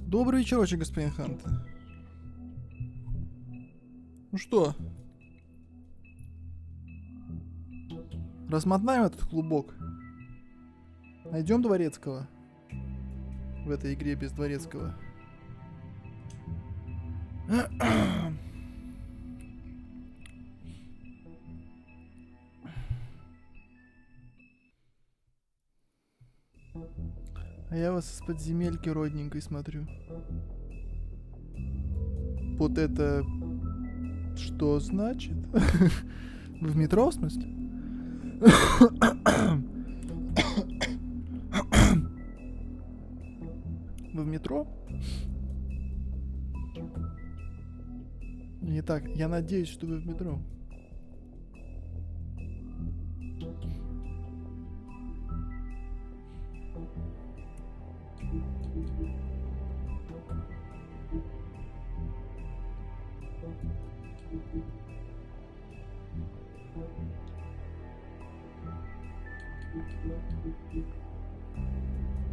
Добрый вечерочек, господин Хант. Ну что? Размотаем этот клубок. Найдем Дворецкого. В этой игре без Дворецкого. А я вас из подземельки родненькой смотрю. Вот это... Что значит? Вы в метро, в смысле? Вы в метро? Не так. Я надеюсь, что вы в метро.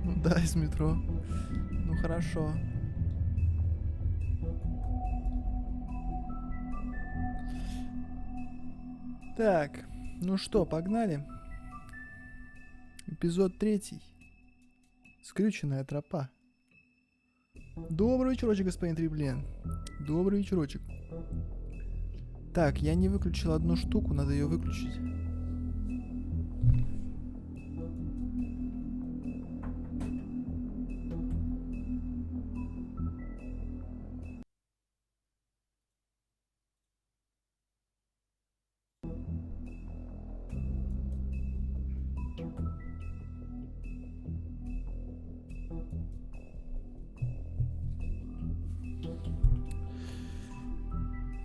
Ну да, из метро. Ну хорошо. Так, ну что, погнали. Эпизод 3. Скрюченная тропа. Добрый вечерочек, господин Треблен. Добрый вечерочек. Так, я не выключил одну штуку, надо ее выключить.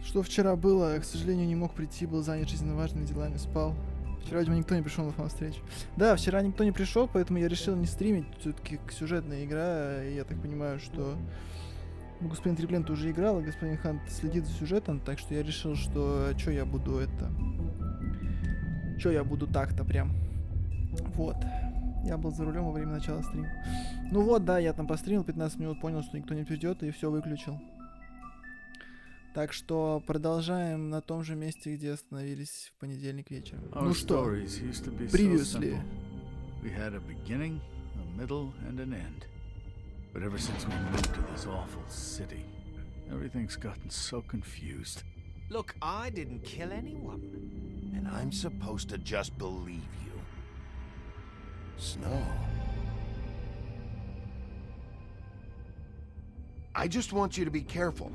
Что вчера было, я, к сожалению, не мог прийти, был занят жизненно важными делами, спал. Вчера, видимо, никто не пришел на фан-встречу. Да, вчера никто не пришел, поэтому я решил не стримить. Все-таки сюжетная игра, и я так понимаю, что господин Триплент уже играл, и господин Хант следит за сюжетом, так что я решил, что что я буду так-то прям. Вот. Я был за рулем во время начала стрима. Ну вот, да, я там постримил 15 минут, понял, что никто не придет, и все выключил. Так что продолжаем на том же месте, где остановились в понедельник вечером. Ну что, previously. We had a beginning, a middle, and an end. But ever since we moved to this awful city, everything's gotten so confused. Look, I didn't kill anyone. And I'm supposed to just believe you. Snow. I just want you to be careful.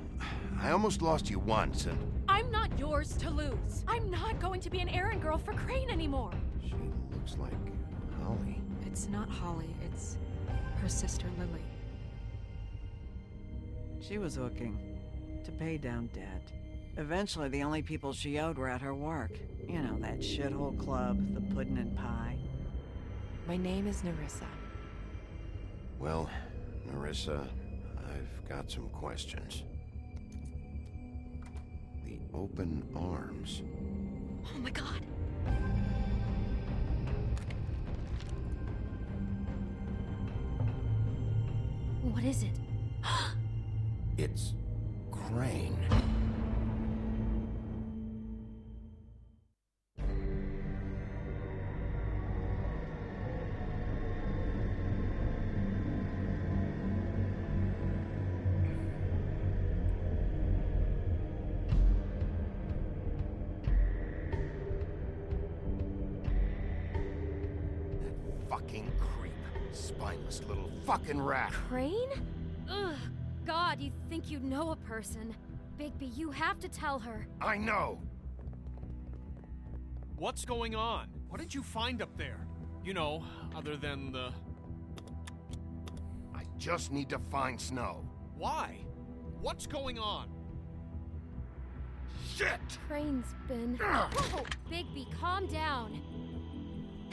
I almost lost you once, and... I'm not yours to lose. I'm not going to be an errand girl for Crane anymore. She looks like Holly. It's not Holly, it's her sister Lily. She was looking to pay down debt. Eventually, the only people she owed were at her work. You know, that shithole club, the Puddin' and Pie. My name is Nerissa. Well, Nerissa, I've got some questions. The open arms. Oh my god. What is it? It's Crane. fucking creep. Spineless little fucking rat. Crane? Ugh. God, you think you know a person. Bigby, you have to tell her. I know. What's going on? What did you find up there? You know, other than the... I just need to find Snow. Why? What's going on? Shit! Crane's been... Whoa! Bigby, calm down.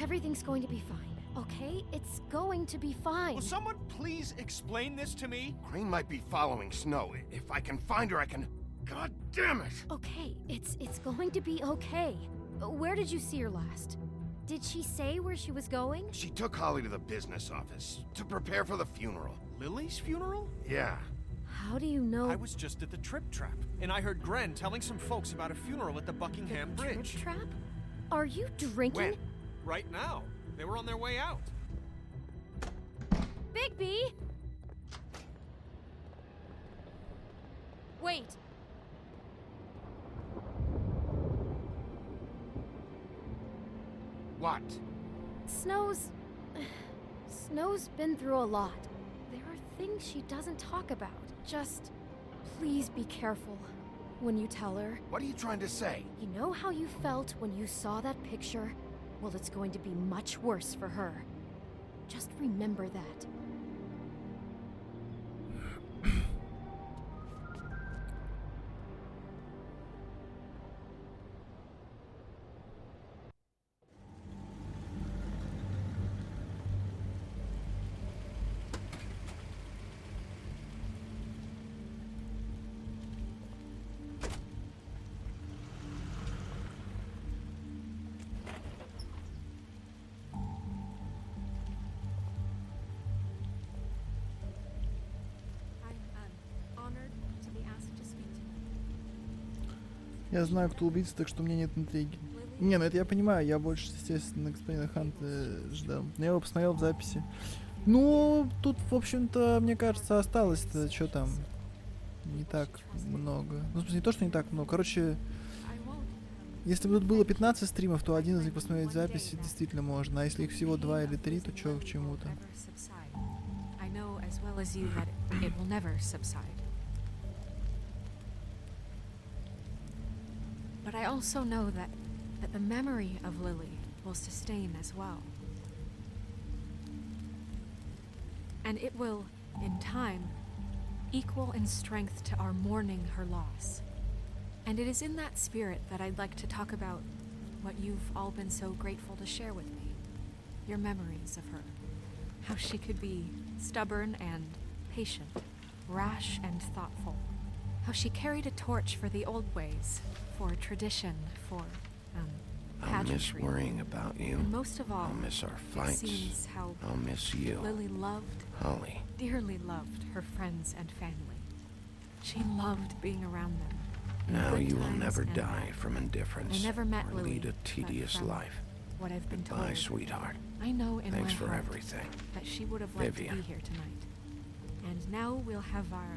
Everything's going to be fine, okay? It's going to be fine. Will someone please explain this to me? Crane might be following Snow. If I can find her, I can... God damn it! Okay, it's going to be okay. Where did you see her last? Did she say where she was going? She took Holly to the business office to prepare for the funeral. Lily's funeral? Yeah. How do you know? I was just at the Trip Trap, and I heard Gren telling some folks about a funeral at the Buckingham Bridge. Trip trap? Are you drinking? When? Right now. They were on their way out. Bigby! Wait. What? Snow's been through a lot. There are things she doesn't talk about. Just please be careful when you tell her. What are you trying to say? You know how you felt when you saw that picture? Well, it's going to be much worse for her. Just remember that. Я знаю, кто убийца, так что у меня нет интриги. Не, ну это я понимаю, я больше, естественно, господина Ханта ждал. Но я его посмотрел в записи. Ну, тут, в общем-то, мне кажется, осталось-то, что там, не так много. Ну, в смысле, не то, что не так много. Короче, если бы тут было 15 стримов, то один из них посмотреть записи действительно можно. А если их всего 2 или 3, то чё к чему-то. I know as well as you that it will never subside. But I also know that the memory of Lily will sustain as well. And it will, in time, equal in strength to our mourning her loss. And it is in that spirit that I'd like to talk about what you've all been so grateful to share with me. Your memories of her. How she could be stubborn and patient, rash and thoughtful. How she carried a torch for the old ways, for tradition, for, I'll miss pageantry. worrying about you. And most of all, I'll miss our it fights. seems how I'll miss you. Lily loved, Holly. dearly loved her friends and family. She loved being around them. in Now good you will times never and die bad. from indifference I never met or Lily, lead a but tedious from life. What I've been Goodbye, told, sweetheart. I know in Thanks my for heart everything. that she would have liked to Vivian. be here tonight. And now we'll have our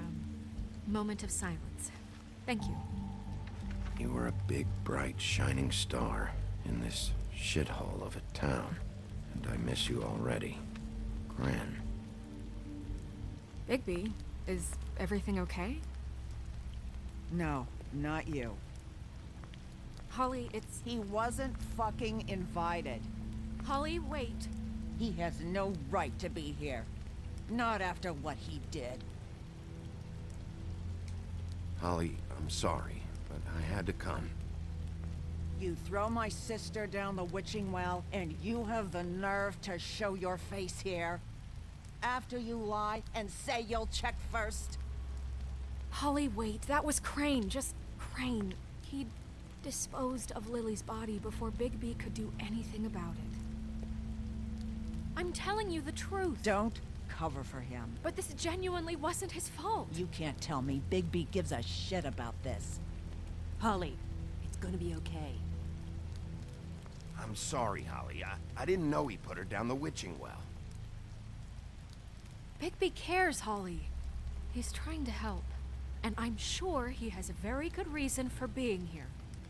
moment of silence. Thank you. You were a big, bright, shining star in this shithole of a town. And I miss you already. Gran. Bigby, is everything okay? No, not you. Holly, it's... He wasn't fucking invited. Holly, wait. He has no right to be here. Not after what he did. Holly, I'm sorry, but I had to come. You throw my sister down the witching well, and you have the nerve to show your face here? After you lie and say you'll check first? Holly, wait. That was Crane. Just Crane. He disposed of Lily's body before Bigby could do anything about it. I'm telling you the truth. Don't cover for him. But this genuinely wasn't his fault. You can't tell me Bigby gives a shit about this. Holly, it's gonna be okay. I'm sorry, Holly. I didn't know he put her down the witching well. Bigby cares, Holly. He's trying to help. And I'm sure he has a very good reason for being here.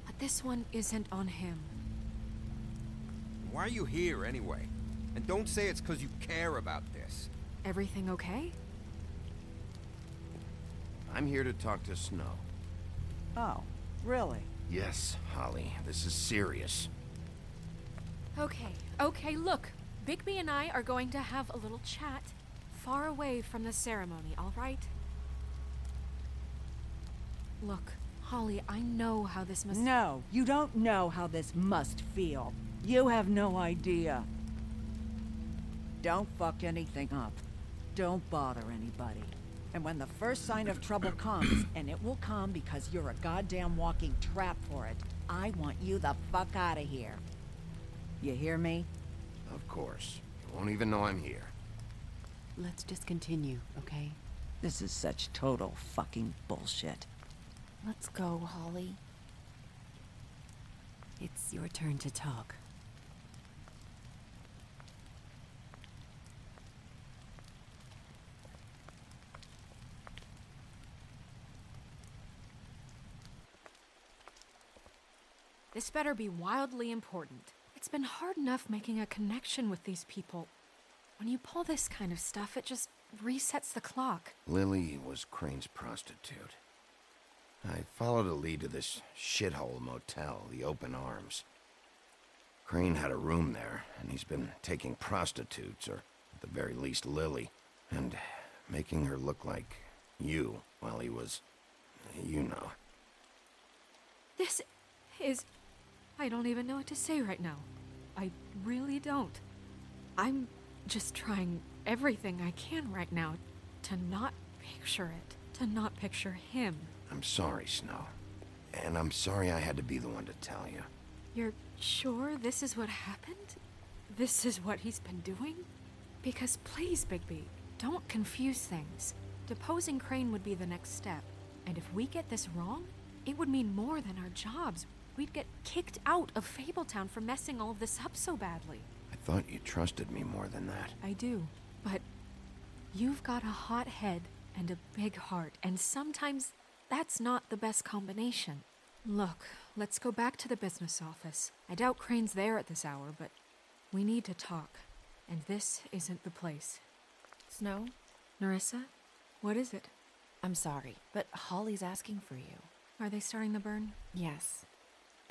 But this one isn't on him. Why are you here, anyway? And don't say it's because you care about this. Everything okay? I'm here to talk to Snow. Oh, really? Yes, Holly, this is serious. Okay, look. Bigby and I are going to have a little chat far away from the ceremony, all right? Look, Holly, I know how this must... No, you don't know how this must feel. You have no idea. Don't fuck anything up. Don't bother anybody. And when the first sign of trouble comes, and it will come because you're a goddamn walking trap for it, I want you the fuck out of here. You hear me? Of course. You won't even know I'm here. Let's just continue, okay? This is such total fucking bullshit. Let's go, Holly. It's your turn to talk. This better be wildly important. It's been hard enough making a connection with these people. When you pull this kind of stuff, it just resets the clock. Lily was Crane's prostitute. I followed a lead to this shithole motel, the Open Arms. Crane had a room there, and he's been taking prostitutes, or at the very least Lily, and making her look like you while he was, you know. This is... I don't even know what to say right now. I really don't. I'm just trying everything I can right now to not picture it, to not picture him. I'm sorry, Snow. And I'm sorry I had to be the one to tell you. You're sure this is what happened? This is what he's been doing? Because please, Bigby, don't confuse things. Deposing Crane would be the next step. And if we get this wrong, it would mean more than our jobs. We'd get kicked out of Fabletown for messing all of this up so badly. I thought you trusted me more than that. I do, but you've got a hot head and a big heart, and sometimes that's not the best combination. Look, let's go back to the business office. I doubt Crane's there at this hour, but we need to talk, and this isn't the place. Snow? Nerissa, what is it? I'm sorry, but Holly's asking for you. Are they starting the burn? Yes.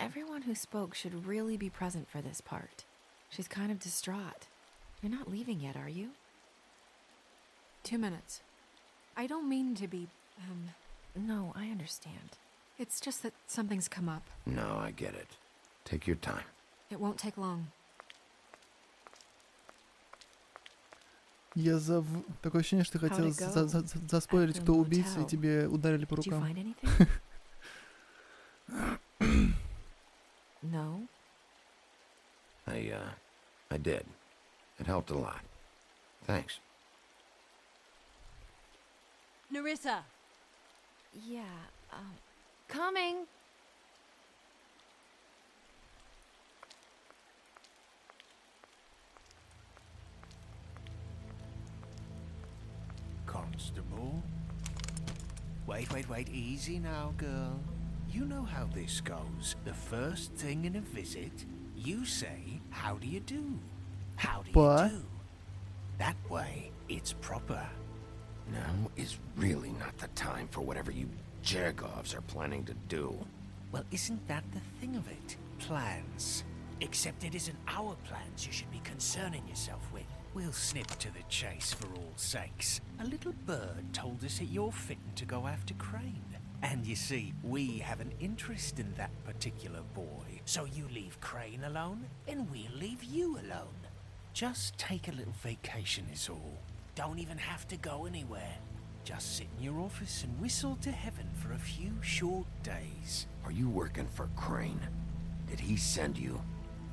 Everyone who spoke should really be present for this part. She's kind of distraught. You're not leaving yet, are you? 2 minutes. I don't mean to be, No, I understand. It's just that something's come up. No, I get it. Take your time. It won't take long. Такое ощущение, что ты хотел заспойлерить, кто убийца, и тебе ударили по рукам. No? I did. It helped a lot. Thanks. Nerissa! Yeah, coming! Constable? Wait, easy now, girl. You know how this goes. The first thing in a visit, you say, how do you do? How do you do? That way, it's proper. Now is really not the time for whatever you Jergovs are planning to do. Well, isn't that the thing of it? Plans. Except it isn't our plans you should be concerning yourself with. We'll snip to the chase for all sakes. A little bird told us that you're fitting to go after Crane. And you see, we have an interest in that particular boy. So you leave Crane alone, and we'll leave you alone. Just take a little vacation is all. Don't even have to go anywhere. Just sit in your office and whistle to heaven for a few short days. Are you working for Crane? Did he send you?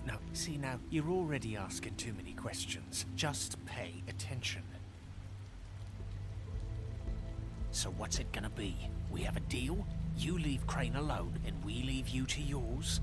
No, see now, you're already asking too many questions. Just pay attention. So what's it gonna be? We have a deal? You leave Crane alone, and we leave you to yours?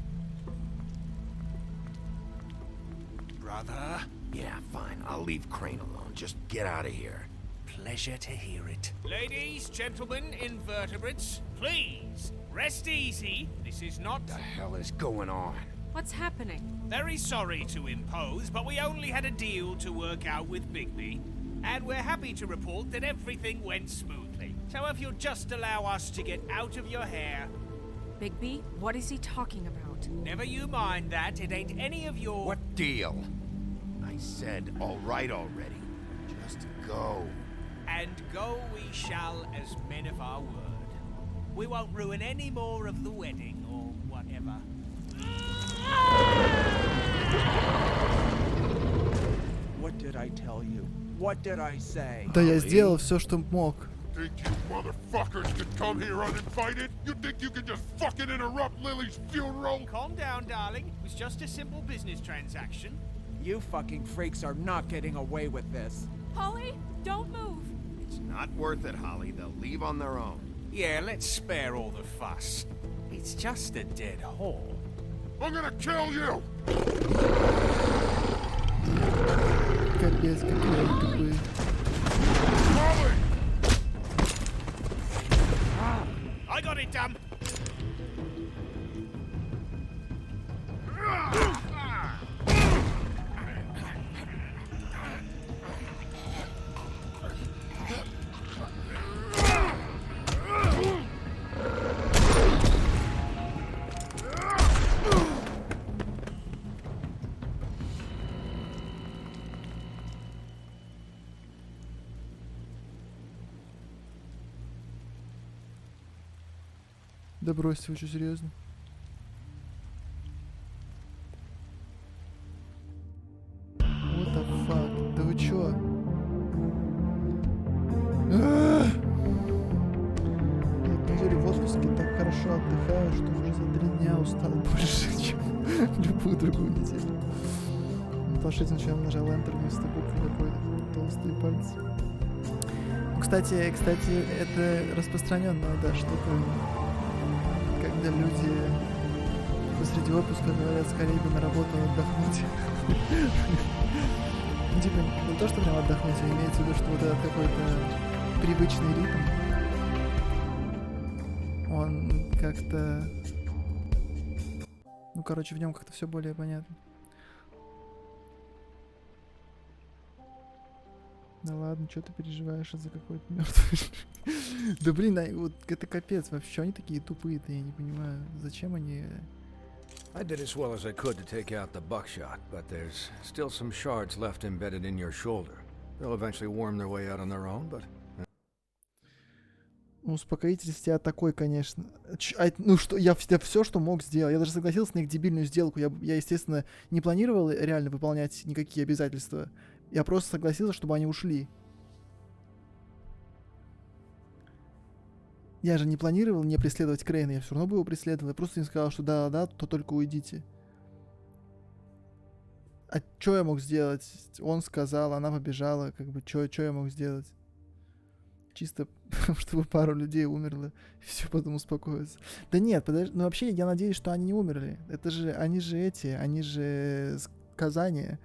Brother? Yeah, fine. I'll leave Crane alone. Just get out of here. Pleasure to hear it. Ladies, gentlemen, invertebrates, please, rest easy. This is not... What the hell is going on? What's happening? Very sorry to impose, but we only had a deal to work out with Bigby. And we're happy to report that everything went smoothly. So if you'll just allow us to get out of your hair... Bigby, what is he talking about? Never you mind that, it ain't any of your... What deal? I said all right already. Just go. And go we shall as men of our word. We won't ruin any more of the wedding or whatever. What did I tell you? What did I say? Да, я сделал все, что мог. Think you motherfuckers could come here uninvited? You think you can just fucking interrupt Lily's funeral? Calm down, darling. It was just a simple business transaction. You fucking freaks are not getting away with this. Holly, don't move. It's not worth it, Holly. They'll leave on their own. Yeah, let's spare all the fuss. It's just a dead hole. I'm gonna kill you! Капец, какие они тупые. Holly! I got it done. Да бросьте, вы что, серьезно? What the fuck? Да вы чё? Я в неделю в отпуске так хорошо отдыхаю, что уже за 3 дня устал больше, чем любую другую неделю. На планшете начал нажал Enter вместо буквы какой-то толстые пальцы. Ну, кстати, это распространенная, да, штука. Когда люди посреди отпуска говорят, скорее бы на работу отдохнуть. Ну, типа, не то, что прям отдохнуть, а имеется в виду, что вот этот какой-то привычный ритм, он как-то... Ну, короче, в нем как-то все более понятно. Да ладно, что ты переживаешь из-за какой-то мертвый? Да блин, вот это капец, вообще они такие тупые-то, я не понимаю, зачем они... I did as well as I could to take out the buckshot, but there's still some shards left embedded in your shoulder. They'll eventually worm their way out on their own, but... Успокоитель с тебя такой, конечно. Ну что, я все, что мог, сделал. Я даже согласился на их дебильную сделку. Я, естественно, не планировал реально выполнять никакие обязательства. Я просто согласился, чтобы они ушли. Я же не планировал не преследовать Крейна, я все равно бы его преследовал. Я просто им сказал, что да, то только уйдите. А что я мог сделать? Он сказал, она побежала, как бы, что я мог сделать? Чисто, чтобы пару людей умерло, и все потом успокоится. Да нет, подожди, ну вообще я надеюсь, что они не умерли. Это же, они же сказания.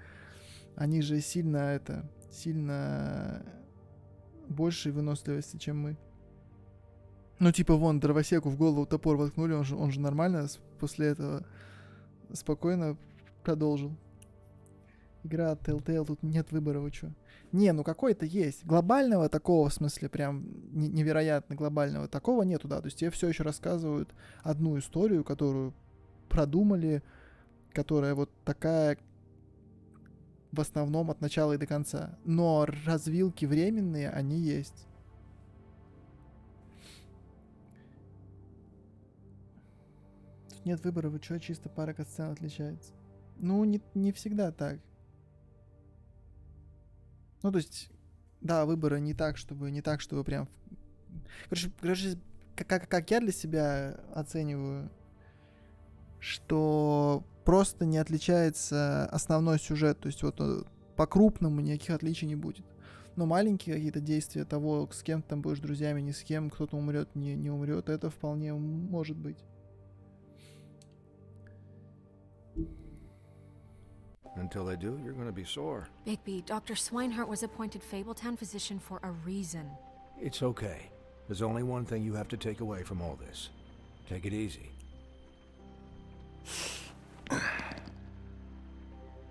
Они же сильно большей выносливости, чем мы. Ну, типа, вон, дровосеку в голову топор воткнули, он же нормально после этого спокойно продолжил. Игра от Telltale, тут нет выбора, вы чё? Не, ну какой-то есть. Глобального такого, в смысле, прям невероятно глобального, такого нету, да. То есть тебе все еще рассказывают одну историю, которую продумали, которая вот такая в основном от начала и до конца. Но развилки временные, они есть. Тут нет выбора, вы чё, чисто пара катсцен отличается. Ну, не всегда так. Ну, то есть, да, выбора не так, чтобы прям... Короче, как я для себя оцениваю, что просто не отличается основной сюжет, то есть вот по-крупному никаких отличий не будет. Но маленькие какие-то действия того, с кем ты там будешь друзьями, не с кем, кто-то умрет, не умрет, это вполне может быть. Until they do, you're gonna be sore. Bigby, Dr. Swinehart was appointed Fabletown physician for a reason. It's okay. There's only one thing you have to take away from all this. Take it easy.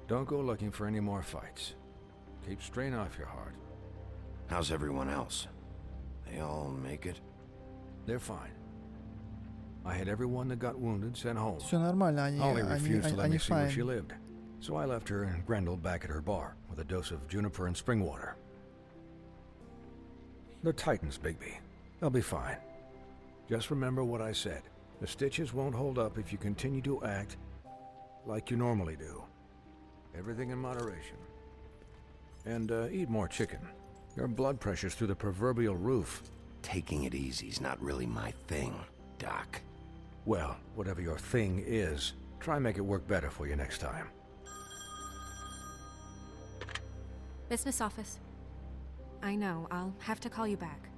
Don't go looking for any more fights. Keep strain off your heart. How's everyone else? They all make it? They're fine. I had everyone that got wounded sent home. Все нормально, Holly refused to let me see where she fine. lived. So I left her and Grendel back at her bar with a dose of juniper and spring water. They're Titans, Bigby. They'll be fine. Just remember what I said. The stitches won't hold up if you continue to act like you normally do. Everything in moderation. And eat more chicken. Your blood pressure's through the proverbial roof. Taking it easy's not really my thing, Doc. Well, whatever your thing is, try and make it work better for you next time. Business office. I know, I'll have to call you back.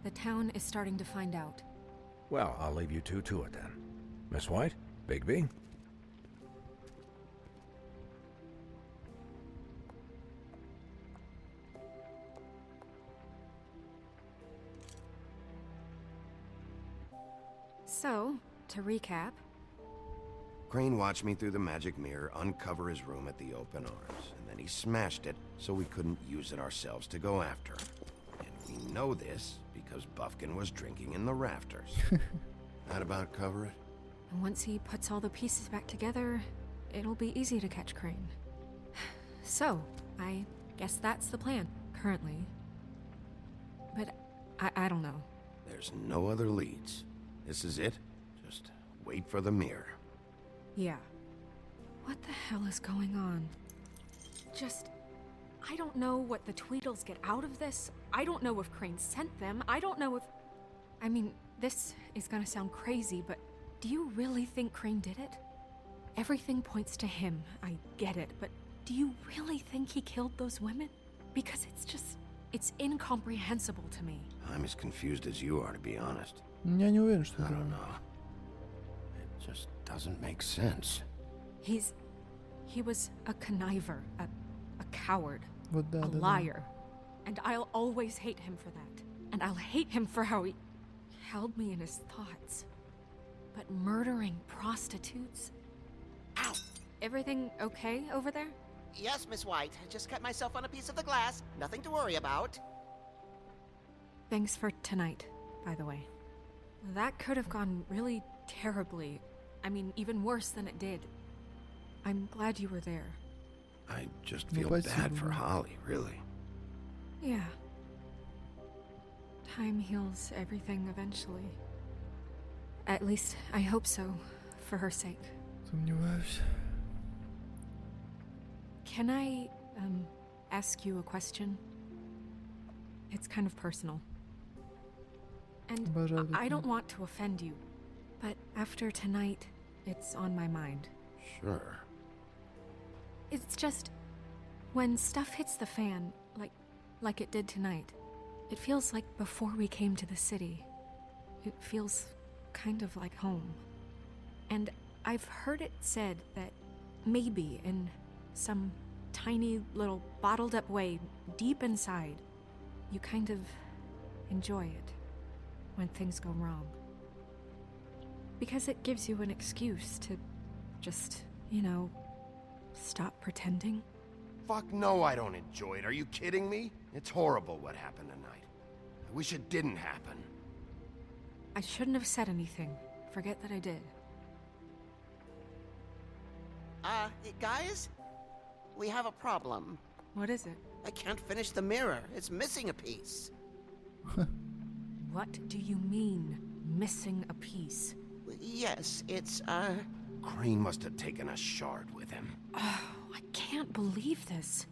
The town is starting to find out. Well, I'll leave you two to it then. Miss White? Bigby? So, to recap, Crane watched me through the magic mirror uncover his room at the open arms, and then he smashed it so we couldn't use it ourselves to go after him. And we know this because Buffkin was drinking in the rafters. That about cover it? and once he puts all the pieces back together, it'll be easy to catch Crane. So, I guess that's the plan, currently. But I don't know. There's no other leads. This is it. Just wait for the mirror. Yeah. What the hell is going on? I don't know what the Tweedles get out of this. I don't know if Crane sent them. I don't know if... I mean, this is gonna sound crazy, but do you really think Crane did it? Everything points to him, I get it, but do you really think he killed those women? Because it's incomprehensible to me. I'm as confused as you are, to be honest. Я не уверен, что I это... don't know. It just doesn't make sense. He was a conniver, a coward, Вот да, a да, да. liar. And I'll always hate him for that. And I'll hate him for how he held me in his thoughts. But murdering prostitutes? Ow! Everything okay over there? Yes, Miss White. I just cut myself on a piece of the glass. Nothing to worry about. Thanks for tonight, by the way. That could have gone really terribly. I mean, even worse than it did. I'm glad you were there. I just Ну, feel bad спасибо, for да. Holly, really. Yeah. Time heals everything eventually. At least, I hope so, for her sake. Сомневаюсь. Can I, ask you a question? It's kind of personal. And Обожаю I такое. don't want to offend you, but after tonight, it's on my mind. Sure. It's just, when stuff hits the fan, like it did tonight, it feels like before we came to the city. It feels kind of like home. And I've heard it said that maybe in some tiny little bottled up way deep inside, you kind of enjoy it when things go wrong. Because it gives you an excuse to just, stop pretending. Fuck no, I don't enjoy it. Are you kidding me? It's horrible what happened tonight. I wish it didn't happen. I shouldn't have said anything. Forget that I did. Guys? We have a problem. What is it? I can't finish the mirror. It's missing a piece. What do you mean, missing a piece? Yes, it's, Crane must have taken a shard with him. Oh, I can't believe this.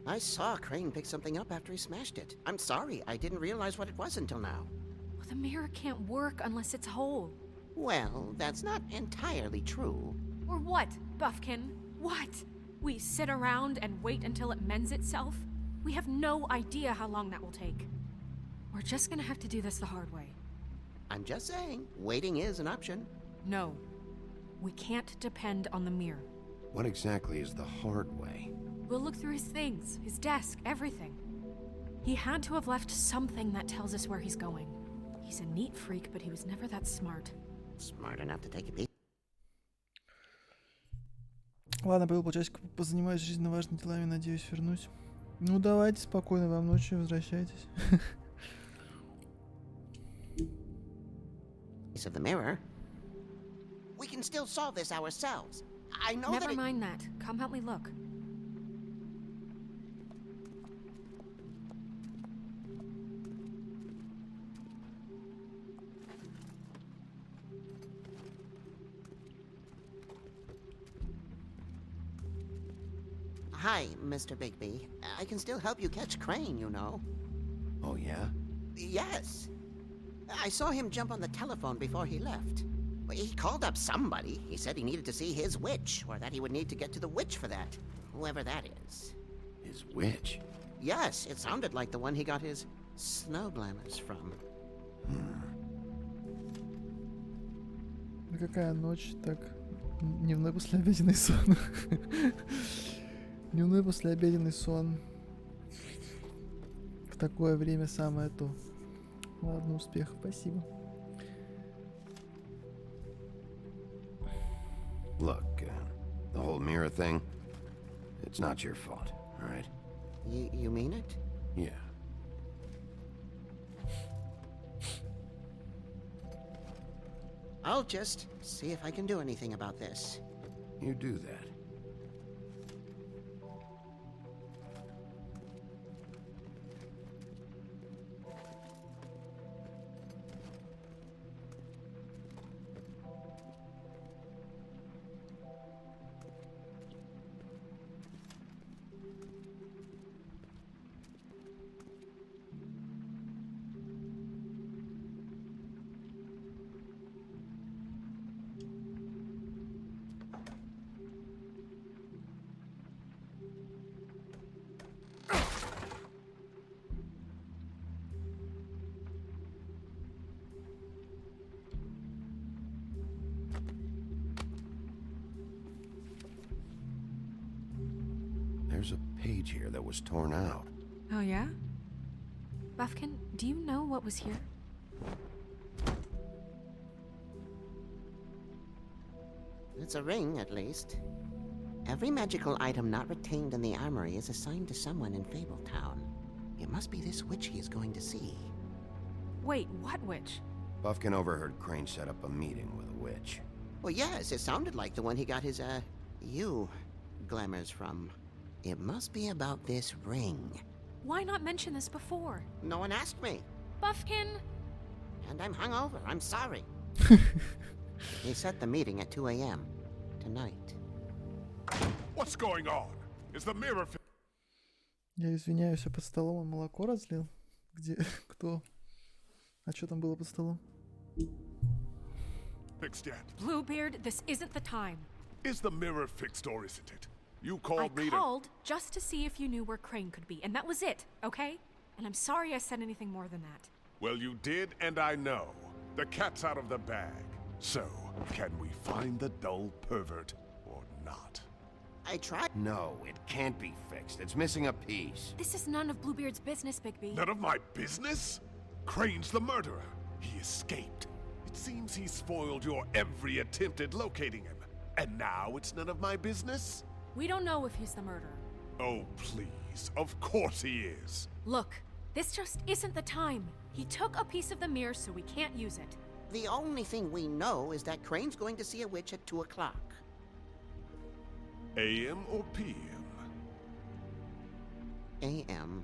I saw Crane pick something up after he smashed it. I'm sorry, I didn't realize what it was until now. Well, the mirror can't work unless it's whole. Well, that's not entirely true. Or what, Buffkin? What? We sit around and wait until it mends itself? We have no idea how long that will take. We're just gonna have to do this the hard way. I'm just saying, waiting is an option. No. We can't depend on the mirror. What exactly is the hard way? We'll look through his things, his desk, everything. He had to have left something that tells us where he's going. He's a neat freak, but he was never that smart. Smart enough to take a peek. Ладно, пойду полчасика позанимаюсь жизненно важными делами, надеюсь вернусь. Ну давайте, спокойной вам ночи, возвращайтесь. Piece of the mirror. We can still solve this ourselves. I know Never that mind that. Come help me look. Hi, Mr. Bigby. I can still help you catch Crane, you know. Oh, yeah? Yes. I saw him jump on the telephone before he left. He called up somebody. He said he needed to see his witch, or that he would need to get to the witch for that. Whoever that is. His witch? Yes, it sounded like the one he got his snow glamours from. Да какая ночь, так... Дневной послеобеденный сон. Дневной послеобеденный сон. В такое время самое то. Ладно, успехов, спасибо. Look, the whole mirror thing, it's not your fault, all right? You mean it? Yeah. I'll just see if I can do anything about this. You do that. There's a page here that was torn out. Oh, yeah? Buffkin, do you know what was here? It's a ring, at least. Every magical item not retained in the armory is assigned to someone in Fabletown. It must be this witch he is going to see. Wait, what witch? Buffkin overheard Crane set up a meeting with a witch. Well, yes, it sounded like the one he got his, glamours from. It must be about this ring. Why not mention this before? No one asked me. Buffkin! And I'm hungover. I'm sorry. He set the meeting at 2 a.m. tonight. What's going on? Is the mirror Я извиняюсь, а под столом он молоко разлил? Где? Кто? А что там было под столом? fixed yet? Bluebeard, this isn't the time. Is the mirror fixed or isn't it? You I called me called just to see if you knew where Crane could be, and that was it, okay? And I'm sorry I said anything more than that. Well, you did, and I know. The cat's out of the bag. So, can we find the dull pervert or not? I tried. No, it can't be fixed. It's missing a piece. This is none of Bluebeard's business, Bigby. None of my business? Crane's the murderer. He escaped. It seems he spoiled your every attempt at locating him. And now it's none of my business? We don't know if he's the murderer. Oh, please. Of course he is. Look, this just isn't the time. He took a piece of the mirror, so we can't use it. The only thing we know is that Crane's going to see a witch at 2 o'clock. AM or PM? AM.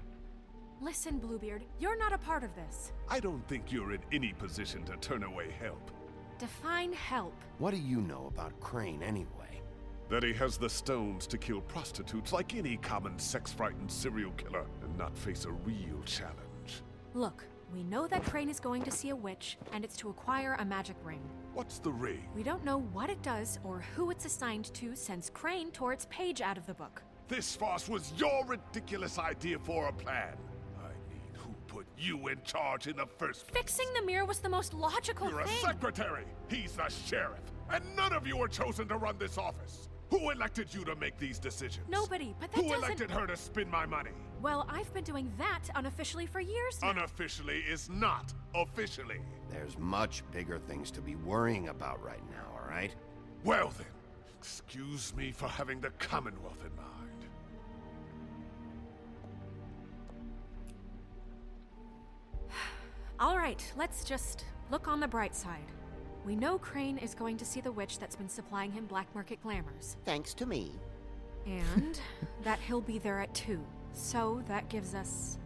Listen, Bluebeard, you're not a part of this. I don't think you're in any position to turn away help. Define help. What do you know about Crane anyway? That he has the stones to kill prostitutes like any common sex-frightened serial killer and not face a real challenge. Look, we know that Crane is going to see a witch, and it's to acquire a magic ring. What's the ring? We don't know what it does or who it's assigned to since Crane tore its page out of the book. This farce was your ridiculous idea for a plan. I mean, who put you in charge in the first place? Fixing the mirror was the most logical You're thing. a secretary! He's the sheriff! And none of you were chosen to run this office! Who elected you to make these decisions? Nobody, but that Who doesn't... elected her to spend my money? Well, I've been doing that unofficially for years now. Unofficially is not officially. There's much bigger things to be worrying about right now, all right? Well then, Excuse me for having the Commonwealth in mind. All right, let's just look on the bright side. We know Crane is going to see the witch that's been supplying him black market glamours. Thanks to me. And that he'll be there at 2. So that gives us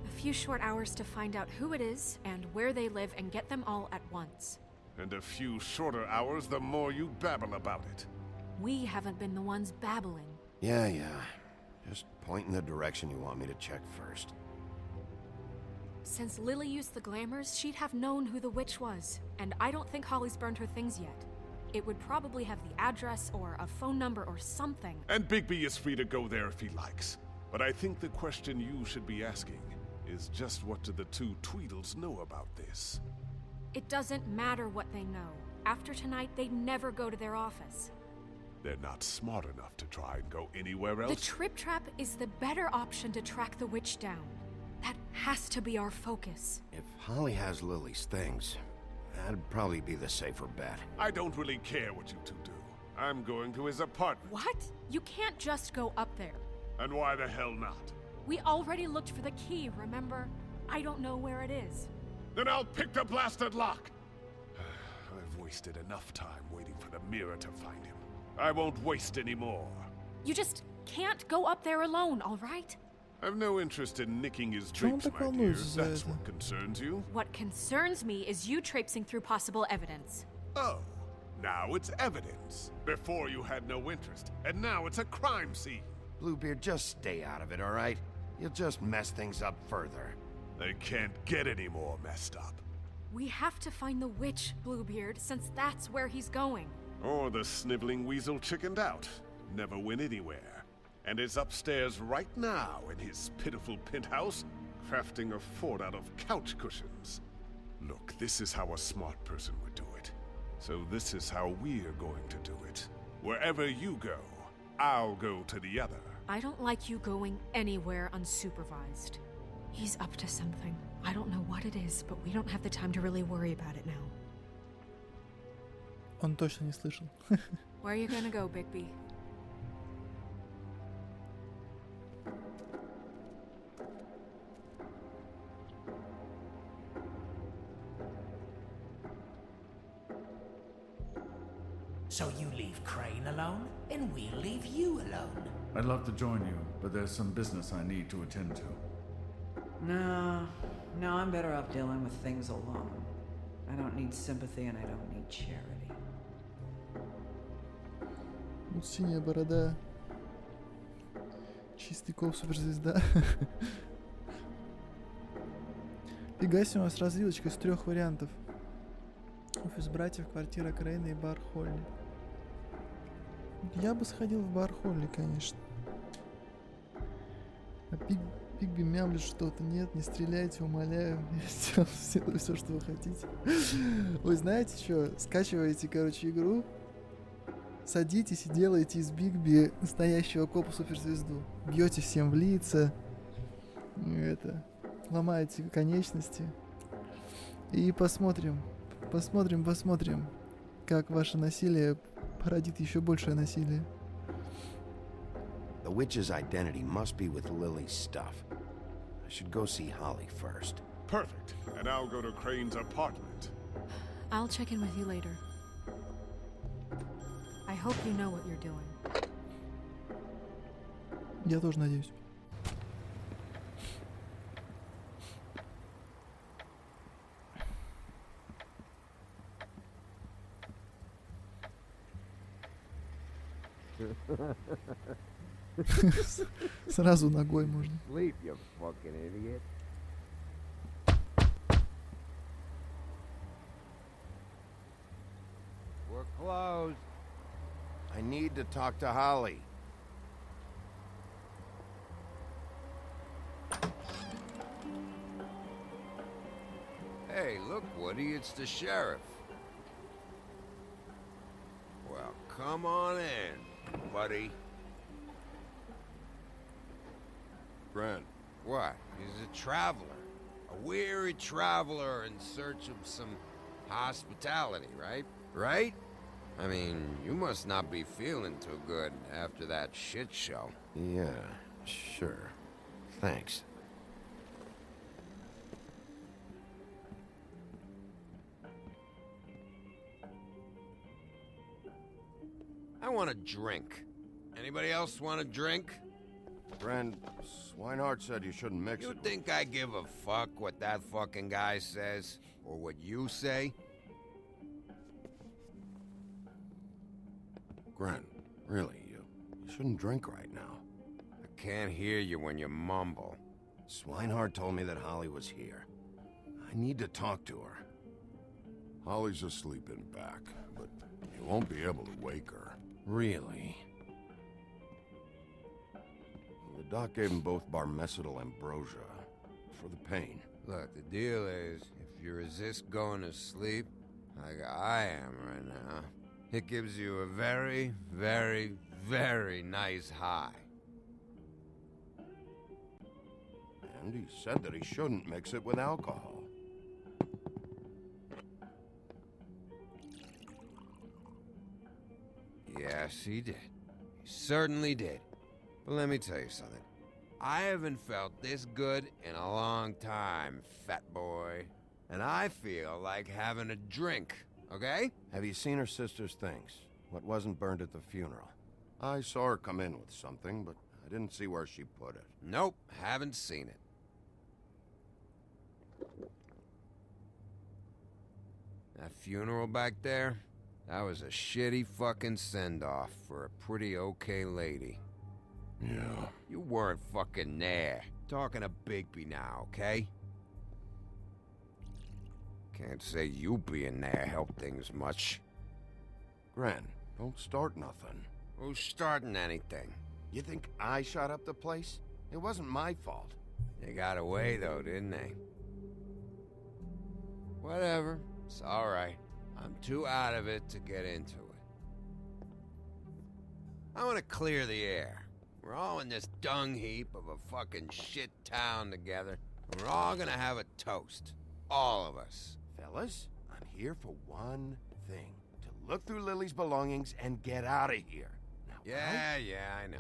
a few short hours to find out who it is and where they live and get them all at once. And a few shorter hours, the more you babble about it. We haven't been the ones babbling. Yeah. Just point in the direction you want me to check first. Since Lily used the glamours, she'd have known who the witch was. And I don't think Holly's burned her things yet. It would probably have the address or a phone number or something. And Bigby is free to go there if he likes. But I think the question you should be asking is just what do the two Tweedles know about this? It doesn't matter what they know. After tonight, they'd never go to their office. They're not smart enough to try and go anywhere else? The Trip Trap is the better option to track the witch down. That has to be our focus. If Holly has Lily's things, that'd probably be the safer bet. I don't really care what you two do. I'm going to his apartment. What? You can't just go up there. And why the hell not? We already looked for the key, remember? I don't know where it is. Then I'll pick the blasted lock! I've wasted enough time waiting for the mirror to find him. I won't waste any more. You just can't go up there alone, all right? I've no interest in nicking his Чё он drapes, так my dear. волнуется за That's это? what concerns you. What concerns me is you traipsing through possible evidence. Oh, now it's evidence. Before you had no interest, and now it's a crime scene. Bluebeard, just stay out of it, all right? You'll just mess things up further. They can't get any more messed up. We have to find the witch, Bluebeard, since that's where he's going. Or the sniveling weasel chickened out. Never went anywhere. And is upstairs right now in his pitiful penthouse, crafting a fort out of couch cushions. Look, this is how a smart person would do it. So this is how we're going to do it. Wherever you go, I'll go to the other. I don't like you going anywhere unsupervised. He's up to something. I don't know what it is, but we don't have the time to really worry about it now. Он точно не слышал. Where are you gonna go, Bigby? So you leave Crane alone, and we'll leave you alone. I'd love to join you, but there's some business I need to attend to. No, I'm better off dealing with things alone. I don't need sympathy and I don't need charity. Вот синяя борода. Чистый коп, суперзвезда. Фига себе, у нас развилочка из 3 вариантов. Офис братьев, квартира Крейна и бар Холли. Я бы сходил в бар Холли, конечно. А Бигби мямлит что-то. Нет, не стреляйте, умоляю. Я сделаю все, что вы хотите. Вы знаете что? Скачиваете, короче, игру. Садитесь и делаете из Бигби настоящего копа суперзвезду. Бьете всем в лица. Ломаете конечности. И посмотрим, как ваше насилие породит еще большее насилие. The witch's identity must be with Lily's stuff. I should go see Holly first. Perfect. And I'll go to Crane's apartment. I'll check in with you later. I hope you know what you're doing. Я тоже надеюсь. Сразу ногой можно. Sleep, you fucking idiot. We're closed. I need to talk to Holly. Hey, look, Woody, it's the sheriff. Well, come on in, buddy. Brent. What? He's a traveler. A weary traveler in search of some hospitality, right? Right? I mean, you must not be feeling too good after that shit show. Yeah, sure. Thanks. I want a drink. Anybody else want a drink? Friend, Swinehart said you shouldn't mix You it. think I give a fuck what that fucking guy says? Or what you say? Gren, really, you shouldn't drink right now. I can't hear you when you mumble. Swinehart told me that Holly was here. I need to talk to her. Holly's asleep in back, but you won't be able to wake her. Really? The doc gave them both Barmecidal ambrosia for the pain. Look, the deal is, if you resist going to sleep, like I am right now, it gives you a very, very, very nice high. And he said that he shouldn't mix it with alcohol. Yes, he did. He certainly did. But let me tell you something. I haven't felt this good in a long time, fat boy. And I feel like having a drink, okay? Have you seen her sister's things? What wasn't burned at the funeral? I saw her come in with something, but I didn't see where she put it. Nope, haven't seen it. That funeral back there? That was a shitty fucking send-off for a pretty okay lady. Yeah. You weren't fucking there. Talking to Bigby now, okay? Can't say you being there helped things much. Gren, don't start nothing. Who's starting anything? You think I shot up the place? It wasn't my fault. They got away though, didn't they? Whatever. It's alright. I'm too out of it to get into it. I want to clear the air. We're all in this dung heap of a fucking shit town together. We're all gonna have a toast. All of us. Fellas, I'm here for one thing. To look through Lily's belongings and get out of here. Now, Yeah, I know.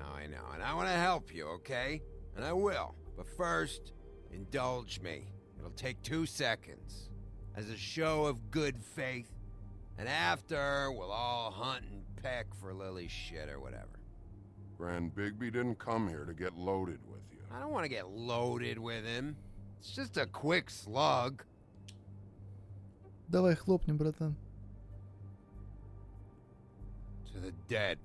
And I want to help you, okay? And I will. But first, indulge me. It'll take 2 seconds. As a show of good faith. And after, we'll all hunt and peck for Lily's shit or whatever. Grand Bigby didn't come here to get loaded with you. I don't want to get loaded with him. It's just a quick slug. Давай хлопнем, братан. To the dead.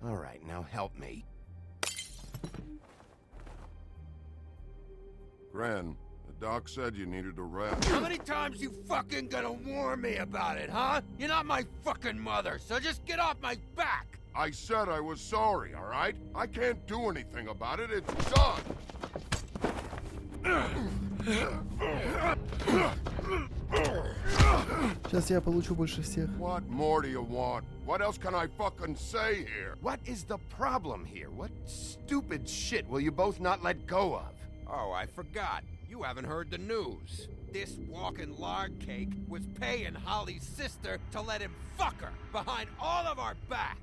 All right, now help me. Gran, the doc said you needed a rest. How many times you fucking gonna warn me about it, huh? You're not my fucking mother, so just get off my back! I said I was sorry, all right? I can't do anything about it. It's done. Сейчас я получу больше всех. What more do you want? What else can I fucking say here? What is the problem here? What stupid shit will you both not let go of? Oh, I forgot. You haven't heard the news. This walking lard cake was paying Holly's sister to let him fuck her behind all of our backs.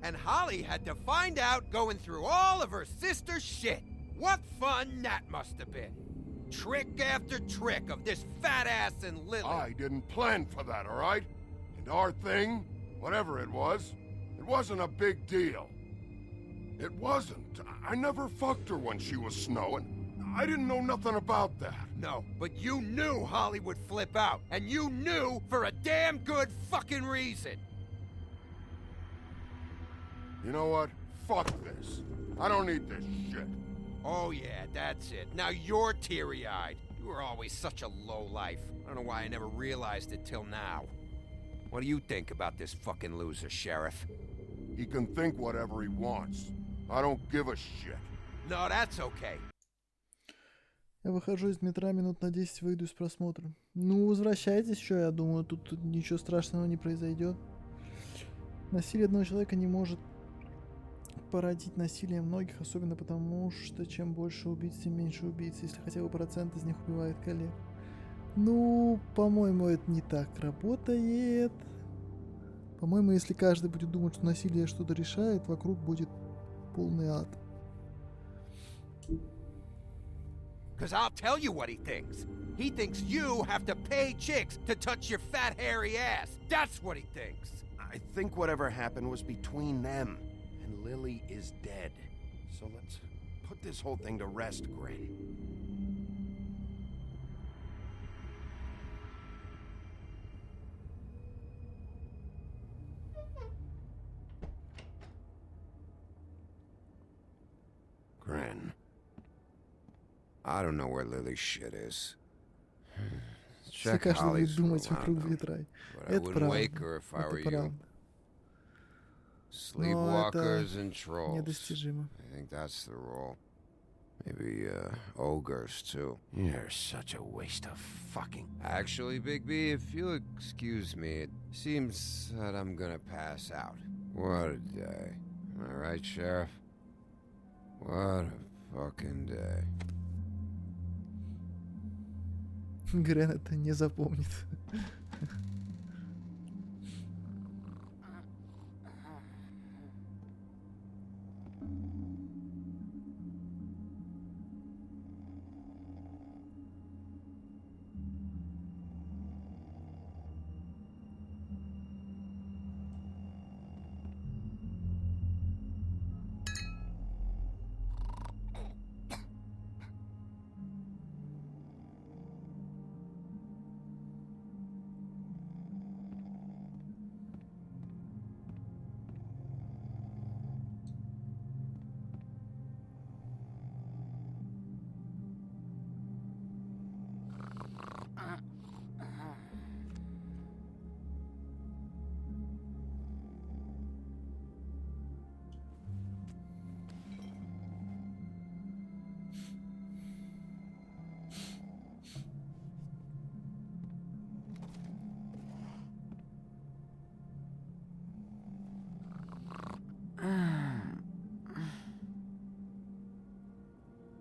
And Holly had to find out going through all of her sister's shit. What fun that must have been. Trick after trick of this fat ass and Lily. I didn't plan for that, all right? And our thing, whatever it wasn't a big deal. It wasn't. I never fucked her when she was snowing. I didn't know nothing about that. No, but you knew Holly would flip out. And you knew for a damn good fucking reason. You know what? Fuck this. I don't need this shit. Oh yeah, that's it. Now you're teary-eyed. You were always such a lowlife. I don't know why I never realized it till now. What do you think about this fucking loser, Sheriff? He can think whatever he wants. I don't give a shit. No, that's okay. Я выхожу из метро, минут на 10 выйду из просмотра. Ну, возвращайтесь еще, я думаю, тут ничего страшного не произойдет. Насилие одного человека не может породить насилие многих, особенно потому, что чем больше убийц, тем меньше убийц, если хотя бы процент из них убивает коллег. Ну, по-моему, это не так работает. По-моему, если каждый будет думать, что насилие что-то решает, вокруг будет полный ад. Because I'll tell you what he thinks. He thinks you have to pay chicks to touch your fat, hairy ass. That's what he thinks. I think whatever happened was between them, and Lily is dead. So let's put this whole thing to rest, Grin. Grin. I don't know where Lily's shit is. Все Check каждый будет Holly's думать room, I вокруг don't know. ветрай. But I Это wouldn't wake her правда. if I were Это you. правда. Но Sleepwalkers это and trolls. недостижимо. I think that's the rule. Maybe, ogres, too. You're such a waste of fucking... Actually, Big B, if you'll excuse me, it seems that I'm gonna pass out. What a day. Am I right, Sheriff? What a fucking day. Грен это не запомнит.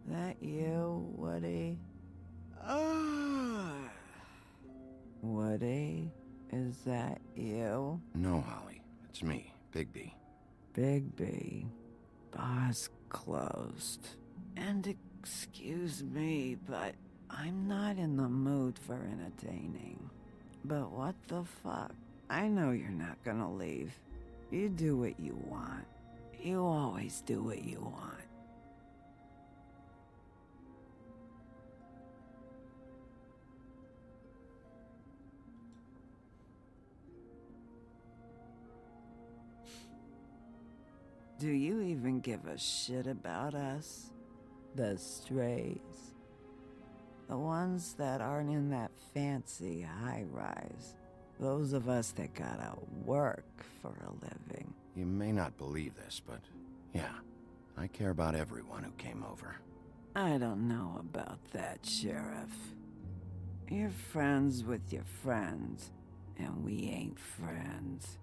That you, Woody? Woody? Is that you? No, Holly. It's me, Bigby. Bigby. Bar's closed. And excuse me, but I'm not in the mood for entertaining. But what the fuck? I know you're not gonna leave. You do what you want. You always do what you want. Do you even give a shit about us? The strays? The ones that aren't in that fancy high-rise. Those of us that gotta work for a living. You may not believe this, but yeah, I care about everyone who came over. I don't know about that, Sheriff. You're friends with your friends, and we ain't friends.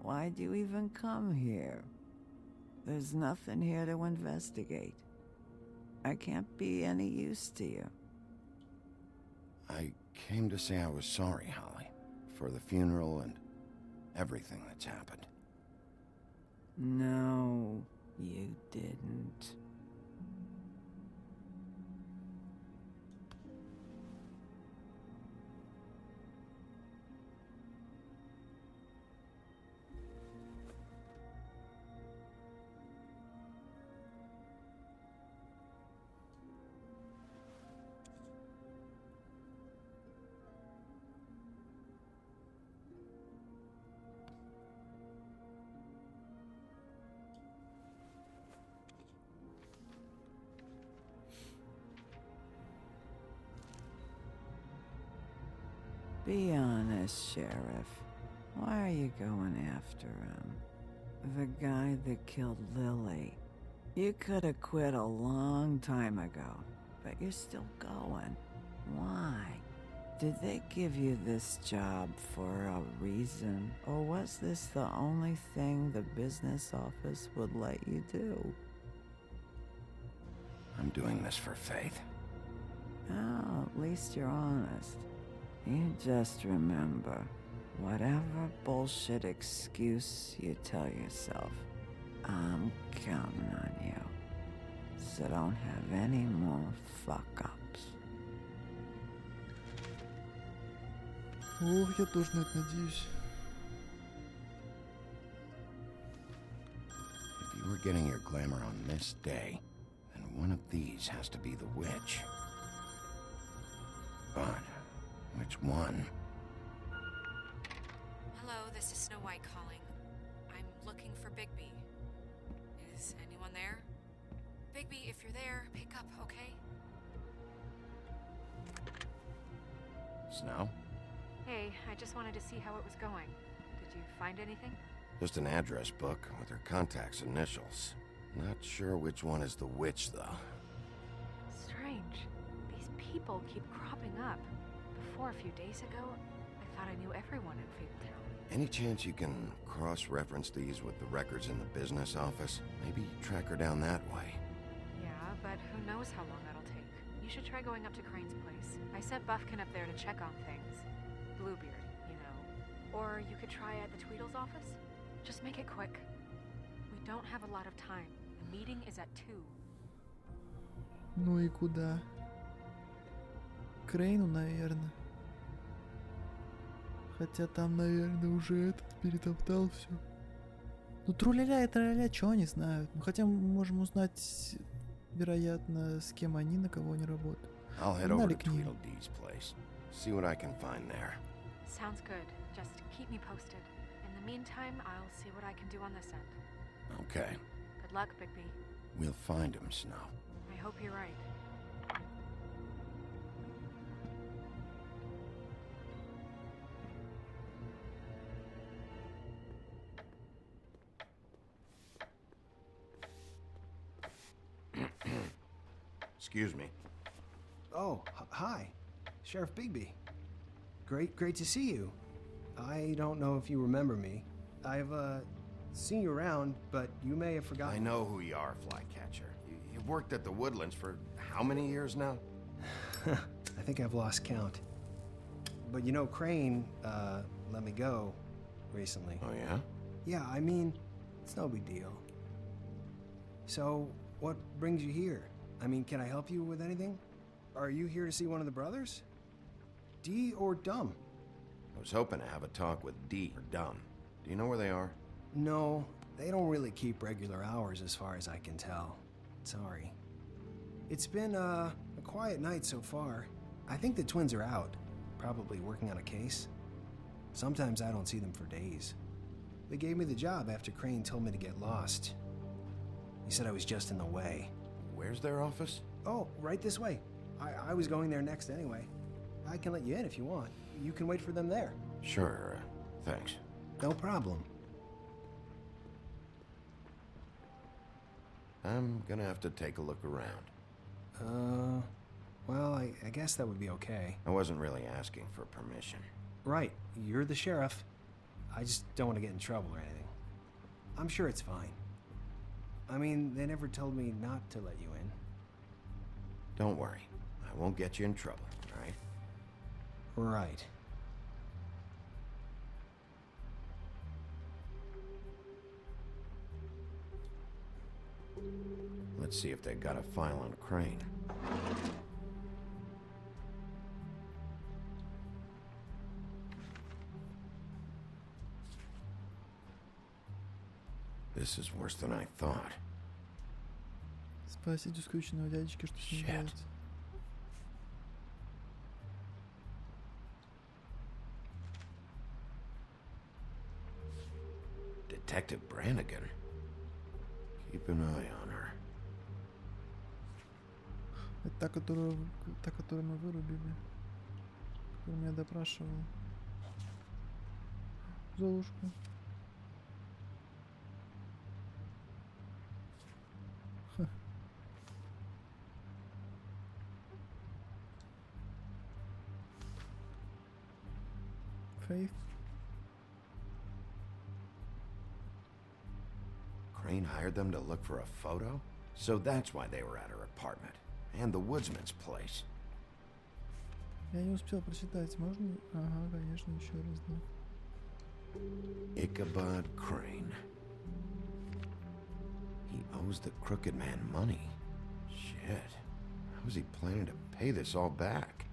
Why'd you even come here? There's nothing here to investigate. I can't be any use to you. I came to say I was sorry, Holly, for the funeral and everything that's happened. No, you didn't. Be honest, Sheriff. Why are you going after him? The guy that killed Lily. You could have quit a long time ago, but you're still going. Why? Did they give you this job for a reason? Or was this the only thing the business office would let you do? I'm doing this for Faith. Oh, at least you're honest. You just remember, whatever bullshit excuse you tell yourself, I'm counting on you. So don't have any more fuck-ups. Ох, я тоже на это надеюсь. If you were getting your glamour on this day, then one of these has to be the witch. But which one? Hello, this is Snow White calling. I'm looking for Bigby. Is anyone there? Bigby, if you're there, pick up, okay? Snow? Hey, I just wanted to see how it was going. Did you find anything? Just an address book with her contact's initials. Not sure which one is the witch, though. Strange. These people keep cropping up. Before, a few days ago, I thought I knew everyone in Fabletown. Any chance you can cross-reference these with the records in the business office? Maybe track her down that way. Yeah, but who knows how long that'll take. You should try going up to Crane's place. I sent Buffkin up there to check on things. Bluebeard, you know. Or you could try at the Tweedle's office. Just make it quick. We don't have a lot of time. The meeting is at 2. Ну и куда? К Крейну, наверное. Хотя там, наверное, уже этот перетоптал все. Ну, труляля и траля, чего они знают? Ну, хотя мы можем узнать, вероятно, с кем они, на кого они работают. I'll head over to Tweedledee's place. See what I can find there. Sounds good. Just keep me posted. In the meantime, I'll see what I can do on this end. Okay. Good luck, Bigby. We'll find him, Snow. I hope you're right. Excuse me. Oh, hi. Sheriff Bigby. Great to see you. I don't know if you remember me. I've, seen you around, but you may have forgotten. I know who you are, Flycatcher. You've worked at the Woodlands for how many years now? I think I've lost count. But you know, Crane, let me go recently. Oh, yeah? Yeah, I mean, it's no big deal. So, what brings you here? I mean, can I help you with anything? Are you here to see one of the brothers? D or Dumb? I was hoping to have a talk with D or Dumb. Do you know where they are? No, they don't really keep regular hours as far as I can tell. Sorry. It's been, a quiet night so far. I think the twins are out, probably working on a case. Sometimes I don't see them for days. They gave me the job after Crane told me to get lost. He said I was just in the way. Where's their office? Oh, right this way. I was going there next anyway. I can let you in if you want. You can wait for them there. Sure, thanks. No problem. I'm gonna have to take a look around. Well, I guess that would be okay. I wasn't really asking for permission. Right, you're the sheriff. I just don't want to get in trouble or anything. I'm sure it's fine. I mean, they never told me not to let you in. Don't worry. I won't get you in trouble, all right? Right. Let's see if they got a file on Crane. This is worse than I thought. Спросить у скучного дядечки, что с ним делать. Detective Brannigan. Keep an eye on her. Это та, которую мы вырубили. Которую меня допрашивал. Золушка. Faith. Crane hired them to look for a photo? So that's why they were at her apartment. And the woodsman's place. Я не успел прочитать. Можно? Ага, конечно, еще раз, да. Ichabod Crane. He owes the crooked man money. Shit. How is he planning to pay this all back?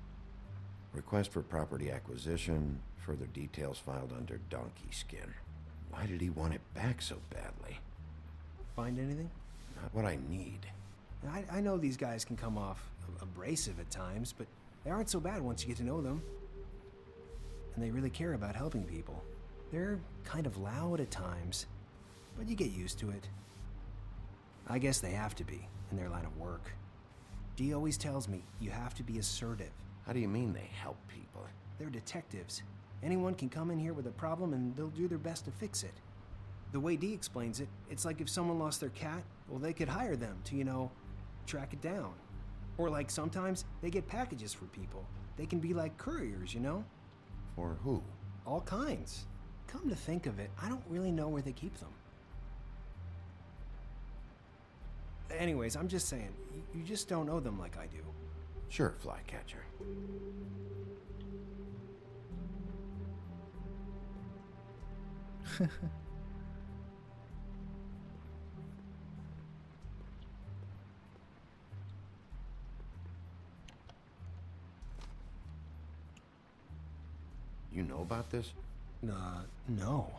Request for property acquisition. Further details filed under donkey skin. Why did he want it back so badly? Find anything? Not what I need. I know these guys can come off abrasive at times, but they aren't so bad once you get to know them. And they really care about helping people. They're kind of loud at times, but you get used to it. I guess they have to be, in their line of work. Dee always tells me you have to be assertive. How do you mean they help people? They're detectives. Anyone can come in here with a problem and they'll do their best to fix it. The way Dee explains it, it's like if someone lost their cat, well, they could hire them to, you know, track it down. Or like sometimes they get packages for people. They can be like couriers, you know? For who? All kinds. Come to think of it, I don't really know where they keep them. Anyways, I'm just saying, you just don't know them like I do. Sure, Flycatcher. You know about this? No.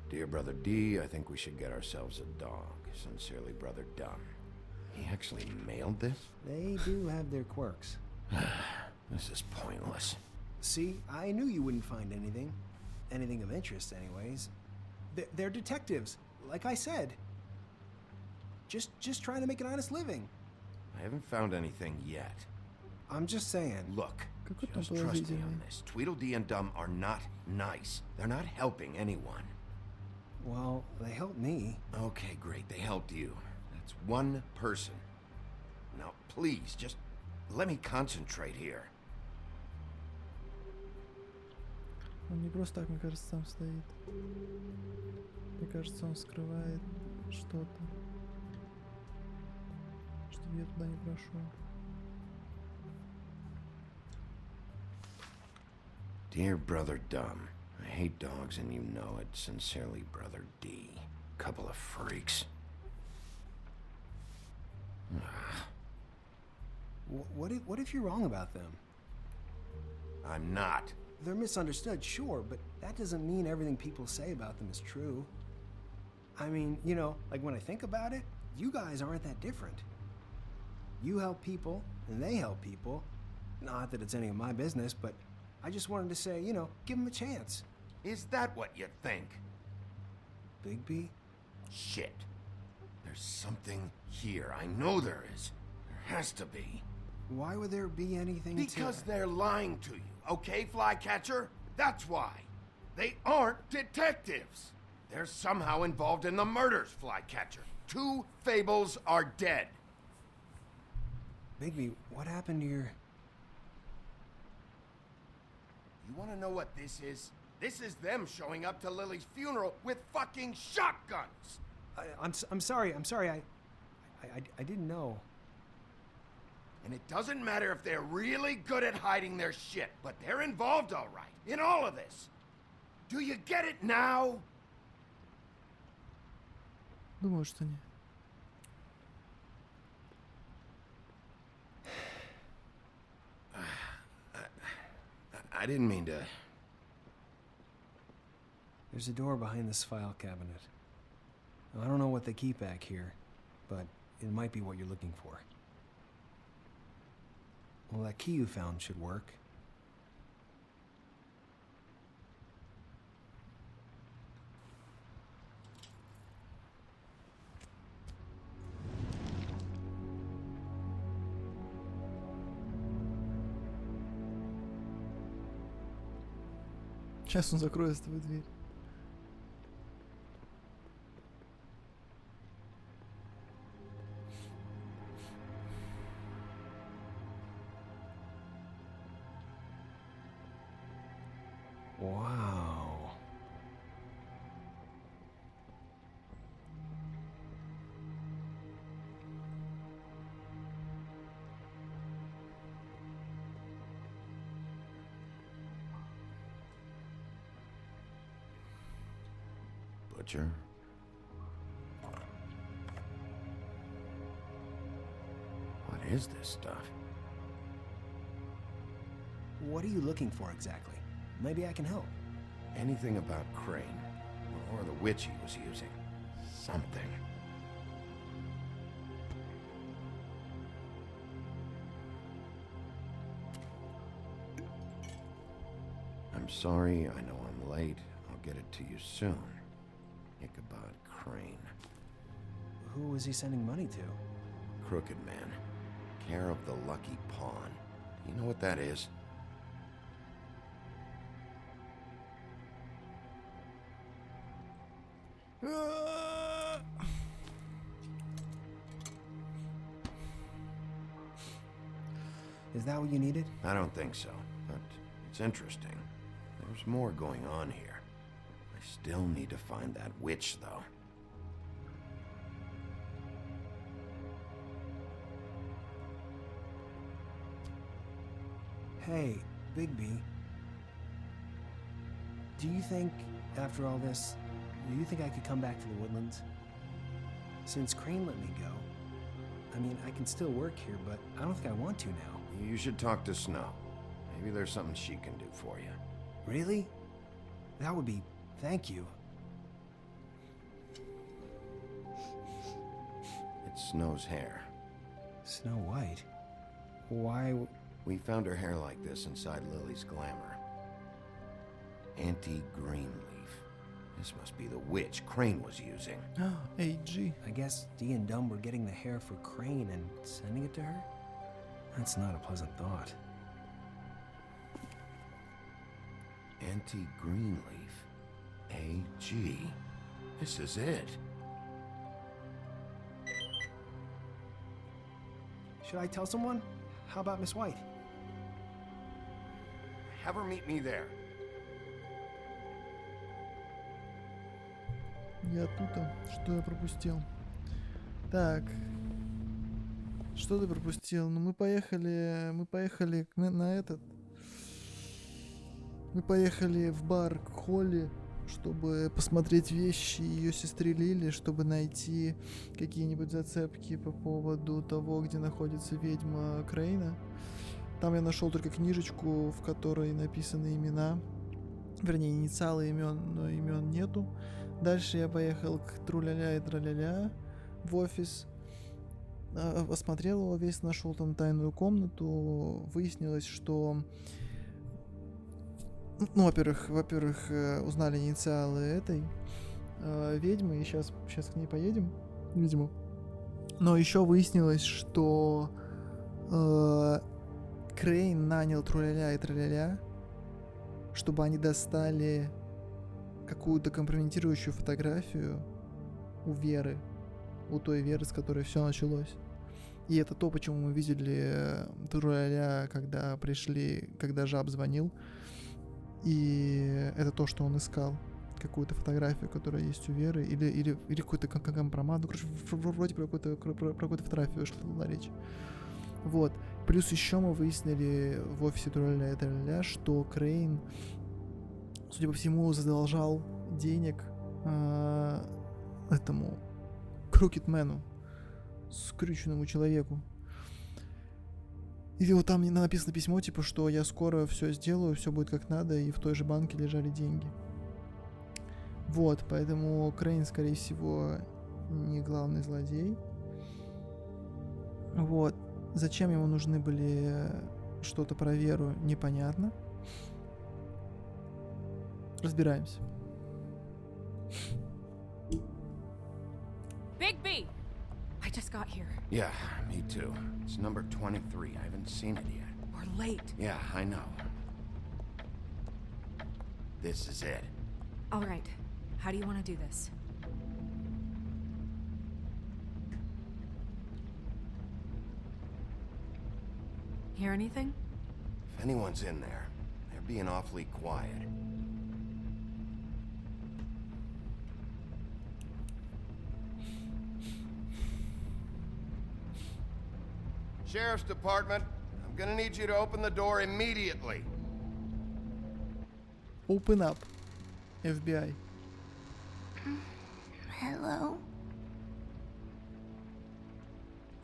Dear Brother D, I think we should get ourselves a dog. Sincerely, Brother Dumb. He actually mailed this? They do have their quirks. This is pointless. See, I knew you wouldn't find anything. Anything of interest, anyways. They're detectives, like I said. Just trying to make an honest living. I haven't found anything yet. I'm just saying. Look, Какой там just trust me положительный? on this. Tweedledee and Dumb are not nice. They're not helping anyone. Well, they helped me. Okay, great. They helped you. That's one person. Now, please, just let me concentrate here. Он не просто так, мне кажется, сам стоит. Мне кажется, он скрывает что-то. Чтобы я туда не прошел. Dear Brother Dumb, I hate dogs and you know it. Sincerely, Brother D. Couple of freaks. What if you're wrong about them? I'm not. They're misunderstood, sure, but that doesn't mean everything people say about them is true. I mean, you know, like when I think about it, you guys aren't that different. You help people, and they help people. Not that it's any of my business, but I just wanted to say, you know, give them a chance. Is that what you think? Bigby? Shit. There's something here. I know there is. There has to be. Why would there be anything Because they're lying to you, okay, Flycatcher? That's why. They aren't detectives. They're somehow involved in the murders, Flycatcher. 2 Fables are dead. Bigby, what happened to your... You want to know what this is? This is them showing up to Lily's funeral with fucking shotguns. I'm sorry. I didn't know. And it doesn't matter if they're really good at hiding their shit, but they're involved all right in all of this. Do you get it now? Думаю, что нет. I didn't mean to... There's a door behind this file cabinet. Now, I don't know what they keep back here, but it might be what you're looking for. Well, that key you found should work. Сейчас он закроет с тобой дверь. Butcher. What is this stuff? What are you looking for exactly? Maybe I can help. Anything about Crane, or the witch he was using. Something. I'm sorry, I know I'm late. I'll get it to you soon. Ichabod Crane. Who was he sending money to? Crooked Man. Care of the Lucky Pawn. Do you know what that is? Is that what you needed? I don't think so, but it's interesting. There's more going on here. I still need to find that witch, though. Hey, Bigby. Do you think, after all this, do you think I could come back to the Woodlands? Since Crane let me go, I mean, I can still work here, but I don't think I want to now. You should talk to Snow. Maybe there's something she can do for you. Really? That would be... thank you. It's Snow's hair. Snow White? Why... We found her hair like this inside Lily's glamour. Auntie Greenleaf. This must be the witch Crane was using. Oh, AG. I guess Dee and Dumb were getting the hair for Crane and sending it to her? That's not a pleasant thought. Auntie Greenleaf. AG. This is it. Should I tell someone? How about Miss White? Have her meet me there. Я тут, что я пропустил? Так, что ты пропустил? Ну мы поехали на этот. Мы поехали в бар к Холли, чтобы посмотреть вещи ее сестры Лили, чтобы найти какие-нибудь зацепки по поводу того, где находится ведьма Крейна. Там я нашел только книжечку, в которой написаны имена, вернее инициалы имен, но имен нету. Дальше я поехал к Труляля и Траляля в офис, осмотрел его весь, нашел там тайную комнату. Выяснилось, что, ну, во-первых, узнали инициалы этой ведьмы, и сейчас к ней поедем, видимо. Но еще выяснилось, что Крейн нанял Труляля и Траляля, чтобы они достали какую-то компрометирующую фотографию у Веры, у той Веры, с которой все началось. И это то, почему мы видели Труляля, когда Жаб звонил. И это то, что он искал. Какую-то фотографию, которая есть у Веры, или какой-то компромат. Ну, короче, вроде про какую-то фотографию шла речь. Вот. Плюс еще мы выяснили в офисе Труляля и Траляля, что Крейн, судя по всему, задолжал денег этому Крукетмену, скрюченному человеку. И вот там написано письмо, типа, что я скоро все сделаю, все будет как надо, и в той же банке лежали деньги. Вот, поэтому Крейн, скорее всего, не главный злодей. Вот. Зачем ему нужны были что-то про Веру, непонятно. Разбираемся. Bigby! I just got here. Yeah, me too. It's number 23. I haven't seen it yet. We're late. Yeah, I know. This is it. All right. How do you want to do this? Hear anything? If anyone's in there, they're being awfully quiet. Sheriff's Department, I'm gonna need you to open the door immediately. Open up. FBI. Hello?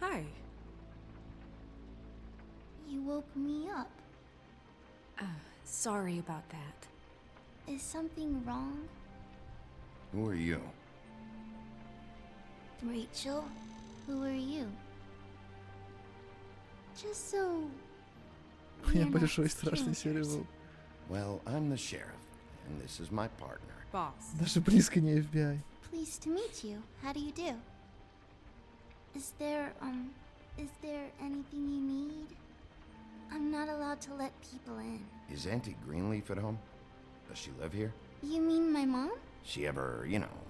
Hi. You woke me up. Sorry about that. Is something wrong? Who are you? Rachel? Who are you? Just so... Я we're not большой страшный strangers. сериал. Well, I'm the sheriff, and this is my partner. Boss. Даже близко не FBI. Pleased to meet you. How do you do? Is there anything you need? I'm not allowed to let people in. Is Auntie Greenleaf at home? Does she live here? You mean my mom? She ever,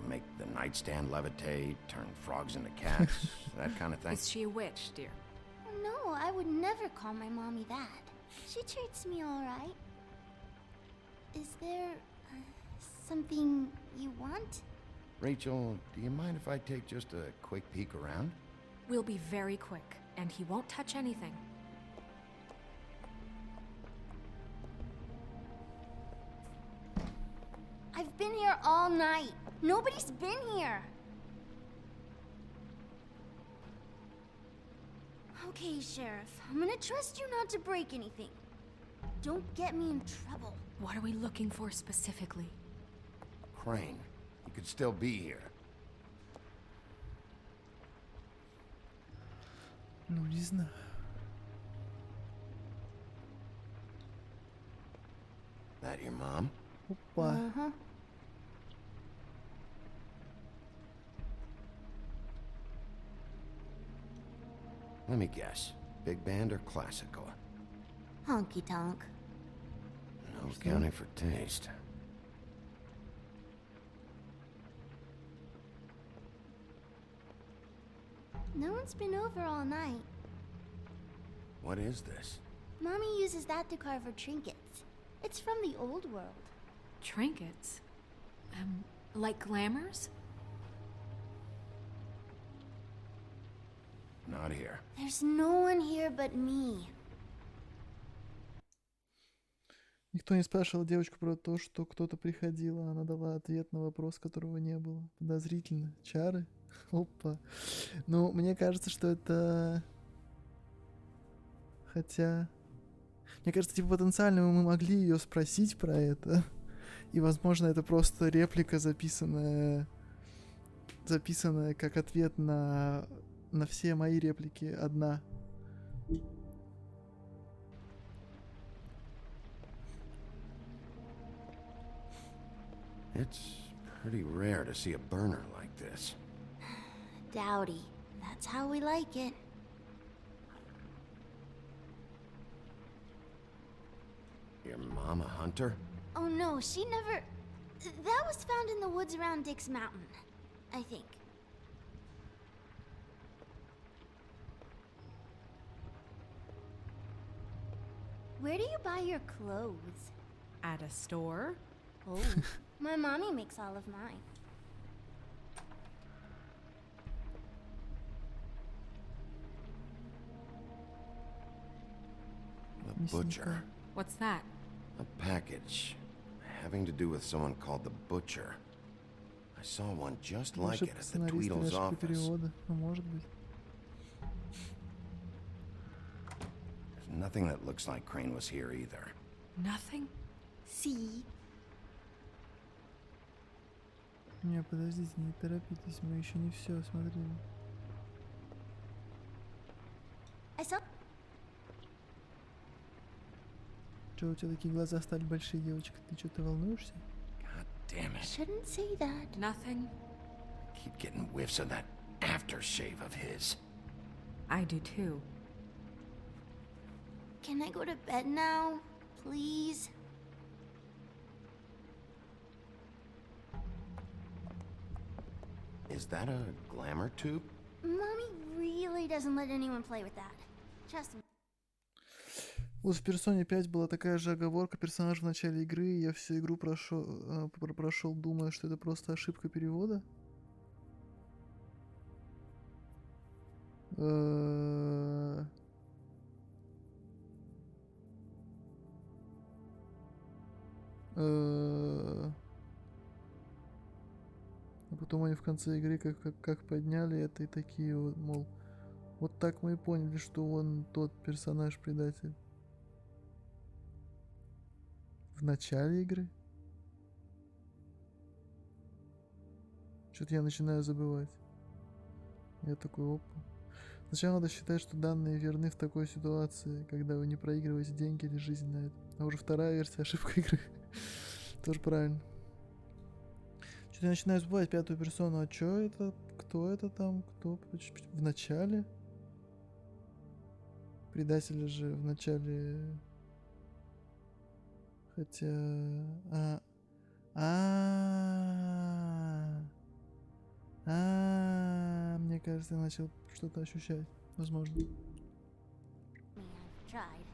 make the nightstand levitate, turn frogs into cats, that kind of thing? Is she a witch, dear? No, I would never call my mommy that. She treats me all right. Is there something you want? Rachel, do you mind if I take just a quick peek around? We'll be very quick, and he won't touch anything. I've been here all night. Nobody's been here. Okay, Sheriff. I'm gonna trust you not to break anything. Don't get me in trouble. What are we looking for specifically? Crane, he could still be here. Ну, не знаю. That your mom? Опа. Uh-huh. Let me guess. Big band or classical? Honky tonk. No accounting for taste. No one's been over all night. What is this? Mommy uses that to carve her trinkets. It's from the old world. Trinkets? Like glamours? Not here. There's no one here but me. Никто не спрашивал девочку про то, что кто-то приходил, а она дала ответ на вопрос, которого не было. Подозрительно. Чары? Опа. Ну, мне кажется, что это... Хотя... Мне кажется, типа, потенциально мы могли ее спросить про это. И, возможно, это просто реплика, записанная как ответ на все мои реплики одна. It's pretty rare to see a burner like this. Dowdy. That's how we like it. Your mom a hunter? Oh no, she never... That was found in the woods around Dick's Mountain, I think. Where do you buy your clothes? At a store? Oh, my mommy makes all of mine. The butcher. What's that? A package having to do with someone called the Butcher. I saw one just like it Ошибка at the сценариста, Tweedle's ошибка office. перевода. Ну, может быть. There's nothing that looks like Crane was here either. Nothing? See? Не, подождите, не торопитесь, мы еще не все смотрели. I saw... Че, у тебя такие глаза стали большие, девочка? Ты что-то волнуешься? God damn it. Shouldn't say that. Nothing. Keep getting whiffs of that aftershave of his. I do too. Can I go to bed now? Please? Is that a glamour tube? Mommy really doesn't let anyone play with that. Trust me. Вот в Персоне 5 была такая же оговорка персонажа в начале игры, и я всю игру прошел, думая, что это просто ошибка перевода. потом они в конце игры как подняли это и такие вот, мол, вот так мы и поняли, что он тот персонаж-предатель. В начале игры? Что-то я начинаю забывать. Я такой, опа. Сначала надо считать, что данные верны в такой ситуации, когда вы не проигрываете деньги или жизнь на это. А уже вторая версия ошибка игры. Тоже правильно. Что-то я начинаю забывать пятую персону. А что это? Кто это там? Кто? В начале? Предатели же в начале... Хотя... Мне кажется, я начал что-то ощущать. Возможно. Tried.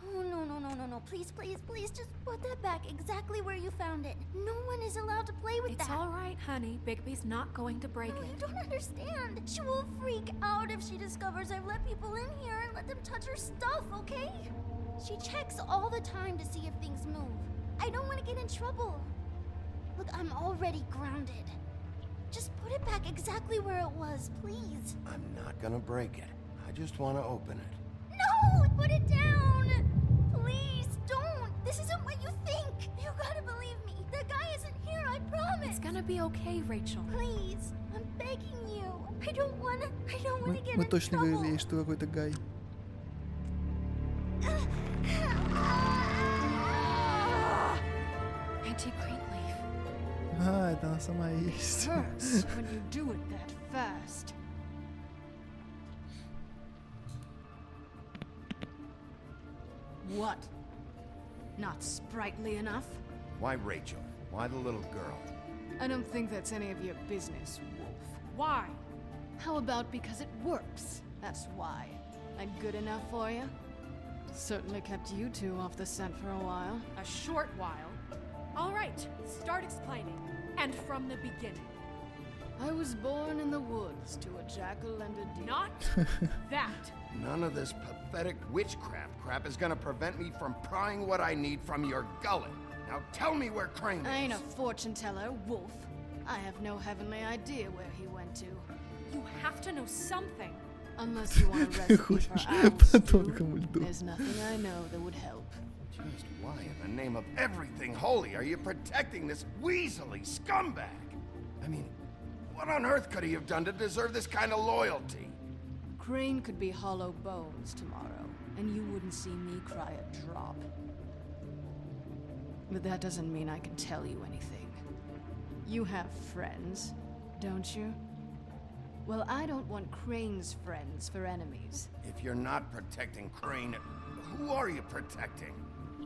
Oh, no. Please, just put that back exactly where you found it. No one is allowed to play with that. It's alright, honey. Bigby's not going to break No, it. you don't understand. She will freak out if she discovers I've let people in here and let them touch her stuff, okay? She checks all the time to see if things move. I don't want to get in trouble. Look, I'm already grounded. Just put it back exactly where it was, please. I'm not gonna break it. I just want to open it. No! Put it down! Please, don't! This isn't what you think! You gotta believe me! The guy isn't here, I promise! It's gonna be okay, Rachel. Please, I'm begging you. I don't wanna get Мы in точно trouble. говорили, что какой-то гай. Auntie Greenleaf. А, это она сама и есть. Curse when you do it that fast. What? Not sprightly enough? Why Rachel? Why the little girl? I don't think that's any of your business, Wolf. Why? How about because it works? That's why. And good enough for you? Certainly kept you two off the scent for a while. A short while. All right, start explaining. And from the beginning. I was born in the woods to a jackal and a deer. Not that. None of this pathetic witchcraft crap is gonna prevent me from prying what I need from your gullet. Now tell me where Crane is. I ain't a fortune teller, Wolf. I have no heavenly idea where he went to. You have to know something. Unless you want a recipe for Ходишь owl's по food, тонкому льду. there's nothing I know that would help. Just why in the name of everything holy are you protecting this weaselly scumbag? I mean, what on earth could he have done to deserve this kind of loyalty? Crane could be hollow bones tomorrow, and you wouldn't see me cry a drop. But that doesn't mean I can tell you anything. You have friends, don't you? Well, I don't want Crane's friends for enemies. If you're not protecting Crane, who are you protecting?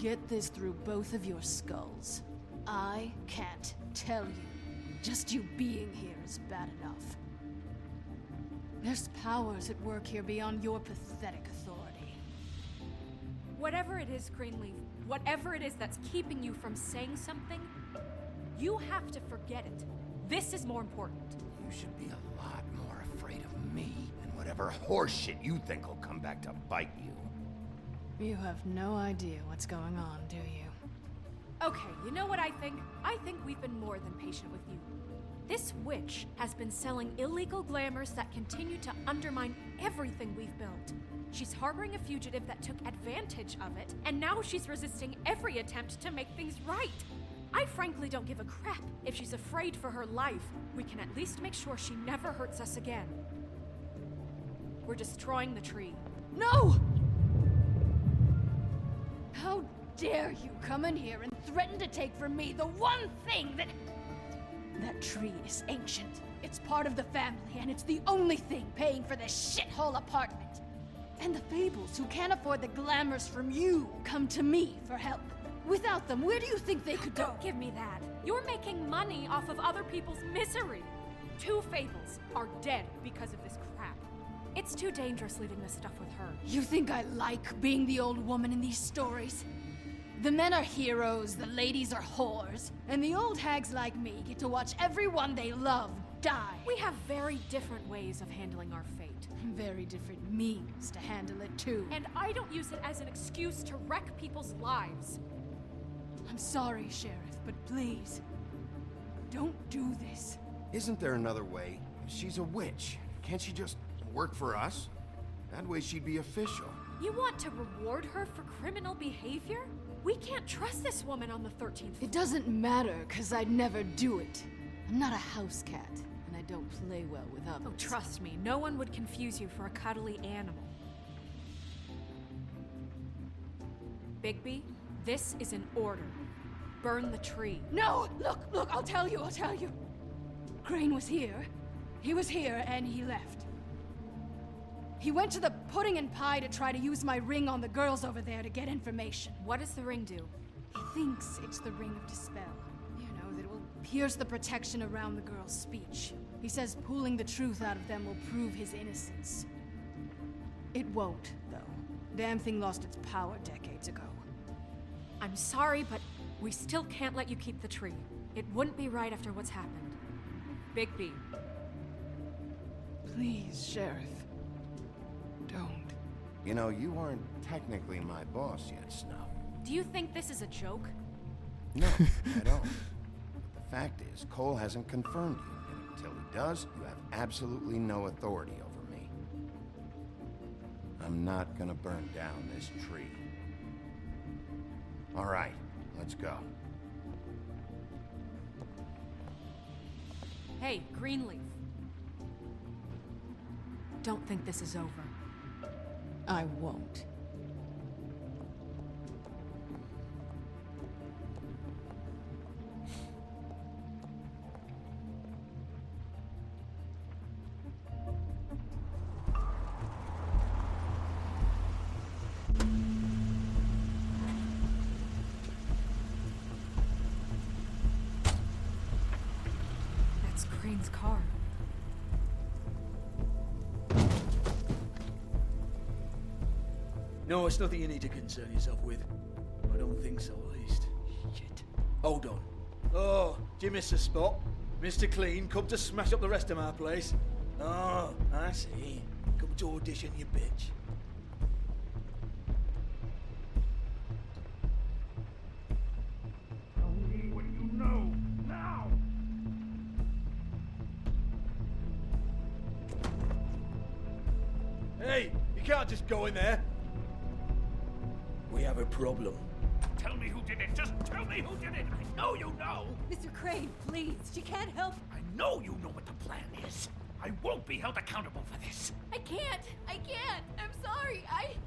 Get this through both of your skulls. I can't tell you. Just you being here is bad enough. There's powers at work here beyond your pathetic authority. Whatever it is, Greenleaf, whatever it is that's keeping you from saying something, you have to forget it. This is more important. You should be a lot more afraid of me and whatever horseshit you think will come back to bite you. You have no idea what's going on, do you? Okay, you know what I think? I think we've been more than patient with you. This witch has been selling illegal glamours that continue to undermine everything we've built. She's harboring a fugitive that took advantage of it, and now she's resisting every attempt to make things right. I frankly don't give a crap if she's afraid for her life. We can at least make sure she never hurts us again. We're destroying the tree. No! How dare you come in here and threaten to take from me the one thing that... That tree is ancient. It's part of the family, and it's the only thing paying for this shithole apartment. And the Fables, who can't afford the glamours from you, come to me for help. Without them, where do you think they could go? Don't give me that. You're making money off of other people's misery. 2 Fables are dead because of this crap. It's too dangerous leaving this stuff with her. You think I like being the old woman in these stories? The men are heroes, the ladies are whores, and the old hags like me get to watch everyone they love die. We have very different ways of handling our fate. Very different means to handle it too. And I don't use it as an excuse to wreck people's lives. I'm sorry, Sheriff, but please, don't do this. Isn't there another way? She's a witch. Can't she just work for us? That way she'd be official. You want to reward her for criminal behavior? We can't trust this woman on the 13th. It doesn't matter, because I'd never do it. I'm not a house cat, and I don't play well with others. Oh, trust me, no one would confuse you for a cuddly animal. Bigby, this is an order. Burn the tree. No! Look, I'll tell you. Crane was here. He was here, and he left. He went to the pudding and pie to try to use my ring on the girls over there to get information. What does the ring do? He thinks it's the Ring of Dispel. You know, that it will pierce the protection around the girls' speech. He says pulling the truth out of them will prove his innocence. It won't, though. Damn thing lost its power decades ago. I'm sorry, but we still can't let you keep the tree. It wouldn't be right after what's happened. Bigby. Please, Sheriff. Don't. You know, you aren't technically my boss yet, Snuff. Do you think this is a joke? No, I don't. But the fact is, Cole hasn't confirmed you, and until he does, you have absolutely no authority over me. I'm not gonna burn down this tree. All right, let's go. Hey, Greenleaf. Don't think this is over. I won't. That's Crane's car. No, it's nothing you need to concern yourself with. I don't think so, at least. Shit. Hold on. Oh, do you miss a spot? Mr. Clean, come to smash up the rest of my place. Oh, I see. Come to audition, you bitch. Tell me what you know, now! Hey, you can't just go in there. We have a problem. Tell me who did it. Just tell me who did it. I know you know. Mr. Crane, please. She can't help. I know you know what the plan is. I won't be held accountable for this. I can't. I'm sorry.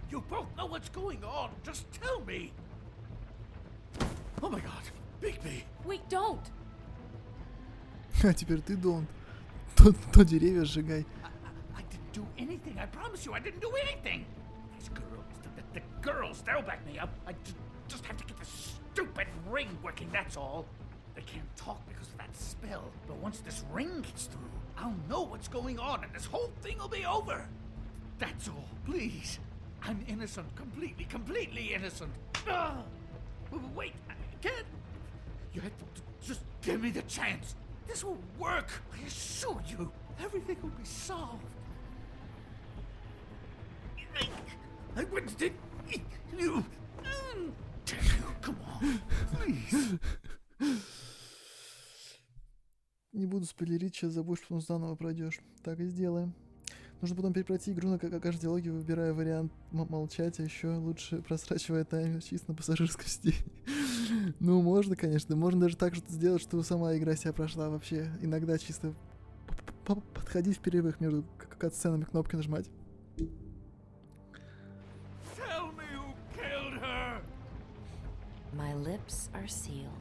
You both know what's going on. Just tell me. Oh my God, Bigby. Wait, don't. А теперь ты, Дон. То деревья сжигай. I didn't do anything. I promise you, I didn't do anything. These girls, the girls, they'll back me up. I just have to get this stupid ring working, that's all. They can't talk because of that spell. But once this ring gets through, I'll know what's going on and this whole thing will be over. That's all, please. I'm innocent, completely innocent. Wait, I can't. You have to just give me the chance. This will work. I assure you, everything will be solved. I wouldn't did you. Come on, please. Не буду спойлерить, сейчас забудешь, потом заново пройдешь. Так и сделаем. Нужно потом перепройти игру на каждый диалоге, выбирая вариант молчать, а еще лучше просрачивая таймер чисто на пассажирском сиденье. Ну, можно, конечно. Можно даже так что сделать, чтобы сама игра себя прошла вообще. Иногда чисто подходить в перерывах между кат-сценами, кнопки нажимать. Tell me who killed her. My lips are sealed.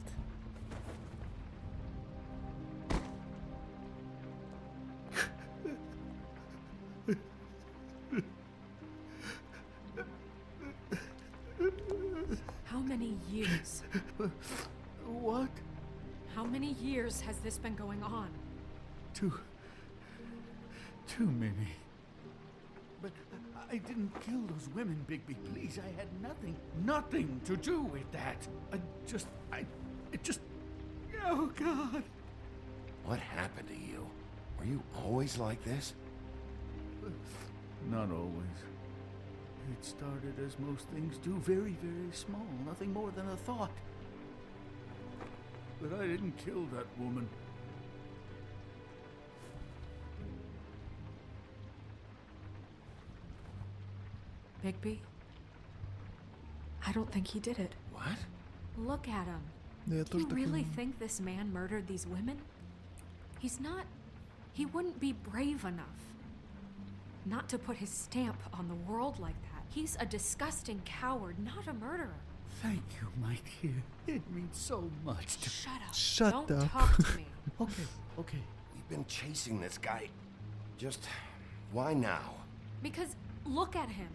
How many years? What? How many years has this been going on? Too many. But I didn't kill those women, Bigby. Please, I had nothing to do with that. It just. Oh, God. What happened to you? Were you always like this? Not always. It started as most things do, very, very small, nothing more than a thought. but I didn't kill that woman. Bigby? I don't think he did it. What? Look at him. Да, я Do тоже you так really думаю. think this man murdered these women? He's not... He wouldn't be brave enough. Not to put his stamp on the world like that. He's a disgusting coward, not a murderer. Thank you, my dear. It means so much to... Shut up. Shut Don't up. talk to me. Okay. We've been chasing this guy. Just why now? Because look at him.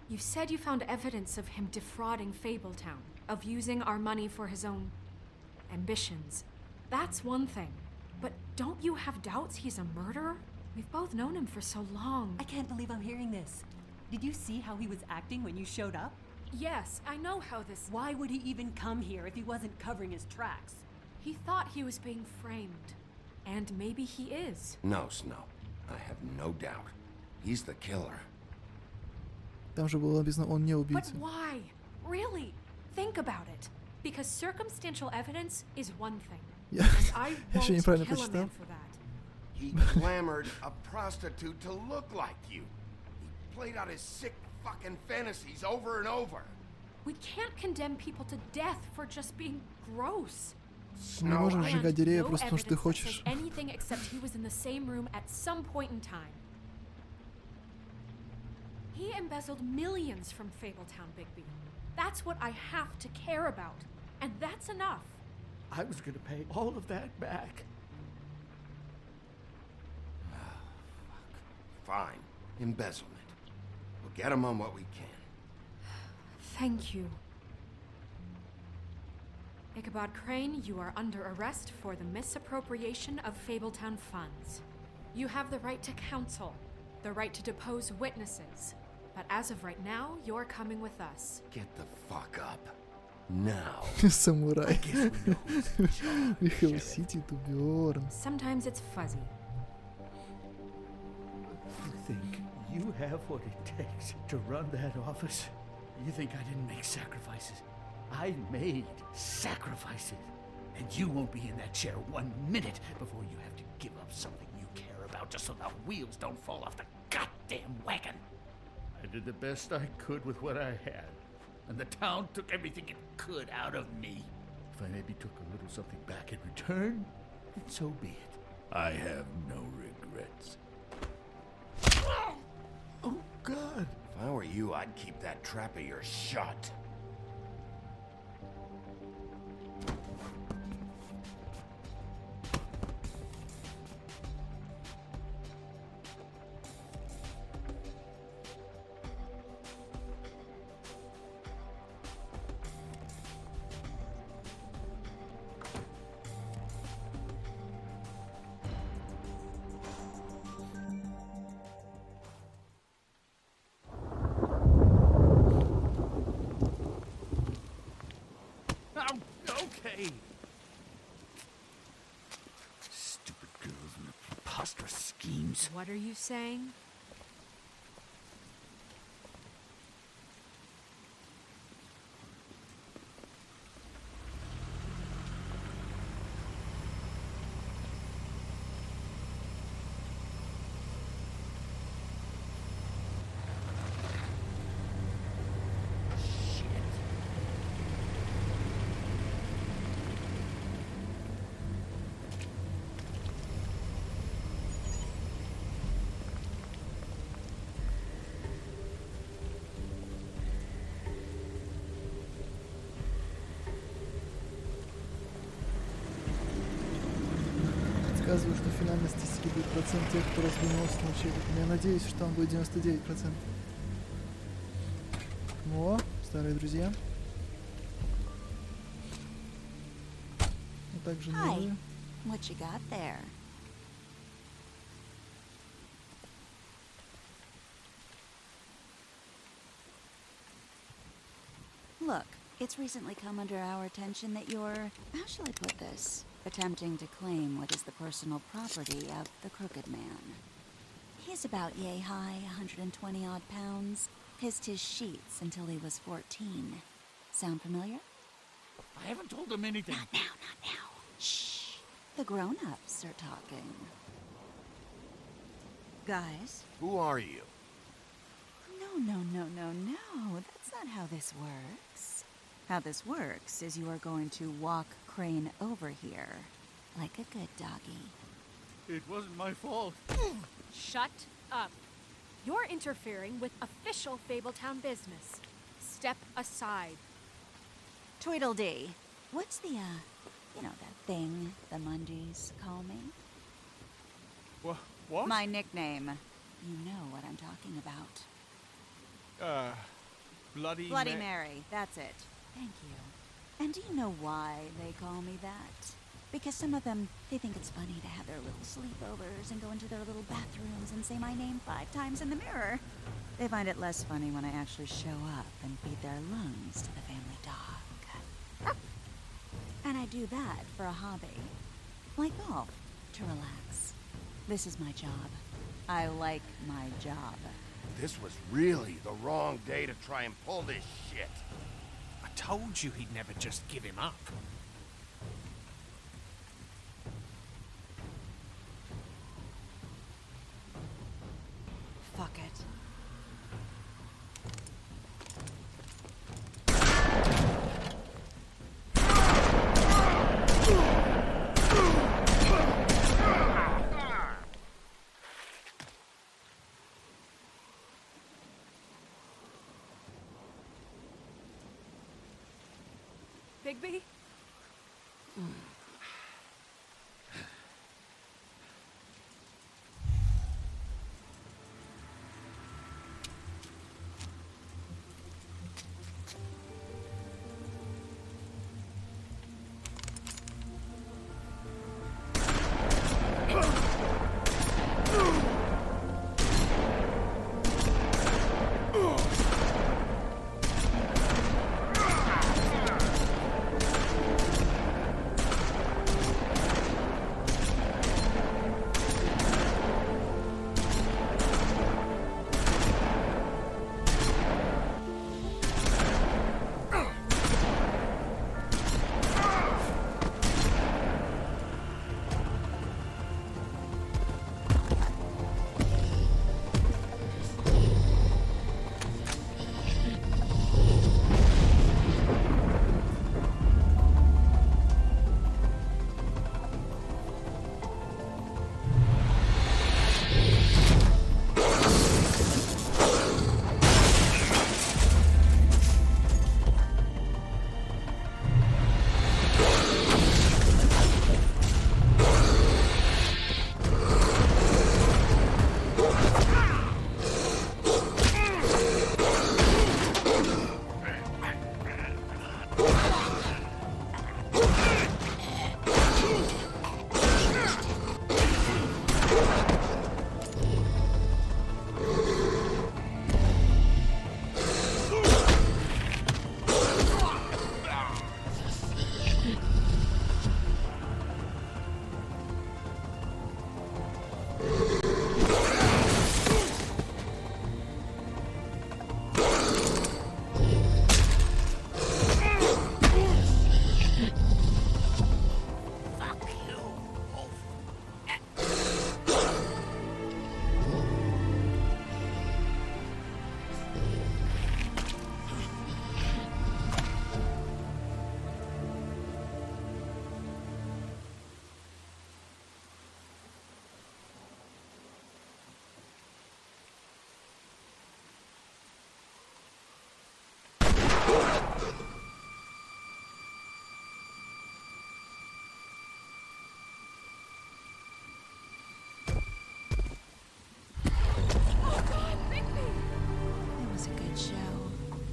You said you found evidence of him defrauding Fabletown, of using our money for his own ambitions. That's one thing. But don't you have doubts he's a murderer? We've both known him for so long. I can't believe I'm hearing this. Did you see how he was acting when you showed up? Yes, I know how this... Why would he even come here if he wasn't covering his tracks? He thought he was being framed. And maybe he is. No, Snow. I have no doubt. He's the killer. Там же было написано, он не But убийца. why? Really? Think about it. Because circumstantial evidence is one thing. Я And I я еще won't неправильно kill a прочитал. man for that. He glamored a prostitute to look like you. He played out his sick fucking fantasies over and over. We can't condemn people to death for just being gross. Мы не можем And сжигать деревья no просто потому, что ты evidence that хочешь. says anything except he was in the same room at some point in time. He embezzled millions from Fabletown, Bigby. That's what I have to care about. And that's enough. I was gonna pay all of that back. Fine. Embezzlement. We'll get him on what we can. Thank you. Ichabod Crane, you are under arrest for the misappropriation of Fabletown funds. You have the right to counsel, the right to depose witnesses. But as of right now, you're coming with us. Get the fuck up. Now. Самурай. Михаил Сити, Туберн. Sometimes it's fuzzy. You think you have what it takes to run that office? You think I didn't make sacrifices? I made sacrifices. And you won't be in that chair 1 minute before you have to give up something you care about just so the wheels don't fall off the goddamn wagon. I did the best I could with what I had. And the town took everything it could out of me. If I maybe took a little something back in return, then so be it. I have no regrets. Oh, God. If I were you, I'd keep that trap of yours shut. Oh, okay. Stupid girls and their preposterous schemes. What are you saying? Сказываю, что в финальной статистике будет процент тех, кто разбил мост на челиком. Я надеюсь, что там будет 99%. О, старые друзья. А также Hi. новые. What you got there? Look, it's recently come under our attention that you're, how shall I put this, attempting to claim what is the personal property of the Crooked Man. He's about yay high, 120 odd pounds, pissed his sheets until he was 14. Sound familiar? I haven't told him anything. Not now. Shh. The grown-ups are talking. Guys? Who are you? No. That's not how this works. How this works is you are going to walk Crane over here. Like a good doggy. It wasn't my fault. Shut up. You're interfering with official Fabletown business. Step aside. Tweedledee. What's the, that thing the Mundies call me? What? My nickname. You know what I'm talking about. Bloody Mary. That's it. Thank you. And do you know why they call me that? Because some of them, they think it's funny to have their little sleepovers and go into their little bathrooms and say my name 5 times in the mirror. They find it less funny when I actually show up and feed their lungs to the family dog. And I do that for a hobby. Like golf, to relax. This is my job. I like my job. This was really the wrong day to try and pull this shit. I told you he'd never just give him up. Fuck it. Bigby?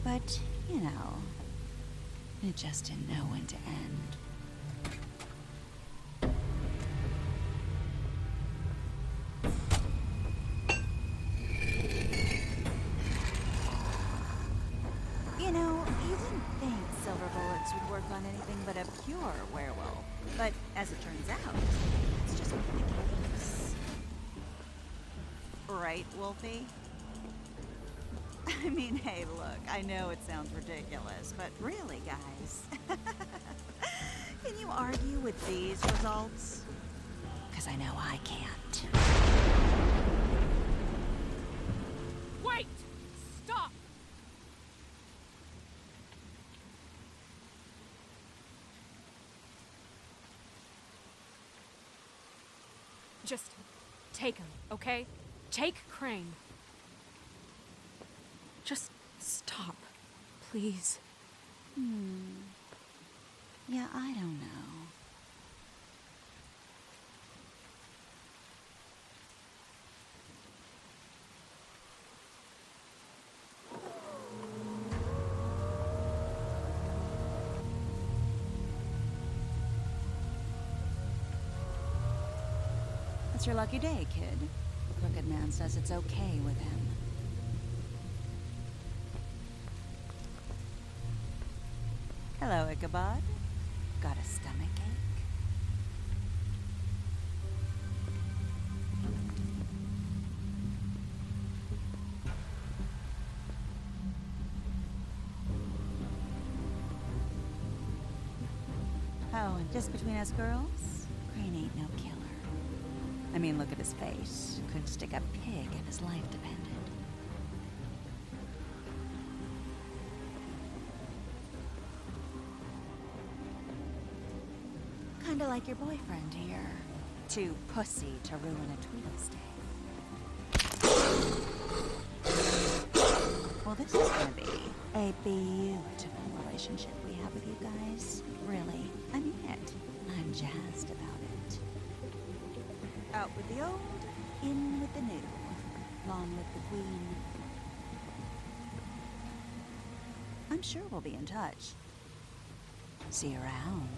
But, it just didn't know when to end. You wouldn't think silver bullets would work on anything but a pure werewolf. But as it turns out, that's just not the case. Right, Wolfie? I mean, hey, look, I know it sounds ridiculous, but really, guys, can you argue with these results? Because I know I can't. Wait! Stop! Just take him, okay? Take Crane. Just stop, please. Yeah, I don't know. It's your lucky day, kid. The Crooked Man says it's okay with him. Hello, Ichabod. Got a stomachache? Oh, and just between us girls, Crane ain't no killer. I mean, look at his face. Couldn't stick a pig if his life depended. Kinda like your boyfriend here. Too pussy to ruin a Tweedle stay. Well, this is gonna be a beautiful relationship we have with you guys. Really, I mean it. I'm jazzed about it. Out with the old, in with the new. Long live the Queen. I'm sure we'll be in touch. See you around.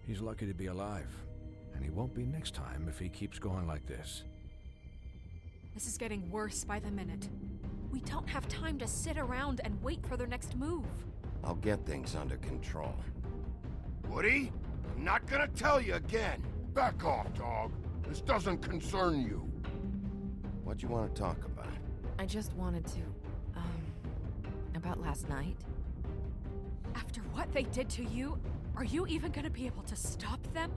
He's lucky to be alive, and he won't be next time if he keeps going like this. This is getting worse by the minute. We don't have time to sit around and wait for their next move. I'll get things under control. Woody, I'm not gonna tell you again. Back off, dog. This doesn't concern you. What you want to talk about? I just wanted to, about last night. After what they did to you, are you even gonna be able to stop them?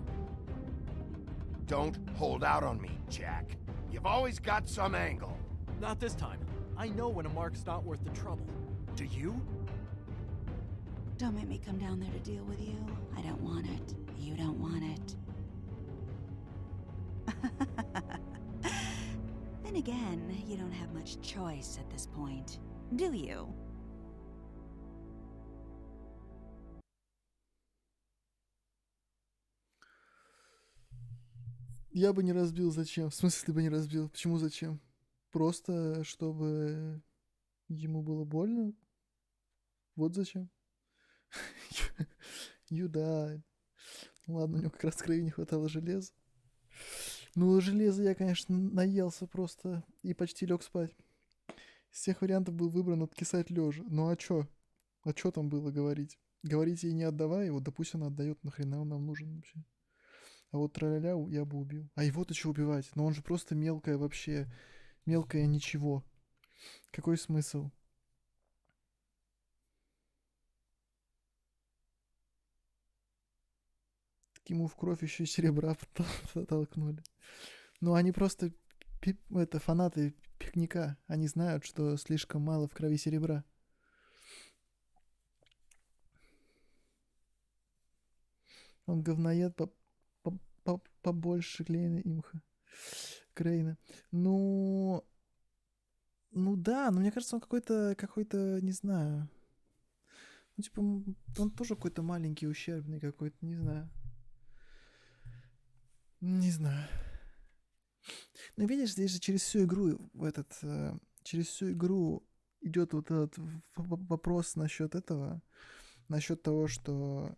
Don't hold out on me, Jack. You've always got some angle. Not this time. I know when a mark's not worth the trouble. Do you? Don't make me come down there to deal with you. I don't want it. You don't want it. Then again, you don't have much choice at this point, do you? Я бы не разбил, зачем? В смысле, ты бы не разбил? Почему зачем? Просто, чтобы ему было больно? Вот зачем? You died. Ладно, у него как раз крови не хватало железа. Ну, железа я, конечно, наелся просто и почти лег спать. Из всех вариантов был выбран откисать лежа. Ну а чё? А чё там было говорить? Говорить ей не отдавай его, да пусть она отдает, нахрена он нам нужен вообще. А вот траля я бы убил. А его-то что убивать? Но он же просто мелкое вообще. Мелкое ничего. Какой смысл? Так ему в кровь еще и серебра толкнули. Ну, они просто фанаты пикника. Они знают, что слишком мало в крови серебра. Он говноед побольше Клейна имха. Крейна. Ну да, но мне кажется, он какой-то, не знаю. Ну, типа, он тоже какой-то маленький, ущербный какой-то, не знаю. Не знаю. Ну, видишь, здесь же через всю игру идет вот этот вопрос насчет этого, насчет того, что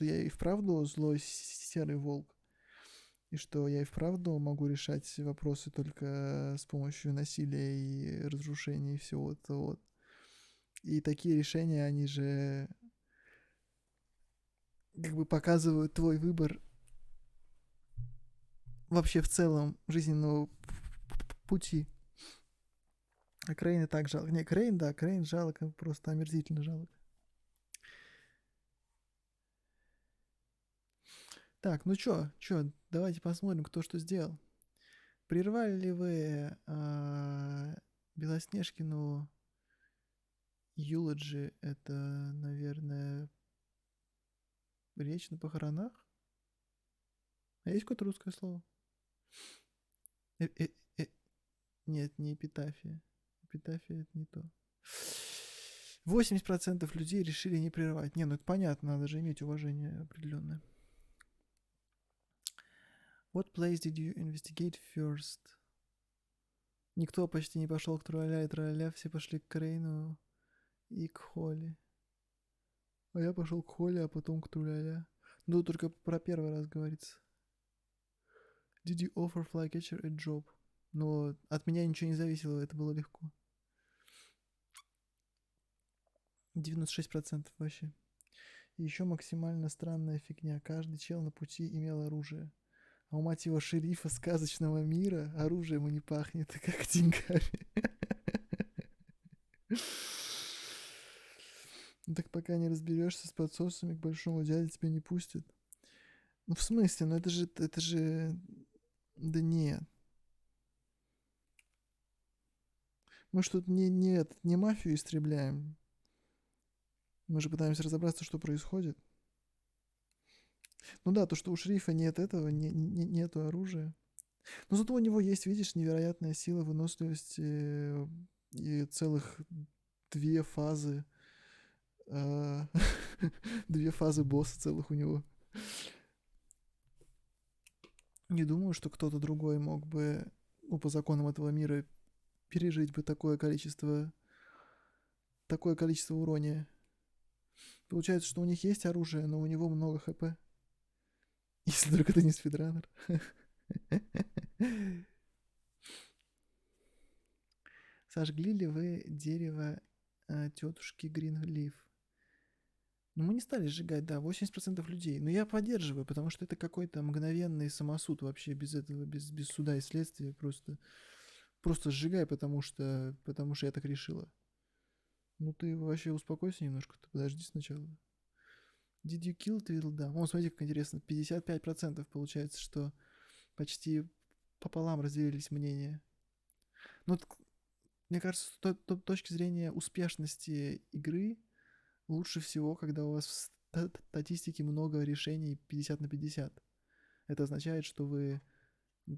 я и вправду злой серый волк, и что я и вправду могу решать вопросы только с помощью насилия и разрушения и всего этого вот. И такие решения, они же как бы показывают твой выбор вообще в целом жизненного пути. А Крейна так жалко. Не, Крейн, да, Крейн жалко, просто омерзительно жалко. Так, ну чё, давайте посмотрим, кто что сделал. Прервали ли вы Белоснежкину Юлоджи? Это, наверное, речь на похоронах? А есть какое-то русское слово? Нет, не эпитафия. Эпитафия — это не то. 80% людей решили не прерывать. Не, ну это понятно, надо же иметь уважение определенное. What place did you investigate first? Никто почти не пошел к Труаля и Траля, все пошли к Крейну и к Холли. А я пошел к Холли, а потом к Труляля. Ну, только про первый раз говорится. Did you offer Flycatcher a job? Но от меня ничего не зависело, это было легко. 96% вообще. И еще максимально странная фигня. Каждый чел на пути имел оружие. А у мать его шерифа сказочного мира оружием и не пахнет, как деньгами. Ну так пока не разберешься с подсосами, к большому дяде тебя не пустят. Ну в смысле, ну это же... Да нет. Мы что тут не мафию истребляем. Мы же пытаемся разобраться, что происходит. Ну да, то, что у шерифа нет этого, нету оружия. Но зато у него есть, видишь, невероятная сила, выносливость и целых 2 фазы. 2 фазы босса целых у него. Не думаю, что кто-то другой мог бы, ну, по законам этого мира, пережить бы такое количество урония. Получается, что у них есть оружие, но у него много хп. Если только ты не спидранер. Сожгли ли вы дерево тетушки Гринлиф? Ну, мы не стали сжигать, да, 80% людей. Но я поддерживаю, потому что это какой-то мгновенный самосуд вообще без этого, без суда и следствия. Просто сжигай, потому что я так решила. Ну ты вообще успокойся немножко, ты подожди сначала. Did you kill Tweedledum? О, смотрите, как интересно. 55% получается, что почти пополам разделились мнения. Ну, мне кажется, с точки зрения успешности игры, лучше всего, когда у вас в статистике много решений 50 на 50. Это означает, что вы,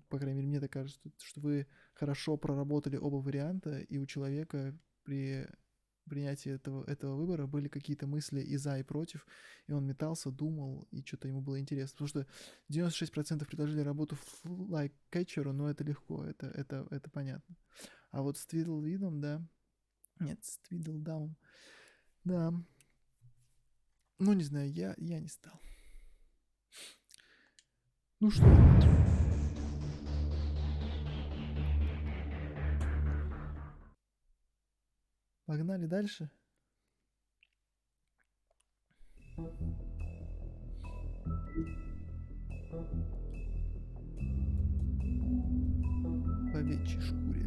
по крайней мере, мне так кажется, что вы хорошо проработали оба варианта, и у человека при принятии этого выбора были какие-то мысли и за, и против, и он метался, думал, и что-то ему было интересно. Потому что 96% предложили работу Flycatcher, но это легко, это понятно. А вот с Tweedledum, да. Нет, с Tweedledum, да. Ну, не знаю, я не стал. Ну что? Погнали дальше. В овечьей шкуре.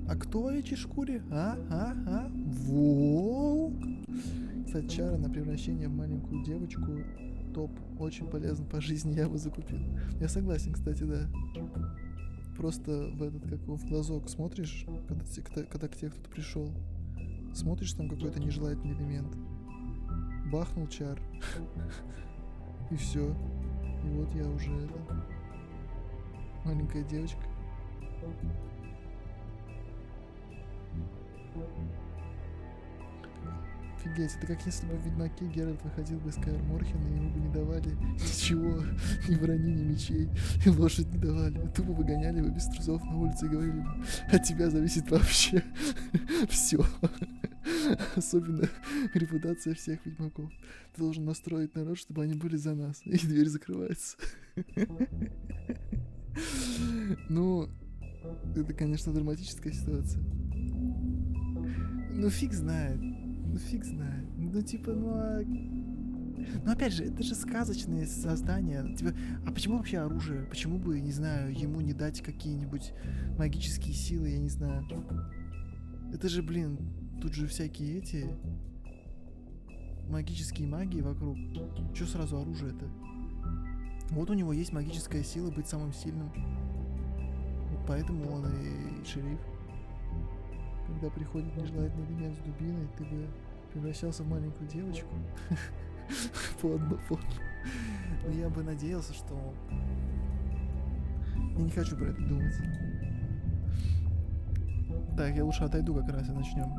А кто в овечьей шкуре? Волк. Кстати, чара на превращение в маленькую девочку топ. Очень полезно по жизни, я бы закупил. Я согласен, кстати, да. Просто в глазок смотришь, когда к тебе кто-то пришел. Смотришь, там какой-то нежелательный элемент. Бахнул чар. И все. И вот я уже маленькая девочка. Офигеть, это как если бы в Ведьмаке Геральт выходил бы из Каэр Морхена, и ему бы не давали ничего, ни брони, ни мечей, и лошадь не давали. Тупо выгоняли бы без трусов на улице и говорили бы, от тебя зависит вообще все. Особенно репутация всех ведьмаков. Ты должен настроить народ, чтобы они были за нас. И дверь закрывается. Ну, это, конечно, драматическая ситуация. Ну, фиг знает. Ну, фиг знает. Ну, типа, ну, опять же, это же сказочные создания. Типа, а почему вообще оружие? Почему бы, не знаю, ему не дать какие-нибудь магические силы, я не знаю. Это же, блин, тут же всякие эти магические магии вокруг. Чё сразу оружие-то? Вот у него есть магическая сила быть самым сильным. Вот поэтому он и шериф. Когда приходит нежелательный элемент с дубиной, ты бы превращался в маленькую девочку. Подно. Но я бы надеялся, что... Я не хочу про это думать. Так, я лучше отойду как раз и начнем.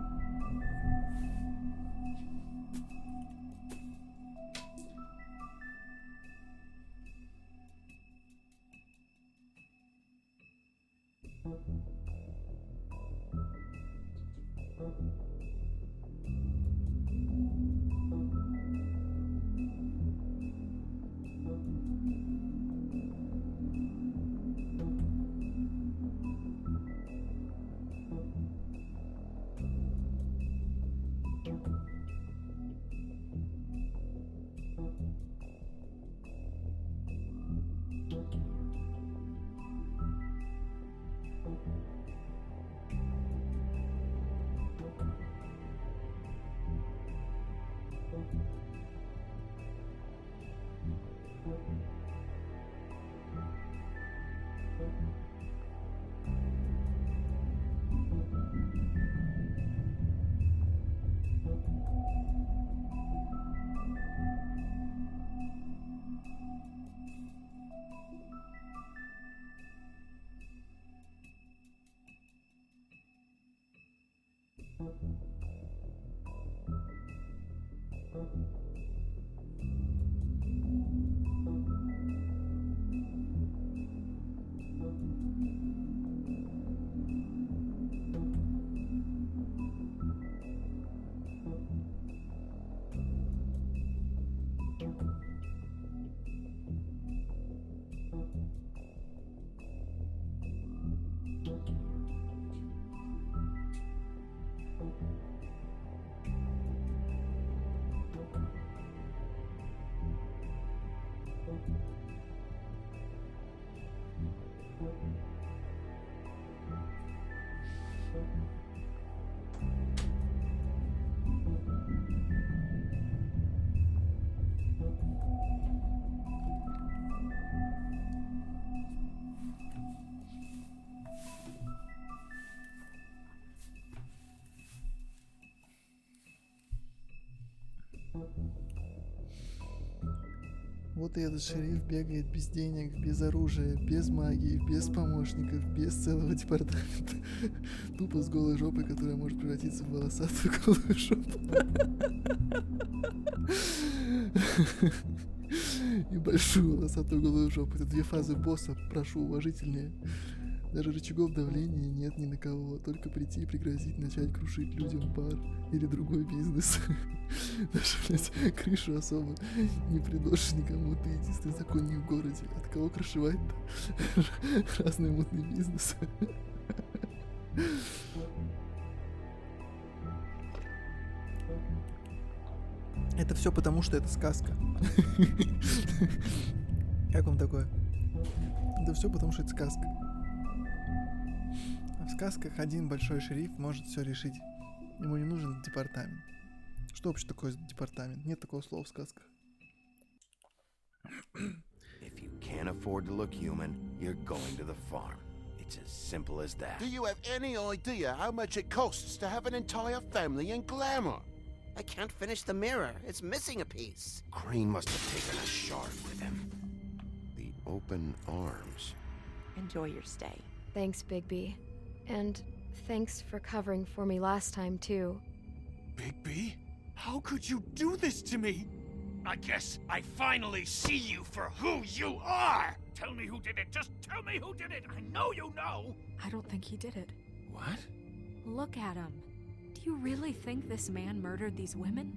Вот и этот шериф бегает без денег, без оружия, без магии, без помощников, без целого департамента. Тупо с голой жопой, которая может превратиться в волосатую голую жопу. И большую волосатую голую жопу. Это две фазы босса, прошу, уважительнее. Даже рычагов давления нет ни на кого, только прийти и пригрозить начать крушить людям бар или другой бизнес. Даже, блядь, крышу особо не предложишь никому, ты единственный законник в городе. От кого крышевать-то? Разные мутные бизнесы. Это все потому, что это сказка. Как вам такое? Это все потому, что это сказка. А в сказках один большой шериф может все решить. Ему не нужен департамент. Что вообще такое департамент? Нет такого слова в сказках. If you can't afford to look human, you're going to the farm. It's as simple as that. Do you have any idea how much it costs to have an entire family in Glamour? I can't finish the mirror. It's missing a piece. Crane must have taken a shard with him. The open arms. Enjoy your stay. Thanks, Bigby. And thanks for covering for me last time, too. Bigby? How could you do this to me? I guess I finally see you for who you are! Tell me who did it! Just tell me who did it! I know you know! I don't think he did it. What? Look at him. Do you really think this man murdered these women?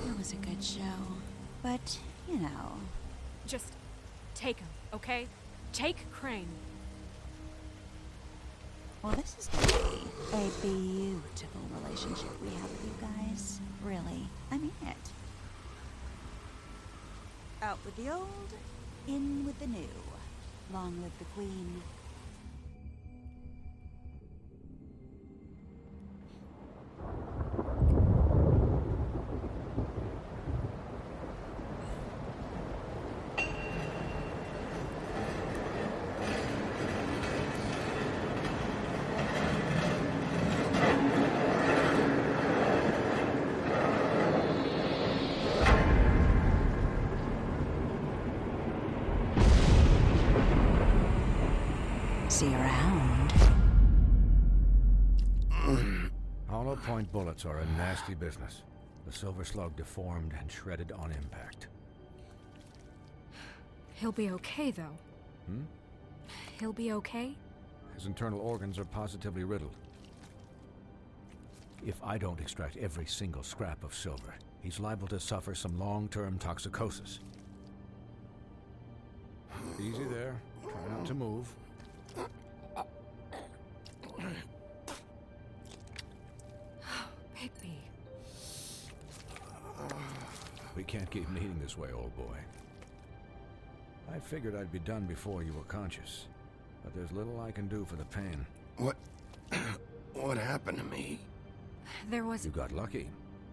It was a good show. But, you know. Just take him, okay? Take Crane. Well, this is going to be a beautiful relationship we have with you guys. Really. I mean it. Out with the old, in with the new. Long live the Queen. See you around. Hollow point bullets are a nasty business. The Silver Slug deformed and shredded on impact. He'll be okay, though. Hmm? He'll be okay? His internal organs are positively riddled. If I don't extract every single scrap of silver, he's liable to suffer some long-term toxicosis. Easy there. Try not to move. Bigby. We can't keep meeting this way, old boy. I figured I'd be done before you were conscious, but there's little I can do for the pain. What happened to me? There was... You got lucky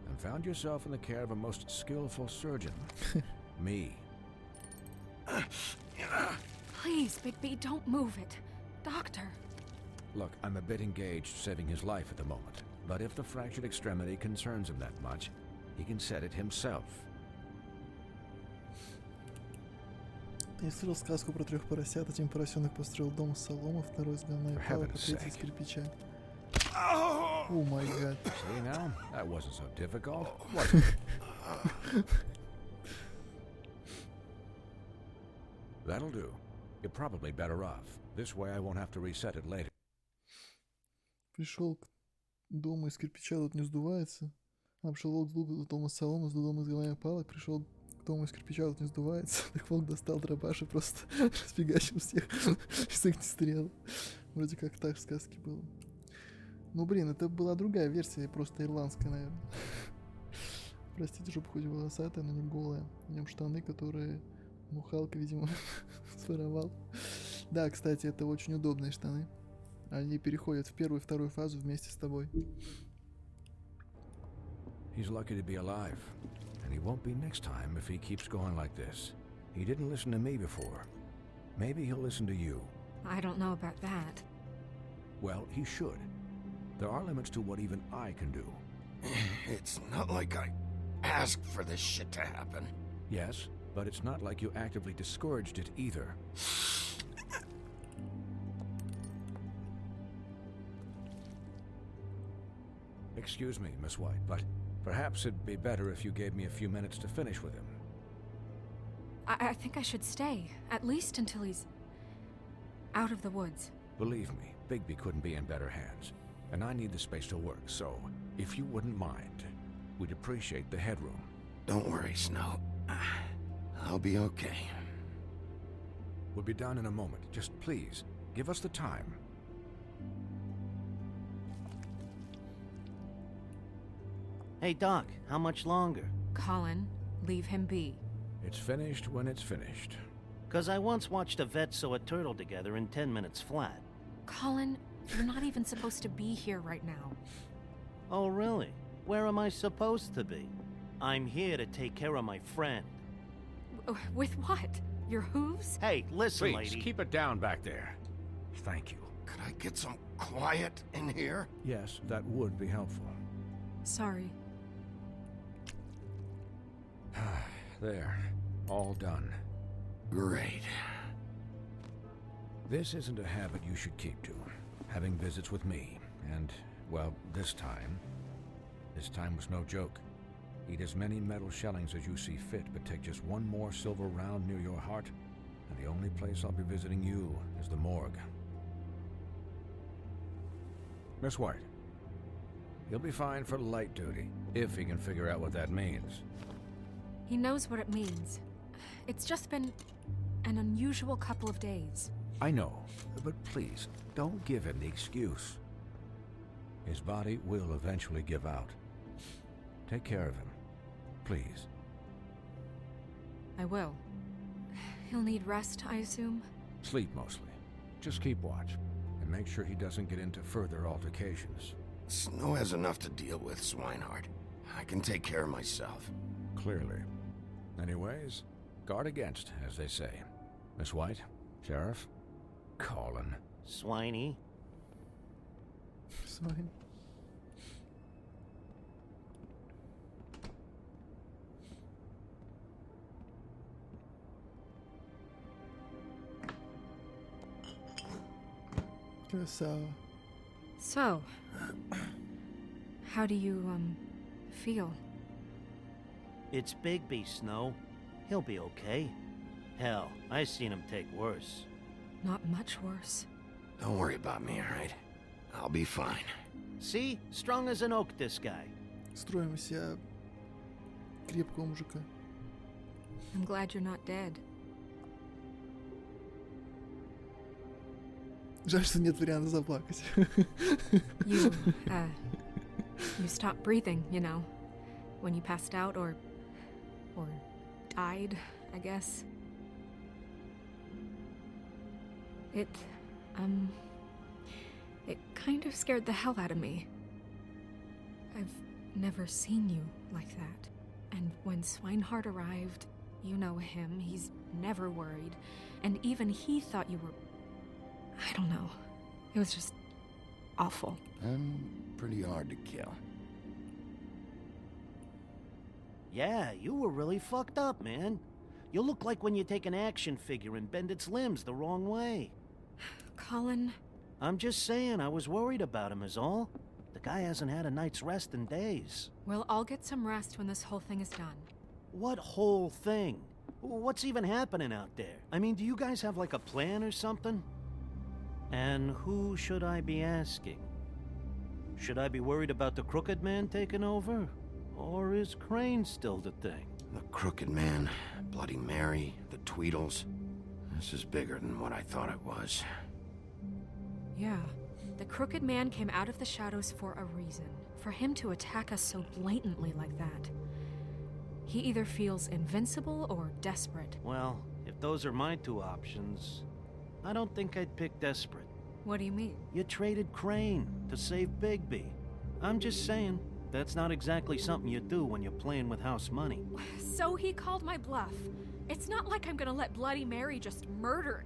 and found yourself in the care of a most skillful surgeon. Me. Please, Bigby, don't move it. Doctor. Look, I'm a bit engaged saving his life at the moment, but if the fractured extremity concerns him that much, he can set it himself. Я слышал сказку про 3 поросят. Один поросенок построил дом из соломы, второй из говна и палок, а третий из кирпича. Oh my god. See now? That wasn't so difficult, was it? That'll do. You're probably better off. This way I won't have to reset it later. Пришел к дому из кирпича, тут не сдувается. Обшел волк дом из соломы, сдул дом из говна и палок. Пришел к дому из кирпича, тут не сдувается. Так волк достал дробаш и просто расфигачил всех из их стрел. Вроде как так в сказке было. Ну блин, это была другая версия, просто ирландская, наверное. Простите, жопа хоть волосатая, но не голая. В нем штаны, которые Халк, видимо, своровал. Да, кстати, это очень удобные штаны. Они переходят в первую и вторую фазу вместе с тобой. He's lucky to be alive, and he won't be next time if he keeps going like this. He didn't listen to me before. Maybe he'll listen to you. I don't know about that. Well, he should. There are limits to what even I can do. It's not like I asked for this shit to happen. Yes, but it's not like you actively discouraged it either. Excuse me, Miss White, but perhaps it'd be better if you gave me a few minutes to finish with him. I think I should stay, at least until he's out of the woods. Believe me, Bigby couldn't be in better hands, and I need the space to work, so if you wouldn't mind, we'd appreciate the headroom. Don't worry, Snow. I'll be okay. We'll be done in a moment. Just please, give us the time. Hey, Doc, how much longer? Colin, leave him be. It's finished when it's finished. 'Cause I once watched a vet sew a turtle together in 10 minutes flat. Colin, you're not even supposed to be here right now. Oh, really? Where am I supposed to be? I'm here to take care of my friend. With what? Your hooves? Hey, listen, Please, lady. keep it down back there. Thank you. Could I get some quiet in here? Yes, that would be helpful. Sorry. There. All done. Great. This isn't a habit you should keep to. Having visits with me. And, well, this time was no joke. Eat as many metal shellings as you see fit, but take just one more silver round near your heart, and the only place I'll be visiting you is the morgue. Miss White. He'll be fine for light duty, if he can figure out what that means. He knows what it means. It's just been an unusual couple of days. I know, but please, don't give him the excuse. His body will eventually give out. Take care of him, please. I will. He'll need rest, I assume? Sleep mostly. Just keep watch, and make sure he doesn't get into further altercations. Snow has enough to deal with, Swinehart. I can take care of myself. Clearly. Anyways, guard against, as they say. Miss White, Sheriff, Colin. Swiney. Swine. So, how do you, feel? It's Bigby, Snow. He'll be okay. Hell, I seen him take worse. Not much worse. Don't worry about me, alright? I'll be fine. See? Strong as an oak, this guy. Строим из себя крепкого мужика. I'm glad you're not dead. Жаль, что нет варианта заплакать. You stopped breathing, you know, when you passed out or died, I guess. It kind of scared the hell out of me. I've never seen you like that. And when Swinehart arrived, you know him, he's never worried. And even he thought you were... I don't know. It was just awful. I'm pretty hard to kill. Yeah, you were really fucked up, man. You look like when you take an action figure and bend its limbs the wrong way. Colin... I'm just saying, I was worried about him is all. The guy hasn't had a night's rest in days. We'll all get some rest when this whole thing is done. What whole thing? What's even happening out there? I mean, do you guys have like a plan or something? And who should I be asking? Should I be worried about the Crooked Man taking over? Or is Crane still the thing? The Crooked Man, Bloody Mary, the Tweedles. This is bigger than what I thought it was. Yeah. The Crooked Man came out of the shadows for a reason. For him to attack us so blatantly like that. He either feels invincible or desperate. Well, if those are my two options, I don't think I'd pick desperate. What do you mean? You traded Crane to save Bigby. I'm just saying, that's not exactly something you do when you're playing with house money. So he called my bluff. It's not like I'm gonna let Bloody Mary just murder.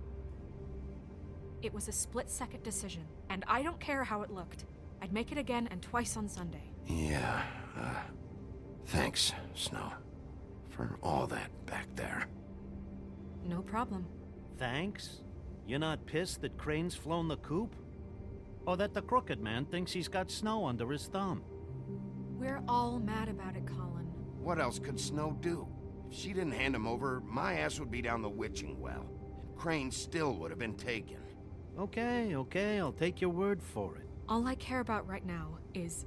It was a split-second decision, and I don't care how it looked. I'd make it again and twice on Sunday. Yeah, thanks, Snow, for all that back there. No problem. Thanks? You're not pissed that Crane's flown the coop? Or that the Crooked Man thinks he's got Snow under his thumb? We're all mad about it, Colin. What else could Snow do? If she didn't hand him over, my ass would be down the witching well. And Crane still would have been taken. Okay, I'll take your word for it. All I care about right now is...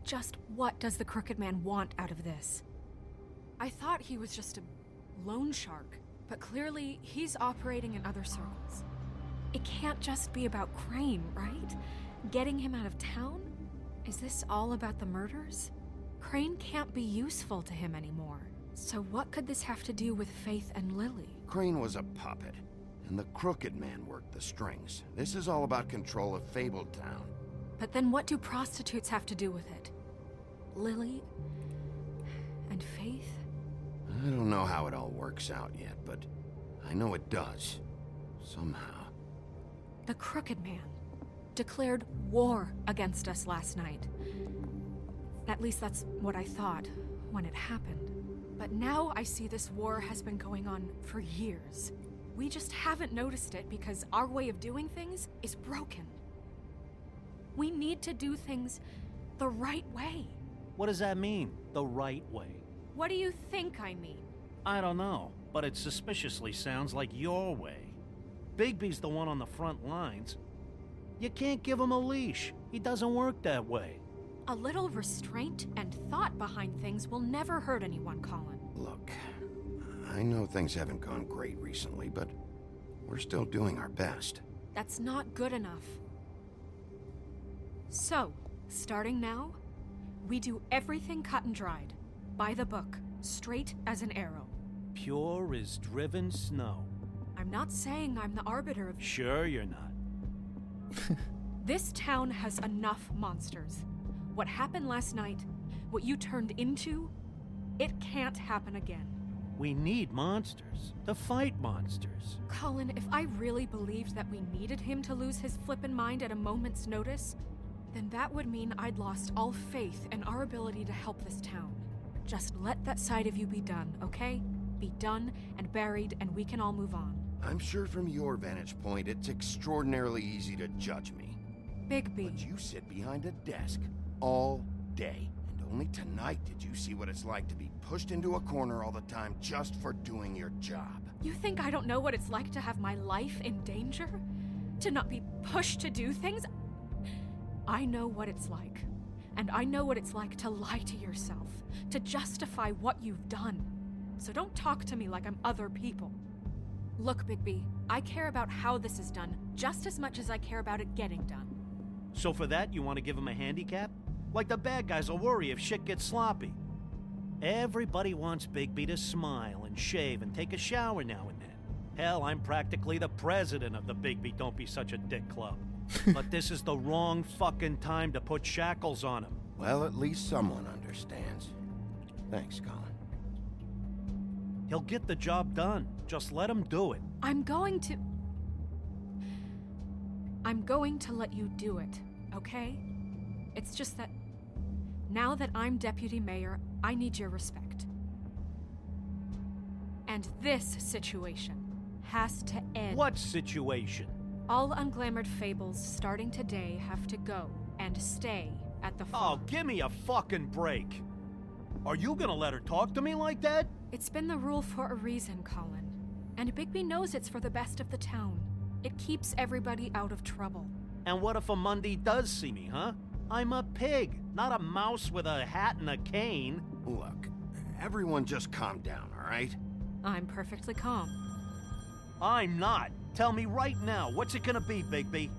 just what does the Crooked Man want out of this? I thought he was just a loan shark, but clearly he's operating in other circles. It can't just be about Crane, right? Getting him out of town? Is this all about the murders? Crane can't be useful to him anymore. So what could this have to do with Faith and Lily? Crane was a puppet, and the Crooked Man worked the strings. This is all about control of Fabletown. But then what do prostitutes have to do with it? Lily? And Faith? I don't know how it all works out yet, but I know it does. Somehow. The Crooked Man declared war against us last night. At least that's what I thought when it happened. But now I see this war has been going on for years. We just haven't noticed it because our way of doing things is broken. We need to do things the right way. What does that mean, the right way? What do you think I mean? I don't know, but it suspiciously sounds like your way. Bigby's the one on the front lines. You can't give him a leash. He doesn't work that way. A little restraint and thought behind things will never hurt anyone, Colin. Look, I know things haven't gone great recently, but we're still doing our best. That's not good enough. So, starting now, we do everything cut and dried, by the book, straight as an arrow. Pure as driven snow. I'm not saying I'm the arbiter of... Sure you're not. This town has enough monsters. What happened last night, what you turned into, it can't happen again. We need monsters to fight monsters. Colin, if I really believed that we needed him to lose his flippin' mind at a moment's notice, then that would mean I'd lost all faith in our ability to help this town. Just let that side of you be done, okay? Be done and buried, and we can all move on. I'm sure from your vantage point, it's extraordinarily easy to judge me. Bigby. But you sit behind a desk all day. And only tonight did you see what it's like to be pushed into a corner all the time just for doing your job. You think I don't know what it's like to have my life in danger? To not be pushed to do things? I know what it's like. And I know what it's like to lie to yourself, to justify what you've done. So don't talk to me like I'm other people. Look, Bigby, I care about how this is done just as much as I care about it getting done. So for that, you want to give him a handicap? Like the bad guys will worry if shit gets sloppy. Everybody wants Bigby to smile and shave and take a shower now and then. Hell, I'm practically the president of the Bigby Don't Be Such a Dick Club. But this is the wrong fucking time to put shackles on him. Well, at least someone understands. Thanks, Colin. He'll get the job done. Just let him do it. I'm going to let you do it, okay? It's just that now that I'm deputy mayor, I need your respect. And this situation has to end. What situation? All unglamored fables starting today have to go and stay at the farm. Oh, give me a fucking break. Are you gonna let her talk to me like that? It's been the rule for a reason, Colin. And Bigby knows it's for the best of the town. It keeps everybody out of trouble. And what if a Mundy does see me, huh? I'm a pig, not a mouse with a hat and a cane. Look, everyone just calm down, all right? I'm perfectly calm. I'm not. Tell me right now, what's it gonna be, Bigby?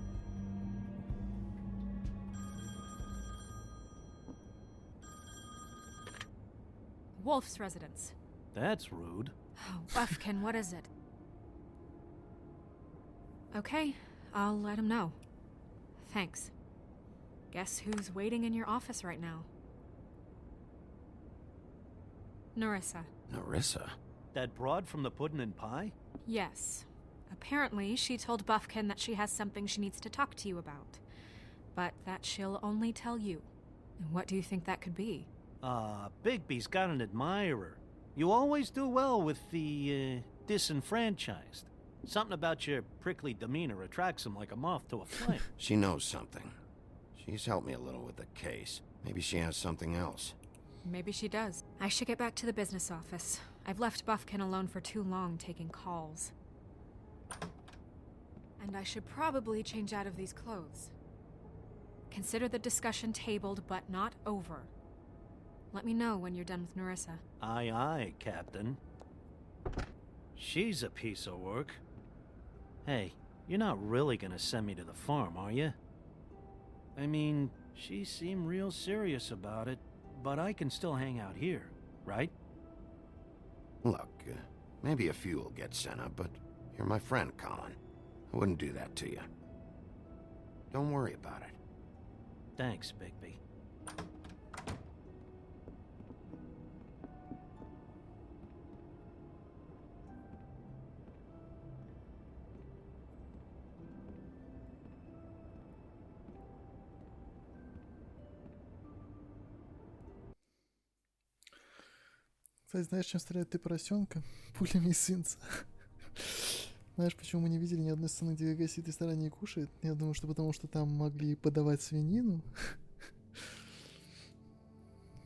Wolf's residence. That's rude. Oh, Buffkin, what is it? Okay, I'll let him know. Thanks. Guess who's waiting in your office right now? Nerissa. Nerissa? That broad from the Puddin' and Pie? Yes. Apparently, she told Buffkin that she has something she needs to talk to you about. But that she'll only tell you. And what do you think that could be? Bigby's got an admirer. You always do well with the, disenfranchised. Something about your prickly demeanor attracts him like a moth to a flame. She knows something. She's helped me a little with the case. Maybe she has something else. Maybe she does. I should get back to the business office. I've left Buffkin alone for too long taking calls. And I should probably change out of these clothes. Consider the discussion tabled but not over. Let me know when you're done with Nerissa. Aye, aye, Captain. She's a piece of work. Hey, you're not really gonna send me to the farm, are you? I mean, she seemed real serious about it, but I can still hang out here, right? Look, maybe a few will get sent up, but you're my friend, Colin. I wouldn't do that to you. Don't worry about it. Thanks, Bigby. Кстати, знаешь, чем стреляют ты поросенка? Пулями из свинца. Знаешь, почему мы не видели ни одной сцены, где Гага сидит в ресторане и кушает? Я думаю, что потому что там могли подавать свинину.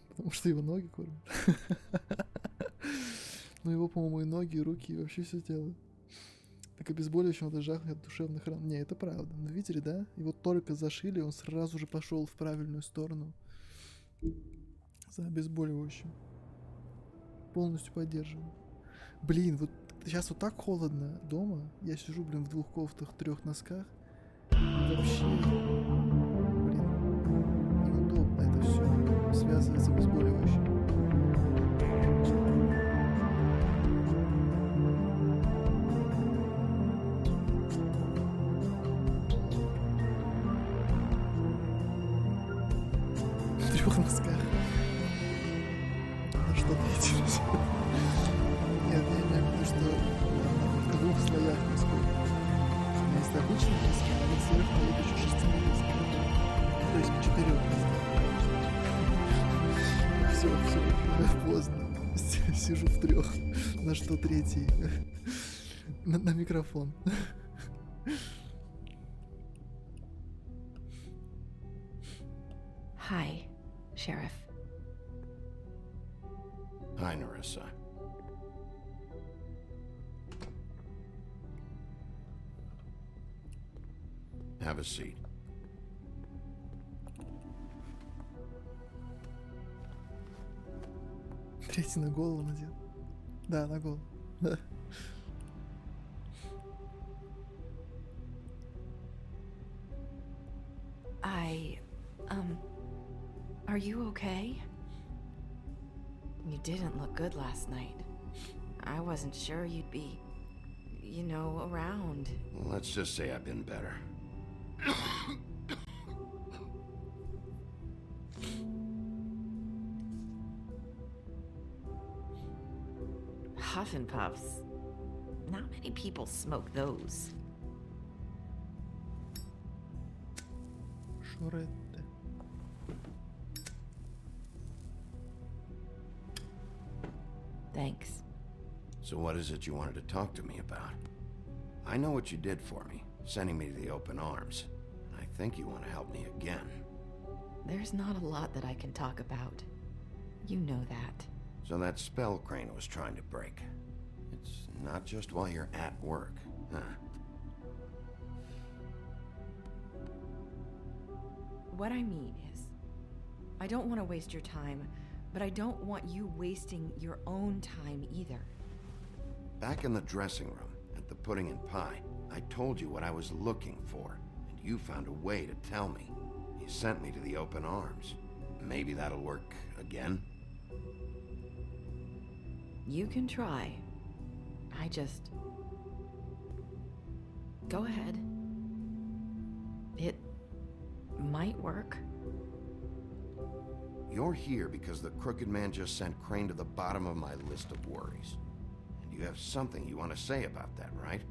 Потому что его ноги кормят. Ну его, по-моему, и ноги, и руки, и вообще все делают. Так обезболивающим надо жахнуть от душевных ран. Не, это правда. Ну видели, да? Его только зашили, он сразу же пошел в правильную сторону. За обезболивающим. Полностью поддерживаю. Блин, вот сейчас вот так холодно дома. Я сижу, блин, в 2 кофтах, 3 носках. И вообще, блин, неудобно это все связывать с обезболивающим. В 3 носках. На что ты идешь? Нет, я имею в виду, что в 2 слоях носков. У меня есть обычные носки, а вот сверху идут еще 6 носки. То есть в 4 носках. Все, поздно. Сижу в 3. На что 3? На микрофон. Hi, Sheriff. Hi, Narissa. Have a seat. Третий на голову надел. Да, на голову. Да. Are you okay? You didn't look good last night. I wasn't sure you'd be, you know, around. Well, let's just say I've been better. Huff and Puffs. Not many people smoke those. Шурette. Thanks. So what is it you wanted to talk to me about? I know what you did for me, sending me to the open arms. And I think you want to help me again. There's not a lot that I can talk about. You know that. So that spell Crane was trying to break. It's not just while you're at work, huh? What I mean is, I don't want to waste your time, but I don't want you wasting your own time either. Back in the dressing room, at the Pudding and Pie, I told you what I was looking for, and you found a way to tell me. You sent me to the open arms. Maybe that'll work again? You can try. I just... Go ahead. It might work. You're here because the Crooked Man just sent Crane to the bottom of my list of worries. And you have something you want to say about that, right?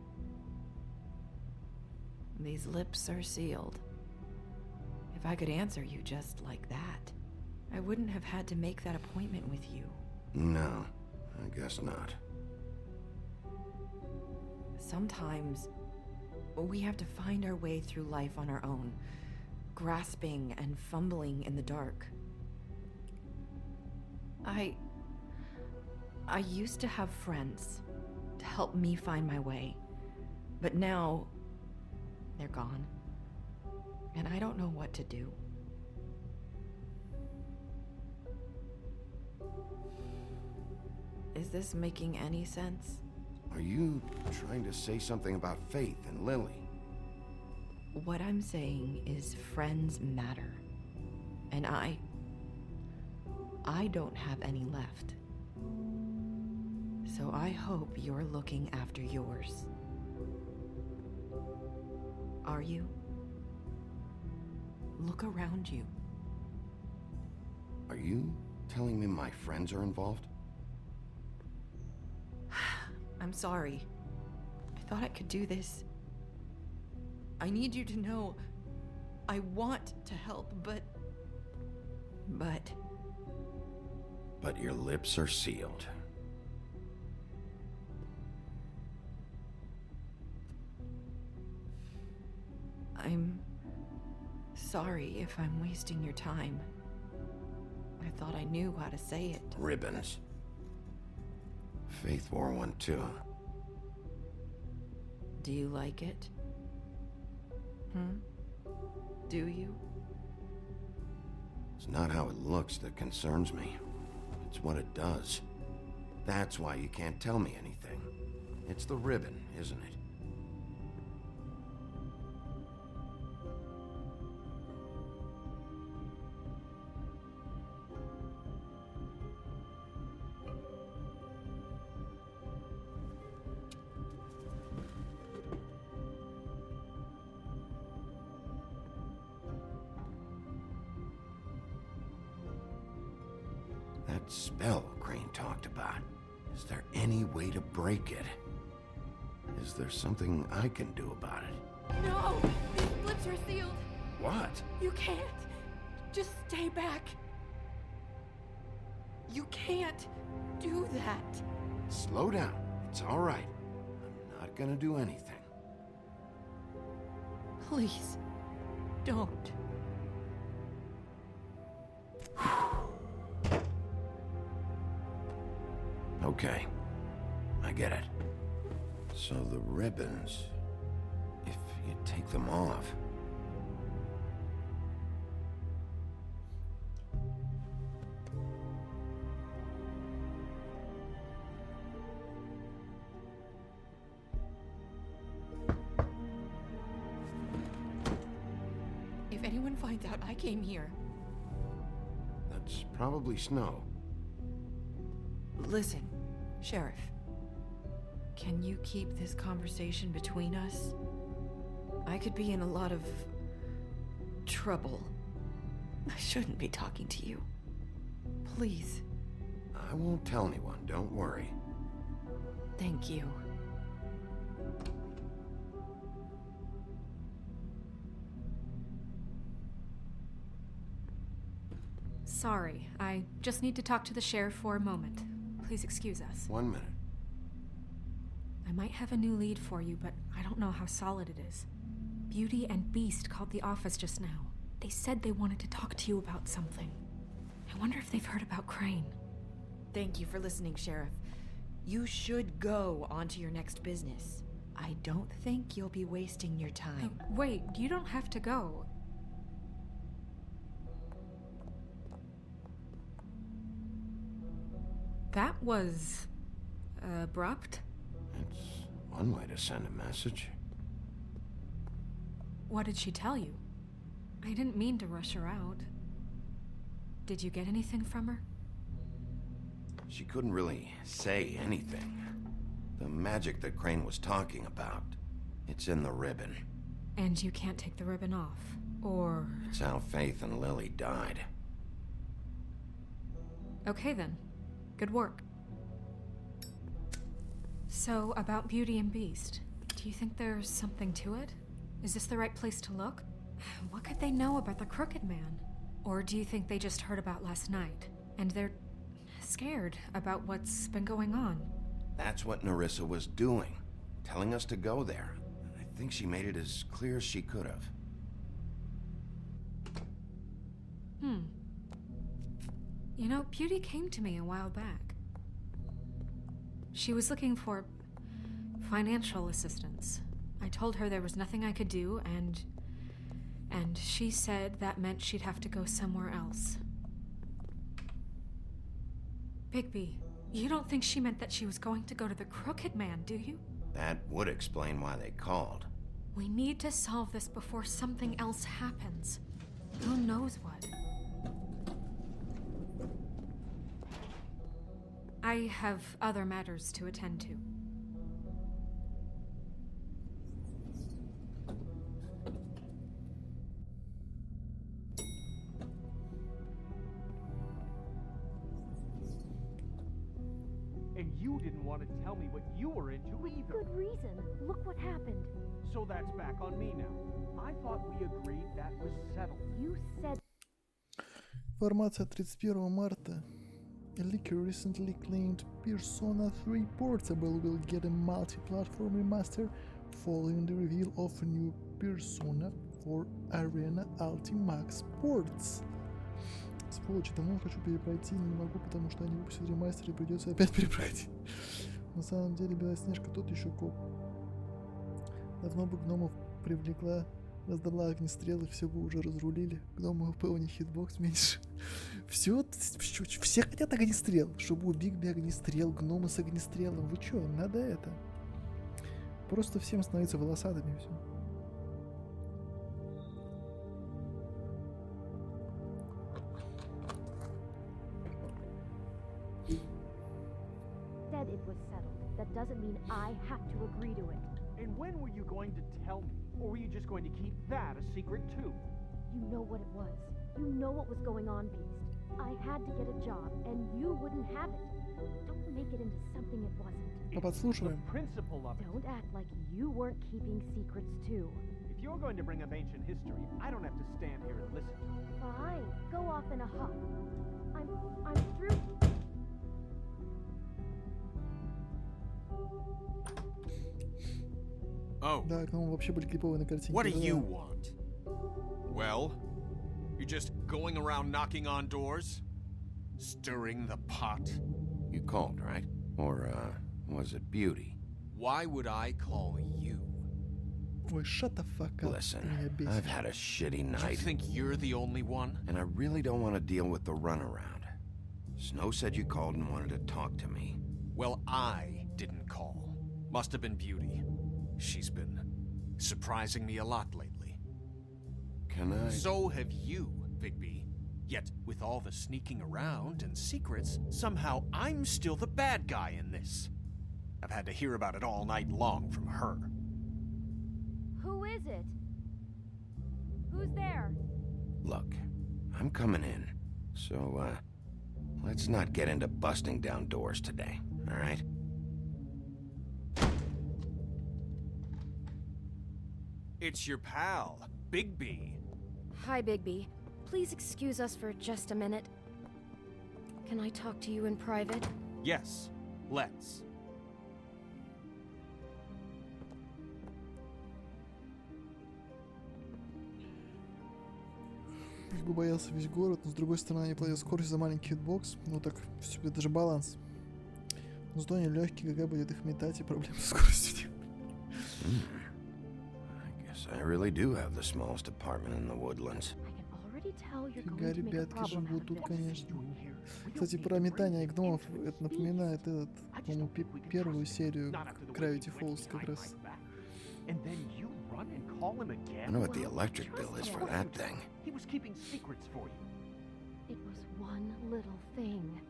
These lips are sealed. If I could answer you just like that, I wouldn't have had to make that appointment with you. No, I guess not. Sometimes we have to find our way through life on our own, grasping and fumbling in the dark. I used to have friends to help me find my way, but now they're gone, and I don't know what to do. Is this making any sense? Are you trying to say something about Faith and Lily? What I'm saying is friends matter, and I don't have any left. So I hope you're looking after yours. Are you? Look around you. Are you telling me my friends are involved? I'm sorry. I thought I could do this. I need you to know I want to help, but... But your lips are sealed. I'm sorry if I'm wasting your time. I thought I knew how to say it. Ribbons. Faith wore one too. Do you like it? Do you? It's not how it looks that concerns me. It's what it does. That's why you can't tell me anything. It's the ribbon, isn't it? That spell Crane talked about. Is there any way to break it? Is there something I can do about it? No! These splits are sealed! What? You can't! Just stay back! You can't do that! Slow down. It's all right. I'm not gonna do anything. Please, don't. Okay. I get it. So the ribbons, if you take them off... If anyone finds out I came here... That's probably Snow. Listen, Sheriff. Can you keep this conversation between us? I could be in a lot of... trouble. I shouldn't be talking to you. Please. I won't tell anyone, don't worry. Thank you. Sorry, I just need to talk to the sheriff for a moment. Please excuse us. 1 minute. I might have a new lead for you, but I don't know how solid it is. Beauty and Beast called the office just now. They said they wanted to talk to you about something. I wonder if they've heard about Crane. Thank you for listening, Sheriff. You should go on to your next business. I don't think you'll be wasting your time. Wait, you don't have to go. That was... abrupt? It's one way to send a message. What did she tell you? I didn't mean to rush her out. Did you get anything from her? She couldn't really say anything. The magic that Crane was talking about, it's in the ribbon. And you can't take the ribbon off, or... It's how Faith and Lily died. Okay then. Good work. So, about Beauty and Beast, do you think there's something to it? Is this the right place to look? What could they know about the Crooked Man? Or do you think they just heard about last night, and they're scared about what's been going on? That's what Nerissa was doing, telling us to go there. I think she made it as clear as she could have. You know, Beauty came to me a while back. She was looking for financial assistance. I told her there was nothing I could do, and she said that meant she'd have to go somewhere else. Bigby, you don't think she meant that she was going to go to the Crooked Man, do you? That would explain why they called. We need to solve this before something else happens. Who knows what? I have other matters to attend to. And you didn't want to tell me what you were into either. Good reason. Look what happened. So that's back on me now. I thought we agreed that was settled. You said... Информация от 31 марта. A leaker recently claimed Persona 3 Portable will get a multi-platform remaster following the reveal of a new Persona for Arena Ultimax Sports. Сволочи, давно хочу перепройти, но не могу, потому что они выпустили ремастер и придется опять перепройти. На самом деле Белоснежка тут еще коп. Давно бы гномов привлекла, раздала огнестрелы, все бы уже разрулили. Гномов ПО не хитбокс меньше. Все хотят огнестрел, чтобы у Бигби огнестрел, гномы с огнестрелом. Вы чё, надо это? Просто всем становиться волосатыми и все. Said it was settled. That doesn't mean I have to agree to it. And when were you going to tell me? Or were you just going to keep that a secret too? You know what it was. You know what was going on, Beast. I had to get a job, and you wouldn't have it. Don't make it into something it wasn't. Подслушиваем. Principle of it. Don't act like you weren't keeping secrets too. If you're going to bring up ancient history, I don't have to stand here and listen to it. Fine. Go off in a huff. I'm through. Oh. Да, гномы вообще были клиповые на картинке. What do you want? Well, you're just going around knocking on doors? Stirring the pot? You called, right? Or, was it Beauty? Why would I call you? Ой, shut the fuck up. Listen, I've had a shitty night. You think you're the only one? And I really don't want to deal with the runaround. Snow said you called and wanted to talk to me. Well, I didn't call. Must have been Beauty. She's been surprising me a lot lately. Can I? So have you, Bigby. Yet, with all the sneaking around and secrets, somehow I'm still the bad guy in this. I've had to hear about it all night long from her. Who is it? Who's there? Look, I'm coming in. So, let's not get into busting down doors today, all right? It's your pal, Bigby. Hi, Bigby. Please excuse us for just a minute. Can I talk to you in private? Yes, let's. Бигби боялся весь город, но с другой стороны они платят скорость за маленький хитбокс. Ну так, все, это же баланс. Но зато они легкие, ГГ будет их метать, и проблем со скоростью нет. I really do have the smallest apartment in the woodlands. Фига, ребятки живут тут, конечно. Кстати, про метание гномов, это напоминает этот, по-моему, первую серию Gravity Falls как раз. I know what the electric bill is for that thing. He was keeping secrets for you. It was one little thing.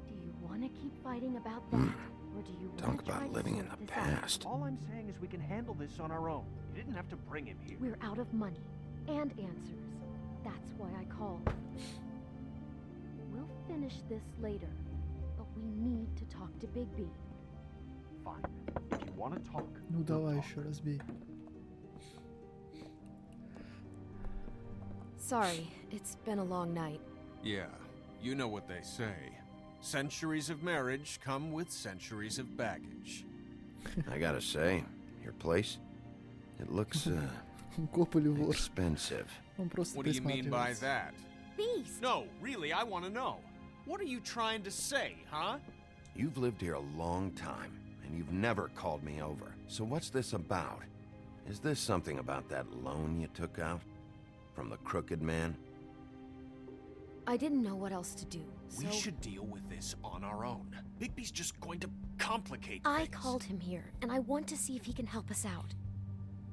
Do you want to keep fighting about that? Or do you Talk about living in the past. All I'm saying is we can handle this on our own. You didn't have to bring him here. We're out of money and answers. That's why I called. We'll finish this later, but we need to talk to Bigby. Fine. If you want to talk. Ну давай еще разбей. Sorry, it's been a long night. Yeah, you know what they say. Centuries of marriage come with centuries of baggage. I gotta say, your place, it looks, expensive. What do you mean by that? Beast! No, really, I want to know. What are you trying to say, huh? You've lived here a long time, and you've never called me over. So what's this about? Is this something about that loan you took out? From the Crooked Man? I didn't know what else to do, so... We should deal with this on our own. Bigby's just going to complicate I things. called him here, and I want to see if he can help us out.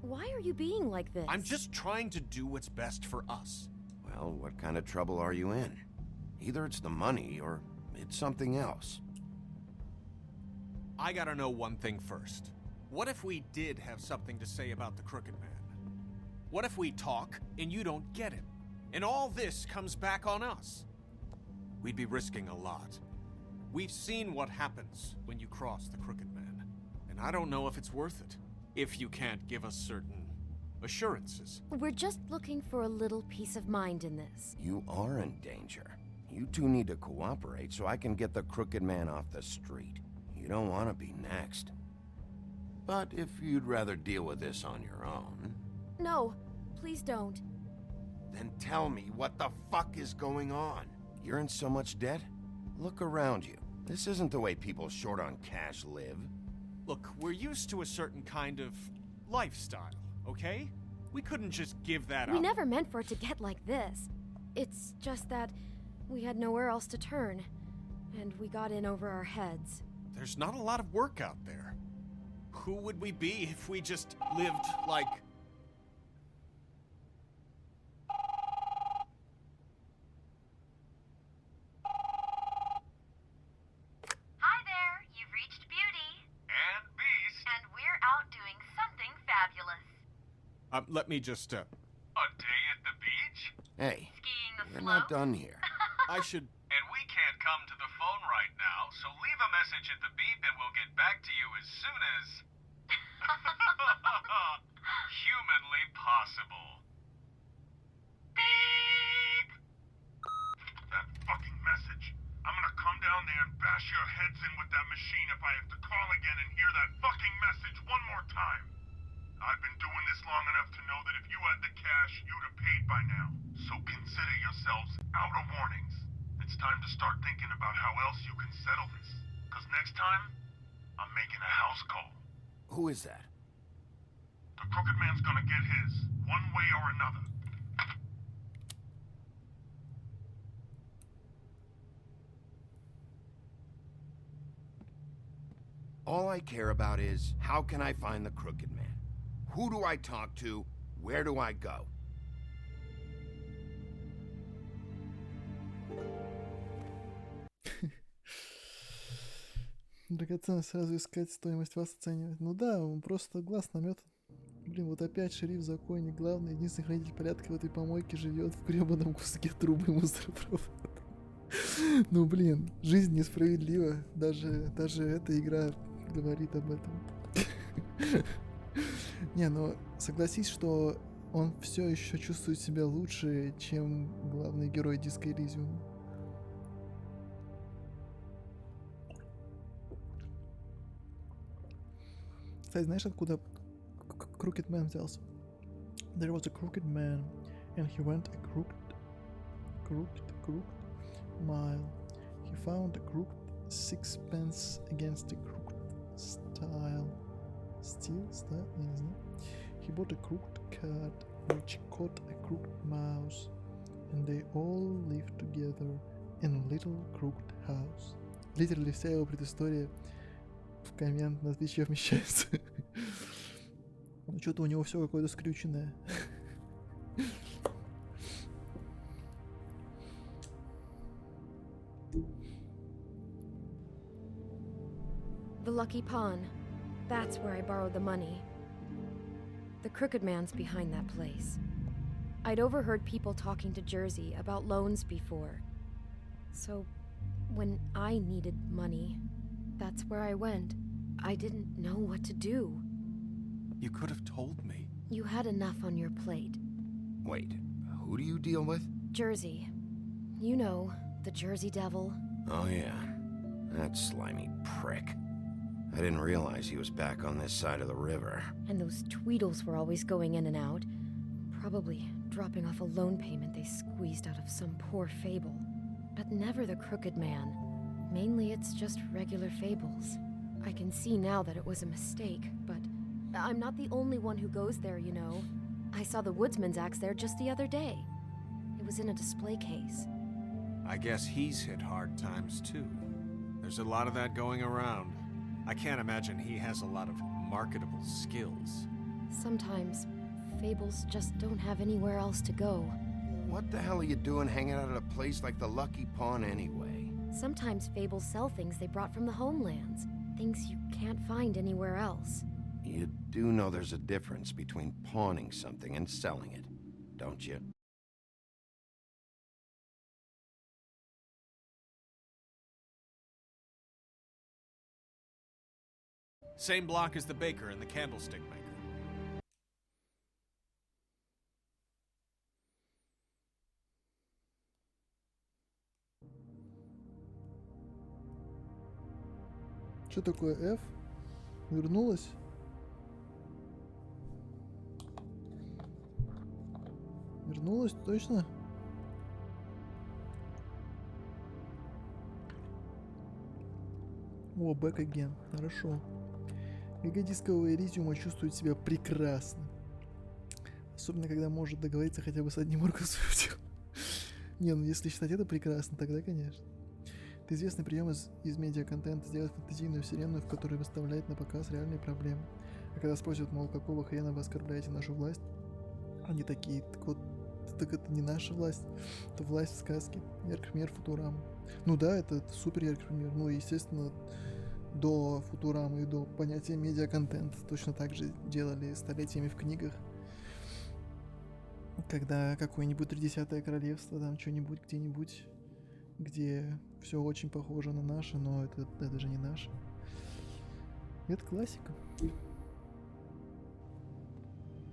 Why are you being like this? I'm just trying to do what's best for us. Well, what kind of trouble are you in? Either it's the money, or it's something else. I gotta know one thing first. What if we did have something to say about the Crooked Man? What if we talk, and you don't get him? And all this comes back on us. We'd be risking a lot. We've seen what happens when you cross the Crooked Man, and I don't know if it's worth it, if you can't give us certain assurances. We're just looking for a little peace of mind in this. You are in danger. You two need to cooperate so I can get the Crooked Man off the street. You don't want to be next. But if you'd rather deal with this on your own... No, Please don't. Then tell me what the fuck is going on. You're in so much debt? Look around you. This isn't the way people short on cash live. Look, we're used to a certain kind of lifestyle, okay? We couldn't just give that up. We never meant for it to get like this. It's just that we had nowhere else to turn, and we got in over our heads. There's not a lot of work out there. Who would we be if we just lived like... Hi there, you've reached Beauty. And Beast. And we're out doing something fabulous. let me just, A day at the beach? Hey, Skiing the we're slope? not done here. I should... And we can't come to the phone right now, so leave a message at the beep and we'll get back to you as soon as... humanly possible. Beep! That fucking message. I'm gonna come down there and bash your heads in with that machine if I have to call again and hear that fucking message one more time. I've been doing this long enough to know that if you had the cash, you'd have paid by now. So consider yourselves out of warnings. It's time to start thinking about how else you can settle this. Because next time, I'm making a house call. Who is that? The Crooked Man's gonna get his, one way or another. All I care about is, how can I find the Crooked Man? Who do I talk to? Where do I go? Драгоценность сразу искать, стоимость вас оценивать. Ну да, он просто глаз наметан. Блин, вот опять шериф, законник, главный, единственный хранитель порядка в этой помойке живет в гребаном куске трубы мусоропровода. Ну блин, жизнь несправедлива. Даже эта игра говорит об этом. Не, но согласись, что он все еще чувствует себя лучше, чем главный герой Disco Elysium. Кстати, знаешь, откуда Crooked Man взялся? There was a crooked man, and he went a crooked mile. He found a crooked sixpence against a crooked style. Steel? Я не знаю. He bought a crooked cat, which caught a crooked mouse, and they all lived together in a little crooked house. Литерally вся его предыстория в коммент на Твиче вмещается. Ну что-то у него все какое-то скрюченное. The Lucky Pawn. That's where I borrowed the money. The Crooked Man's behind that place. I'd overheard people talking to Jersey about loans before. So, when I needed money, that's where I went. I didn't know what to do. You could have told me. You had enough on your plate. Wait, who do you deal with? Jersey. You know, the Jersey Devil. Oh yeah, that slimy prick. I didn't realize he was back on this side of the river. And those Tweedles were always going in and out. Probably dropping off a loan payment they squeezed out of some poor fable. But never the Crooked Man. Mainly it's just regular fables. I can see now that it was a mistake, but I'm not the only one who goes there, you know. I saw the Woodsman's axe there just the other day. It was in a display case. I guess he's hit hard times too. There's a lot of that going around. I can't imagine he has a lot of marketable skills. Sometimes, fables just don't have anywhere else to go. What the hell are you doing hanging out at a place like the Lucky Pawn anyway? Sometimes fables sell things they brought from the homelands. Things you can't find anywhere else. You do know there's a difference between pawning something and selling it, don't you? Same block as the baker and the candlestick maker. Что такое F? Вернулась? Вернулась, точно? О, back again. Хорошо. ГГ дискового Элизиума чувствует себя прекрасно. Особенно, когда может договориться хотя бы с одним Оргусом. Не, ну если считать это прекрасно, тогда конечно. Это известный прием из медиа-контента сделать фантазийную вселенную, в которой выставляет на показ реальные проблемы. А когда спросят, мол, какого хрена вы оскорбляете нашу власть, они такие, так вот, так это не наша власть, это власть в сказке. Яркий пример Футурама. Ну да, это супер яркий пример. Ну и, естественно, до Футурамы и до понятия медиа-контент точно так же делали столетиями в книгах. Когда какое-нибудь 30-е королевство, там что-нибудь где-нибудь, где все очень похоже на наше, но это же не наше. Это классика.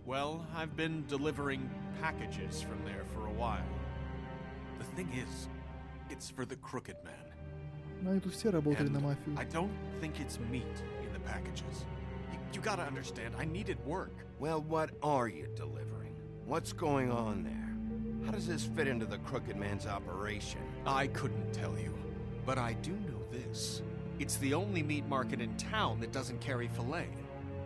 Well, I've been delivering packages from there for a while. The thing is, it's for the Crooked Man. Ну, они тут все работали на мафию. I don't think it's meat in the packages. You gotta understand, I needed work. Well, what are you delivering? What's going on there? How does this fit into the Crooked Man's operation? I couldn't tell you, but I do know this. It's the only meat market in town that doesn't carry filet.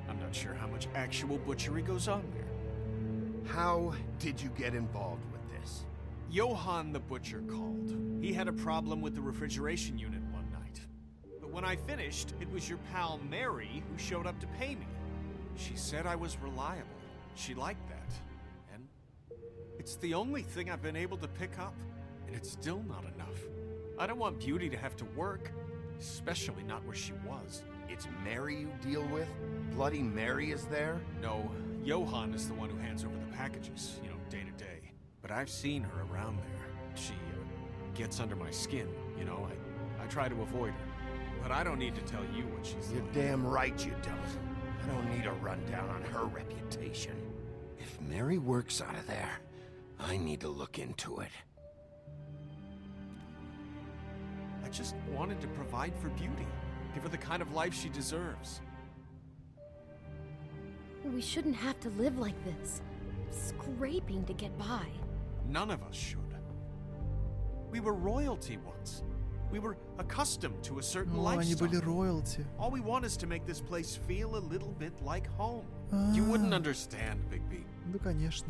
I'm not sure how much actual butchery goes on there. How did you get involved with this? Johann the butcher called. He had a problem with the refrigeration unit one night. But when I finished, it was your pal Mary who showed up to pay me. She said I was reliable. She liked that. And it's the only thing I've been able to pick up. And it's still not enough. I don't want Beauty to have to work, especially not where she was. It's Mary you deal with? Bloody Mary is there? No, Johann is the one who hands over the packages, you know, day to day. But I've seen her around there. She gets under my skin, you know. I try to avoid her. But I don't need to tell you what she's You're like. damn right you don't. I don't need a rundown on her reputation. If Mary works out of there, I need to look into it. I just wanted to provide for Beauty. Give her the kind of life she deserves. We shouldn't have to live like this, scraping to get by. None of us should. We were royalty once. We were accustomed to a certain Ну, они lifestyle. были роялти. All we want is to make this place feel a little bit like home. You wouldn't understand, Bigby. Да, конечно.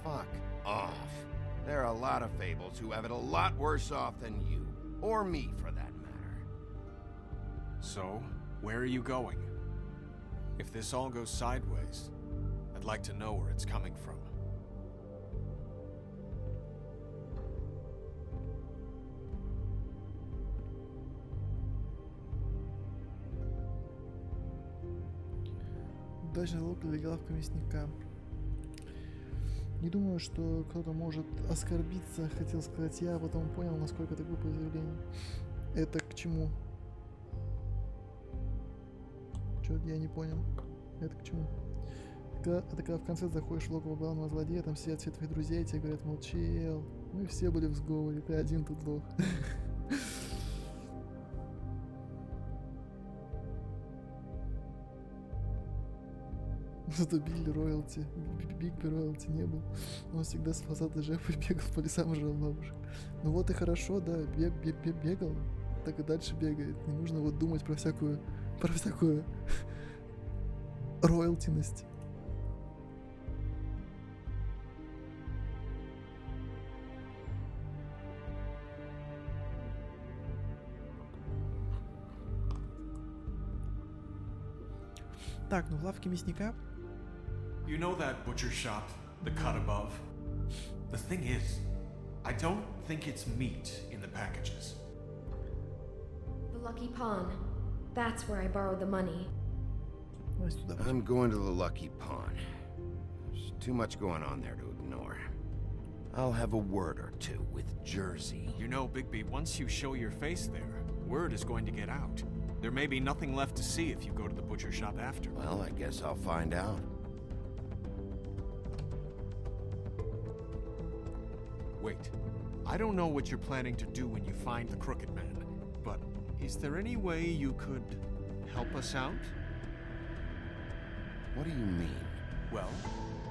Fuck off. There are a lot of fables who have it a lot worse off than you. Or me, for that matter. So, where are you going? If this all goes sideways, I'd like to know where it's coming from. Удачный лук для главка мясника. Не думаю, что кто-то может оскорбиться, хотел сказать я, а потом понял, насколько это глупое заявление. Это к чему? Чё-то я не понял. Это к чему? Это когда в конце заходишь в логово главного злодея, там сидят все твои друзья, и тебе говорят, мол, чел, мы все были в сговоре, ты один тут лох. Зато Билли роялти, Бигби роялти не был. Он всегда с фасада жепы бегал по лесам и жрал бабушек. Ну вот и хорошо, да, бегал, так и дальше бегает. Не нужно вот думать про всякую роялтиность. Так, ну в лавке мясника. You know that butcher shop, the cut above? The thing is, I don't think it's meat in the packages. The Lucky Pawn. That's where I borrowed the money. I'm going to the Lucky Pawn. There's too much going on there to ignore. I'll have a word or two with Jersey. You know, Bigby, once you show your face there, word is going to get out. There may be nothing left to see if you go to the butcher shop after. Well, I guess I'll find out. Wait, I don't know what you're planning to do when you find the Crooked Man, but is there any way you could help us out? What do you mean? Well,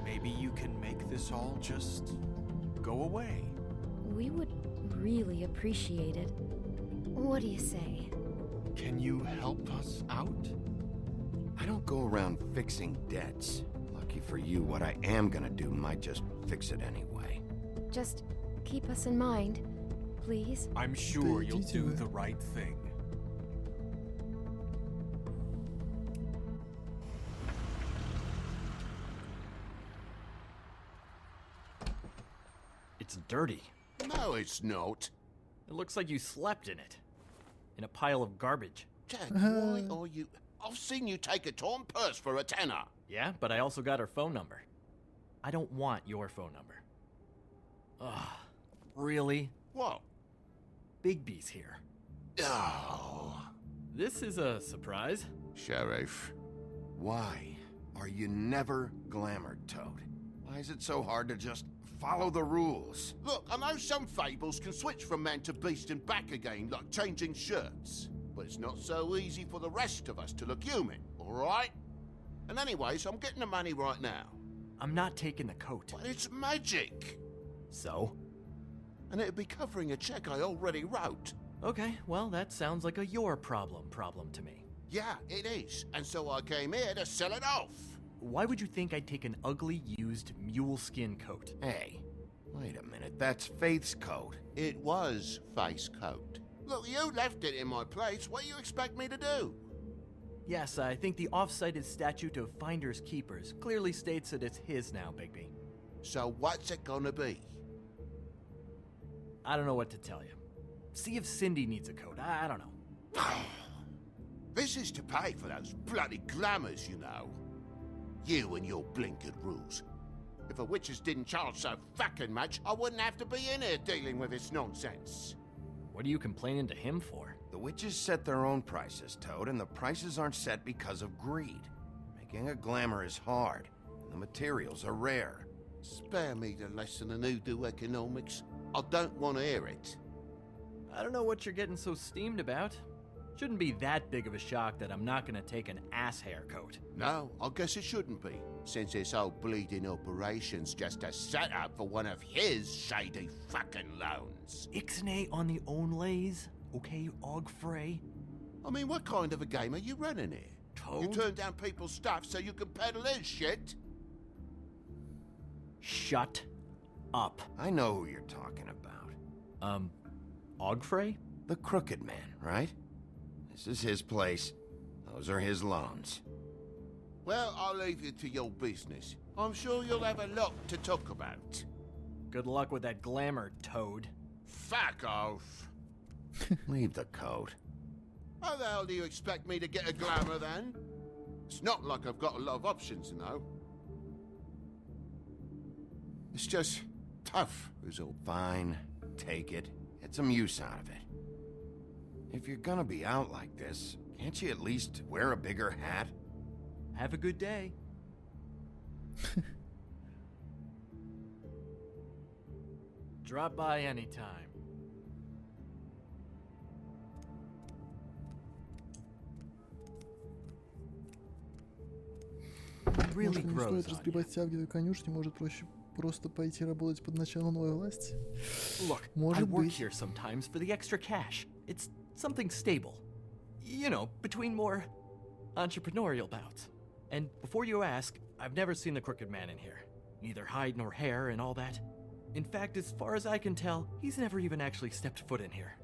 Maybe you can make this all just go away. We would really appreciate it. What do you say? Can you help us out? I don't go around fixing debts. Lucky for you, what I am gonna do might just fix it anyway. Just keep us in mind, please. I'm sure you'll do the right thing. It's dirty. No, it's not. It looks like you slept in it. In a pile of garbage. Jack, why are you... I've seen you take a torn purse for a tenner. Yeah, but I also got her phone number. I don't want your phone number. Ugh. Really? What? Bigby's here. Oh. This is a surprise. Sheriff, why are you never glamored, Toad? Why is it so hard to just follow the rules? Look, I know some fables can switch from man to beast and back again, like changing shirts. But it's not so easy for the rest of us to look human, all right? And anyways, I'm getting the money right now. I'm not taking the coat. But it's magic. So? And it'd be covering a check I already wrote. Okay, well, that sounds like a your problem to me. Yeah, it is. And so I came here to sell it off. Why would you think I'd take an ugly, used mule skin coat? Hey, wait a minute, that's Faith's coat. It was Faith's coat. Look, you left it in my place. What do you expect me to do? Yes, I think the off-cited statute of Finders Keepers clearly states that it's his now, Bigby. So what's it gonna be? I don't know what to tell you. See if Cindy needs a coat. I don't know. This is to pay for those bloody glamours, you know. You and your blinkered rules. If the witches didn't charge so fucking much, I wouldn't have to be in here dealing with this nonsense. What are you complaining to him for? The witches set their own prices, Toad, and the prices aren't set because of greed. Making a glamour is hard, and the materials are rare. Spare me the lesson on hoodoo economics. I don't want to hear it. I don't know what you're getting so steamed about. Shouldn't be that big of a shock that I'm not gonna take an ass hair coat. No, I guess it shouldn't be, since this whole bleeding operation's just a setup for one of his shady fucking loans. Ixnay on the own lays, okay, Og Frey? I mean, what kind of a game are you running here? Toad? You turn down people's stuff so you can peddle his shit? Shut up. I know who you're talking about. Og Frey? The Crooked Man, right? This is his place. Those are his loans. Well, I'll leave you to your business. I'm sure you'll have a lot to talk about. Good luck with that glamour, Toad. Fuck off. Leave the coat. How the hell do you expect me to get a glamour then? It's not like I've got a lot of options, you know. It's just tough, is all. Fine, take it. Get some use out of it. If you're gonna be out like this, can't you at least wear a bigger hat? Have a good day. Drop by anytime. Really Может, не grows стоит on разгребать тяги до конюшни, может, проще просто пойти работать под начало новой власти? Look, I Может work быть. here sometimes for the extra cash. It's something stable. You know, between more entrepreneurial bouts. And before you ask, I've never seen the Crooked Man in here. Neither hide nor hair and all that. In fact, as far as I can tell, he's never even actually stepped foot in here.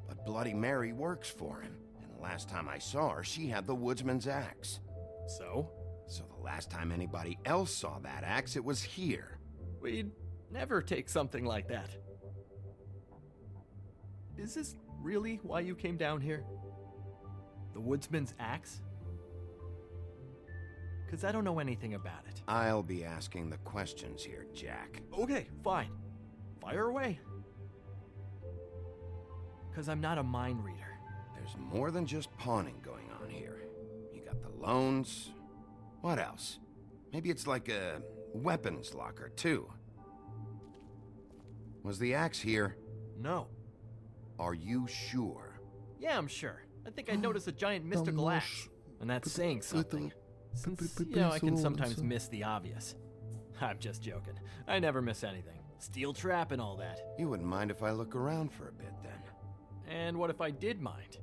But Bloody Mary works for him. And the last time I saw her, she had the woodsman's axe. So? So the last time anybody else saw that axe, it was here. We'd never take something like that. Is this really why you came down here? The woodsman's axe? Because I don't know anything about it. I'll be asking the questions here, Jack. Okay, fine. Fire away. Because I'm not a mind reader. There's more than just pawning going on here. You got the loans. What else? Maybe it's like a weapons locker, too. Was the axe here? No. Are you sure? Yeah, I'm sure. I think I noticed a giant mystical axe. And that's saying something. Since, you know, I can sometimes miss the obvious. I'm just joking. I never miss anything. Steel trap and all that. You wouldn't mind if I look around for a bit, then? And what if I did mind?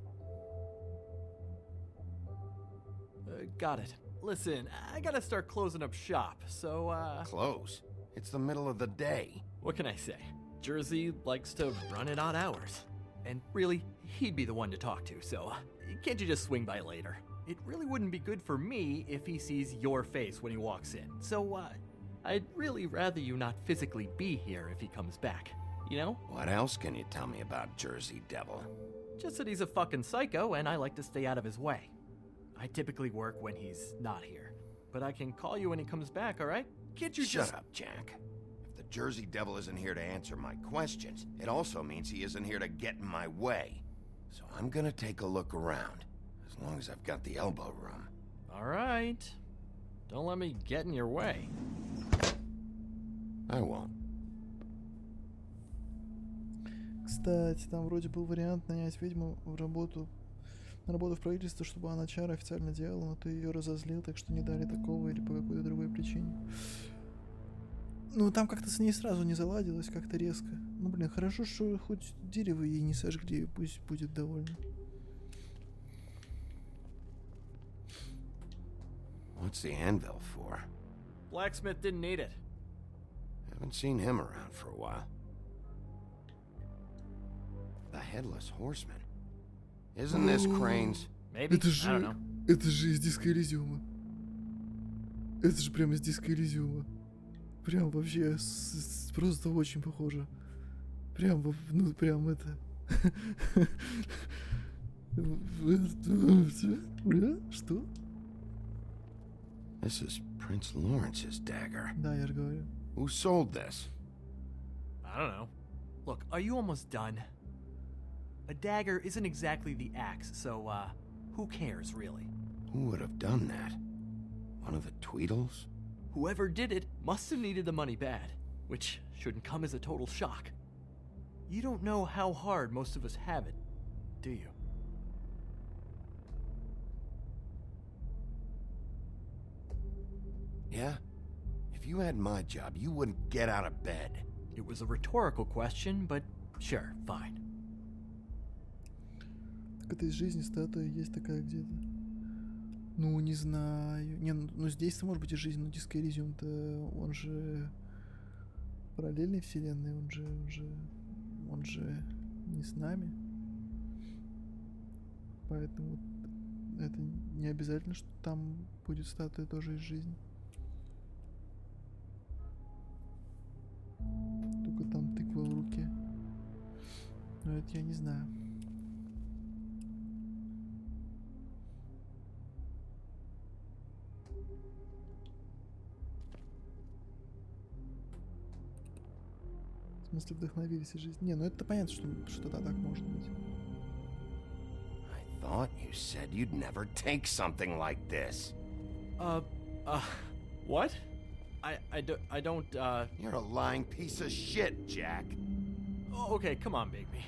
Got it. Listen, I gotta start closing up shop, so, Close? It's the middle of the day. What can I say? Jersey likes to run at odd hours. And really, he'd be the one to talk to, so can't you just swing by later? It really wouldn't be good for me if he sees your face when he walks in, so, I'd really rather you not physically be here if he comes back, you know? What else can you tell me about Jersey Devil? Just that he's a fucking psycho and I like to stay out of his way. I typically work when he's not here, but I can call you when he comes back, alright? Can't you Shut up, Jack. If the Jersey Devil isn't here to answer my questions, it also means he isn't here to get in my way. So I'm gonna take a look around, as long as I've got the elbow room. Alright. Don't let me get in your way. I won't. Кстати, там вроде был вариант нанять ведьму на работу в правительство, чтобы она чары официально делала, но ты ее разозлил, так что не дали такого или по какой-то другой причине. Ну, там как-то с ней сразу не заладилось, как-то резко. Ну, блин, хорошо, что хоть дерево ей не сожгли, пусть будет довольна. What's the anvil for? Blacksmith didn't need it. Haven't seen him around for a while. The Headless Horseman. Isn't this Crane's? Maybe? I don't know. Это же из Диска Элизиума. Это же прямо из Диска Элизиума. Прям вообще просто очень похоже. Прям, ну прям это... Что? This is Prince Lawrence's dagger. Да, я же говорю. Who sold this? I don't know. Look, are you almost done? A dagger isn't exactly the axe, so, who cares, really? Who would have done that? One of the Tweedles? Whoever did it must have needed the money bad, which shouldn't come as a total shock. You don't know how hard most of us have it, do you? Yeah? If you had my job, you wouldn't get out of bed. It was a rhetorical question, but sure, fine. Так это из жизни статуя есть такая где-то. Ну, не знаю. Не, ну здесь-то может быть и жизнь, но Диско Элизиум-то, он же параллельной вселенной, он же не с нами. Поэтому это не обязательно, что там будет статуя тоже из жизни. Только там тыква в руке. Но это я не знаю. В смысле, вдохновились из жизни. Не, ну это понятно, что так может быть. I thought you said you'd never take something like this. What? I don't, You're a lying piece of shit, Jack. Oh, okay, come on, Bigby.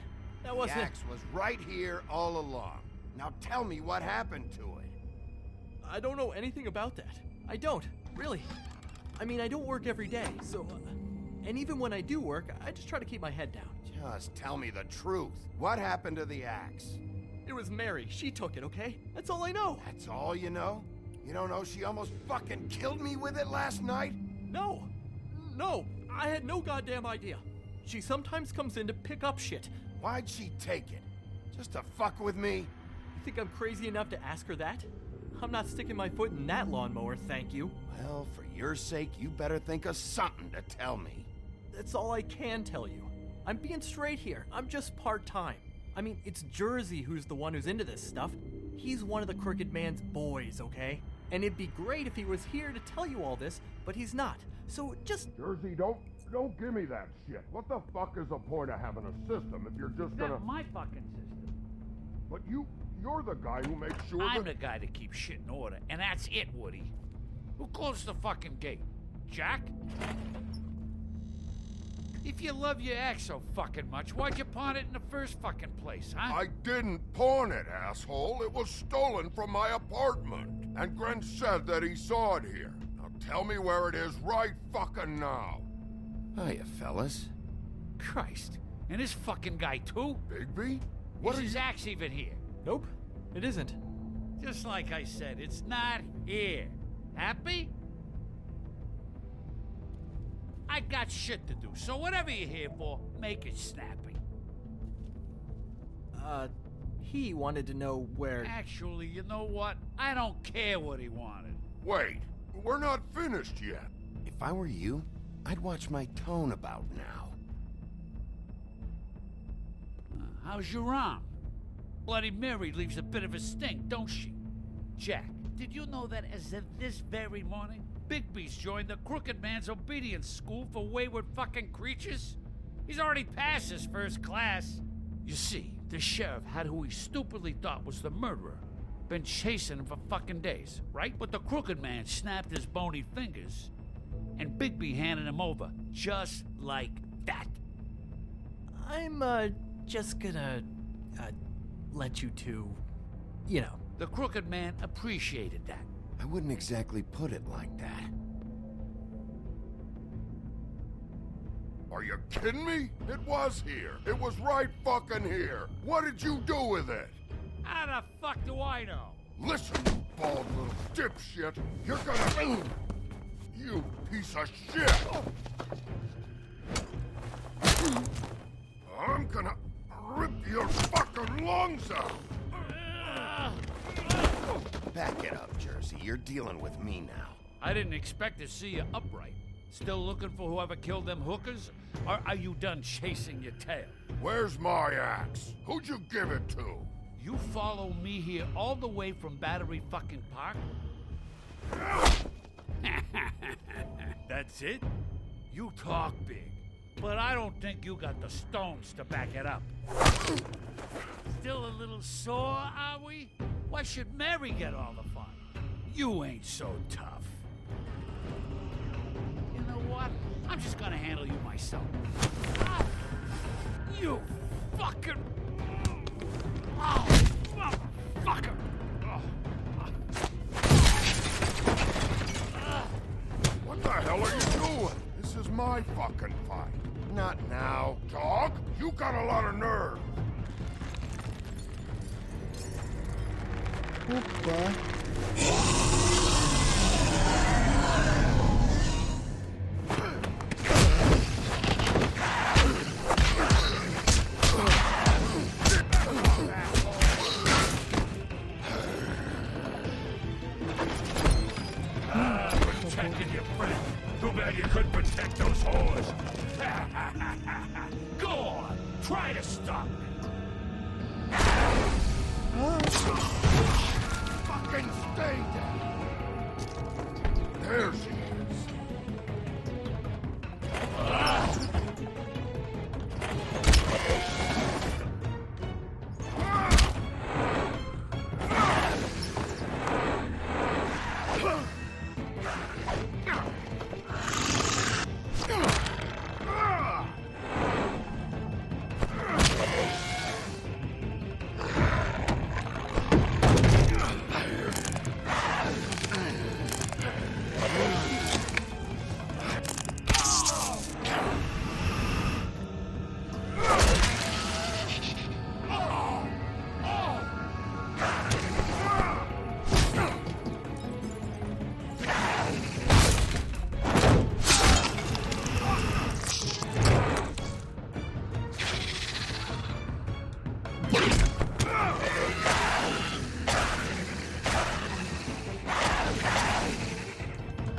That wasn't... The axe was right here all along. Now tell me what happened to it. I don't know anything about that. I don't, really. I mean, I don't work every day, so... and even when I do work, I just try to keep my head down. Just tell me the truth. What happened to the axe? It was Mary. She took it, okay? That's all I know. That's all you know? You don't know she almost fucking killed me with it last night? No, I had no goddamn idea. She sometimes comes in to pick up shit. Why'd she take it? Just to fuck with me? You think I'm crazy enough to ask her that? I'm not sticking my foot in that lawnmower, thank you. Well, for your sake, you better think of something to tell me. That's all I can tell you. I'm being straight here. I'm just part-time. I mean, it's Jersey who's the one who's into this stuff. He's one of the Crooked Man's boys, okay? And it'd be great if he was here to tell you all this, but he's not. So just... Jersey, don't give me that shit. What the fuck is the point of having a system if you're just gonna... That's my fucking system. But you're the guy who makes sure I'm the guy that keeps shit in order, and that's it, Woody. Who closed the fucking gate? Jack? If you love your axe so fucking much, why'd you pawn it in the first fucking place, huh? I didn't pawn it, asshole. It was stolen from my apartment. And Gren said that he saw it here. Now Tell me where it is right fucking now. Hiya, fellas. Christ. And this fucking guy, too? Bigby? Is his axe even here? Nope, it isn't. Just like I said, it's not here. Happy? I got shit to do, so whatever you're here for, make it snappy. He wanted to know where... Actually, you know what? I don't care what he wanted. Wait, we're not finished yet. If I were you, I'd watch my tone about now. How's your arm? Bloody Mary leaves a bit of a stink, don't she? Jack, did you know that as of this very morning, Bigby's joined the Crooked Man's Obedience School for Wayward Fucking Creatures? He's already passed his first class. You see, the sheriff had who he stupidly thought was the murderer. Been chasing him for fucking days, right? But the Crooked Man snapped his bony fingers, and Bigby handed him over, just like that. I'm, just gonna, let you two, you know. The Crooked Man appreciated that. I wouldn't exactly put it like that. Are you kidding me? It was here. It was right fucking here. What did you do with it? How the fuck do I know? Listen, you bald little dipshit. You're gonna... You piece of shit! I'm gonna rip your fucking lungs out! Back it up, Jersey. You're dealing with me now. I didn't expect to see you upright. Still looking for whoever killed them hookers? Or are you done chasing your tail? Where's my axe? Who'd you give it to? You follow me here all the way from Battery fucking Park? That's it? You talk big, but I don't think you got the stones to back it up. Still a little sore, are we? Why should Mary get all the fun? You ain't so tough. You know what? I'm just gonna handle you myself. Ah! You fucking... Oh, motherfucker! What the hell are you doing? This is my fucking fight. Not now. Dog, you got a lot of nerve. Опа. Protecting your friend. Too bad you couldn't protect those whores. Go on, try to stop me. Fucking stay there. There she is.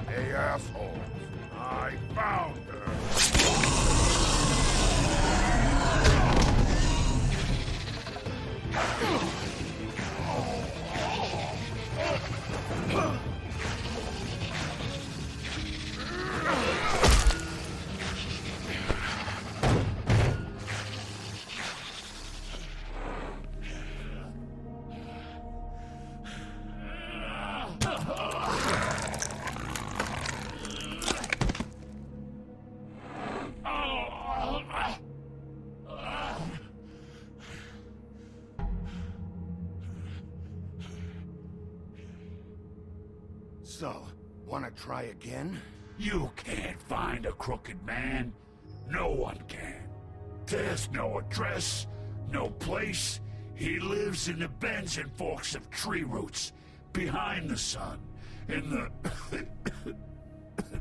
Hey, assholes. I found her. So, Wanna try again? You can't find a crooked man. No one can. There's no address, no place. He lives in the bends and forks of tree roots, behind the sun, in the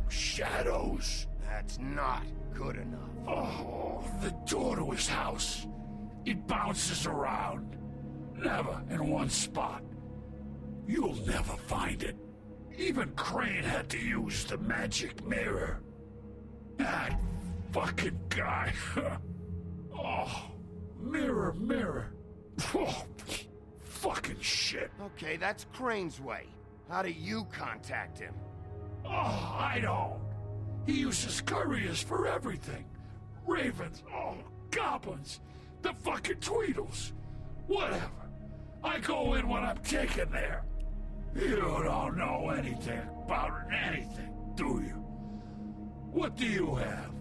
shadows. That's not good enough. Oh, the door to his house. It bounces around. Never in one spot. You'll never find it. Even Crane had to use the magic mirror. That fucking guy. Oh, mirror, mirror. Oh, fucking shit. Okay, that's Crane's way. How do you contact him? Oh, I don't. He uses couriers for everything. Ravens, oh, goblins, the fucking Tweedles. Whatever. I go in when I'm taken there. You don't know anything about anything, do you? What do you have?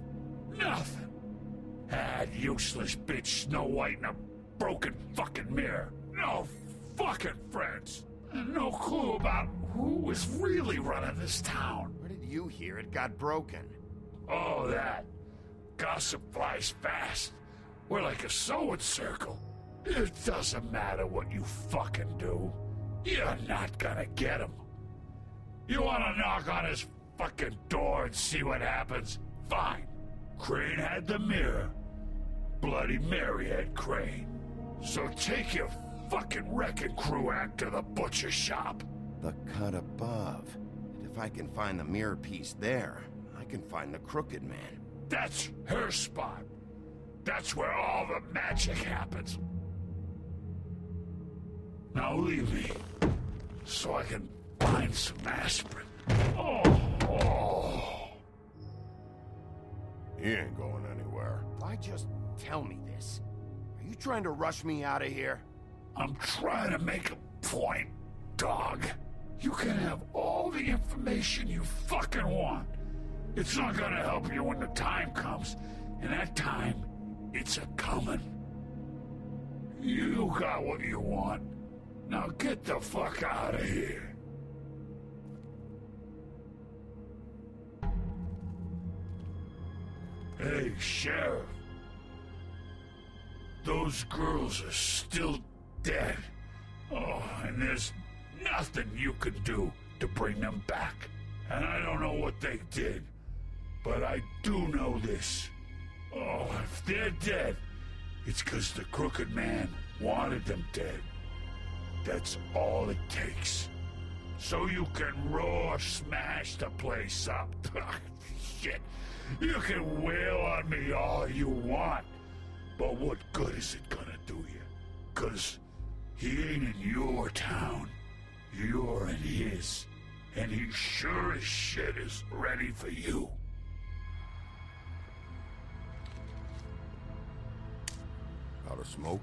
Nothing. That useless bitch Snow White and a broken fucking mirror. No fucking friends. And no clue about who is really running this town. Where did you hear it got broken? Oh, that. Gossip flies fast. We're like a sewing circle. It doesn't matter what you fucking do. You're not gonna get him. You wanna knock on his fucking door and see what happens? Fine. Crane had the mirror. Bloody Mary had Crane. So take your fucking wrecking crew act to the butcher shop. The cut above. And if I can find the mirror piece there, I can find the Crooked Man. That's her spot. That's where all the magic happens. Now leave me, so I can find some aspirin. Oh. He ain't going anywhere. Why just tell me this? Are you trying to rush me out of here? I'm trying to make a point, dog. You can have all the information you fucking want. It's not gonna help you when the time comes, and that time, it's a-comin'. You got what you want. Now get the fuck out of here. Hey, Sheriff. Those girls are still dead. Oh, and there's nothing you can do to bring them back. And I don't know what they did, but I do know this. Oh, if they're dead, it's 'cause the Crooked Man wanted them dead. That's all it takes. So you can roar smash the place up. Shit. You can wail on me all you want. But what good is it gonna do you? 'Cause he ain't in your town. You're in his. And he sure as shit is ready for you. Out of smoke?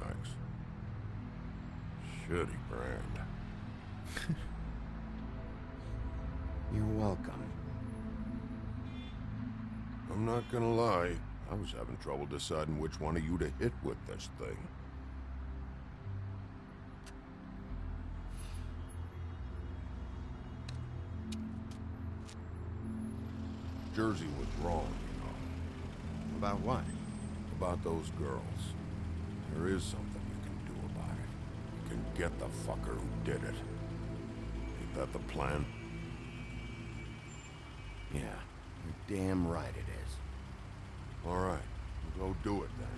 Thanks. Shitty brand. You're welcome. I'm not gonna lie. I was having trouble deciding which one of you to hit with this thing. Jersey was wrong, you know. About what? About those girls. There is something you can do about it. You can get the fucker who did it. Ain't that the plan? Yeah, you're damn right it is. All right, we'll go do it then.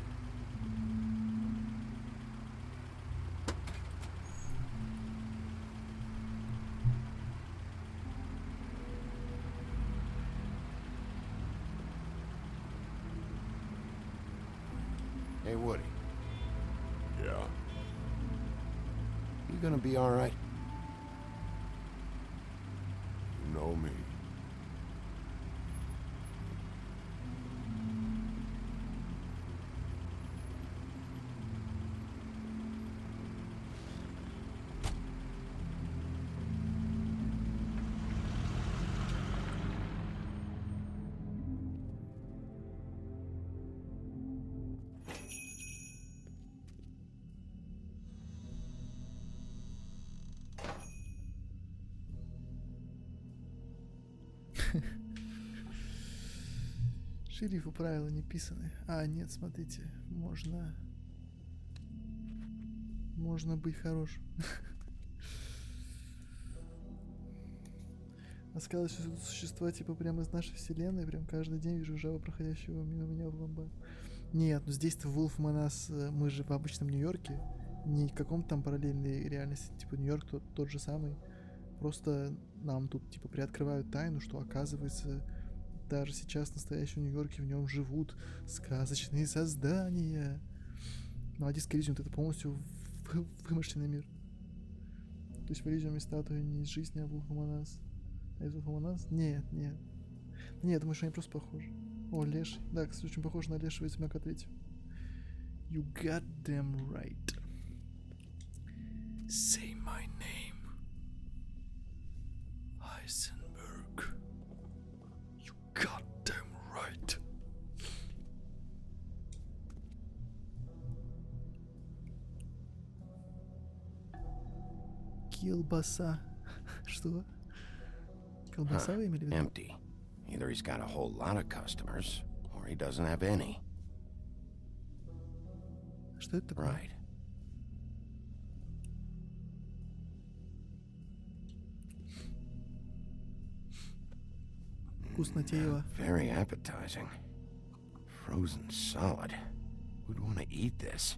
Hey, Woody. Yeah? You gonna be all right? You know me. Шерифу правила не писаны. А, нет, смотрите, можно быть хорошим. Оказалось, что тут существа типа прямо из нашей вселенной. Прям каждый день вижу жаба, проходящего мимо меня в ломбард. Нет, ну здесь-то Вулф Манас, мы же в обычном Нью-Йорке. Не в каком-то там параллельной реальности. Типа Нью-Йорк тот же самый. Просто нам тут типа приоткрывают тайну, что оказывается даже сейчас в настоящем Нью-Йорке в нем живут сказочные создания. Ну а Диск Элизиум это полностью вымышленный мир. То есть в Элизиуме статуя не из жизни, а Вулф Манас. А из Вулф Манас? Нет. Нет, я думаю, что они просто похожи. О, Леший. Да, кстати, очень похож на Лешего из Ведьмака 3. You goddamn right. Say my name. Heisenberg. You goddamn right. Колбаса. Что? Колбаса вы имели в виду? Empty. Either he's got a whole lot of customers, or he doesn't have any. Что это такое? Right. Вкуснотеево. Very appetizing. Frozen solid. Who'd want to eat this?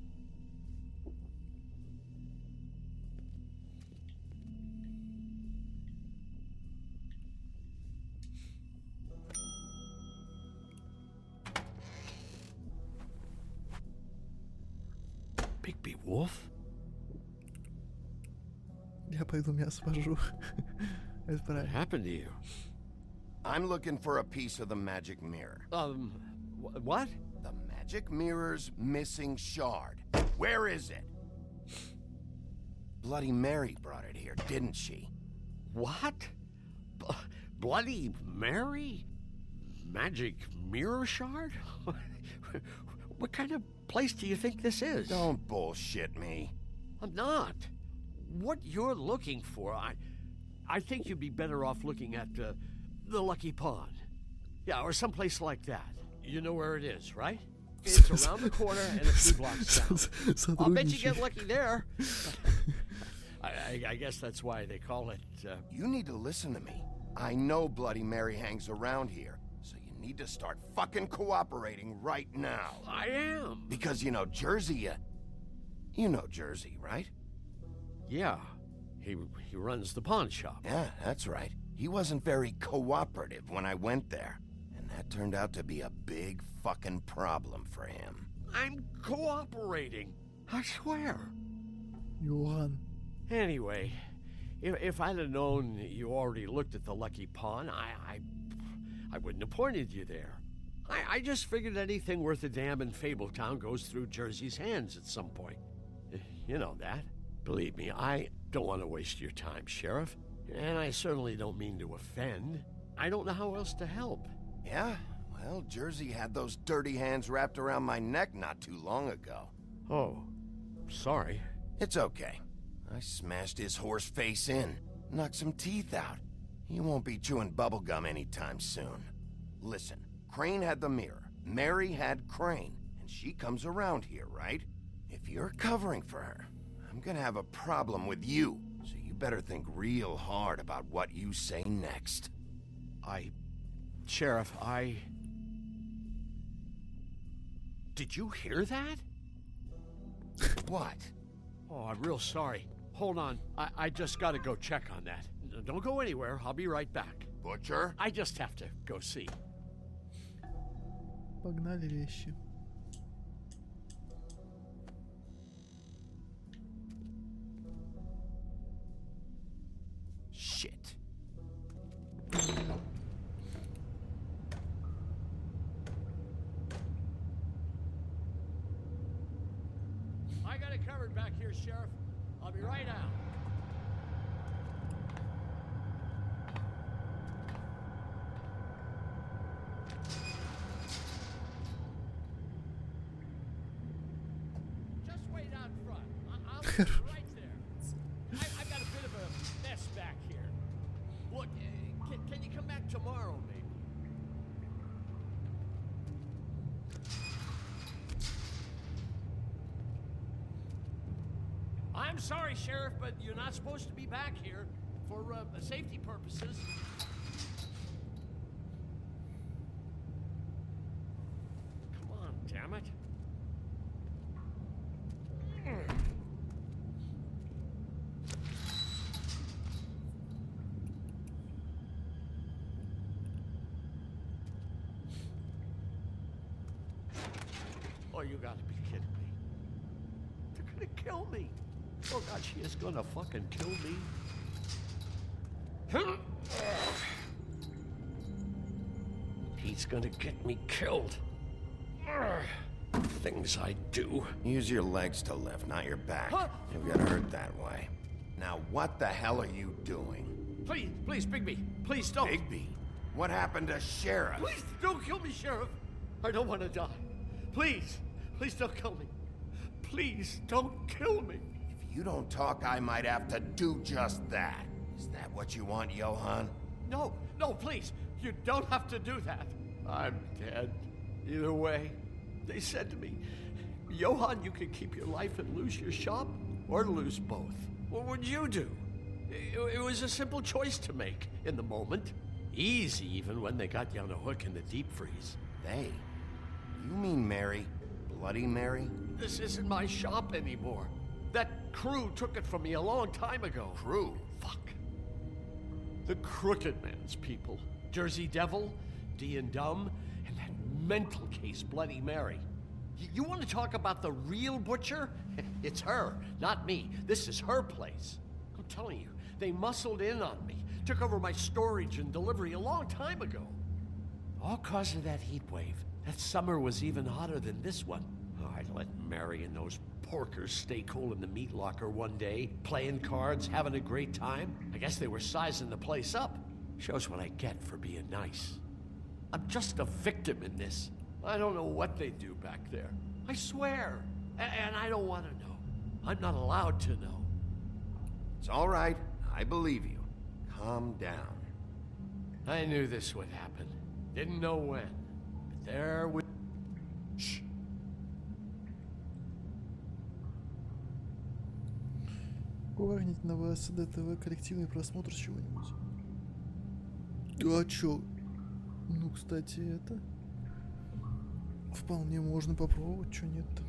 Bigby Wolf? Я пойду мясо пожру. Это правильно. What happened to you? I'm looking for a piece of the magic mirror. What? The magic mirror's missing shard. Where is it? Bloody Mary brought it here, didn't she? What? Bloody Mary? Magic mirror shard? What kind of place do you think this is? Don't bullshit me. I'm not. What you're looking for, I think you'd be better off looking at the Lucky Pond. Yeah, or someplace like that. You know where it is, right? It's around the corner and a few blocks down. I'll bet you get lucky there. I guess that's why they call it, You need to listen to me. I know Bloody Mary hangs around here, so you need to start fucking cooperating right now. I am. Because you know Jersey, you know Jersey, right? Yeah. He runs the pawn shop. Yeah, that's right. He wasn't very cooperative when I went there. And that turned out to be a big fucking problem for him. I'm cooperating. I swear. Johan. Anyway, if I'd have known you already looked at the Lucky Pawn, I wouldn't have pointed you there. I just figured anything worth a damn in Fabletown goes through Jersey's hands at some point. You know that. Believe me, I don't want to waste your time, Sheriff. And I certainly don't mean to offend. I don't know how else to help. Yeah? Well, Jersey had those dirty hands wrapped around my neck not too long ago. Oh, sorry. It's okay. I smashed his horse face in, knocked some teeth out. He won't be chewing bubblegum anytime soon. Listen, Crane had the mirror. Mary had Crane. And she comes around here, right? If you're covering for her, I'm gonna have a problem with you. So you better think real hard about what you say next. Sheriff, Did you hear that? What? Oh, I'm real sorry. Hold on. I just gotta go check on that. Don't go anywhere. I'll be right back. Butcher? I just have to go see. Погнали вещи. Shit. I got it covered back here, Sheriff. I'll be right out. Just wait out front. I'll be right there. I've got a bit of a mess back here. Look, can you come back tomorrow, maybe? I'm sorry, Sheriff, but you're not supposed to be back here for safety purposes. Come on, damn it. Oh, you gotta be kidding me. They're gonna kill me. Oh God, she is gonna fucking kill me. He's gonna get me killed. Things I do. Use your legs to lift, not your back. You'll get hurt that way. Now, what the hell are you doing? Please, please, Bigby, please don't. Bigby? What happened to Sheriff? Please don't kill me, Sheriff. I don't want to die. Please, please don't kill me. Please don't kill me. If you don't talk, I might have to do just that. Is that what you want, Johan? No, no, please. You don't have to do that. I'm dead. Either way, they said to me, Johan, you can keep your life and lose your shop, or lose both. What would you do? It was a simple choice to make in the moment. Easy, even when they got you on a hook in the deep freeze. They? You mean Mary? Bloody Mary? This isn't my shop anymore. That crew took it from me a long time ago. Crew? Fuck. The Crooked Man's people. Jersey Devil, D and Dumb, and that mental case, Bloody Mary. You want to talk about the real butcher? It's her, not me. This is her place. I'm telling you, they muscled in on me, took over my storage and delivery a long time ago. All cause of that heat wave. That summer was even hotter than this one. Oh, I let Mary and those porkers stay cool in the meat locker one day, playing cards, having a great time. I guess they were sizing the place up. Shows what I get for being nice. I'm just a victim in this. I don't know what they do back there. I swear. And I don't want to know. I'm not allowed to know. It's all right. I believe you. Calm down. I knew this would happen. Didn't know when. But there would... Shh. Курагните на ВСД ТВ коллективный просмотр чего-нибудь. А чё? Ну, кстати, это... Вполне можно попробовать, чё нет-то.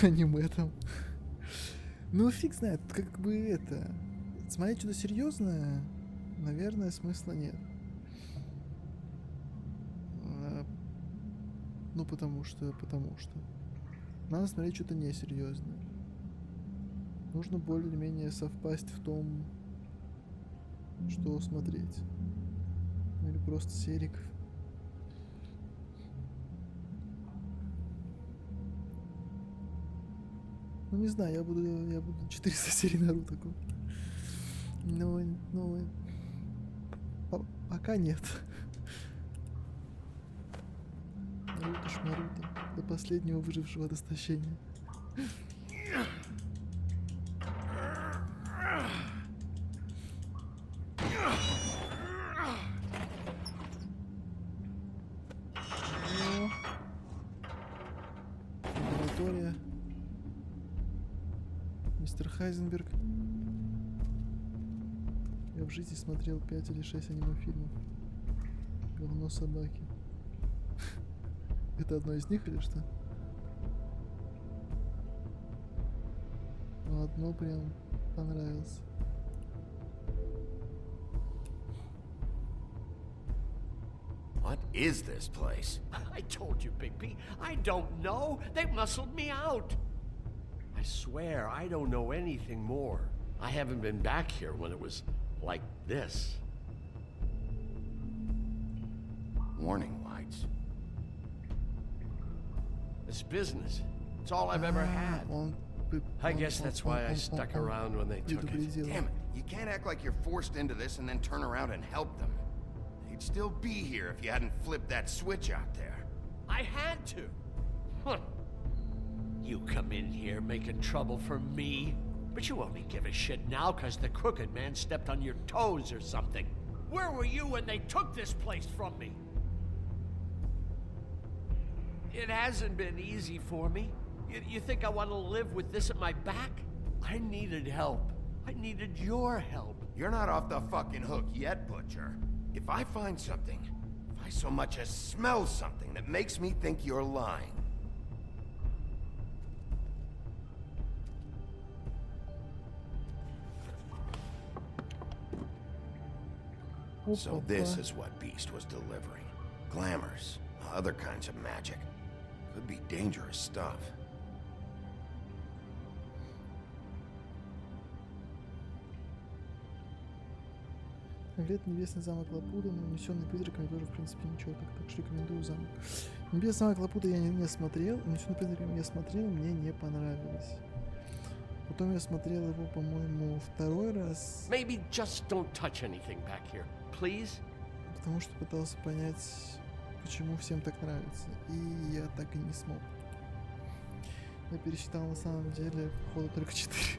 Аниме там. Ну, фиг знает, как бы это... Смотреть что-то серьезное, наверное, смысла нет. Ну, потому что... Надо смотреть что-то несерьезное. Нужно более-менее совпасть в том, что смотреть. Или просто серик. Ну, не знаю, я буду 400 серий Наруто. Но пока нет. Наруто шмаруто. До последнего выжившего от истощения. Лаборатория. Мистер Хайзенберг. Я в жизни смотрел 5 или 6 аниме-фильмов. Говно собаки. Это одно из них или что? Ну, одно прям понравилось. What is this place? I told you, Bigby. I don't know. They muscled me out. I swear, I don't know anything more. I haven't been back here when it was like this. Warning lights. This business. It's all I've ever had. I guess that's why I stuck around when they took it. Damn it. You can't act like you're forced into this and then turn around and help them. They'd still be here if you hadn't flipped that switch out there. I had to. Huh. You come in here making trouble for me, but you only give a shit now because the Crooked Man stepped on your toes or something. Where were you when they took this place from me? It hasn't been easy for me. You think I want to live with this at my back? I needed help. I needed your help. You're not off the fucking hook yet, Butcher. If I find something, if I so much as smell something that makes me think you're lying, so this is what Beast was delivering. Glamours, other kinds of magic. Could be dangerous stuff. Конкретно Небесный замок Лапуда, но унесенный призраками тоже, в принципе, ничего, так что рекомендую замок. Небесный замок Лапуда я не смотрел, унесенный призраками я смотрел, мне не понравилось. Потом я смотрел его, по-моему, второй раз. Maybe just don't touch anything back here, please. Потому что пытался понять, почему всем так нравится. И я так и не смог. Я пересчитал на самом деле, походу, только 4.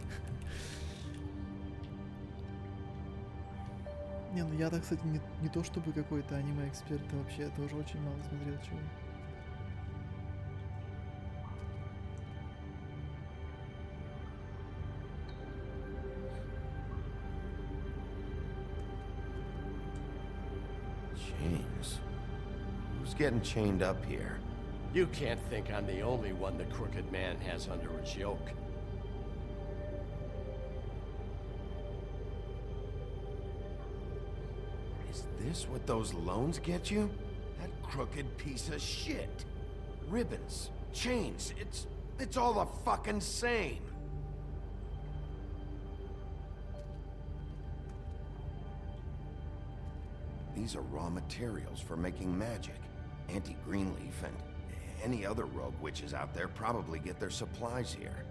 Не, ну я-то, кстати, не то чтобы какой-то аниме-эксперт, а вообще я тоже очень мало смотрел чего. Chains? Who's getting chained up here? You can't think I'm the only one the Crooked Man has under his yoke. Is this what those loans get you? That crooked piece of shit. Ribbons, chains, it's all the fucking same. These are raw materials for making magic. Auntie Greenleaf and any other rogue witches out there probably get their supplies here.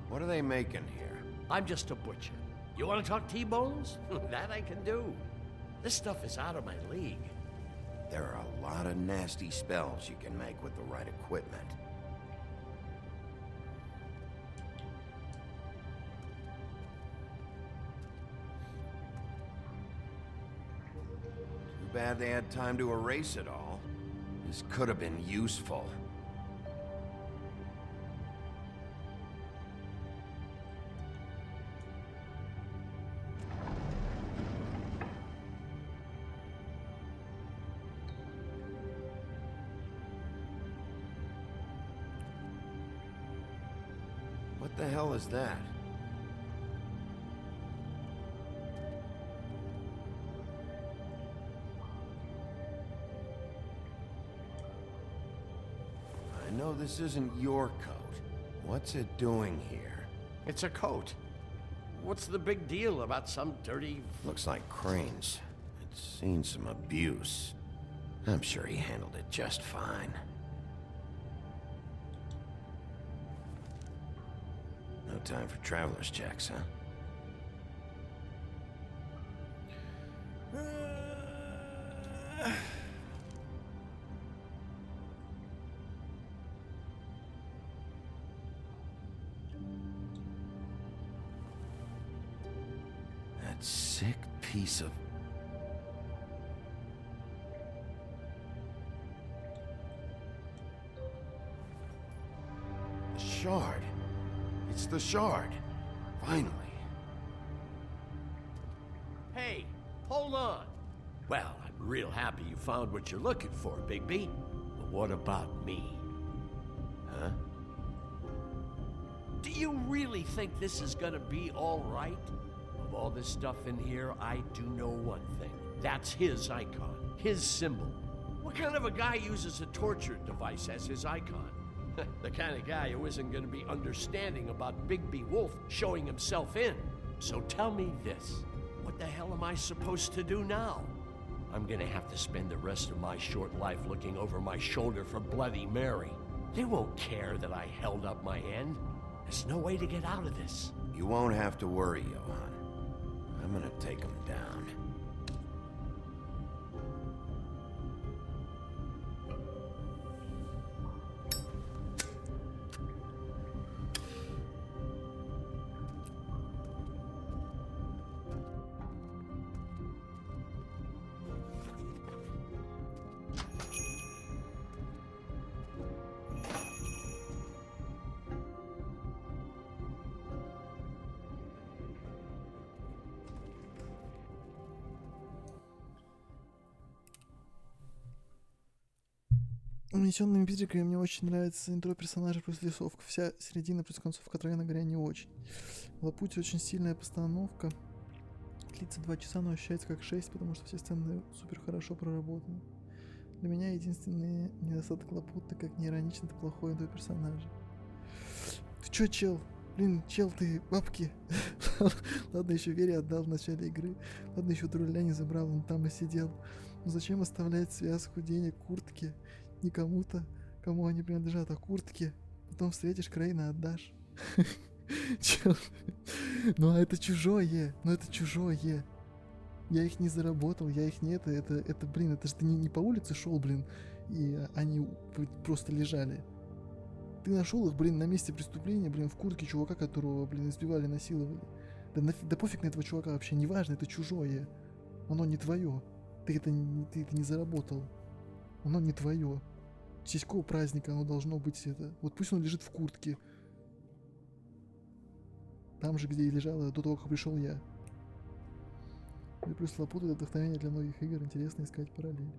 What are they making here? I'm just a butcher. You want to talk T-bones? That I can do. This stuff is out of my league. There are a lot of nasty spells you can make with the right equipment. Too bad they had time to erase it all. This could have been useful. What the hell is that? I know this isn't your coat. What's it doing here? It's a coat. What's the big deal about some dirty... Looks like Crane's. It's seen some abuse. I'm sure he handled it just fine. No time for traveler's checks, huh? That sick piece of... The shard. It's the shard. Finally. Hey, hold on. Well, I'm real happy you found what you're looking for, Bigby. But what about me? Huh? Do you really think this is gonna be all right? Of all this stuff in here, I do know one thing. That's his icon, his symbol. What kind of a guy uses a torture device as his icon? The kind of guy who isn't going to be understanding about Bigby Wolf showing himself in. So tell me this. What the hell am I supposed to do now? I'm going to have to spend the rest of my short life looking over my shoulder for Bloody Mary. They won't care that I held up my end. There's no way to get out of this. You won't have to worry, Johan. I'm gonna take him down. унесенными призраками мне очень нравится интро персонажа плюс рисовка. Вся середина плюс концовка, откровенно говоря, не очень. Лапути очень сильная постановка. Длится 2 часа, но ощущается как 6, потому что все сцены супер хорошо проработаны. Для меня единственный недостаток Лапуты, как не иронично, это плохой интро персонажа. Ты чё, чел? Блин, чел, ты бабки. Ладно, еще Вере отдал в начале игры. Ладно, еще друля не забрал, он там и сидел. Но зачем оставлять связку денег куртки не кому-то, кому они принадлежат, а куртке? Потом встретишь Крейна, отдашь. Чел. Ну а это чужое. Ну это чужое. Я их не заработал, я их не это, блин, это же ты не по улице шел, блин, и они просто лежали. Ты нашел их, блин, на месте преступления, блин, в куртке чувака, которого, блин, избивали, насиловали. Да пофиг на этого чувака вообще, неважно, это чужое. Оно не твое. Ты это не заработал. Оно не твое. В честь какого праздника оно должно быть это? Вот пусть он лежит в куртке. Там же, где и лежало до того, как пришел я. И плюс Лапута — это вдохновение для многих игр, интересно искать параллели.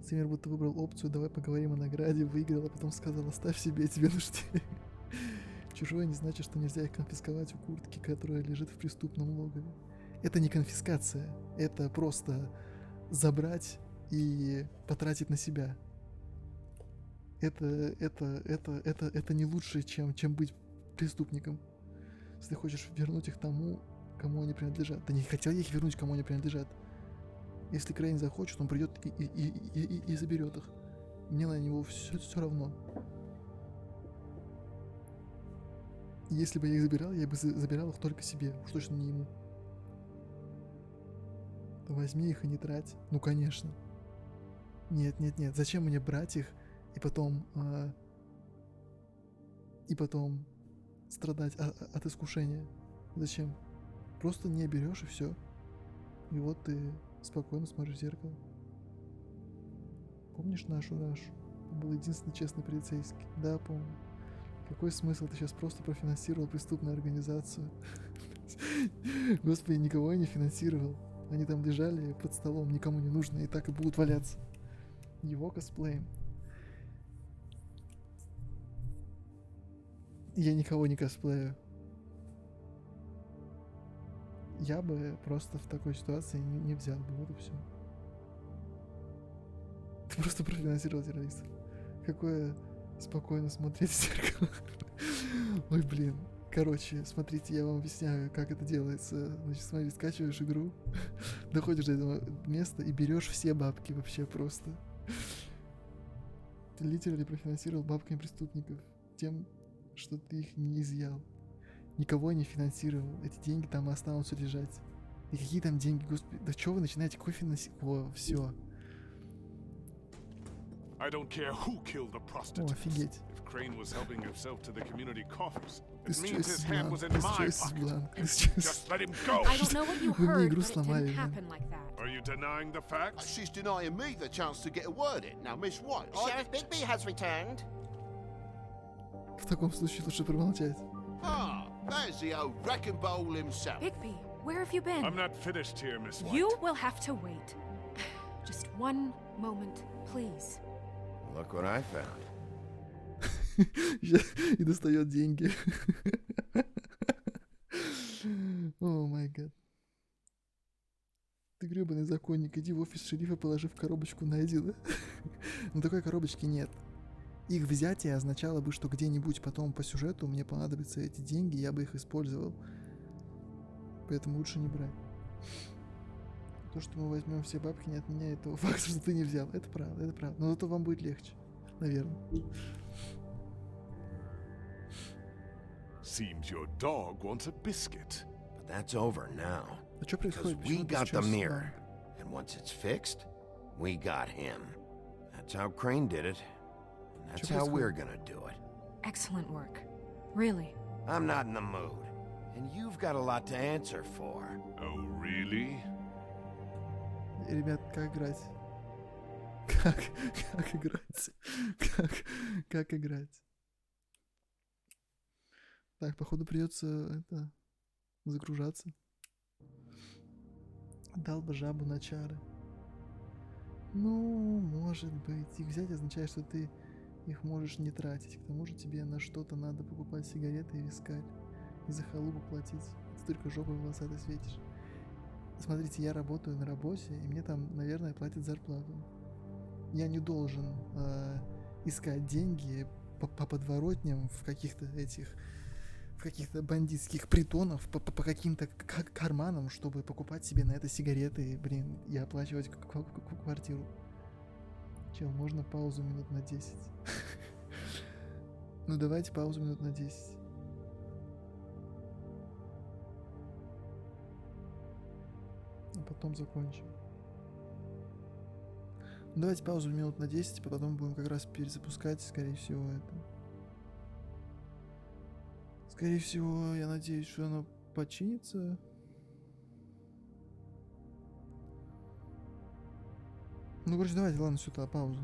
Стример будто выбрал опцию «давай поговорим о награде», выиграл, а потом сказал «оставь себе, тебе нужнее». Чужое не значит, что нельзя их конфисковать у куртки, которая лежит в преступном логове. Это не конфискация, это просто забрать и потратить на себя. Это не лучше, чем быть преступником. Если хочешь вернуть их тому, кому они принадлежат. Да не хотел я их вернуть, кому они принадлежат. Если Крейн захочет, он придет и заберет их. Мне на него все равно. Если бы я их забирал, я бы забирал их только себе, уж точно не ему. То возьми их и не трать. Ну конечно. Нет. Зачем мне брать их и потом страдать от искушения? Зачем? Просто не берешь и все. И вот ты спокойно смотришь в зеркало. Помнишь нашу Рашу? Он был единственный честный полицейский. Да, помню. Какой смысл? Ты сейчас просто профинансировал преступную организацию. Господи, никого я не финансировал. Они там лежали под столом, никому не нужны, и так и будут валяться. Его косплеем. Я никого не косплею. Я бы просто в такой ситуации не взял бы, вот и все. Ты просто профинансировал террористов. Какое спокойно смотреть в зеркало. Ой, блин. Короче, смотрите, я вам объясняю, как это делается. Значит, смотри, скачиваешь игру, доходишь до этого места и берешь все бабки вообще просто. Ты литерально профинансировал бабками преступников тем, что ты их не изъял. Никого не финансировал. Эти деньги там останутся лежать. И какие там деньги, господи? Да что вы начинаете? Какой финансировать? О, все. I don't care who killed the prostitutes. If Crane was helping himself to the community coffers, it means his hand was in my pocket. Just let him go. I don't know what you heard, but it didn't happen like that. Are you denying the facts? She's denying me the chance to get a word in. Now, Miss White, Sheriff Bigby has returned. В таком случае лучше промолчать. Ah, there's the old wrecking bowl himself. Bigby, where have you been? I'm not finished here, Miss White. You will have to wait. Just one moment, please. Look what I found. И достает деньги. О май гад. Ты гребаный законник, иди в офис шерифа, положи в коробочку, найди, да? Но такой коробочки нет. Их взятие означало бы, что где-нибудь потом по сюжету мне понадобятся эти деньги, я бы их использовал. Поэтому лучше не брать. То, что мы возьмем все бабки, не отменяет того факта, что ты не взял. Это правда, это правда. Но зато вам будет легче. Наверное. Seems your dog wants a biscuit. But that's over now. А что происходит? We got the mirror. And once it's fixed, we got him. That's how Crane did it. And that's how we're gonna do it. Excellent work. Really. I'm not in the mood. And you've got a lot to answer for. Oh, really? Ребят, как играть? Как играть? Как играть? Так, походу придется загружаться. Дал бы жабу на чары. Ну, может быть. Их взять означает, что ты их можешь не тратить. К тому же тебе на что-то надо покупать сигареты и вискарь. И за халупу платить. Ты только жопой волосатой светишь. Смотрите, я работаю на работе, и мне там, наверное, платят зарплату. Я не должен искать деньги по подворотням в каких-то бандитских притонах, по каким-то карманам, чтобы покупать себе на это сигареты, блин, и оплачивать квартиру. Чел, можно паузу минут на 10? Ну давайте паузу минут на 10. А потом закончим. Ну, давайте паузу минут на 10, а потом будем как раз перезапускать, скорее всего, это. Скорее всего, я надеюсь, что оно починится. Ну, короче, давайте, ладно, сюда, паузу.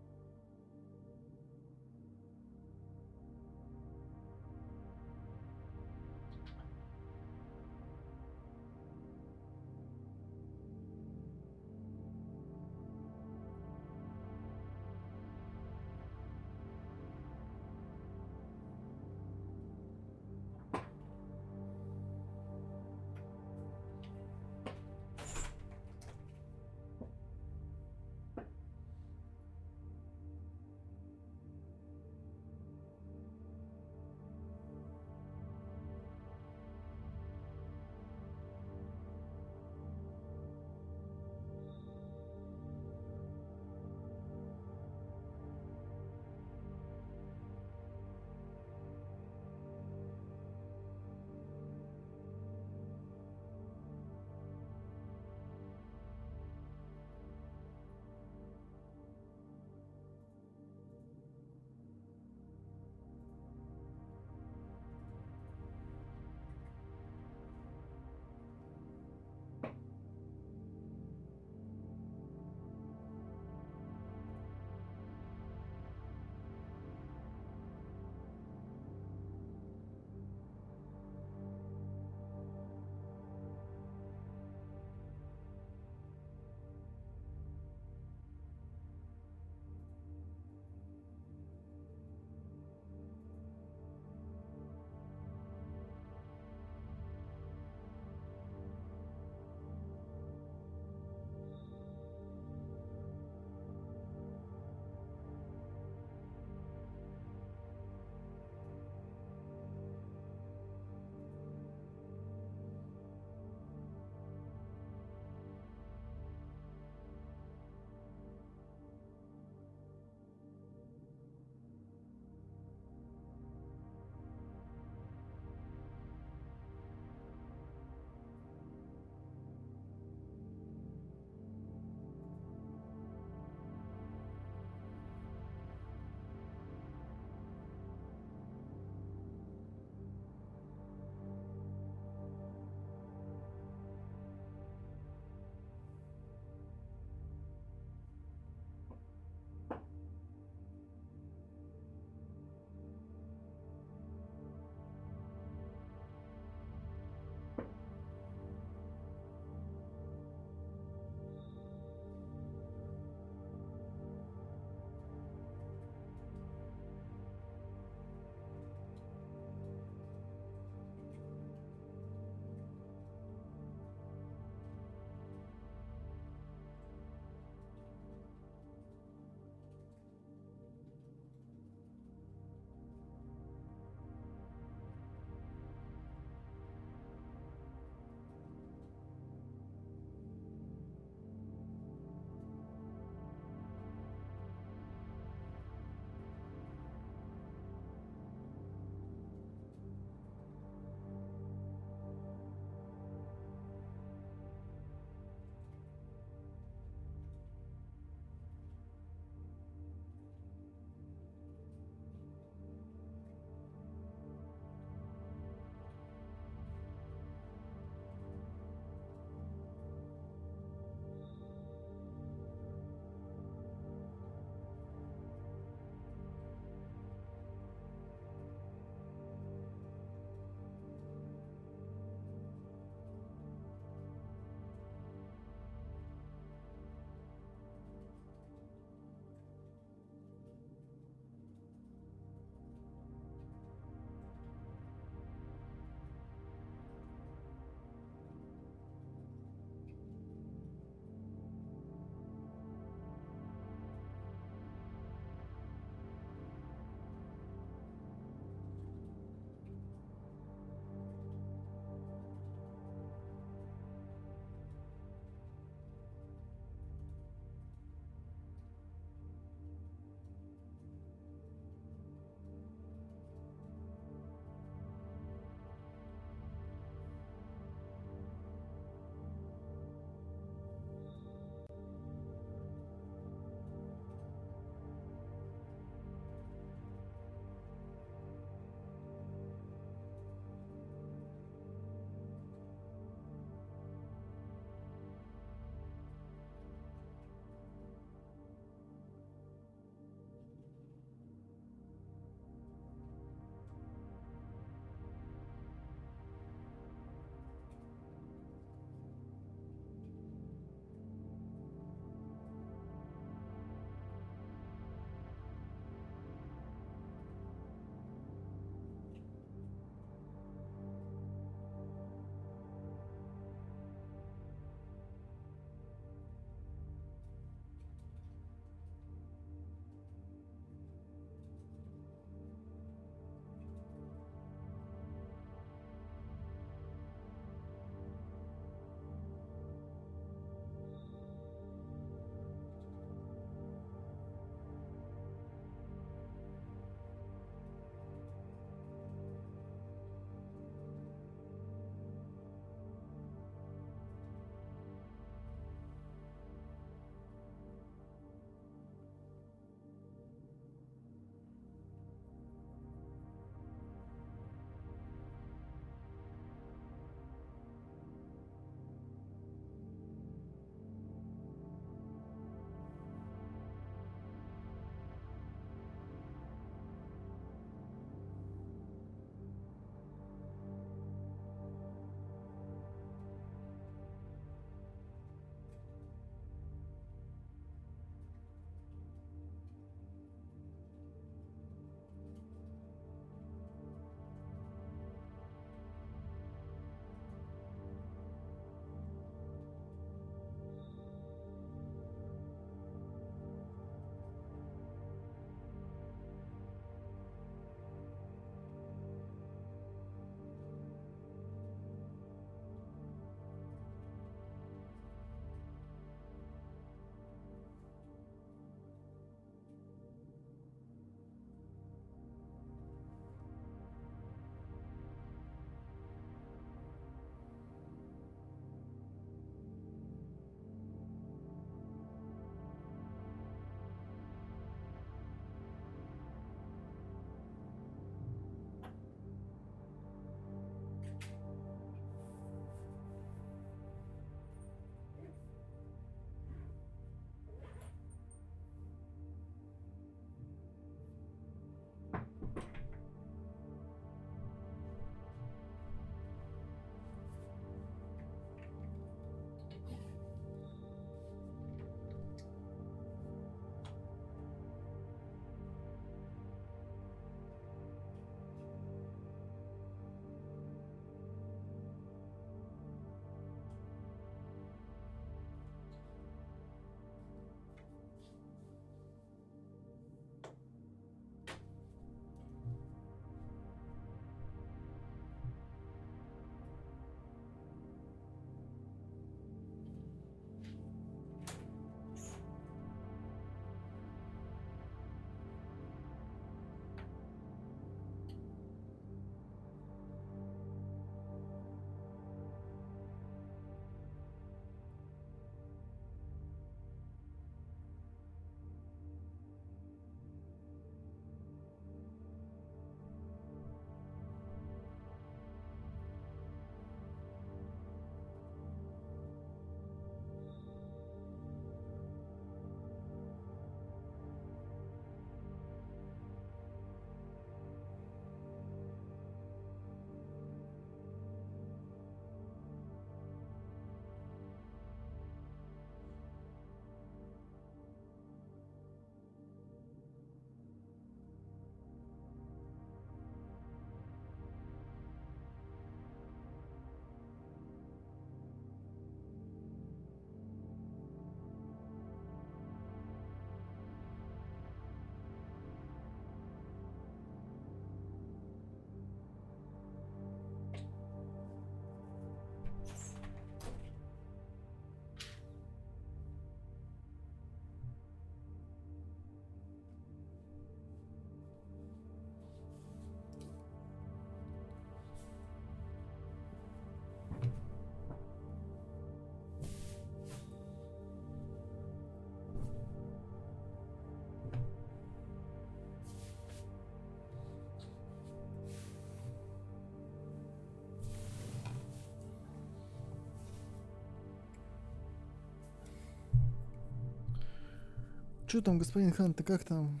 Чё там, господин Хан, ты как там?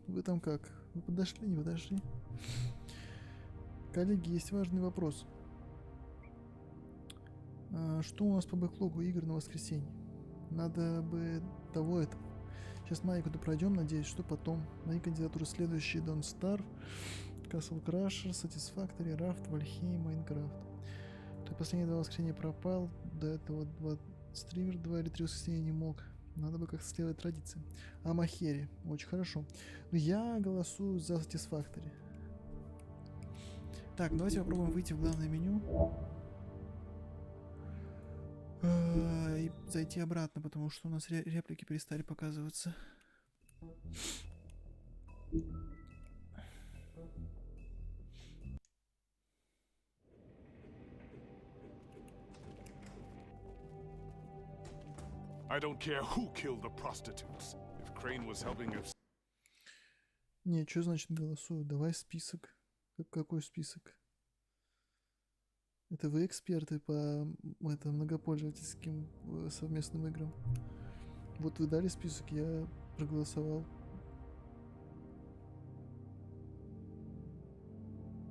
Вы там как? Вы подошли, не подошли? Коллеги, есть важный вопрос. Что у нас по бэклогу игр на воскресенье? Надо бы того этого. Сейчас Майку пройдем, надеюсь, что потом. Мои кандидатуры следующие: Don't Starve, Castle Crusher, Satisfactory, Raft, Valheim, Minecraft. То последние 2 воскресенья пропал, до этого 2 стример 2 или 3 воскресенья не мог. Надо бы как-то следовать традиции. А Махери, очень хорошо. Но я голосую за Satisfactory. Так, давайте попробуем выйти в главное меню. И зайти обратно, потому что у нас реплики перестали показываться. I don't care who killed the prostitutes. If Crane was helping us... Не, что значит голосую? Давай список. Какой список? Это вы эксперты по многопользовательским совместным играм. Вот вы дали список, я проголосовал.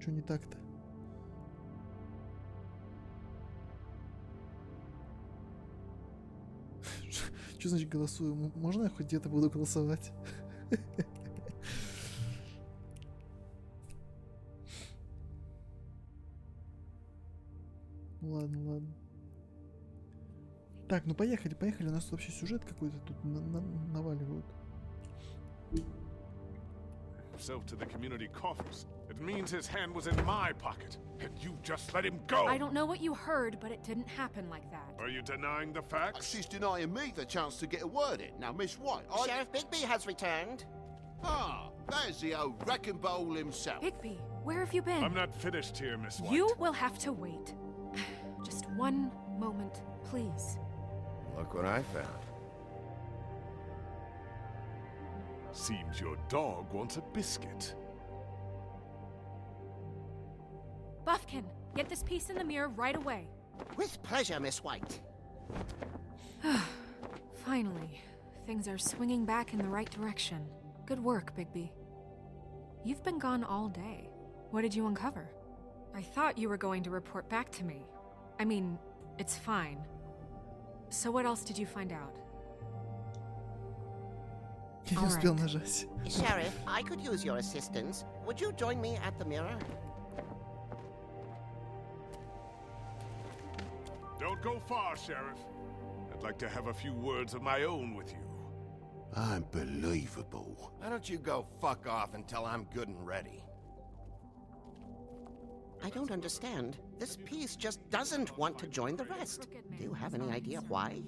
Что не так-то? Что значит голосую? Можно я хоть где-то буду голосовать? Ладно, ладно. Так, ну поехали. У нас вообще сюжет какой-то тут наваливают. Himself to the community coffers. It means his hand was in my pocket, and you just let him go. I don't know what you heard, but it didn't happen like that. Are you denying the facts? She's denying me the chance to get a word in. Now, Miss White, Sheriff Bigby has returned. Ah, there's the old wrecking bowl himself. Bigby, where have you been? I'm not finished here, Miss White. You will have to wait. Just one moment, please. Look what I found. Seems your dog wants a biscuit. Buffkin, get this piece in the mirror right away. With pleasure, Miss White. Finally, things are swinging back in the right direction. Good work, Bigby. You've been gone all day. What did you uncover? I thought you were going to report back to me. I mean, it's fine. So what else did you find out? Я не успел нажать. Sheriff, I could use your assistance. Would you join me at the mirror? Don't go far, Sheriff. I'd like to have a few words of my own with you. Unbelievable. Why don't you go fuck off until I'm good and ready? I don't understand. This piece just doesn't want to join the rest. Do you have any idea why?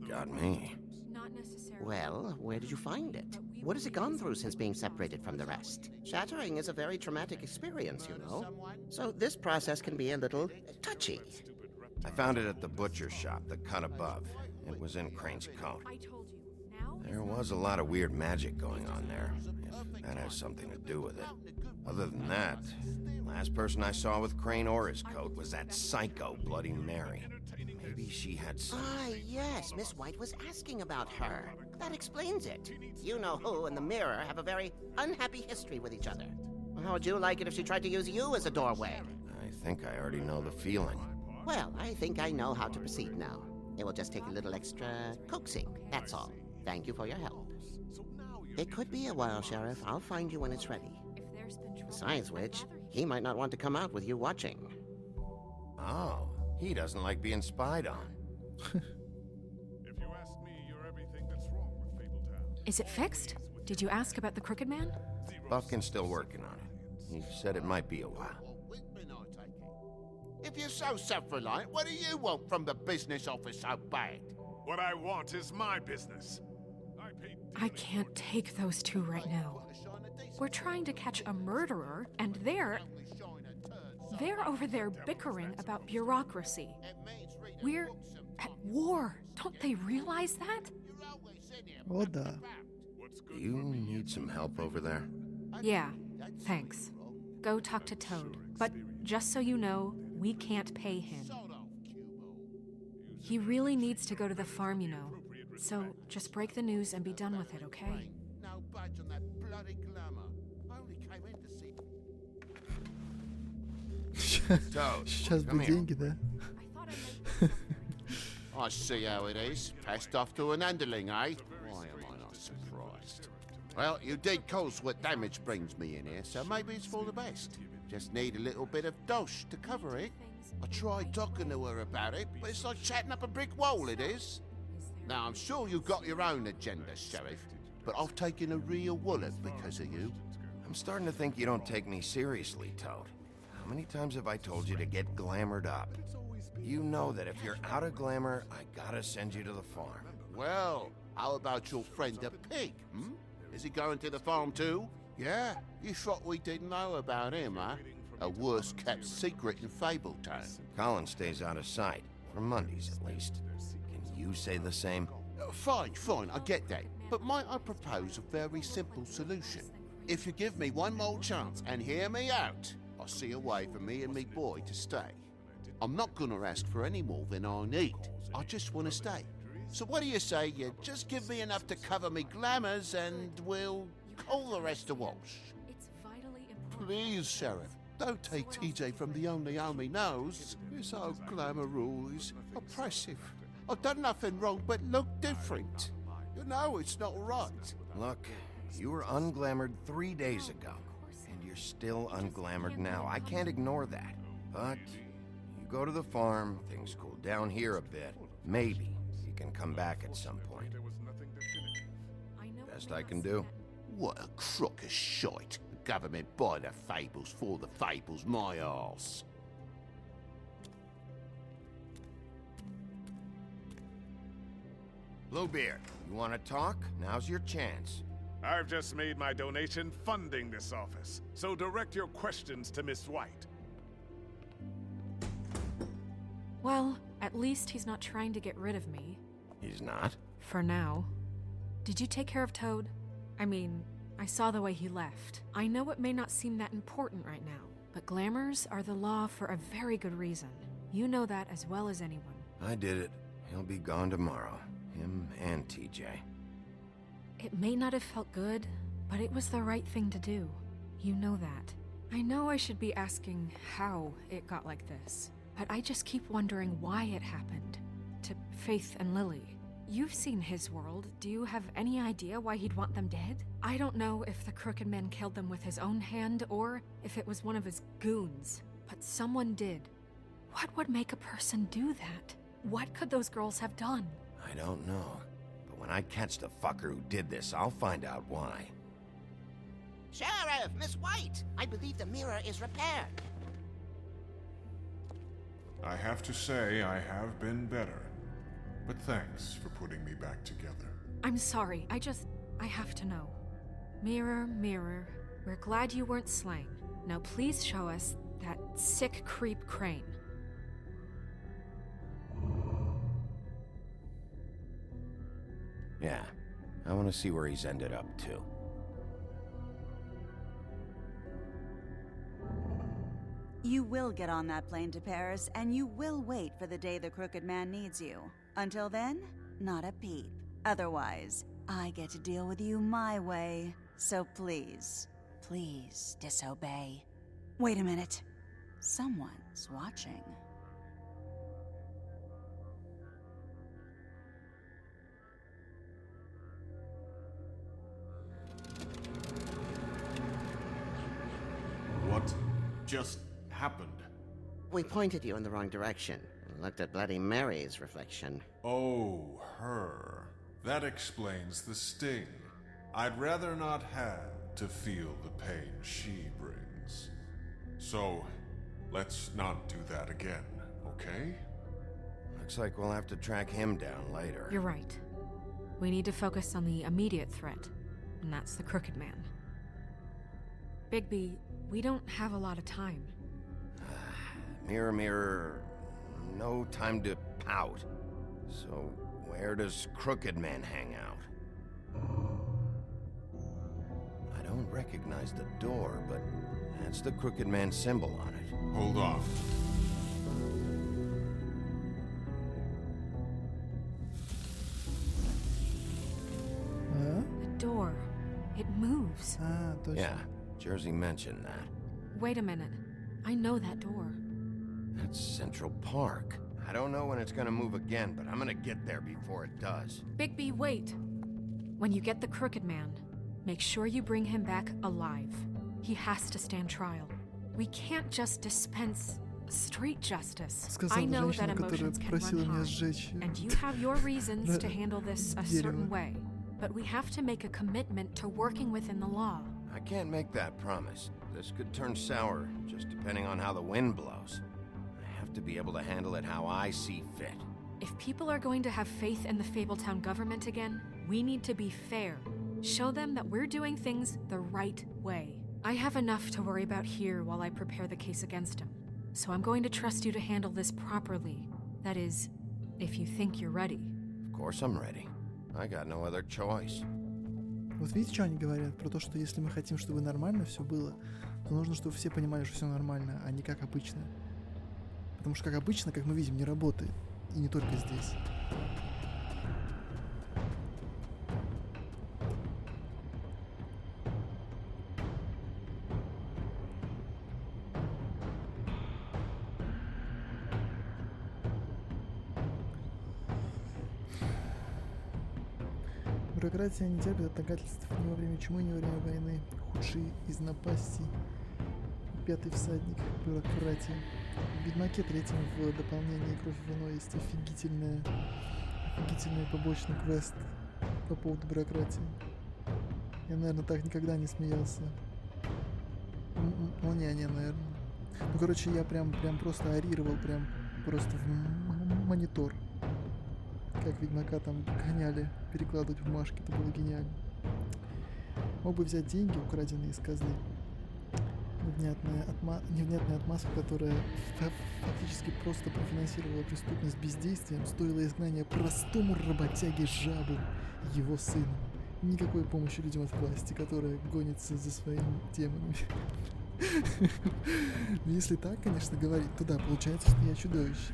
Got me. Not necessarily. Well, where did you find it? What has it gone through since being separated from the rest? Shattering is a very traumatic experience, you know. So this process can be a little touchy. I found it at the butcher shop, the cut above. It was in Crane's coat. I told you. Now There was a lot of weird magic going on there, if that has something to do with it. Other than that, last person I saw with Crane or his coat was that psycho Bloody Mary. Maybe she had some... Ah, yes, Miss White was asking about her. That explains it. You know who and the mirror have a very unhappy history with each other. How would you like it if she tried to use you as a doorway? I think I already know the feeling. Well, I think I know how to proceed now. It will just take a little extra coaxing, that's all. Thank you for your help. It could be a while, Sheriff. I'll find you when it's ready. Besides which, he might not want to come out with you watching. Oh, he doesn't like being spied on. If you ask me, you're everything that's wrong with Fabletown. Is it fixed? Did you ask about the Crooked Man? Buffkin's still working on it. He said it might be a while. If you're so self-reliant, what do you want from the business office so bad? What I want is my business. I can't take those two right now. We're trying to catch a murderer, and they're over there bickering about bureaucracy. We're at war. Don't they realize that? О, да. Do you need some help over there? Yeah, thanks. Go talk to Toad. But just so you know, we can't pay him. He really needs to go to the farm, you know. So just break the news and be done with it, okay? No budge on that bloody glamour. I only came in to see. Сейчас бы деньги, да? I see how it is. Passed off to an underling, eh? Why am I not surprised? Well, you did cause what damage brings me in here, so maybe it's for the best. Just need a little bit of dosh to cover it. I tried talking to her about it, but it's like chatting up a brick wall, it is. Now, I'm sure you've got your own agenda, Sheriff, but I've taken a real wallet because of you. I'm starting to think you don't take me seriously, Toad. How many times have I told you to get glamored up? You know that if you're out of glamour, I gotta send you to the farm. Well, how about your friend the pig, hmm? Is he going to the farm too? Yeah? You thought we didn't know about him, huh? A worst-kept secret in Fabletown. Colin stays out of sight, for Mondays at least. Can you say the same? Fine, I get that. But might I propose a very simple solution? If you give me one more chance and hear me out, I'll see a way for me and me boy to stay. I'm not gonna ask for any more than I need. I just want to stay. So what do you say you just give me enough to cover me glamours and we'll call the rest a wash? Please, Sheriff, don't take TJ from the only home he knows. This old glamour rule is oppressive. I've done nothing wrong but look different. You know it's not right. Look, you were unglamoured 3 days ago, and you're still unglamoured now. I can't ignore that. But you go to the farm, things cool down here a bit. Maybe you can come back at some point. Best I can do. What a crock of shite. The government buy the fables for the fables, my arse. Bluebeard, you want to talk? Now's your chance. I've just made my donation funding this office, so direct your questions to Miss White. Well, at least he's not trying to get rid of me. He's not? For now. Did you take care of Toad? I mean, I saw the way he left. I know it may not seem that important right now, but glamours are the law for a very good reason. You know that as well as anyone. I did it. He'll be gone tomorrow. Him and TJ. It may not have felt good, but it was the right thing to do. You know that. I know I should be asking how it got like this, but I just keep wondering why it happened. To Faith and Lily. You've seen his world. Do you have any idea why he'd want them dead? I don't know if the Crooked Man killed them with his own hand or if it was one of his goons, but someone did. What would make a person do that? What could those girls have done? I don't know. But when I catch the fucker who did this, I'll find out why. Sheriff, Miss White, I believe the mirror is repaired. I have to say I have been better. But thanks for putting me back together. I'm sorry, I have to know. Mirror, mirror, we're glad you weren't slain. Now please show us that sick creep Crane. Yeah, I want to see where he's ended up, too. You will get on that plane to Paris, and you will wait for the day the Crooked Man needs you. Until then, not a peep. Otherwise, I get to deal with you my way. So please, please disobey. Wait a minute. Someone's watching. What just happened? We pointed you in the wrong direction and looked at Bloody Mary's reflection. Oh, her. That explains the sting. I'd rather not have to feel the pain she brings. So, let's not do that again, okay? Looks like we'll have to track him down later. You're right. We need to focus on the immediate threat, and that's the Crooked Man. Bigby, we don't have a lot of time. Mirror, mirror, no time to pout. So, where does Crooked Man hang out? I don't recognize the door, but that's the Crooked Man symbol on it. Hold on. It moves. А, точно. Yeah, Jersey mentioned that. Wait a minute. I know that door. That's Central Park. I don't know when it's gonna move again, but I'm gonna get there before it does. Bigby, wait. When you get the Crooked Man, make sure you bring him back alive. He has to stand trial. We can't just dispense street justice. Сказала I know женщина, that которая emotions can просила run меня high, сжечь and you have your reasons to handle this a certain дерево. way. But we have to make a commitment to working within the law. I can't make that promise. This could turn sour, just depending on how the wind blows. I have to be able to handle it how I see fit. If people are going to have faith in the Fabletown government again, we need to be fair. Show them that we're doing things the right way. I have enough to worry about here while I prepare the case against him. So I'm going to trust you to handle this properly. That is, if you think you're ready. Of course I'm ready. I got no other choice. Вот видите, что они говорят? Про то, что если мы хотим, чтобы нормально все было, то нужно, чтобы все понимали, что все нормально, а не как обычно. Потому что как обычно, как мы видим, не работает. И не только здесь. Бюрократия не терпит отлагательств ни во время чумы, ни во время войны. Худший из напастей. Пятый всадник бюрократии. В Ведьмаке третьем в дополнении «Кровь и вино» есть офигительный побочный квест по поводу бюрократии. Я, наверное, так никогда не смеялся. Ну, не, наверное. Ну, короче, я прям просто орировал, прям просто в монитор. Как Ведьмака там гоняли, перекладывать бумажки, это было гениально. Мог бы взять деньги, украденные из казны. Невнятная отмазка, которая фактически просто профинансировала преступность бездействием, стоила изгнания простому работяге Жабу, его сыну. Никакой помощи людям от власти, которые гонятся за своими демонами. Если так, конечно, говорить, то да, получается, что я чудовище.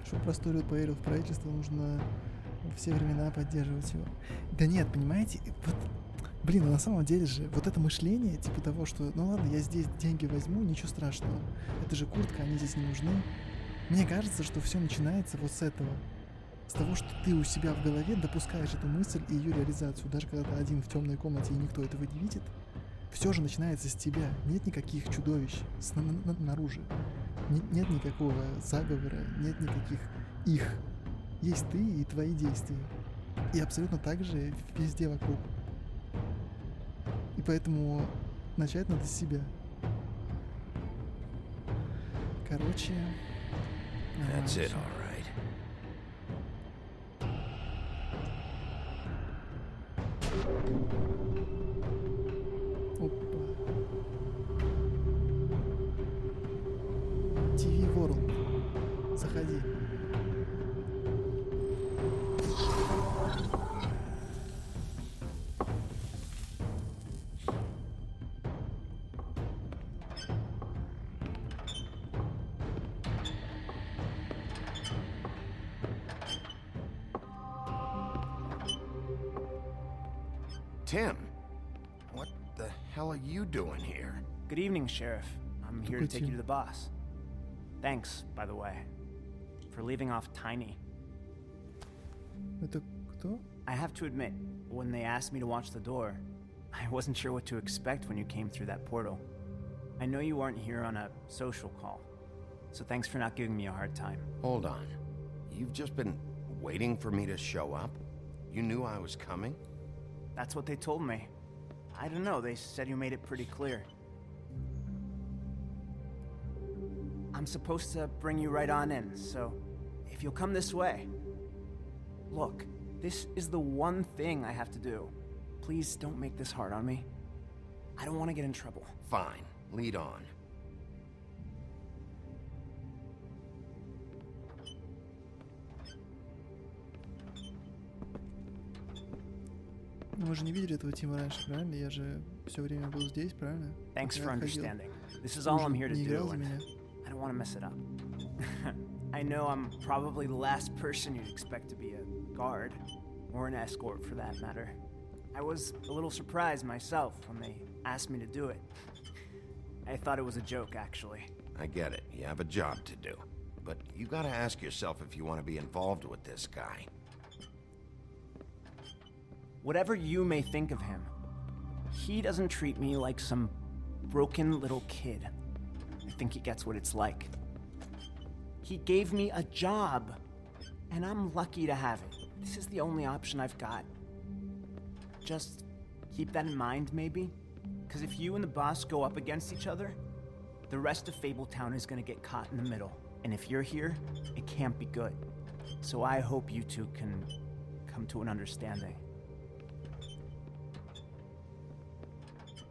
Чтобы простой люд поверил в правительство, нужно во все времена поддерживать его. Да нет, понимаете, вот, блин, ну на самом деле же, вот это мышление, типа того, что, ну ладно, я здесь деньги возьму, ничего страшного. Это же куртка, они здесь не нужны. Мне кажется, что все начинается вот с этого. С того, что ты у себя в голове допускаешь эту мысль и ее реализацию, даже когда ты один в темной комнате и никто этого не видит. Все же начинается с тебя. Нет никаких чудовищ снаружи. Нет никакого заговора, нет никаких их. Есть ты и твои действия. И абсолютно так же везде вокруг. И поэтому начать надо с себя. Короче... That's it, all right. Опа. TV World. Заходи. Tim, what the hell are you doing here? Good evening, Sheriff. I'm here to take you to the boss. Thanks, by the way, for leaving off Tiny. Это кто? I have to admit, when they asked me to watch the door, I wasn't sure what to expect when you came through that portal. I know you aren't here on a social call, so thanks for not giving me a hard time. Hold on. You've just been waiting for me to show up? You knew I was coming? That's what they told me. I don't know, they said you made it pretty clear. I'm supposed to bring you right on in, so if you'll come this way. Look, this is the one thing I have to do. Please don't make this hard on me. I don't want to get in trouble. Fine, lead on. Мы же не видели этого Тима раньше, правильно? Я же все время был здесь, правильно? Thanks for understanding. This is all I'm here to do, and I don't want to mess it up. I know I'm probably the last person you'd expect to be a guard, or an escort for that matter. I was a little surprised myself when they asked me to do it. I thought it was a joke, actually. I get it. You have a job to do. But you gotta ask yourself if you want to be involved with this guy. Whatever you may think of him, he doesn't treat me like some broken little kid. I think he gets what it's like. He gave me a job, and I'm lucky to have it. This is the only option I've got. Just keep that in mind, maybe? Because if you and the boss go up against each other, the rest of Fabletown is gonna get caught in the middle. And if you're here, it can't be good. So I hope you two can come to an understanding.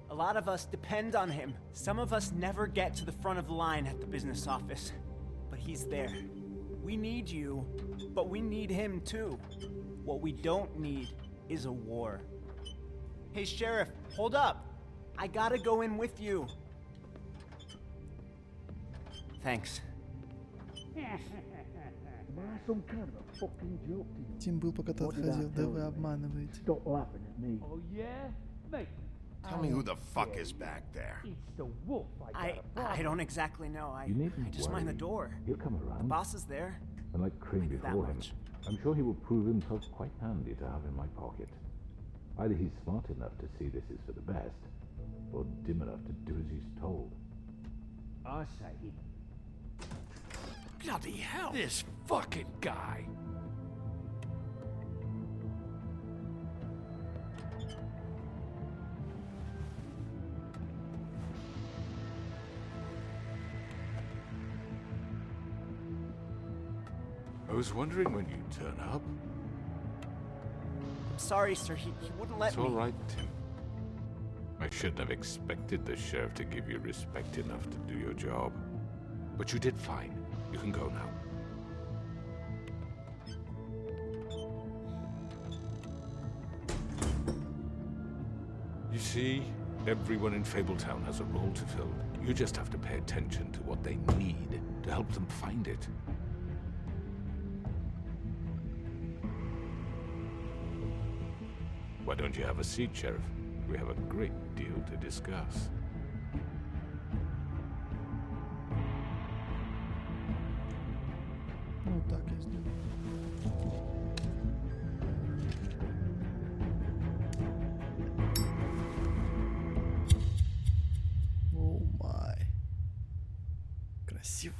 A lot of us depend on him. Some of us never get to the front of the line at the business office. But he's there. We need you, but we need him too. What we don't need is a war. Hey, Sheriff, hold up. I gotta go in with you. Thanks. Some kind of a fucking joke to you. Тим был, пока ты отходил. Да вы обманываете. Stop laughing at me. Oh yeah? Mate. Tell me who the fuck is back there. It's the wolf I don't exactly know. I just mind the door. He'll come The around. boss is there. Unlike Crane Maybe that before him, much. I'm sure he will prove himself quite handy to have in my pocket. Either he's smart enough to see this is for the best, or dim enough to do as he's told. I say he... Bloody hell! This fucking guy! I was wondering when you'd turn up. I'm sorry, sir. He wouldn't let It's me. all right, Tim. I shouldn't have expected the sheriff to give you respect enough to do your job. But you did fine. You can go now. You see, everyone in Fabletown has a role to fill. You just have to pay attention to what they need to help them find it. Why don't you have a seat, Sheriff? We have a great deal to discuss. Ну так я сделаю. О май. Красиво.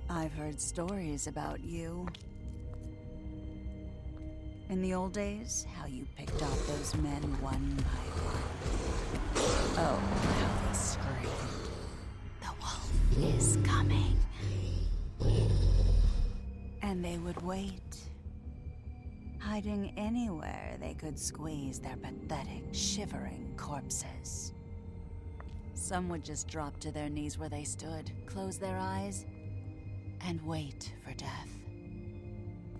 I've heard stories about you. In the old days, how you picked off those men one by one. Oh, how they screamed. The wolf is coming. And they would wait, hiding anywhere they could squeeze their pathetic, shivering corpses. Some would just drop to their knees where they stood, close their eyes, and wait for death.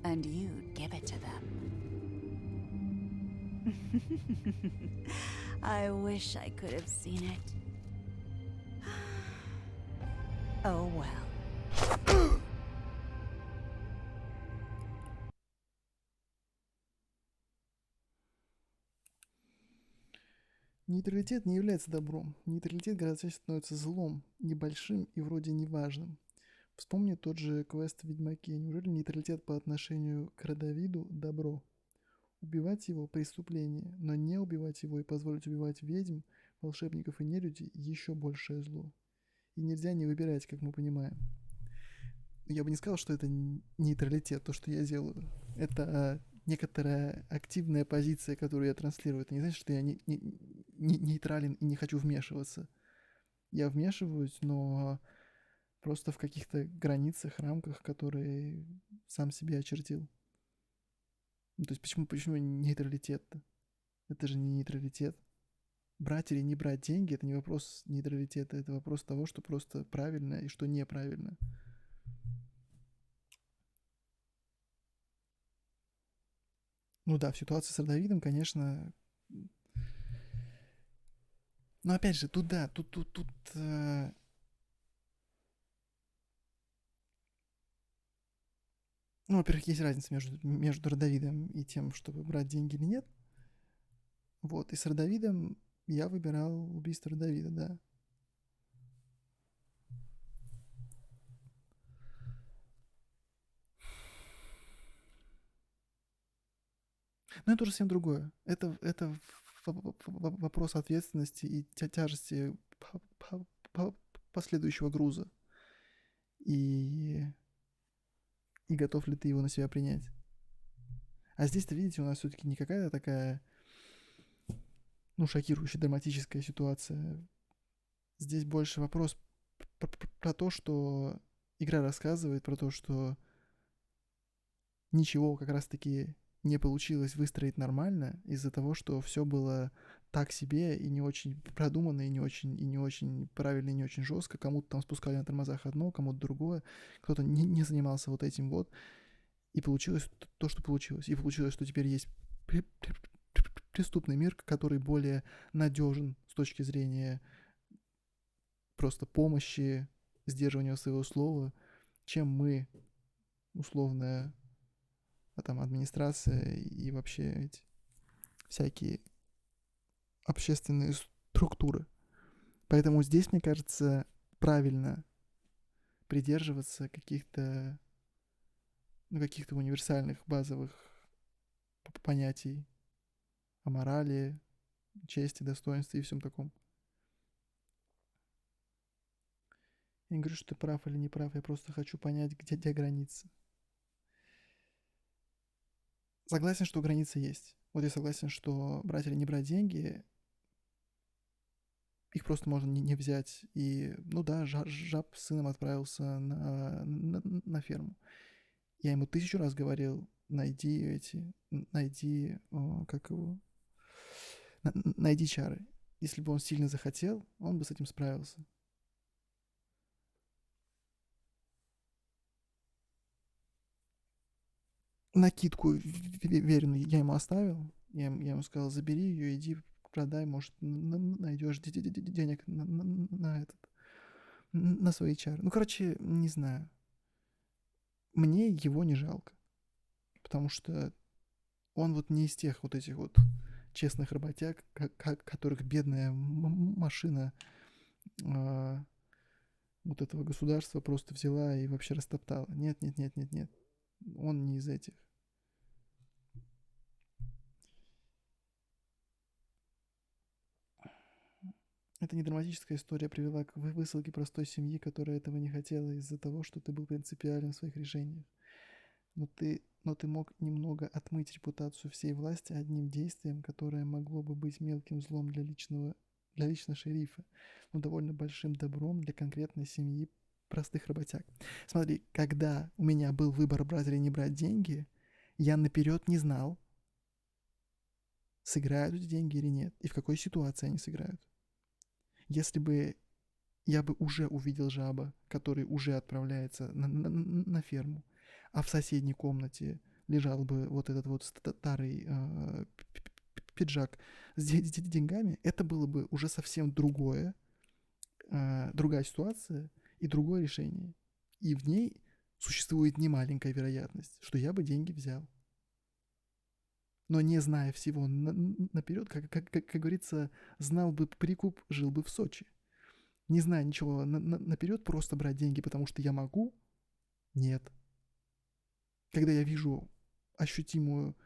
And you'd give it to them. I wish I could have seen it. Oh well. Нейтралитет не является добром. Нейтралитет гораздо чаще становится злом, небольшим и вроде неважным. Вспомни тот же квест в Ведьмаке. Неужели нейтралитет по отношению к Родовиду – добро? Убивать его – преступление, но не убивать его и позволить убивать ведьм, волшебников и нелюдей – еще большее зло. И нельзя не выбирать, как мы понимаем. Я бы не сказал, что это нейтралитет, то, что я делаю. Это некоторая активная позиция, которую я транслирую. Это не значит, что я не нейтрален и не хочу вмешиваться. Я вмешиваюсь, но просто в каких-то границах, рамках, которые сам себе очертил. Ну, то есть почему нейтралитет-то? Это же не нейтралитет. Брать или не брать деньги — это не вопрос нейтралитета, это вопрос того, что просто правильно и что неправильно. Ну да, в ситуации с Родовидом, конечно... Но опять же, тут Ну, во-первых, есть разница между родовидом и тем, чтобы брать деньги или нет. Вот, и с родовидом я выбирал убийство родовида, да. Но это уже совсем другое. Это вопрос ответственности и тяжести последующего груза. И готов ли ты его на себя принять. А здесь-то, видите, у нас все-таки не какая-то такая, ну, шокирующая, драматическая ситуация. Здесь больше вопрос про то, что игра рассказывает, про то, что ничего как раз-таки не получилось выстроить нормально из-за того, что все было так себе и не очень продуманно, и не очень правильно, и не очень жестко. Кому-то там спускали на тормозах одно, кому-то другое. Кто-то не занимался вот этим вот. И получилось то, что получилось. И получилось, что теперь есть преступный мир, который более надежен с точки зрения просто помощи, сдерживания своего слова, чем мы, условная там администрация и вообще эти всякие общественные структуры. Поэтому здесь, мне кажется, правильно придерживаться каких-то универсальных базовых понятий о морали, чести, достоинстве и всем таком. Я не говорю, что ты прав или не прав, я просто хочу понять, где граница. Согласен, что граница есть. Вот я согласен, что брать или не брать деньги, их просто можно не взять. И, ну да, жаб с сыном отправился на ферму. Я ему 1000 раз говорил, найди чары. Если бы он сильно захотел, он бы с этим справился. Накидку веренную я ему оставил. Я ему сказал, забери ее, иди продай, может, найдешь денег на свои чары. Ну, короче, не знаю. Мне его не жалко. Потому что он вот не из тех вот этих вот честных работяг, которых бедная машина вот этого государства просто взяла и вообще растоптала. Нет. Он не из этих. Это не драматическая история привела к высылке простой семьи, которая этого не хотела из-за того, что ты был принципиален в своих решениях. Но ты мог немного отмыть репутацию всей власти одним действием, которое могло бы быть мелким злом для лично шерифа, но довольно большим добром для конкретной семьи простых работяг. Смотри, когда у меня был выбор брать или не брать деньги, я наперед не знал, сыграют эти деньги или нет, и в какой ситуации они сыграют. Если бы я бы уже увидел жаба, который уже отправляется на ферму, а в соседней комнате лежал бы вот этот вот старый пиджак с деньгами, это было бы уже совсем другая ситуация и другое решение. И в ней существует немаленькая вероятность, что я бы деньги взял. Но не зная всего наперед, как говорится, знал бы прикуп, жил бы в Сочи. Не зная ничего наперед, просто брать деньги, потому что я могу? Нет. Когда я вижу ощутимую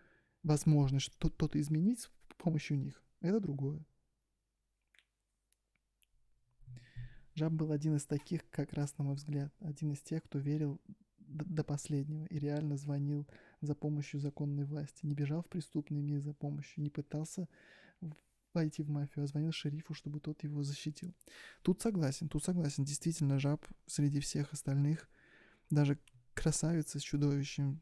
возможность что-то изменить с помощью них, это другое. Жаб был один из таких, как раз на мой взгляд, один из тех, кто верил до последнего и реально звонил за помощью законной власти, не бежал в преступный мир за помощью, не пытался войти в мафию, а звонил шерифу, чтобы тот его защитил. Тут согласен, действительно жаб среди всех остальных, даже красавицы с чудовищем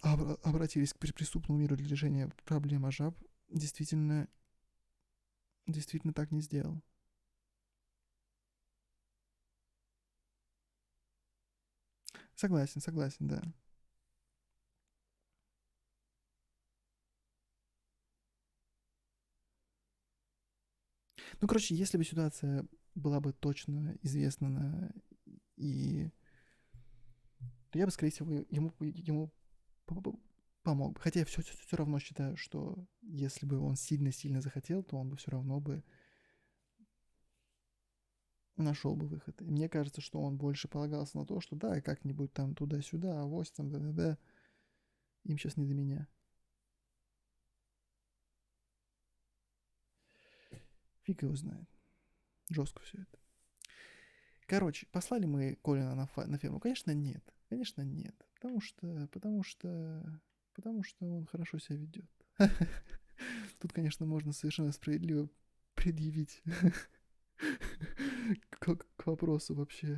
обратились к преступному миру для решения проблем, а жаб действительно так не сделал. Согласен, да. Ну, короче, если бы ситуация была бы точно известна и то я бы, скорее всего, ему помог бы. Хотя я все равно считаю, что если бы он сильно-сильно захотел, то он бы все равно бы нашел бы выход. И мне кажется, что он больше полагался на то, что да, как-нибудь там туда-сюда, авось там, да-да-да, им сейчас не до меня. Фиг его знает. Жестко все это. Короче, послали мы Колина на ферму? Конечно, нет. Конечно, нет. Потому что он хорошо себя ведет. Тут, конечно, можно совершенно справедливо предъявить к вопросу вообще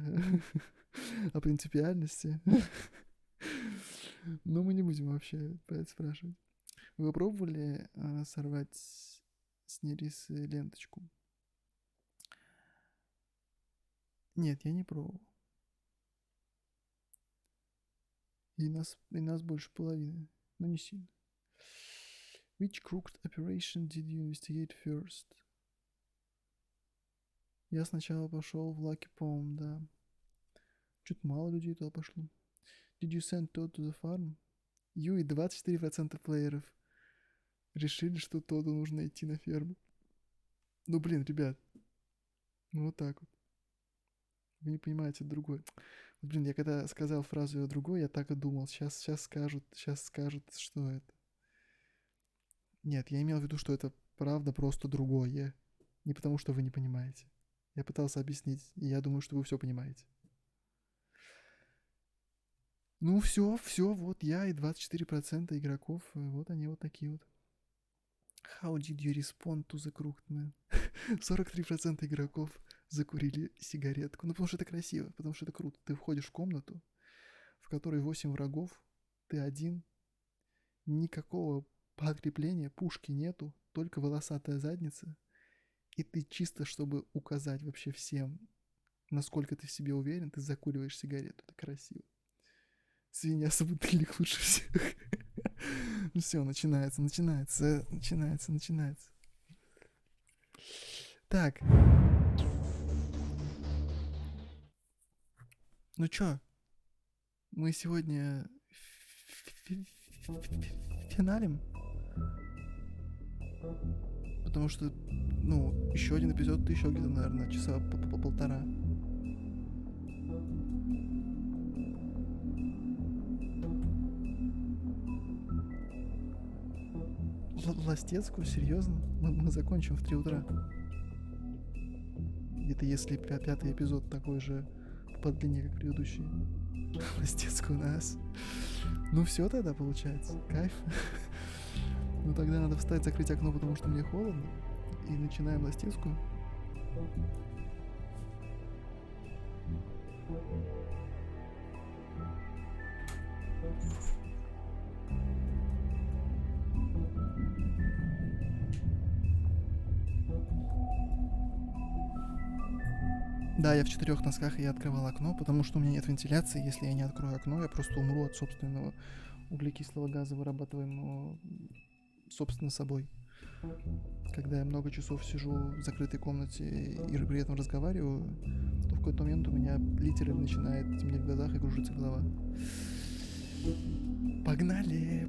о принципиальности. Но мы не будем вообще про это спрашивать. Вы пробовали сорвать с нерисы ленточку? Нет, я не пробовал. И нас больше половины, но не сильно. Which crooked operation did you investigate first? Я сначала пошел в Lucky Palm, да. Чуть мало людей туда пошло. Did you send Todd to the farm? И 24% плееров решили, что Тодду нужно идти на ферму. Ну, блин, ребят. Ну, вот так вот. Вы не понимаете другой. Вот, блин, я когда сказал фразу «другой», я так и думал. Сейчас скажут, что это. Нет, я имел в виду, что это правда просто другое. Не потому, что вы не понимаете. Я пытался объяснить, и я думаю, что вы все понимаете. Ну, все, вот я и 24% игроков, вот они вот такие вот. How did you respond to the crooked man? 43% игроков закурили сигаретку. Ну, потому что это красиво, потому что это круто. Ты входишь в комнату, в которой 8 врагов, ты один, никакого подкрепления, пушки нету, только волосатая задница, и ты чисто, чтобы указать вообще всем, насколько ты в себе уверен, ты закуриваешь сигарету. Это красиво. Свинья собутыльник лучше всех. Ну все, начинается. Так. Ну чё? Мы сегодня финалим? Потому что, ну, еще один эпизод, еще где-то, наверное, часа по полтора. Ластецкую? Серьезно? Мы закончим в 3 утра. Это если 5-й эпизод такой же по длине, как предыдущий. Ластецкую у нас. Ну все тогда получается. Кайф. Ну тогда надо встать, закрыть окно, потому что мне холодно. И начинаем Ластецкую. Да, я в 4 носках, и я открывал окно, потому что у меня нет вентиляции. Если я не открою окно, я просто умру от собственного углекислого газа, вырабатываемого собственно собой. Когда я много часов сижу в закрытой комнате и при этом разговариваю, то в какой-то момент у меня литерально начинает темнеть в глазах и кружится голова. Погнали!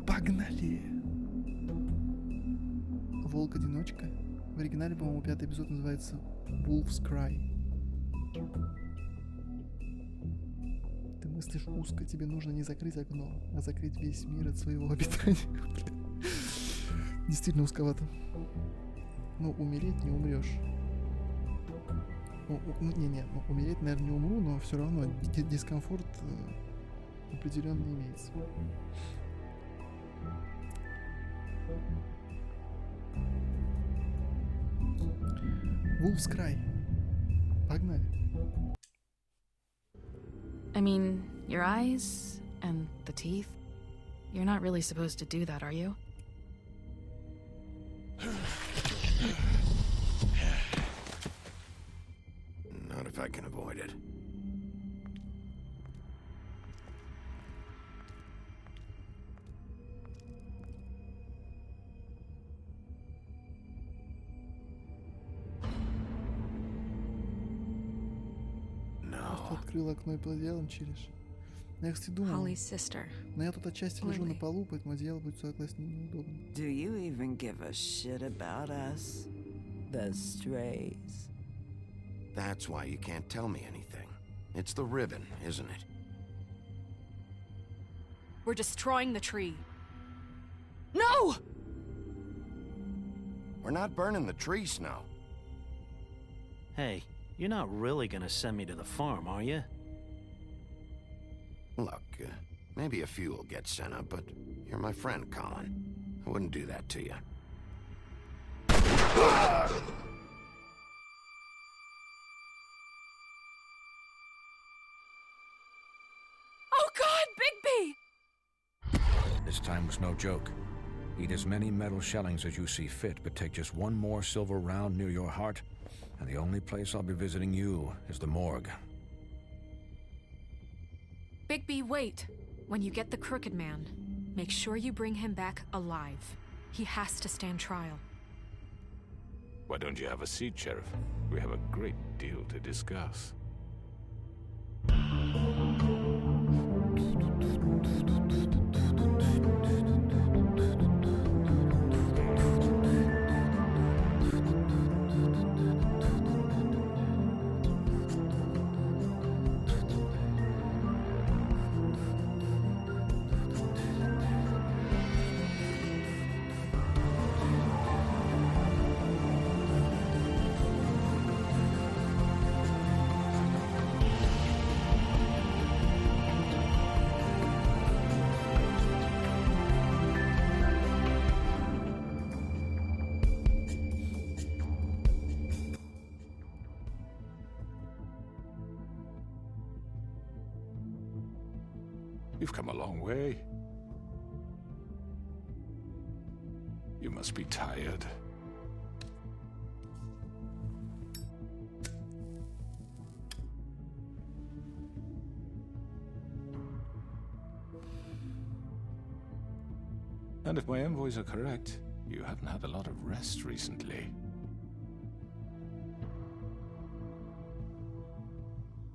Волк-одиночка. В оригинале, по-моему, 5-й эпизод называется Wolf's Cry. Ты мыслишь узко, тебе нужно не закрыть окно, а закрыть весь мир от своего обитания. Действительно узковато. Ну, умереть не умрешь. Умереть, наверное, не умру, но все равно дискомфорт определенно имеется. Wolf's Cry. Погнали. I mean, your eyes and the teeth. You're not really supposed to do that, are you? Not if I can avoid it. Просто открыл окно и по делам чилишь. Я, кстати, думал, Holly's sister. но я тут отчасти лежу на Lily. полу, поэтому одеяло будет сюда класть неудобно. Do you even give a shit about us? The strays. That's why you can't tell me anything. It's the ribbon, isn't it? We're destroying the tree. No! We're not burning the tree, Snow. Hey, you're not really gonna send me to the farm, are you? Look, maybe a few will get sent up, but you're my friend, Colin. I wouldn't do that to you. Oh God, Bigby! This time was no joke. Eat as many metal shellings as you see fit, but take just one more silver round near your heart, and the only place I'll be visiting you is the morgue. Bigby, wait. When you get the Crooked Man, make sure you bring him back alive. He has to stand trial. Why don't you have a seat, Sheriff? We have a great deal to discuss. You've come a long way. You must be tired. And if my envoys are correct, you haven't had a lot of rest recently.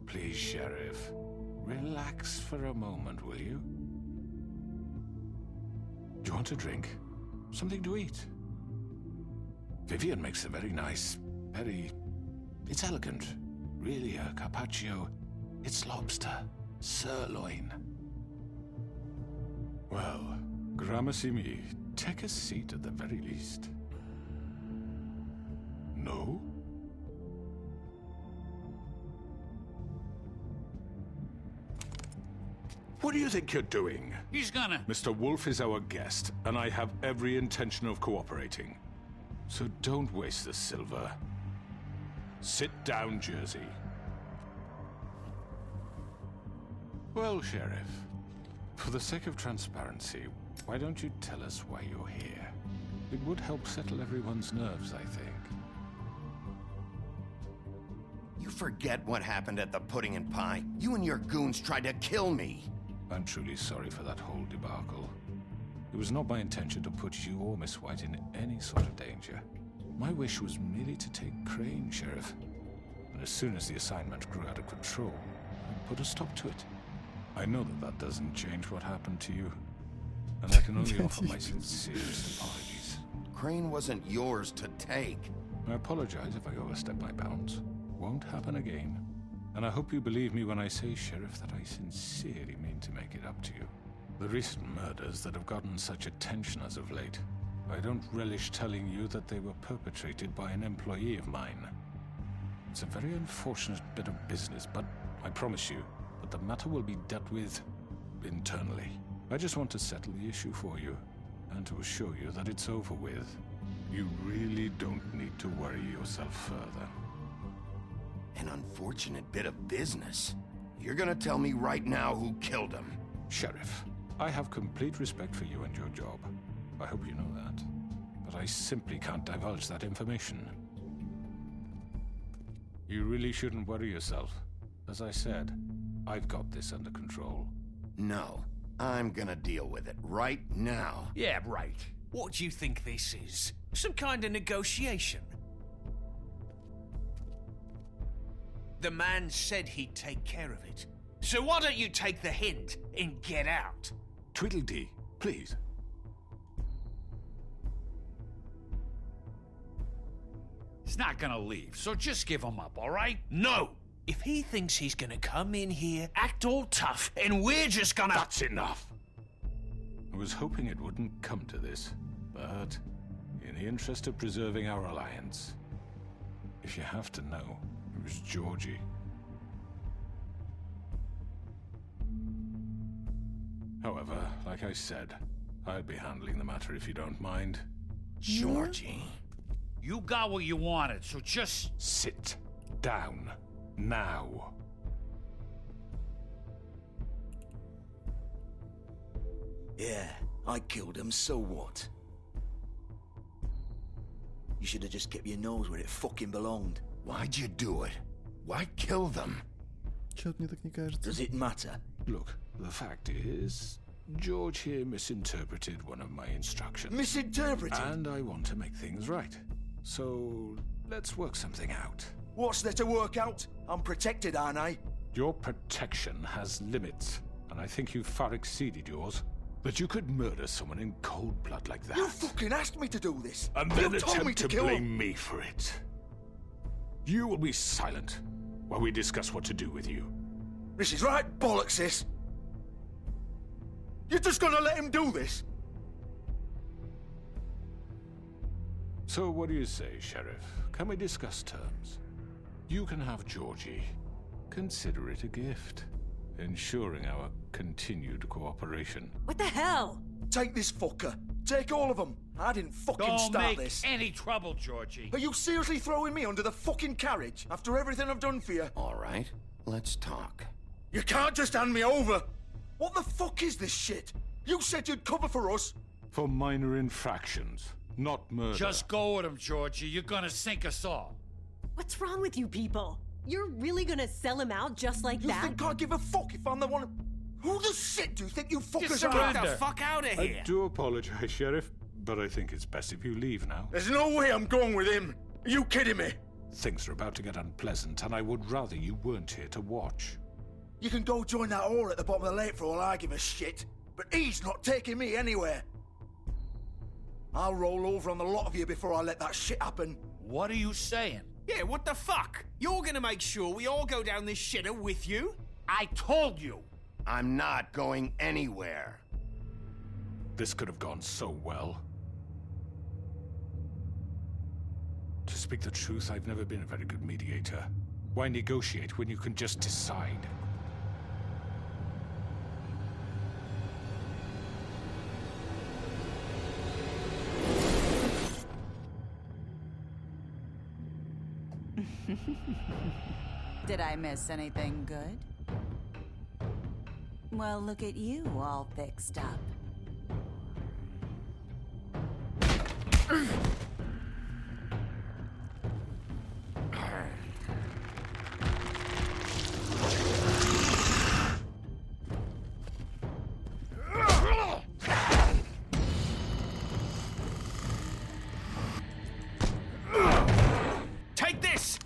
Please, Sheriff. Relax for a moment, will you? Do you want a drink? Something to eat? Vivian makes a very nice, it's elegant. Really a carpaccio. It's lobster. Sirloin. Well, gramercy me. Take a seat at the very least. No? What do you think you're doing? He's gonna... Mr. Wolf is our guest, and I have every intention of cooperating. So don't waste the silver. Sit down, Jersey. Well, Sheriff, for the sake of transparency, why don't you tell us why you're here? It would help settle everyone's nerves, I think. You forget what happened at the Pudding and Pie. You and your goons tried to kill me. I'm truly sorry for that whole debacle. It was not my intention to put you or Miss White in any sort of danger. My wish was merely to take Crane, Sheriff. And as soon as the assignment grew out of control, I put a stop to it. I know that that doesn't change what happened to you, and I can only offer my sincerest apologies. Crane wasn't yours to take. I apologize if I overstep my bounds. Won't happen again. And I hope you believe me when I say, Sheriff, that I sincerely mean to make it up to you. The recent murders that have gotten such attention as of late, I don't relish telling you that they were perpetrated by an employee of mine. It's a very unfortunate bit of business, but I promise you that the matter will be dealt with internally. I just want to settle the issue for you, and to assure you that it's over with. You really don't need to worry yourself further. An unfortunate bit of business. You're gonna tell me right now who killed him. Sheriff, I have complete respect for you and your job. I hope you know that. But I simply can't divulge that information. You really shouldn't worry yourself. As I said, I've got this under control. No, I'm gonna deal with it right now. Yeah, right. What do you think this is? Some kind of negotiation? The man said he'd take care of it. So why don't you take the hint and get out? Tweedledee, please. He's not gonna leave, so just give him up, all right? No! If he thinks he's gonna come in here, act all tough, and we're just gonna... That's enough! I was hoping it wouldn't come to this, but in the interest of preserving our alliance, if you have to know, it was Georgie. However, like I said, I'll be handling the matter if you don't mind. Georgie, you got what you wanted, so just... Sit down. Now. Yeah, I killed him, so what? You should have just kept your nose where it fucking belonged. Why'd you do it? Why kill them? Чё-то мне так не кажется. Does it matter? Look, the fact is, George here misinterpreted one of my instructions. Misinterpreted? And I want to make things right. So, let's work something out. What's there to work out? I'm protected, aren't I? Your protection has limits, and I think you've far exceeded yours. That you could murder someone in cold blood like that. You fucking asked me to do this! And then you told me attempt to kill blame him. me for it. You will be silent while we discuss what to do with you. This is right bollocks, this! You're just gonna let him do this? So what do you say, Sheriff? Can we discuss terms? You can have Georgie. Consider it a gift, ensuring our continued cooperation. What the hell? Take this fucker. Take all of them. I didn't fucking Don't start make this. any trouble, Georgie. Are you seriously throwing me under the fucking carriage after everything I've done for you? All right, let's talk. You can't just hand me over. What the fuck is this shit? You said you'd cover for us. For minor infractions, not murder. Just go with him, Georgie. You're gonna sink us all. What's wrong with you people? You're really gonna sell him out just like that? You think I give a fuck if I'm the one... Who the shit do you think you fuckers Get are? the fuck out of here. I do apologize, Sheriff, but I think it's best if you leave now. There's no way I'm going with him. Are you kidding me? Things are about to get unpleasant, and I would rather you weren't here to watch. You can go join that whore at the bottom of the lake for all I give a shit. But he's not taking me anywhere. I'll roll over on the lot of you before I let that shit happen. What are you saying? Yeah, what the fuck? You're gonna make sure we all go down this shitter with you? I told you. I'm not going anywhere. This could have gone so well. To speak the truth, I've never been a very good mediator. Why negotiate when you can just decide? Did I miss anything good? Well, look at you, all fixed up. Take this!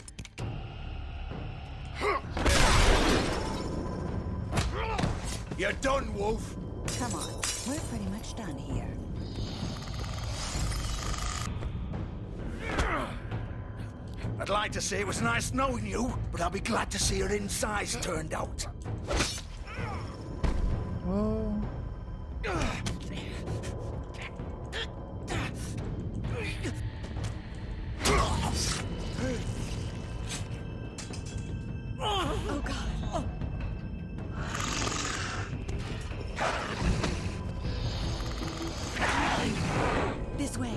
You're done, Wolf. Come on, we're pretty much done here. I'd like to say it was nice knowing you, but I'll be glad to see your insides turned out. Oh. Oh god. Oh. This way.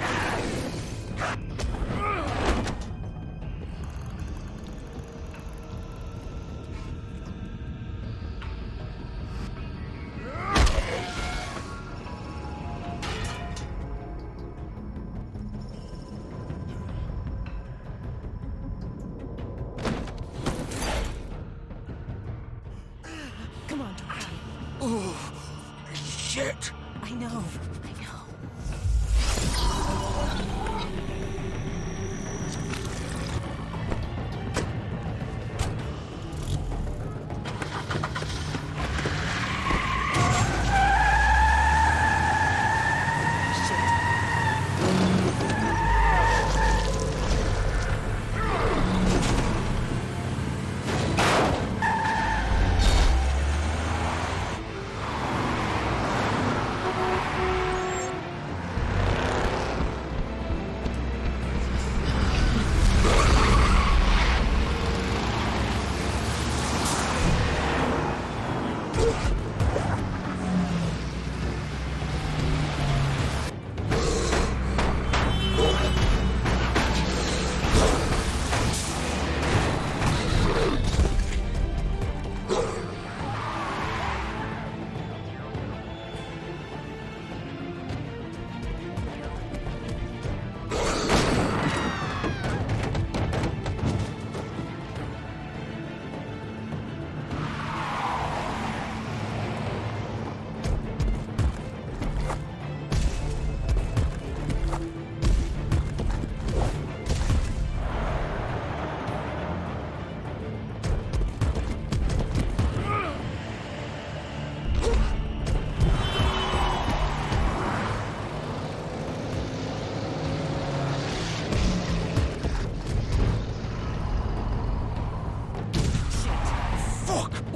Come on, Dorothy. Oh, shit. I know. I know.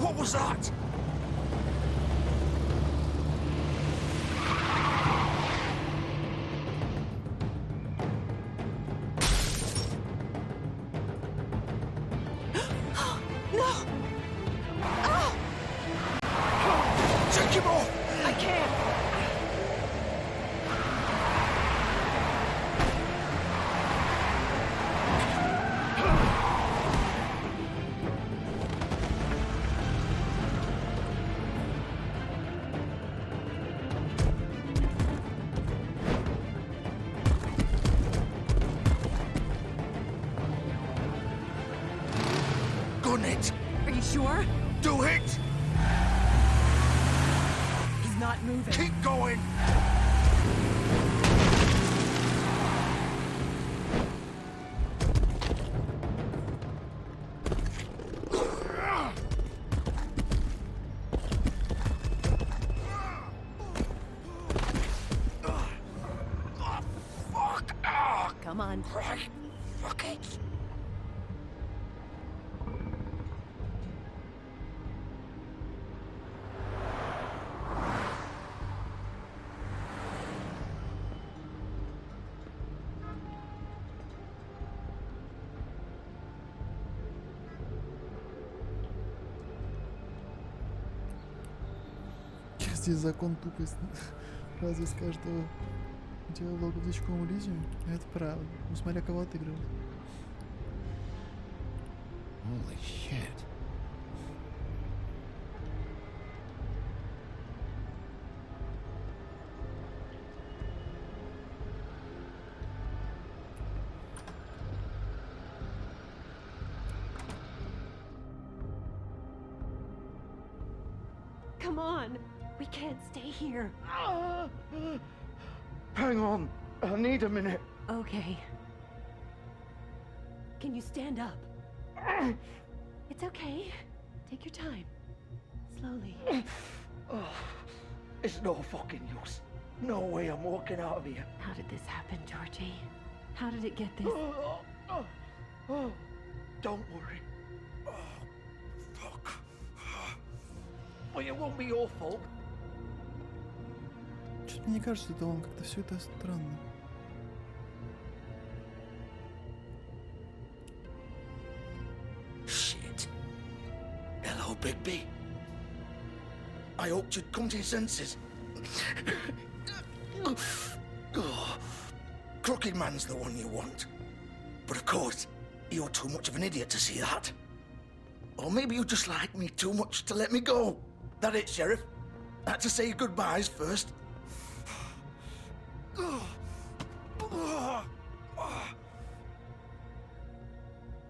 What was that? No! Oh! Take him off! I can't! Gun it! Are you sure? Do it! He's not moving. Keep going! Come on. Right. Fuck it. Здесь закон тупости. Разве с каждого диалога в дичковом Элизиуме? Это правда. Ну смотря кого отыгрывать. Holy shit. Come on. We can't stay here. Hang on. I need a minute. Okay. Can you stand up? It's okay. Take your time. Slowly. Oh, it's no fucking use. No way I'm walking out of here. How did this happen, Georgie? How did it get this? Don't worry. Oh, fuck. Well, it won't be your fault. Чуть мне не кажется, что он как-то все это странно. Shit. Hello, Bigby. I hoped you'd come to your senses. Crooked Man's the one you want. But of course, you're too much of an idiot to see that. Or maybe you just like me too much to let me go. That it, Sheriff? I had to say goodbyes first.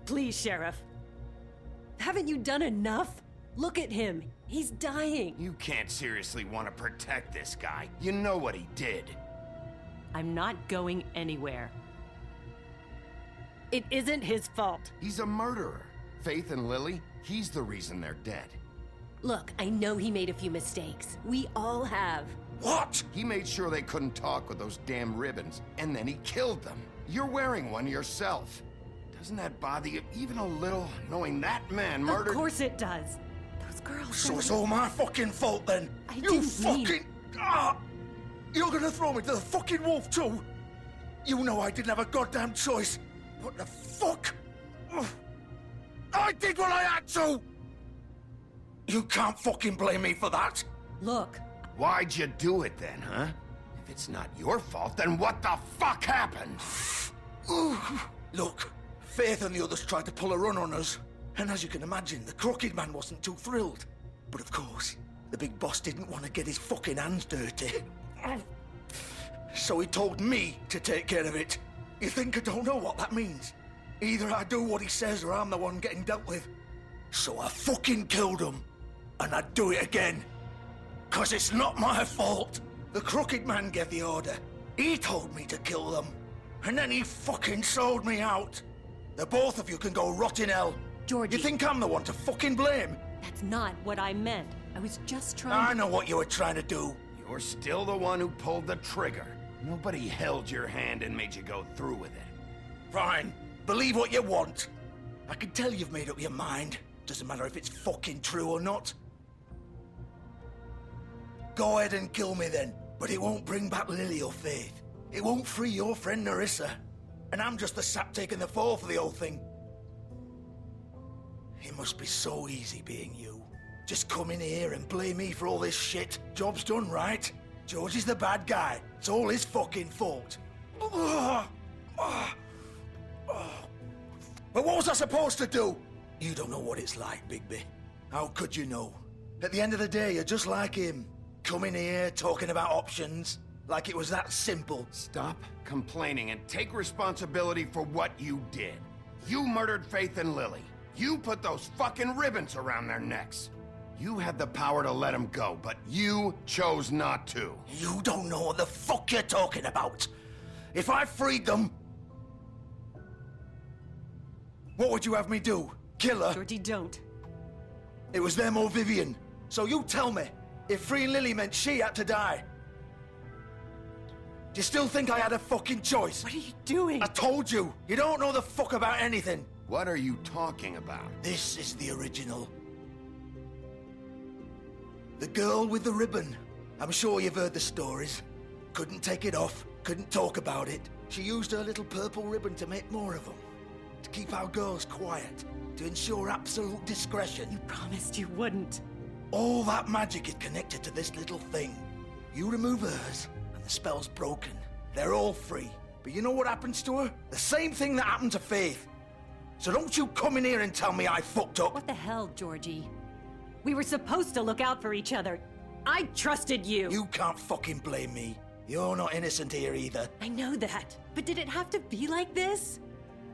Please, Sheriff. Haven't you done enough? Look at him. He's dying. You can't seriously want to protect this guy. You know what he did. I'm not going anywhere. It isn't his fault. He's a murderer. Faith and Lily, he's the reason they're dead. Look, I know he made a few mistakes. We all have. What? He made sure they couldn't talk with those damn ribbons, and then he killed them. You're wearing one yourself. Doesn't that bother you even a little, knowing that man murdered— Of course it does. Those girls— So it's all my fucking fault then? You fucking— You're gonna throw me to the fucking wolf too? You know I didn't have a goddamn choice. What the fuck? I did what I had to! You can't fucking blame me for that. Look. Why'd you do it then, huh? If it's not your fault, then what the fuck happened? Look, Faith and the others tried to pull a run on us. And as you can imagine, the Crooked Man wasn't too thrilled. But of course, the big boss didn't want to get his fucking hands dirty. So he told me to take care of it. You think I don't know what that means? Either I do what he says or I'm the one getting dealt with. So I fucking killed him. And I'd do it again. 'Cause it's not my fault. The Crooked Man gave the order. He told me to kill them. And then he fucking sold me out. The both of you can go rot in hell. Georgie. You think I'm the one to fucking blame? That's not what I meant. I was just trying I know what you were trying to do. You're still the one who pulled the trigger. Nobody held your hand and made you go through with it. Fine. Believe what you want. I can tell you've made up your mind. Doesn't matter if it's fucking true or not. Go ahead and kill me then, but it won't bring back Lily or Faith. It won't free your friend Nerissa. And I'm just the sap taking the fall for the whole thing. It must be so easy being you. Just come in here and blame me for all this shit. Job's done, right? George is the bad guy. It's all his fucking fault. But what was I supposed to do? You don't know what it's like, Bigby. How could you know? At the end of the day, you're just like him. Coming here, talking about options, like it was that simple. Stop complaining and take responsibility for what you did. You murdered Faith and Lily. You put those fucking ribbons around their necks. You had the power to let them go, but you chose not to. You don't know what the fuck you're talking about. If I freed them... What would you have me do? Kill her? Georgie, don't. It was them or Vivian. So you tell me, if freeing Lily meant she had to die, do you still think I had a fucking choice? What are you doing? I told you, you don't know the fuck about anything. What are you talking about? This is the original. The girl with the ribbon. I'm sure you've heard the stories. Couldn't take it off, couldn't talk about it. She used her little purple ribbon to make more of them. To keep our girls quiet. To ensure absolute discretion. You promised you wouldn't. All that magic is connected to this little thing. You remove hers, and the spell's broken. They're all free. But you know what happens to her? The same thing that happened to Faith. So don't you come in here and tell me I fucked up. What the hell, Georgie? We were supposed to look out for each other. I trusted you. You can't fucking blame me. You're not innocent here either. I know that. But did it have to be like this?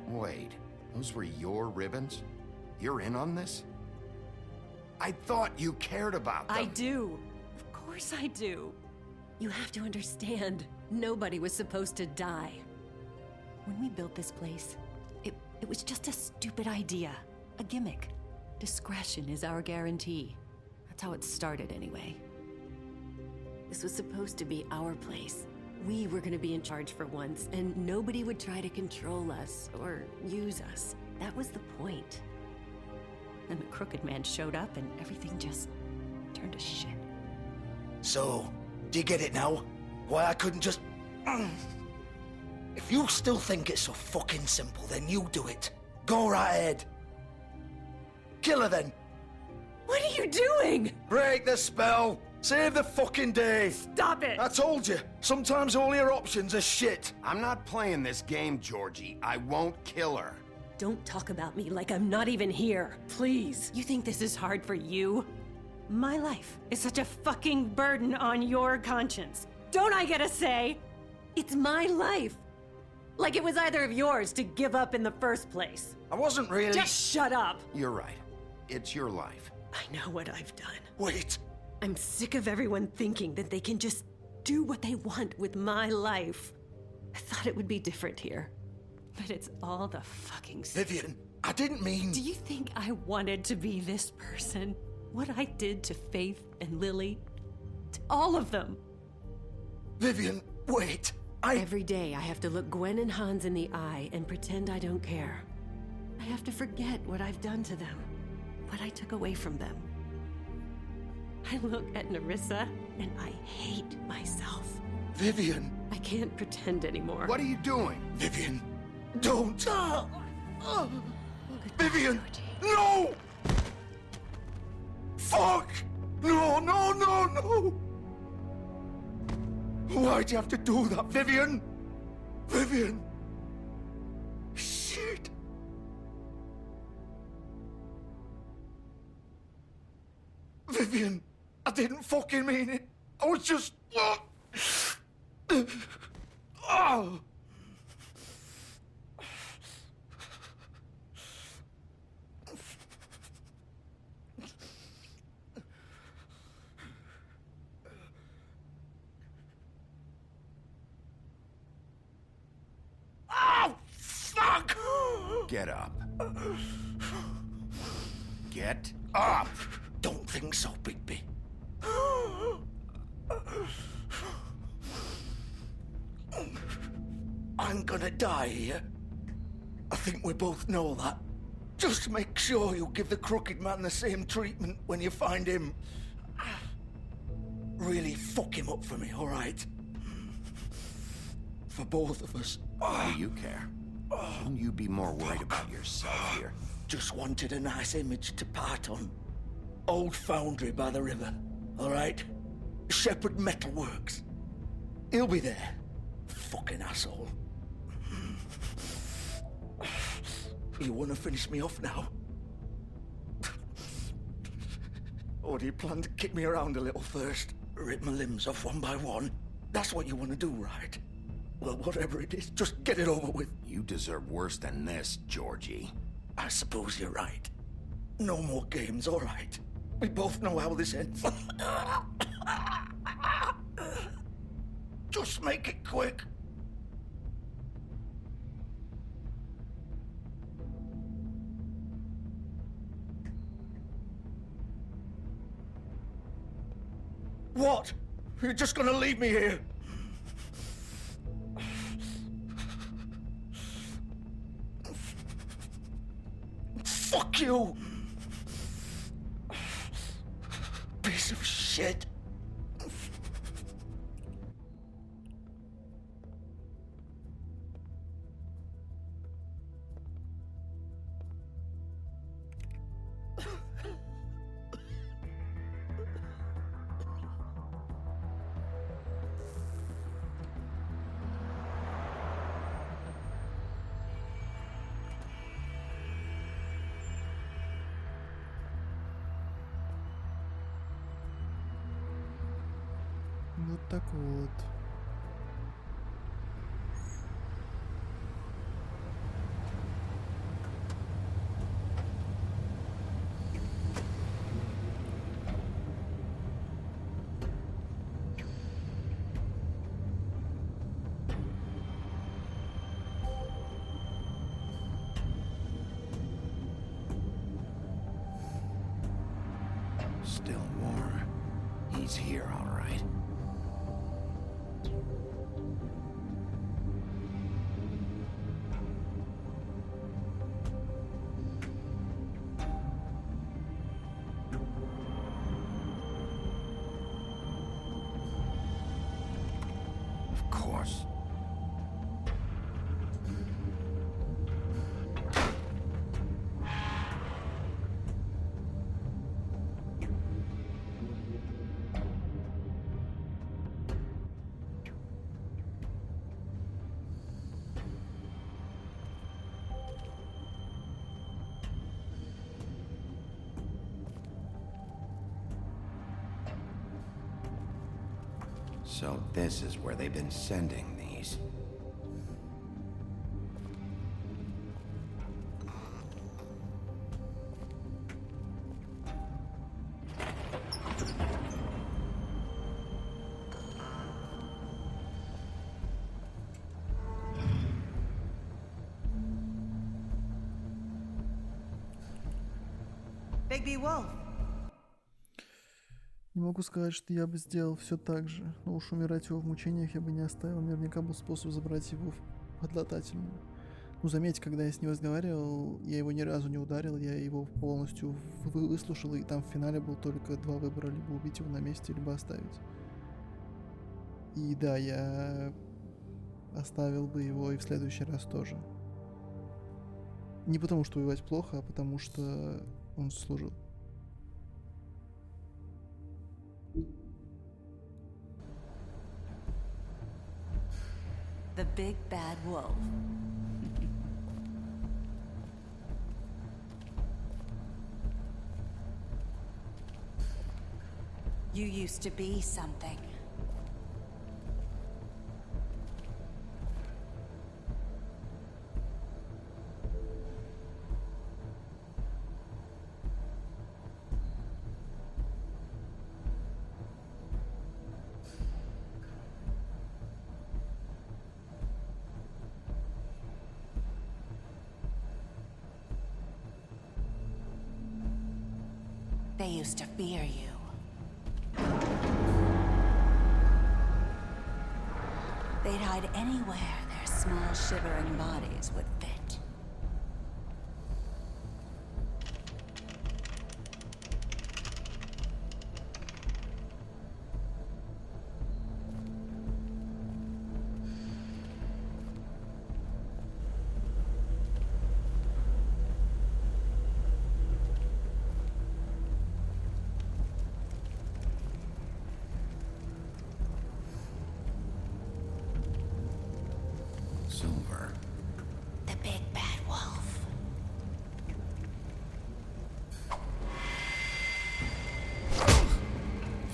Wait, those were your ribbons? You're in on this? I thought you cared about them. I do. Of course I do. You have to understand, nobody was supposed to die. When we built this place, it was just a stupid idea. A gimmick. Discretion is our guarantee. That's how it started anyway. This was supposed to be our place. We were gonna be in charge for once, and nobody would try to control us or use us. That was the point. Then the Crooked Man showed up and everything just turned to shit. So, do you get it now? Why I couldn't just... If you still think it's so fucking simple, then you do it. Go right ahead. Kill her then. What are you doing? Break the spell. Save the fucking day. Stop it. I told you. Sometimes all your options are shit. I'm not playing this game, Georgie. I won't kill her. Don't talk about me like I'm not even here. Please. You think this is hard for you? My life is such a fucking burden on your conscience. Don't I get a say? It's my life. Like it was either of yours to give up in the first place. I wasn't really... Just shut up. You're right. It's your life. I know what I've done. Wait. I'm sick of everyone thinking that they can just do what they want with my life. I thought it would be different here. But it's all the fucking... Vivian, I didn't mean... Do you think I wanted to be this person? What I did to Faith and Lily? To all of them? Vivian, wait. Every day I have to look Gwen and Hans in the eye and pretend I don't care. I have to forget what I've done to them. What I took away from them. I look at Nerissa and I hate myself. Vivian. I can't pretend anymore. What are you doing? Vivian, don't. Vivian, no! Fuck! No, no, no, no! Why'd you have to do that, Vivian? Vivian! Shit! Vivian, I didn't fucking mean it. I was just... Oh! Oh, fuck! Get up. Get up! Don't think so, Bigby. I'm gonna die here. I think we both know that. Just make sure you give the crooked man the same treatment when you find him. Really fuck him up for me, all right? For both of us. Why do you care? Shouldn't you be more worried about yourself here? Just wanted a nice image to part on. Old foundry by the river, all right? Shepherd Metalworks. He'll be there. Fucking asshole. You want to finish me off now? Or do you plan to kick me around a little first? Rip my limbs off one by one? That's what you want to do, right? Well, whatever it is, just get it over with. You deserve worse than this, Georgie. I suppose you're right. No more games, all right? We both know how this ends. Just make it quick. What? You're just gonna leave me here? Fuck you! Piece of shit. Вот так вот. Still warm. He's here, all right. Of course. So this is where they've been sending these. Bigby Wolf. Не могу сказать, что я бы сделал все так же, но уж умирать его в мучениях я бы не оставил. Наверняка был способ забрать его в подлатательную. Ну, заметьте, когда я с ним разговаривал, я его ни разу не ударил, я его полностью выслушал, и там в финале был только два выбора: либо убить его на месте, либо оставить. И да, я оставил бы его и в следующий раз тоже. Не потому, что воевать плохо, а потому, что он заслужил. The big bad wolf. You used to be something. They used to fear you. They'd hide anywhere their small, shivering bodies would fit.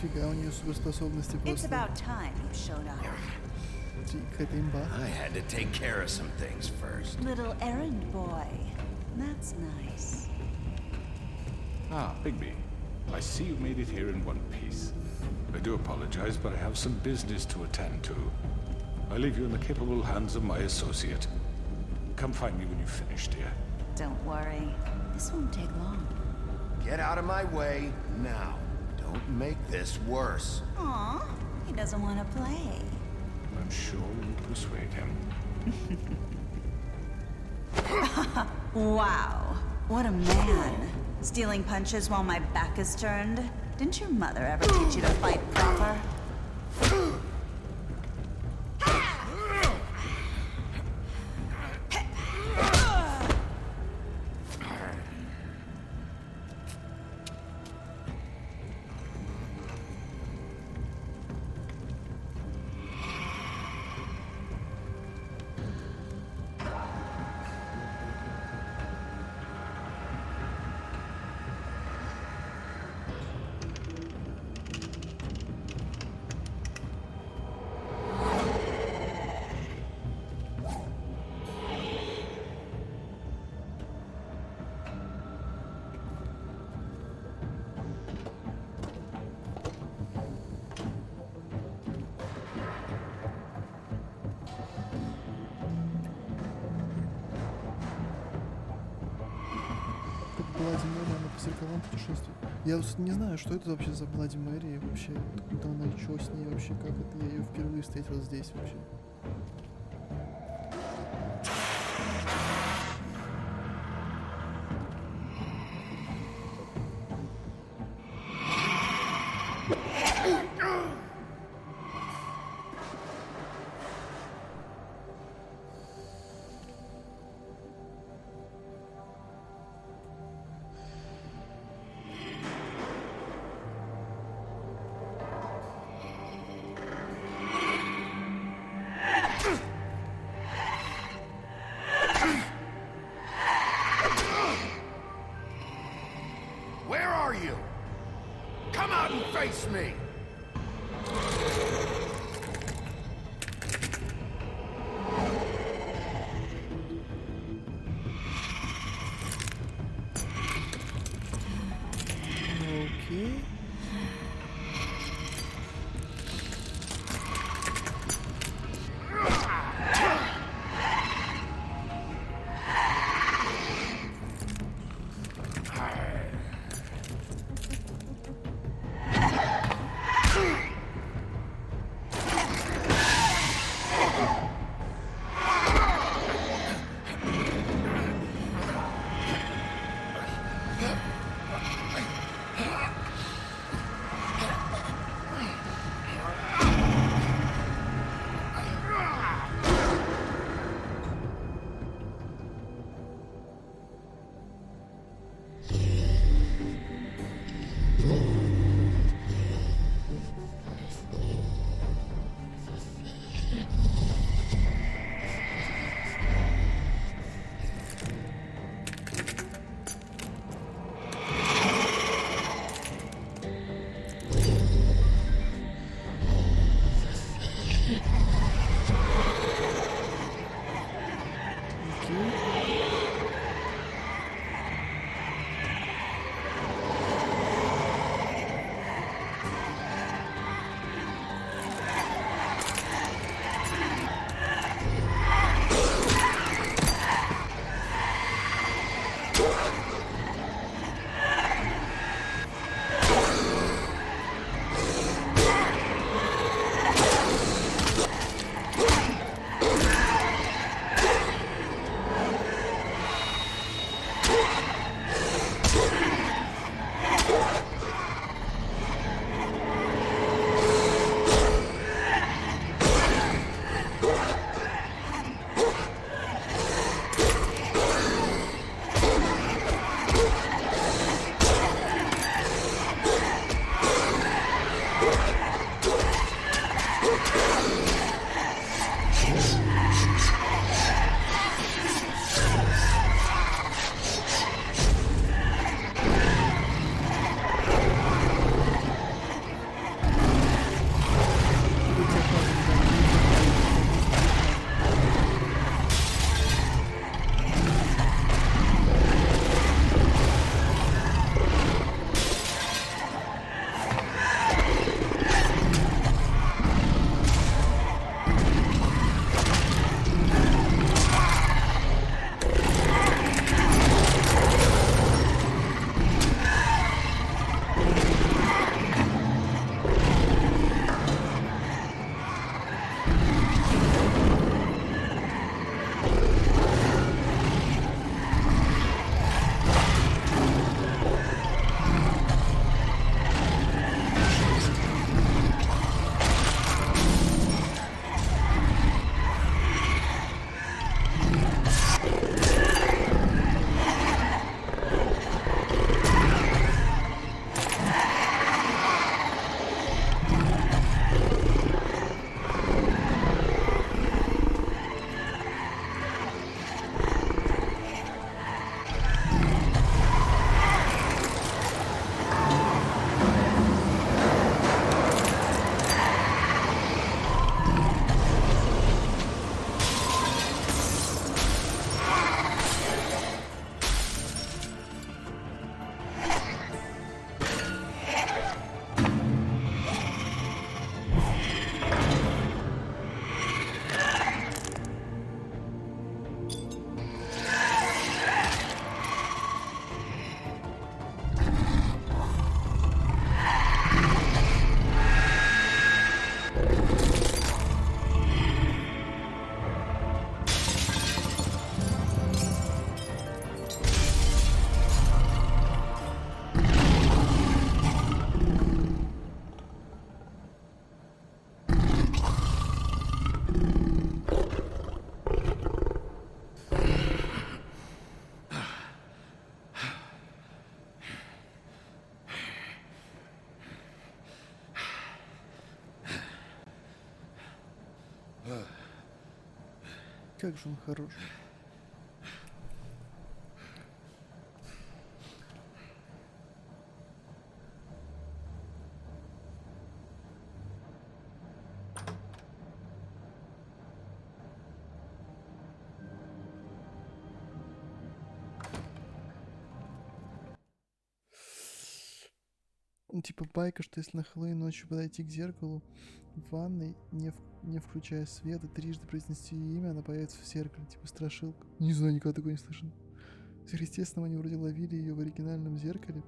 Нифига, у нее суперспособности It's просто. about time you showed up. Какая-то имба. I had to take care of some things first. Little errand boy. That's nice. Ah, Bigby. I see you made it here in one piece. I do apologize, but I have some business to attend to. I leave you in the capable hands of my associate. Come find me when you've finished, dear. Don't worry. This won't take long. Get out of my way now. Don't make this worse. Aw, he doesn't want to play. I'm sure you'll persuade him. Wow, what a man. Stealing punches while my back is turned? Didn't your mother ever teach you to fight proper? Блади Мэри, она по зеркалам путешествует. Я вот не знаю, что это вообще за Блади Мэри вообще, откуда она и что с ней вообще, как это, я ее впервые встретил здесь вообще. Where are you? Come out and face me! Окей. Как же он хорош. Ну, типа байка, что если на Хэллоуин ночью подойти к зеркалу в ванной, не включая свет, и трижды произнести ее имя, она появится в зеркале, типа страшилка. Не знаю, никогда такого не слышал. Сверхъестественного они вроде ловили ее в оригинальном зеркале,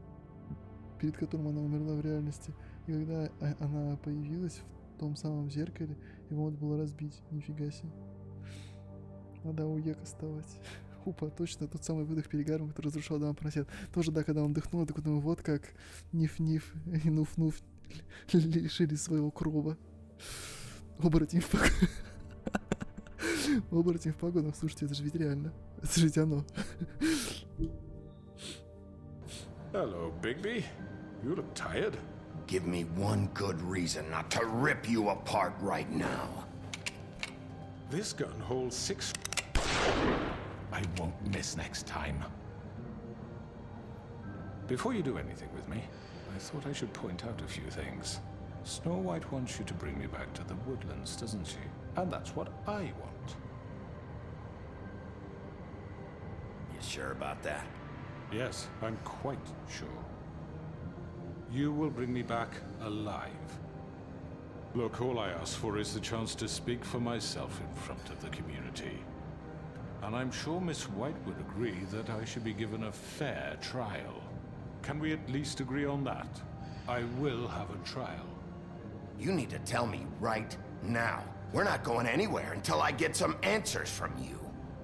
перед которым она умерла в реальности. И когда она появилась в том самом зеркале, его надо было разбить. Нифига себе. Надо УЕК оставать. Опа, точно, тот самый выдох перегаром, который разрушал дома поросят. Тоже, да, когда он дыхнул, так думаю, вот как Ниф-Ниф и Нуф-Нуф лишили своего кроба. Оборотень в погонах. Оборотень в погонах, слушайте, это же ведь реально. Это же ведь оно. Hello, Bigby. You look tired. Give me one good reason not to rip you apart right now. This gun holds 6... I won't miss next time. Before you do anything with me, I thought I should point out a few things. Snow White wants you to bring me back to the woodlands, doesn't she? And that's what I want. You sure about that? Yes, I'm quite sure. You will bring me back alive. Look, all I ask for is the chance to speak for myself in front of the community. And I'm sure Miss White would agree that I should be given a fair trial. Can we at least agree on that? I will have a trial. You need to tell me right now. We're not going anywhere until I get some answers from you.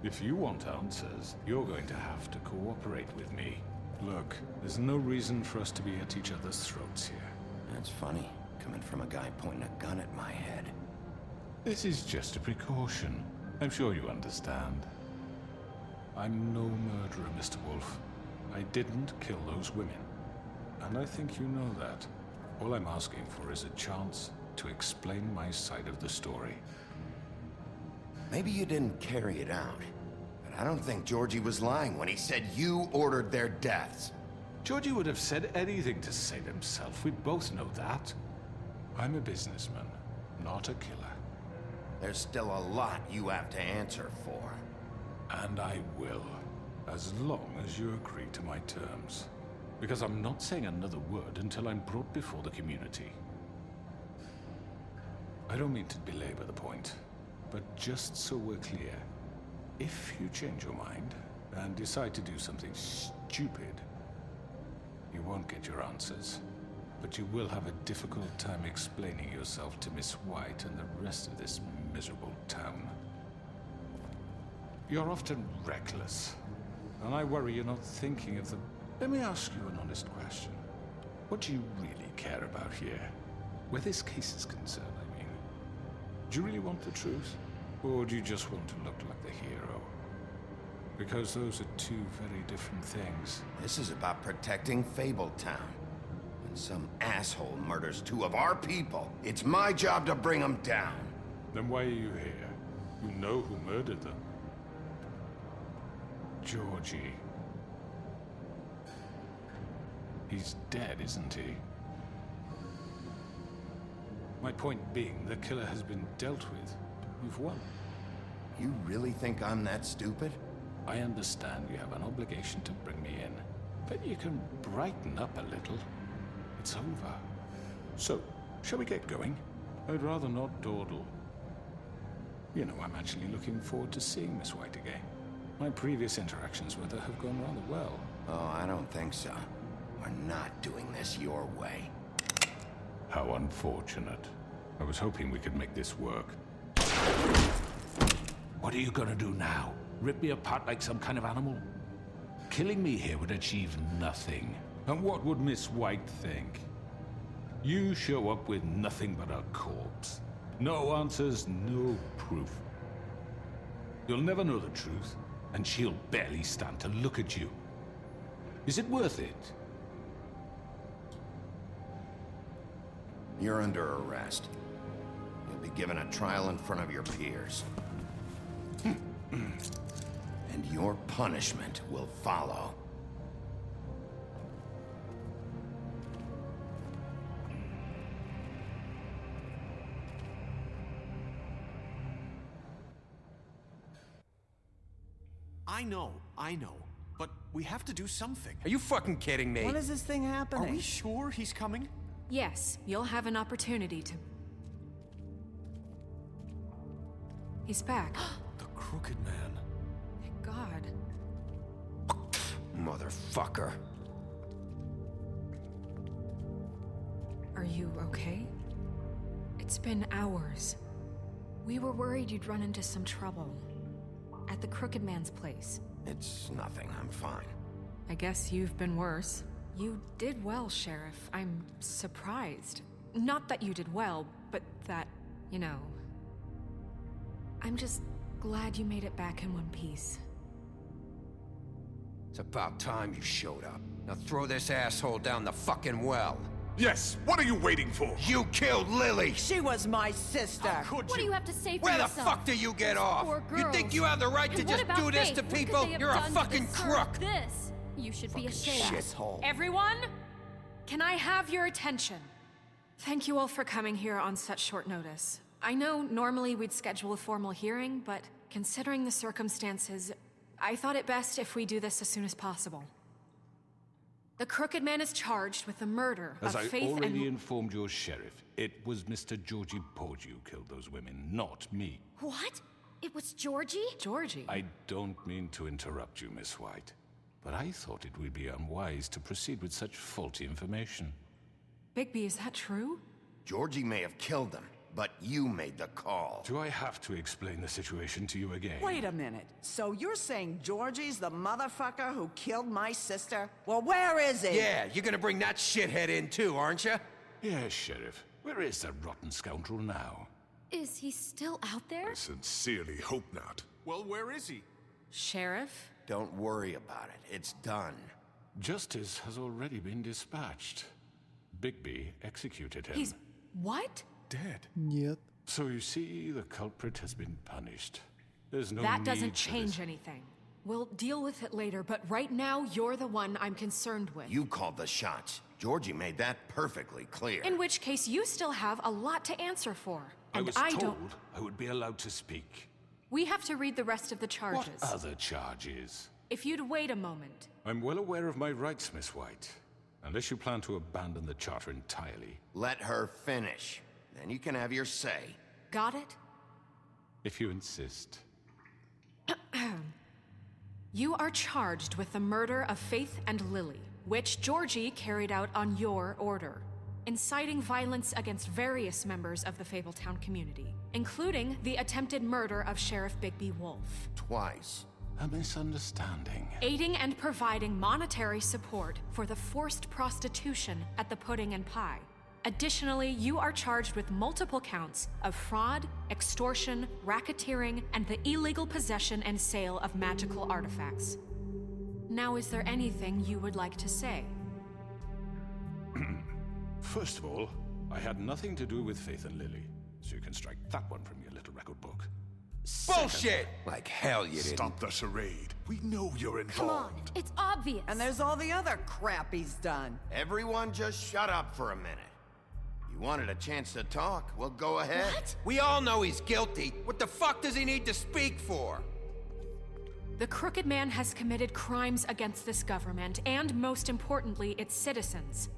If you want answers, you're going to have to cooperate with me. Look, there's no reason for us to be at each other's throats here. That's funny, coming from a guy pointing a gun at my head. This is just a precaution. I'm sure you understand. I'm no murderer, Mr. Wolf. I didn't kill those women. And I think you know that. All I'm asking for is a chance to explain my side of the story. Maybe you didn't carry it out, but I don't think Georgie was lying when he said you ordered their deaths. Georgie would have said anything to save himself. We both know that. I'm a businessman, not a killer. There's still a lot you have to answer for. And I will, as long as you agree to my terms. Because I'm not saying another word until I'm brought before the community. I don't mean to belabor the point, but just so we're clear, if you change your mind and decide to do something stupid, you won't get your answers, but you will have a difficult time explaining yourself to Miss White and the rest of this miserable town. You're often reckless, and I worry you're not thinking of the... Let me ask you an honest question. What do you really care about here? Where this case is concerned, I mean. Do you really want the truth? Or do you just want to look like the hero? Because those are two very different things. This is about protecting Fabletown. When some asshole murders two of our people, it's my job to bring them down. Then why are you here? You know who murdered them. Georgie. He's dead, isn't he? My point being, the killer has been dealt with. You've won. You really think I'm that stupid? I understand you have an obligation to bring me in, but you can brighten up a little. It's over. So, shall we get going? I'd rather not dawdle. You know, I'm actually looking forward to seeing Miss White again. My previous interactions with her have gone rather well. Oh, I don't think so. We're not doing this your way. How unfortunate. I was hoping we could make this work. What are you gonna do now? Rip me apart like some kind of animal? Killing me here would achieve nothing. And what would Miss White think? You show up with nothing but a corpse. No answers, no proof. You'll never know the truth, and she'll barely stand to look at you. Is it worth it? You're under arrest. You'll be given a trial in front of your peers. And your punishment will follow. I know. But we have to do something. Are you fucking kidding me? When is this thing happening? Are we sure he's coming? Yes, you'll have an opportunity to. He's back. The Crooked Man. Thank God. Motherfucker. Are you okay? It's been hours. We were worried you'd run into some trouble. At the Crooked Man's place. It's nothing, I'm fine. I guess you've been worse. You did well, Sheriff. I'm surprised. Not that you did well, but that, you know... I'm just glad you made it back in one piece. It's about time you showed up. Now throw this asshole down the fucking well. Yes, what are you waiting for? You killed Lily! She was my sister! What do you have to say for Where yourself? the fuck do you get off? Poor You think you have the right to And just what about do this Faith? to What could people? they have You're a done to fucking deserve crook! This. You should be ashamed. Shithole. Everyone, can I have your attention? Thank you all for coming here on such short notice. I know normally we'd schedule a formal hearing, but considering the circumstances, I thought it best if we do this as soon as possible. The Crooked Man is charged with the murder As of I Faith already and... informed your sheriff, it was Mr. Georgie Porge who killed those women, not me. What? It was Georgie? Georgie? I don't mean to interrupt you, Miss White, but I thought it would be unwise to proceed with such faulty information. Bigby, is that true? Georgie may have killed them, but you made the call. Do I have to explain the situation to you again? Wait a minute. So you're saying Georgie's the motherfucker who killed my sister? Well, where is he? Yeah, you're gonna bring that shithead in too, aren't you? Yes, Sheriff. Where is that rotten scoundrel now? Is he still out there? I sincerely hope not. Well, where is he? Sheriff? Don't worry about it. It's done. Justice has already been dispatched. Bigby executed him. He's... what? Dead. Нет. So you see, the culprit has been punished. There's no That need doesn't for change this. anything. We'll deal with it later, but right now, you're the one I'm concerned with. You called the shots. Georgie made that perfectly clear. In which case, you still have a lot to answer for. I And was I told don't... I would be allowed to speak. We have to read the rest of the charges. What other charges? If you'd wait a moment. I'm well aware of my rights, Miss White. Unless you plan to abandon the charter entirely. Let her finish. Then you can have your say. Got it? If you insist. You are charged with the murder of Faith and Lily, which Georgie carried out on your order, inciting violence against various members of the Fabletown community, including the attempted murder of Sheriff Bigby Wolf. Twice. A misunderstanding. Aiding and providing monetary support for the forced prostitution at the Pudding and Pie. Additionally, you are charged with multiple counts of fraud, extortion, racketeering, and the illegal possession and sale of magical artifacts. Now, is there anything you would like to say? First of all, I had nothing to do with Faith and Lily, so you can strike that one from your little record book. Bullshit! Like hell you didn't. Stop the charade. We know you're Come on, involved. it's obvious. And there's all the other crap he's done. Everyone just shut up for a minute. You wanted a chance to talk? Well, go ahead. What? We all know he's guilty. What the fuck does he need to speak for? The Crooked Man has committed crimes against this government and, most importantly, its citizens.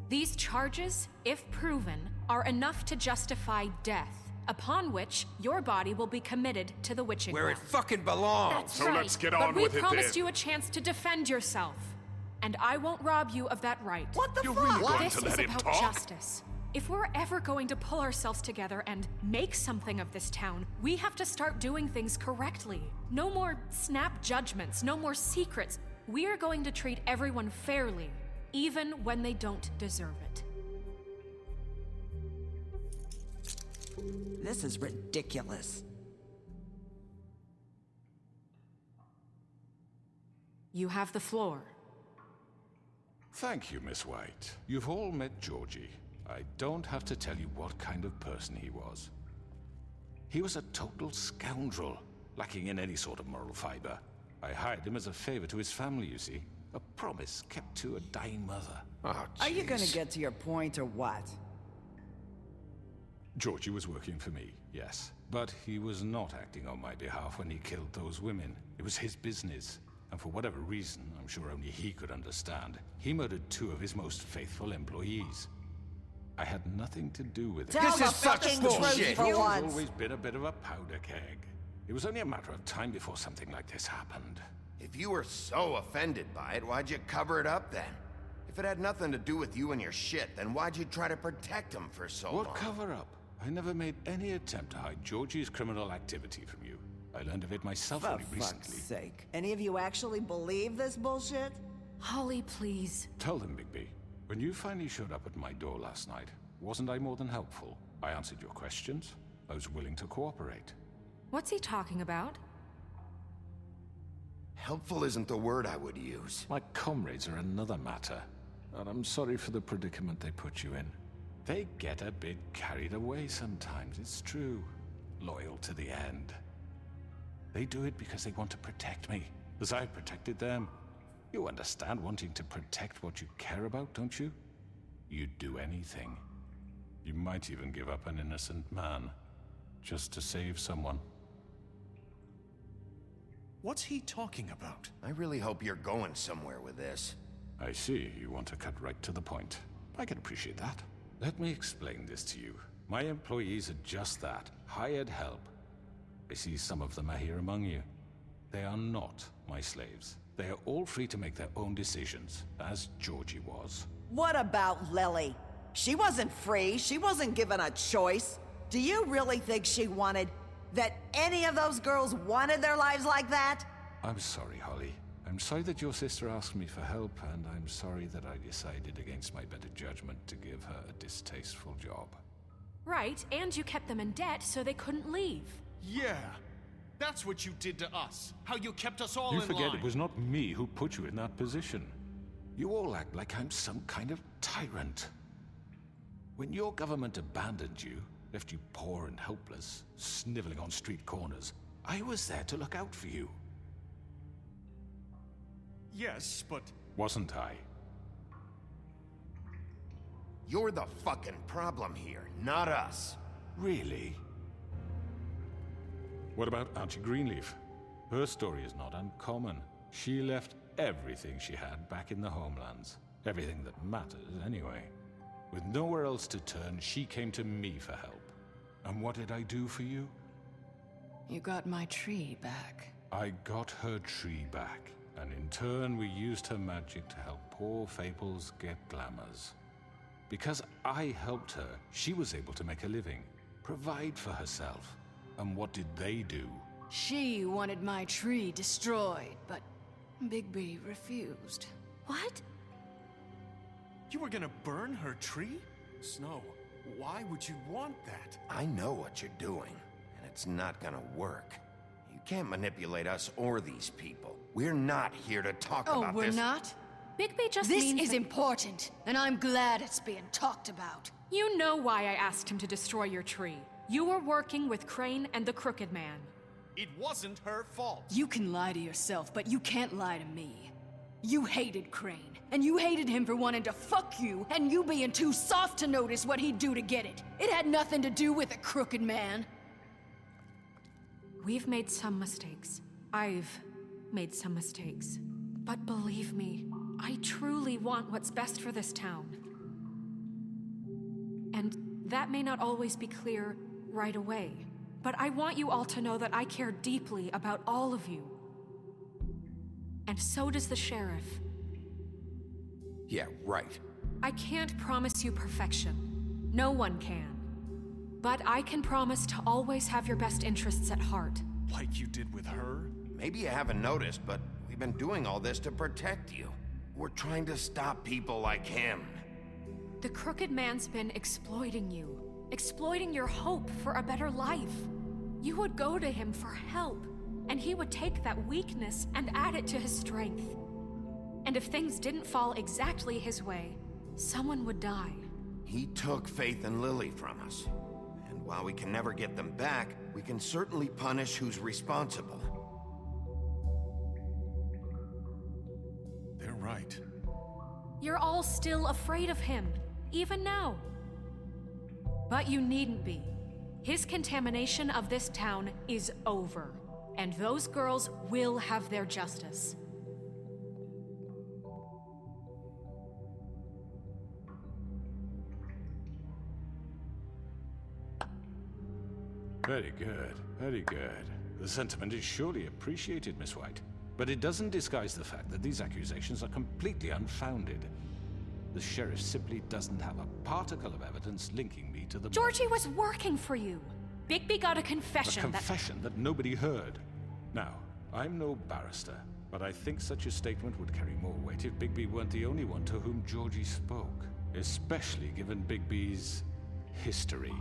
These charges, if proven, are enough to justify death, upon which your body will be committed to the witching Where it well. fucking belongs. That's So right. let's get but on we with it promised then. you a chance to defend yourself, and I won't rob you of that right. What the You're fuck? really going This to is let him about talk? justice. If we're ever going to pull ourselves together and make something of this town, we have to start doing things correctly. No more snap judgments, no more secrets. We are going to treat everyone fairly, even when they don't deserve it. This is ridiculous. You have the floor. Thank you, Miss White. You've all met Georgie. I don't have to tell you what kind of person he was. He was a total scoundrel, lacking in any sort of moral fiber. I hired him as a favor to his family, you see. A promise kept to a dying mother. Oh, Are you gonna jeez. get to your point or what? Georgie was working for me, yes. But he was not acting on my behalf when he killed those women. It was his business. And for whatever reason, I'm sure only he could understand, he murdered 2 of his most faithful employees. I had nothing to do with it. Tell the fucking truth for Georgie's once. always been a bit of a powder keg. It was only a matter of time before something like this happened. If you were so offended by it, why'd you cover it up then? If it had nothing to do with you and your shit, then why'd you try to protect him for so long? What cover up? I never made any attempt to hide Georgie's criminal activity from you. I learned of it myself For only fuck's recently. sake. Any of you actually believe this bullshit? Holly, please. Tell them, Bigby. When you finally showed up at my door last night, wasn't I more than helpful? I answered your questions. I was willing to cooperate. What's he talking about? Helpful isn't the word I would use. My comrades are another matter. And I'm sorry for the predicament they put you in. They get a bit carried away sometimes, it's true. Loyal to the end. They do it because they want to protect me, as I protected them. You understand wanting to protect what you care about, don't you? You'd do anything. You might even give up an innocent man, just to save someone. What's he talking about? I really hope you're going somewhere with this. I see you want to cut right to the point. I can appreciate that. Let me explain this to you. My employees are just that, hired help. I see some of them are here among you. They are not my slaves. They are all free to make their own decisions, as Georgie was. What about Lily? She wasn't free. She wasn't given a choice. Do you really think she wanted... that any of those girls wanted their lives like that? I'm sorry, Holly. I'm sorry that your sister asked me for help, and I'm sorry that I decided against my better judgment to give her a distasteful job. Right, and you kept them in debt so they couldn't leave. Yeah, that's what you did to us. How you kept us all You in forget line. it was not me who put you in that position. You all act like I'm some kind of tyrant. When your government abandoned you, left you poor and helpless, sniveling on street corners, I was there to look out for you. Yes, but... Wasn't I? You're the fucking problem here, not us. Really? What about Auntie Greenleaf? Her story is not uncommon. She left everything she had back in the homelands. Everything that matters, anyway. With nowhere else to turn, she came to me for help. And what did I do for you? You got my tree back. I got her tree back, and in turn we used her magic to help poor Fables get glamours. Because I helped her, she was able to make a living, provide for herself. And what did they do? She wanted my tree destroyed, but Bigby refused. What? You were gonna burn her tree? Snow, why would you want that? I know what you're doing, and it's not gonna work. You can't manipulate us or these people. We're not here to talk about Oh, this. we're not? Bigby just This means is that- important, and I'm glad it's being talked about. You know why I asked him to destroy your tree. You were working with Crane and the Crooked Man. It wasn't her fault. You can lie to yourself, but you can't lie to me. You hated Crane, and you hated him for wanting to fuck you, and you being too soft to notice what he'd do to get it. It had nothing to do with the Crooked Man. We've made some mistakes. I've made some mistakes. But believe me, I truly want what's best for this town. And that may not always be clear right away, but I want you all to know that I care deeply about all of you. And so does the sheriff. Yeah, right. I can't promise you perfection. No one can. But I can promise to always have your best interests at heart. Like you did with her? Maybe you haven't noticed, but we've been doing all this to protect you. We're trying to stop people like him. The Crooked Man's been exploiting you. Exploiting your hope for a better life. You would go to him for help, and he would take that weakness and add it to his strength. And if things didn't fall exactly his way, someone would die. He took Faith and Lily from us. And while we can never get them back, we can certainly punish who's responsible. They're right. You're all still afraid of him, even now. But you needn't be. His contamination of this town is over, and those girls will have their justice. Very good, very good. The sentiment is surely appreciated, Miss White. But it doesn't disguise the fact that these accusations are completely unfounded. The sheriff simply doesn't have a particle of evidence linking me to the... Georgie was working for you. Bigby got a confession A confession that nobody heard. Now, I'm no barrister, but I think such a statement would carry more weight if Bigby weren't the only one to whom Georgie spoke. Especially given Bigby's history.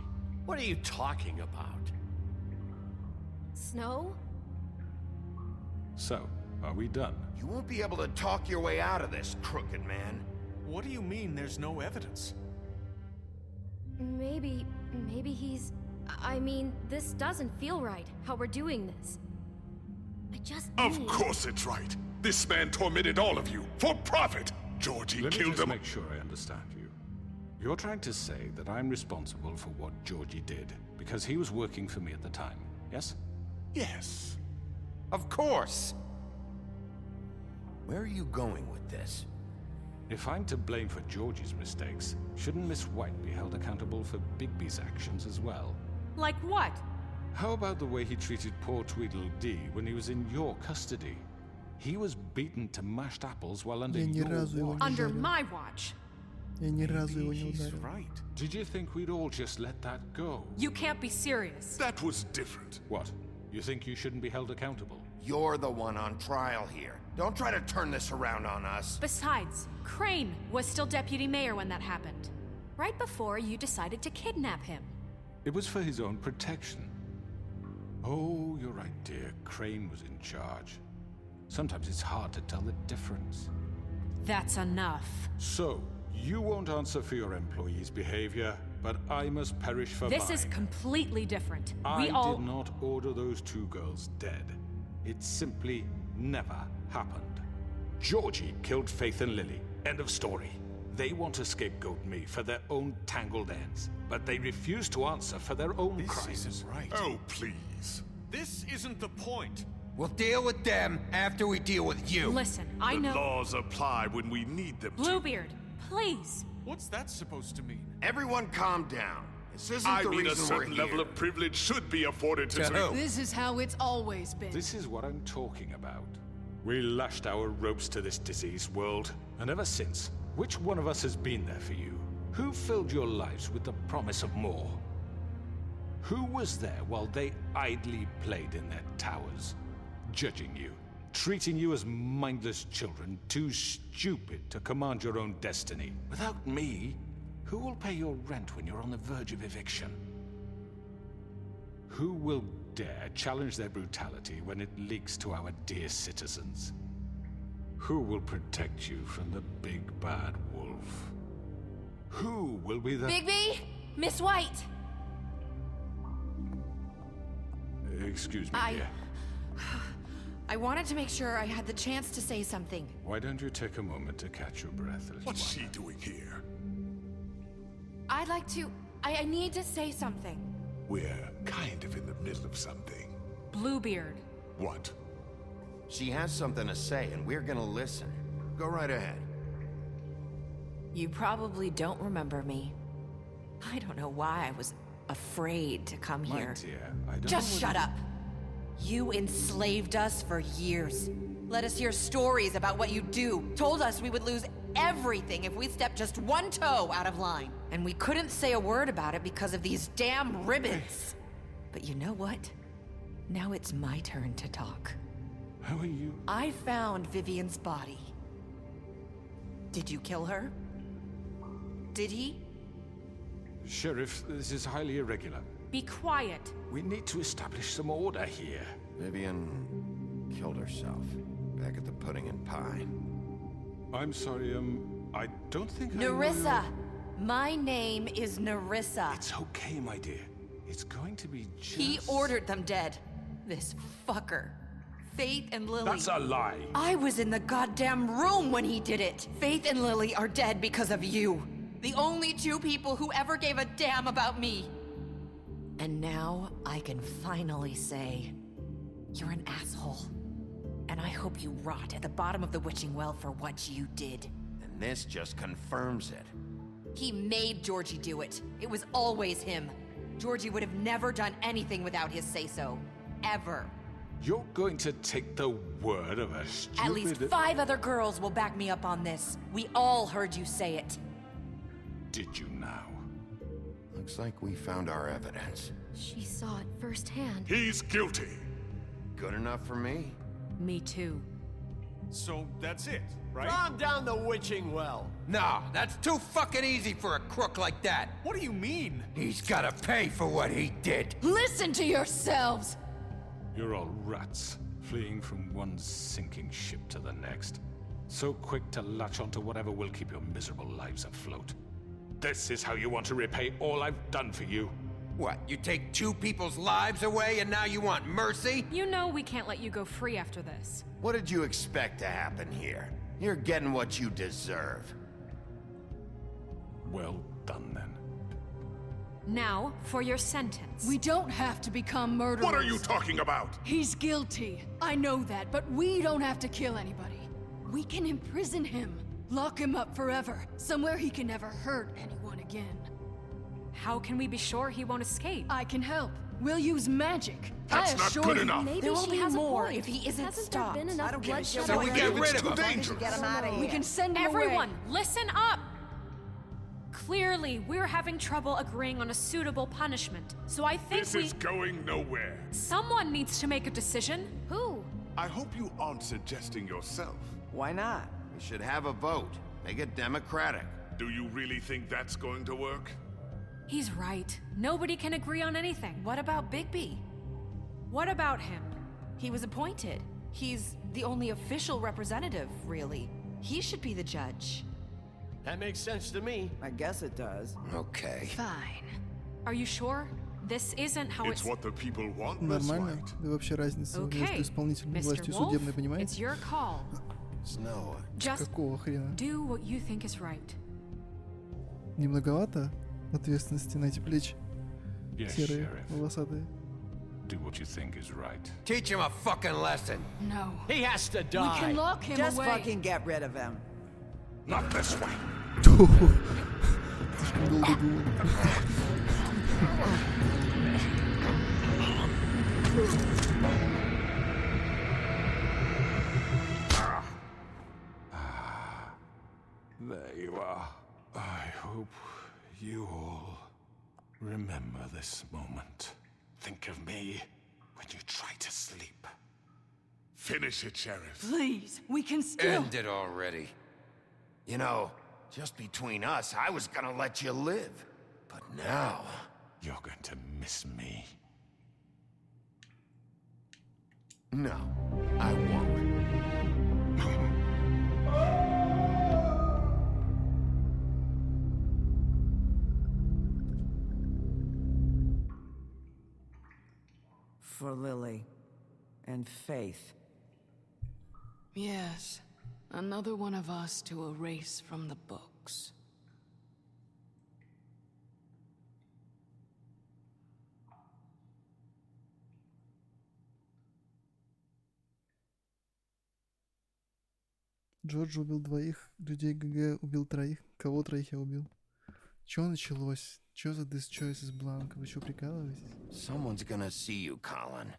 What are you talking about? Snow? So, are we done? You won't be able to talk your way out of this, crooked man. What do you mean there's no evidence? Maybe he's... I mean, this doesn't feel right, how we're doing this. I just Of need... course it's right. This man tormented all of you, for profit. Georgie Let me killed just him. make sure I understand you. You're trying to say that I'm responsible for what Georgie did, because he was working for me at the time, yes? Yes. Of course. Where are you going with this? If I'm to blame for Georgie's mistakes, shouldn't Miss White be held accountable for Bigby's actions as well? Like what? How about the way he treated poor Tweedledee when he was in your custody? He was beaten to mashed apples while under Я ни your разу его не watch. Under ударил. my watch. Я ни разу его не He's ударил. right. Did you think we'd all just let that go? You can't be serious. That was different. What? You think you shouldn't be held accountable? You're the one on trial here. Don't try to turn this around on us. Besides, Crane was still deputy mayor when that happened. Right before you decided to kidnap him. It was for his own protection. Oh, you're right, dear. Crane was in charge. Sometimes it's hard to tell the difference. That's enough. So, you won't answer for your employees' behavior, but I must perish for This mine. is completely different. I We all... did not order those two girls dead. It simply never happened. Georgie killed Faith and Lily. End of story. They want to scapegoat me for their own tangled ends, but they refuse to answer for their own crimes. This isn't right. Oh, please. This isn't the point. We'll deal with them after we deal with you. Listen, I The know... laws apply when we need them to. Bluebeard, please. What's that supposed to mean? Everyone calm down. This isn't I the mean, a reason we're certain here. level of privilege should be afforded to... This is how it's always been. This is what I'm talking about. We lashed our ropes to this diseased world, and ever since, which one of us has been there for you? Who filled your lives with the promise of more? Who was there while they idly played in their towers, judging you, treating you as mindless children, too stupid to command your own destiny? Without me, who will pay your rent when you're on the verge of eviction? Who will dare challenge their brutality when it leaks to our dear citizens? Who will protect you from the big bad wolf? Who will be the... Bigby! Miss White! Excuse me, dear. I wanted to make sure I had the chance to say something. Why don't you take a moment to catch your breath, little What's one? she doing here? I'd like to... I need to say something. We're kind of in the middle of something. Bluebeard. What? She has something to say, and we're gonna listen. Go right ahead. You probably don't remember me. I don't know why I was afraid to come My here. dear, I don't Just know shut up! You enslaved us for years. Let us hear stories about what you do. Told us we would lose everything if we stepped just one toe out of line. And we couldn't say a word about it because of these damn ribbons. But you know what? Now it's my turn to talk. How are you? I found Vivian's body. Did you kill her? Did he? Sheriff, this is highly irregular. Be quiet. We need to establish some order here. Vivian killed herself back at the Pudding and Pie. I'm sorry, I don't think Nerissa! My name is Nerissa. It's okay, my dear. It's going to be just... He ordered them dead. This fucker. Faith and Lily. That's a lie. I was in the goddamn room when he did it. Faith and Lily are dead because of you. The only two people who ever gave a damn about me. And now I can finally say, you're an asshole. And I hope you rot at the bottom of the witching well for what you did. And this just confirms it. He made Georgie do it. It was always him. Georgie would have never done anything without his say-so. Ever. You're going to take the word of a stupid... At least 5 other girls will back me up on this. We all heard you say it. Did you now? Looks like we found our evidence. She saw it firsthand. He's guilty. Good enough for me? Me too. So that's it, right? Calm down the witching well. Nah, that's too fucking easy for a crook like that. What do you mean? He's gotta pay for what he did. Listen to yourselves! You're all rats, fleeing from one sinking ship to the next. So quick to latch onto whatever will keep your miserable lives afloat. This is how you want to repay all I've done for you? What, you take 2 people's lives away and now you want mercy? You know we can't let you go free after this. What did you expect to happen here? You're getting what you deserve. Well done, then. Now, for your sentence. We don't have to become murderers. What are you talking about? He's guilty. I know that, but we don't have to kill anybody. We can imprison him. Lock him up forever. Somewhere he can never hurt anyone again. How can we be sure he won't escape? I can help. We'll use magic. That's I not assure good you. enough. Maybe There will she be has more a point. if he isn't Hasn't stopped. there been enough I don't give a bloodshed shit. So we already? get rid It's of too him. dangerous. Get him out of here. We can send him Everyone, away. listen up! Clearly, we're having trouble agreeing on a suitable punishment, so I think This is going nowhere. someone needs to make a decision. Who? I hope you aren't suggesting yourself. Why not? We should have a vote. Make it democratic. Do you really think that's going to work? He's right. Nobody can agree on anything. What about Bigby? What about him? He was appointed. He's the only official representative, really. He should be the judge. That makes sense to me. I guess it does. Okay. Fine. Are you sure? This isn't how It's what the people want, Miss Нормально? White. Да вообще разница Okay, между исполнительной властью и Mr. Wolf, судебной, it's понимаете? your call. Snow. Just Какого хрена? do what you think is right. Не многовато ответственности на эти плечи? Yes, Серые, Sheriff. волосатые. Do what you think is right. Teach him a fucking lesson. No. He has to We die. can lock him Just away. fucking get rid of him. Not this way. Слишком долго думал. There you are. I hope you all remember this moment. Think of me when you try to sleep. Finish it, Sheriff. Please, we can still. End it already. You know, just between us, I was gonna let you live. But now... You're going to miss me. No, I won't. For Lily. And Faith. Yes. Another one of us to erase from the books. Джордж убил 2, людей ГГ убил 3. Кого 3 я убил? Чё началось? Чё за this choice is blank? Вы чё, прикалываетесь? Someone's gonna see you, Colin.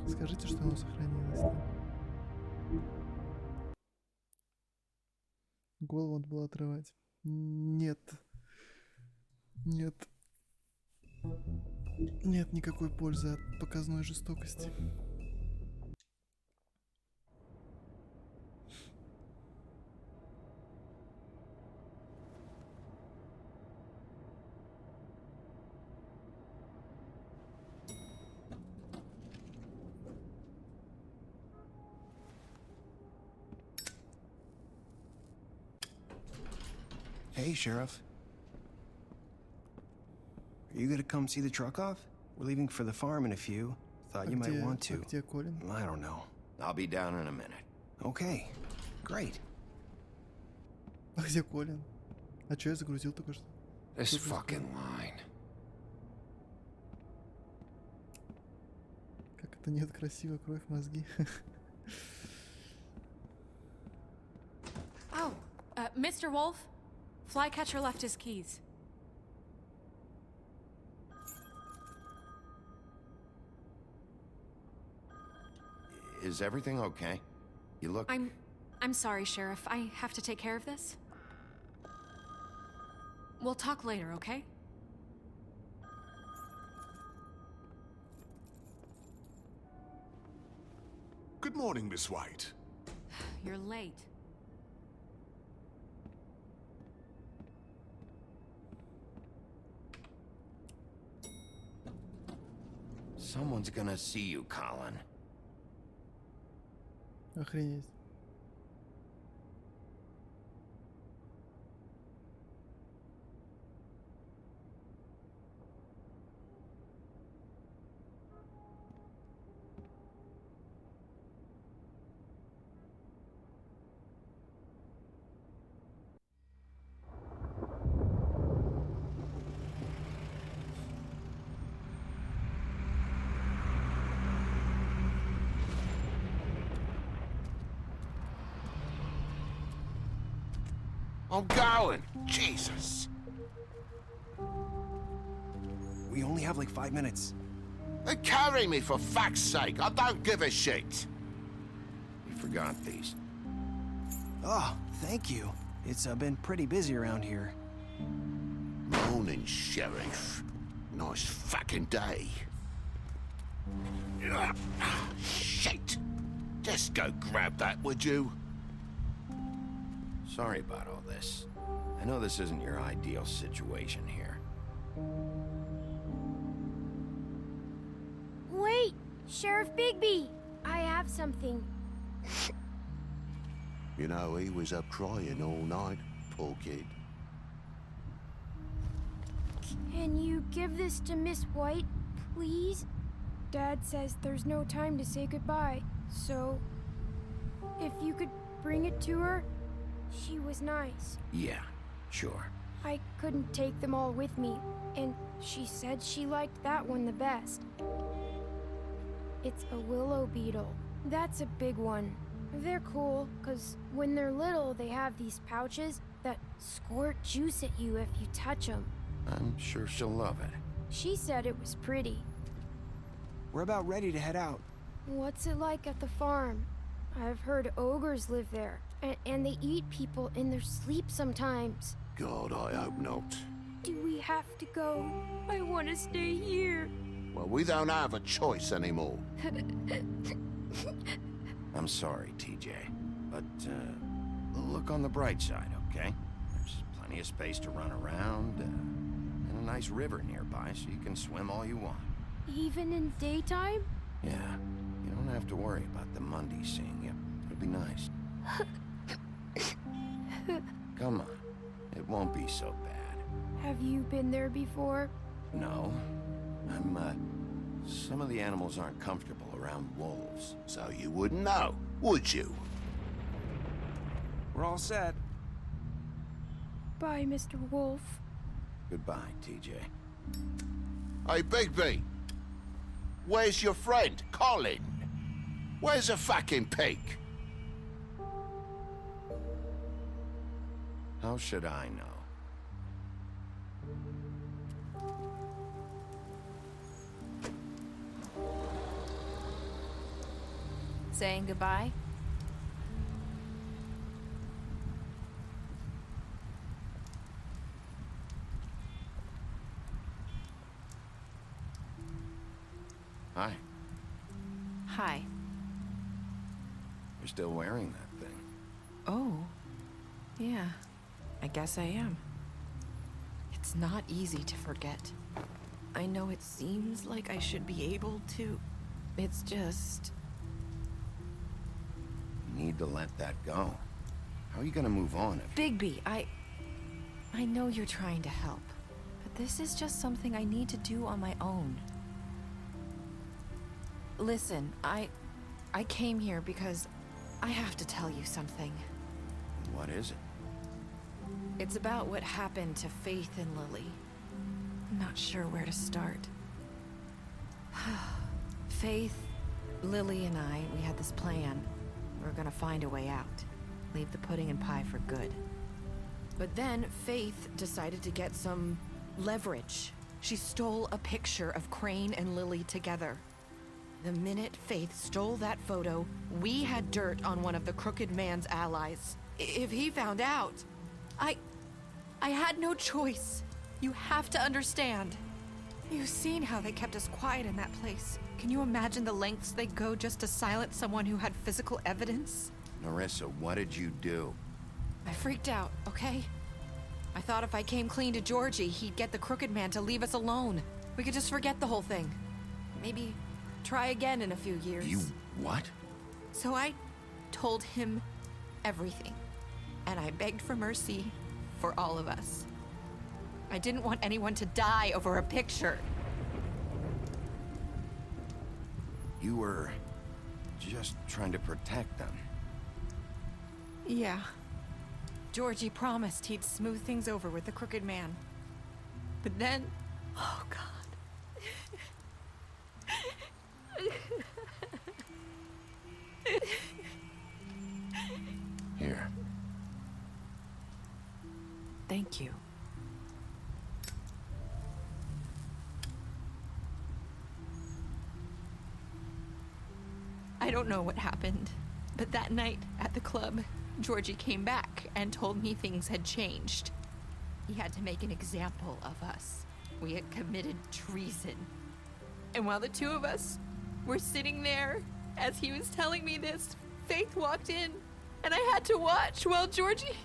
Скажите, что оно сохранилось там. Голову надо было отрывать. Нет. Нет. Нет никакой пользы от показной жестокости. Hey, Sheriff. Are you gonna come see the truck off? We're leaving for the farm in a few. Thought you might want to. Где Колин? I don't know. I'll be down in a minute. Okay, great. А где Колин? А чё я загрузил только что? This fucking line. Как это нет красиво, кровь, мозги. Oh, Mr. Wolf, Flycatcher left his keys. Is everything okay? You look... I'm sorry, Sheriff. I have to take care of this. We'll talk later, okay? Good morning, Miss White. You're late. Someone's gonna see you, Colin. Охренеть. I'm going! Jesus! We only have like 5 minutes. Then carry me, for fuck's sake! I don't give a shit! You forgot these. Oh, thank you. It's been pretty busy around here. Morning, Sheriff. Nice fucking day. Shit! Just go grab that, would you? Sorry about all this. I know this isn't your ideal situation here. Wait! Sheriff Bigby! I have something. You know, he was up crying all night, poor kid. Can you give this to Miss White, please? Dad says there's no time to say goodbye, so if you could bring it to her, she was nice. Yeah, sure. I couldn't take them all with me, and she said she liked that one the best. It's a willow beetle. That's a big one. They're cool, because when they're little, they have these pouches that squirt juice at you if you touch them. I'm sure she'll love it. She said it was pretty. We're about ready to head out. What's it like at the farm? I've heard ogres live there, and they eat people in their sleep sometimes. God, I hope not. Do we have to go? I want to stay here. Well, we don't have a choice anymore. I'm sorry, TJ, but look on the bright side, okay? There's plenty of space to run around, and a nice river nearby, so you can swim all you want. Even in daytime? Yeah, you don't have to worry about the Mundy seeing you. It'll be nice. Come on, it won't be so bad. Have you been there before? No, some of the animals aren't comfortable around wolves. So you wouldn't know, would you? We're all set. Bye, Mr. Wolf. Goodbye, TJ. Hey, Bigby! Where's your friend, Colin? Where's the fucking pig? How should I know? Saying goodbye? Hi. Hi. You're still wearing that thing. Oh. Yeah. I guess I am. It's not easy to forget. I know it seems like I should be able to. It's just... You need to let that go. How are you gonna move on if... Bigby, I know you're trying to help, but this is just something I need to do on my own. Listen, I came here because I have to tell you something. What is it? It's about what happened to Faith and Lily. I'm not sure where to start. Faith, Lily, and I, we had this plan. We were gonna find a way out. Leave the pudding and pie for good. But then Faith decided to get some leverage. She stole a picture of Crane and Lily together. The minute Faith stole that photo, we had dirt on one of the Crooked Man's allies. If he found out, I had no choice. You have to understand. You've seen how they kept us quiet in that place. Can you imagine the lengths they go just to silence someone who had physical evidence? Narissa, what did you do? I freaked out, okay? I thought if I came clean to Georgie, he'd get the Crooked Man to leave us alone. We could just forget the whole thing. Maybe try again in a few years. You what? So I told him everything. And I begged for mercy for all of us. I didn't want anyone to die over a picture. You were just trying to protect them. Yeah. Georgie promised he'd smooth things over with the Crooked Man. But then... Oh, God. Here. Thank you. I don't know what happened, but that night at the club, Georgie came back and told me things had changed. He had to make an example of us. We had committed treason. And while the two of us were sitting there, as he was telling me this, Faith walked in, and I had to watch while Georgie...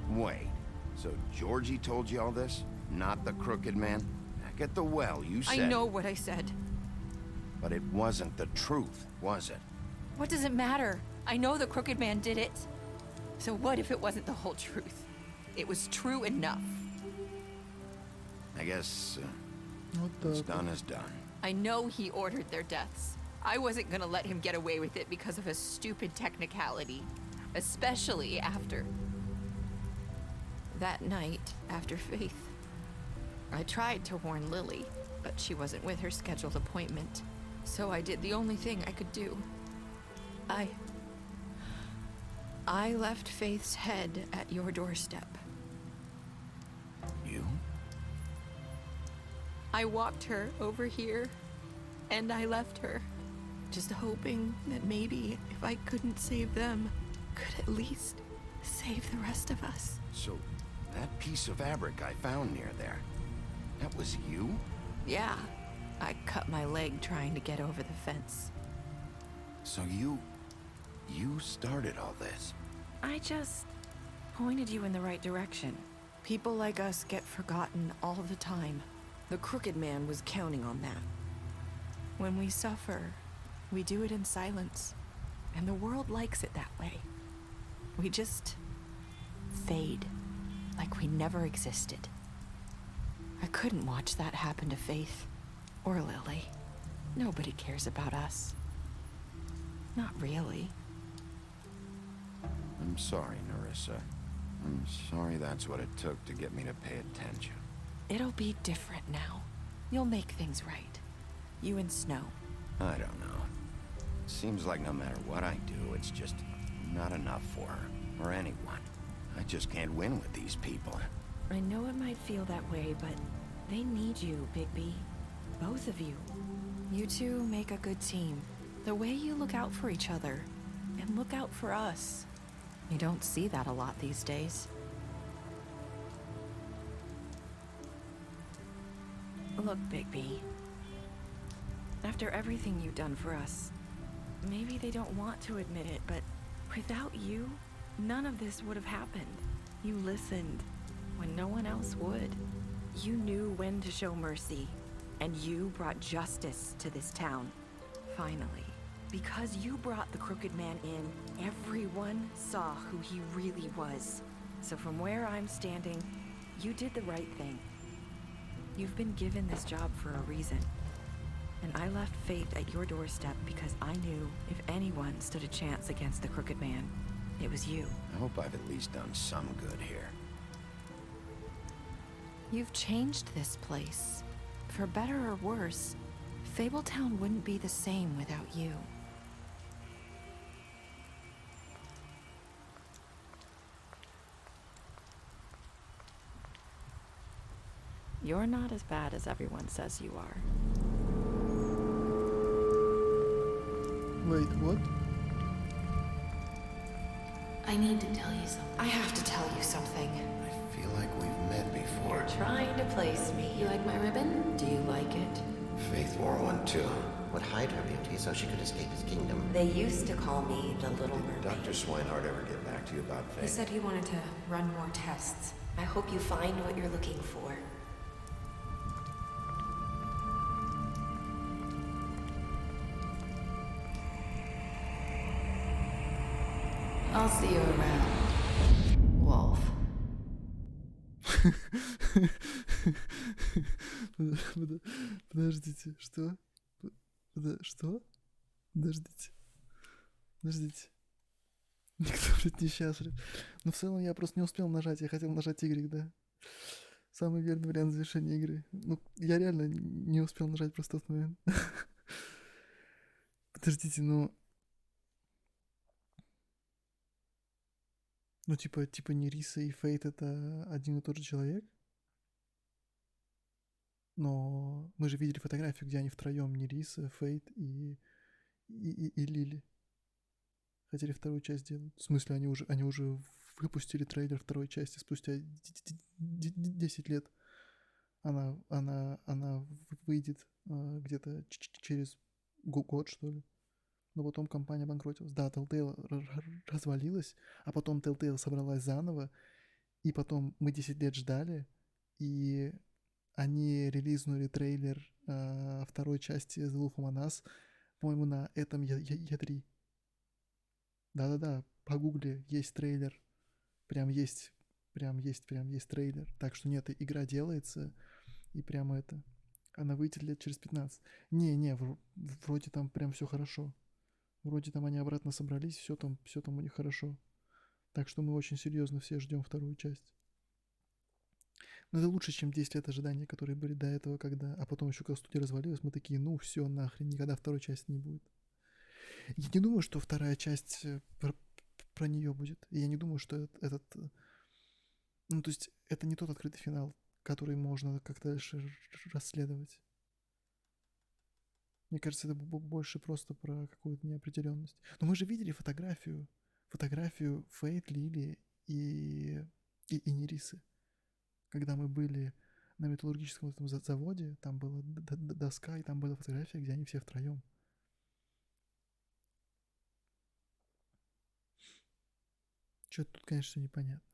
Wait, so Georgie told you all this? Not the Crooked Man? Back at the well, you said... I know what I said. But it wasn't the truth, was it? What does it matter? I know the Crooked Man did it. So what if it wasn't the whole truth? It was true enough. I guess what's done is done. I know he ordered their deaths. I wasn't gonna let him get away with it because of a stupid technicality. Especially after... that night, after Faith. I tried to warn Lily, but she wasn't with her scheduled appointment. So I did the only thing I could do. I left Faith's head at your doorstep. You? I walked her over here, and I left her. Just hoping that maybe if I couldn't save them, could at least save the rest of us. So, that piece of fabric I found near there, that was you? Yeah. I cut my leg trying to get over the fence. So you started all this? I just pointed you in the right direction. People like us get forgotten all the time. The Crooked Man was counting on that. When we suffer, we do it in silence. And the world likes it that way. We just fade, like we never existed. I couldn't watch that happen to Faith. Or Lily. Nobody cares about us. Not really. I'm sorry, Narissa. I'm sorry that's what it took to get me to pay attention. It'll be different now. You'll make things right. You and Snow. I don't know. Seems like no matter what I do, it's just not enough for her, or anyone. I just can't win with these people. I know it might feel that way, but they need you, Bigby. Both of you. You two make a good team. The way you look out for each other, and look out for us. You don't see that a lot these days. Look, Bigby. After everything you've done for us, maybe they don't want to admit it, but without you, none of this would have happened. You listened when no one else would. You knew when to show mercy. And you brought justice to this town. Finally. Because you brought the Crooked Man in, everyone saw who he really was. So from where I'm standing, you did the right thing. You've been given this job for a reason. And I left Faith at your doorstep because I knew if anyone stood a chance against the Crooked Man, it was you. I hope I've at least done some good here. You've changed this place. For better or worse, Fabletown wouldn't be the same without you. You're not as bad as everyone says you are. Wait, what? I need to tell you something. I have to tell you something. I feel like we've met before. You're trying to place me. You like my ribbon? Do you like it? Faith wore one too. Would hide her beauty so she could escape his kingdom. They used to call me the Little Mermaid. Dr. Swinehart ever get back to you about Faith? He said he wanted to run more tests. I hope you find what you're looking for. I'll see you around, Wolf. Подождите, что? Что? Подождите. Никто, блядь, не счастлив. Но в целом я просто не успел нажать. Я хотел нажать Y, да. Самый верный вариант завершения игры. Ну, я реально не успел нажать просто в тот момент. Подождите, ну... Ну, типа Нериса и Фейт это один и тот же человек? Но мы же видели фотографию, где они втроем, Нериса, Фейт и Лили. Хотели вторую часть делать. В смысле, они уже выпустили трейлер второй части спустя 10 лет. Она выйдет где-то через год, что ли. Но потом компания банкротилась. Да, Telltale развалилась, а потом Telltale собралась заново, и потом мы 10 лет ждали, и они релизнули трейлер второй части The Wolf Among Us, по-моему, на этом E3. Да-да-да, погугли, есть трейлер. Прям есть трейлер. Так что нет, игра делается, и прямо это... Она выйдет лет через 15. Не, вроде там прям все хорошо. Вроде там они обратно собрались, все там у них хорошо. Так что мы очень серьезно все ждем вторую часть. Но это лучше, чем 10 лет ожидания, которые были до этого, когда... А потом еще когда студия развалилась, мы такие, ну все, нахрен, никогда второй части не будет. Я не думаю, что вторая часть про нее будет. И я не думаю, что этот... Ну, то есть, это не тот открытый финал, который можно как-то дальше расследовать. Мне кажется, это больше просто про какую-то неопределенность. Но мы же видели фотографию Фейт, Лили и Нерисы. Когда мы были на металлургическом этом заводе, там была доска, и там была фотография, где они все втроем. Что-то тут, конечно, непонятно.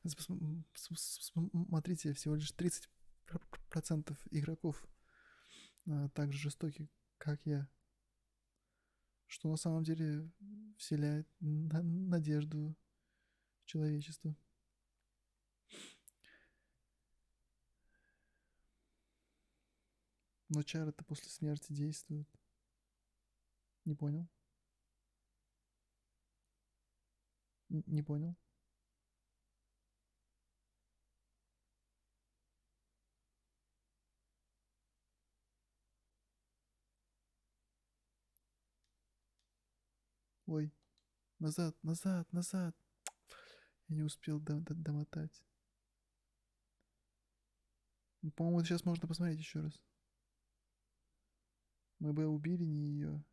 Смотрите, всего лишь 30% игроков так же жестоки, как я. Что на самом деле вселяет надежду в человечество. Но чары-то после смерти действуют. Не понял? Не понял? Ой, назад. Я не успел домотать. По-моему, сейчас можно посмотреть еще раз. Мы бы убили не ее.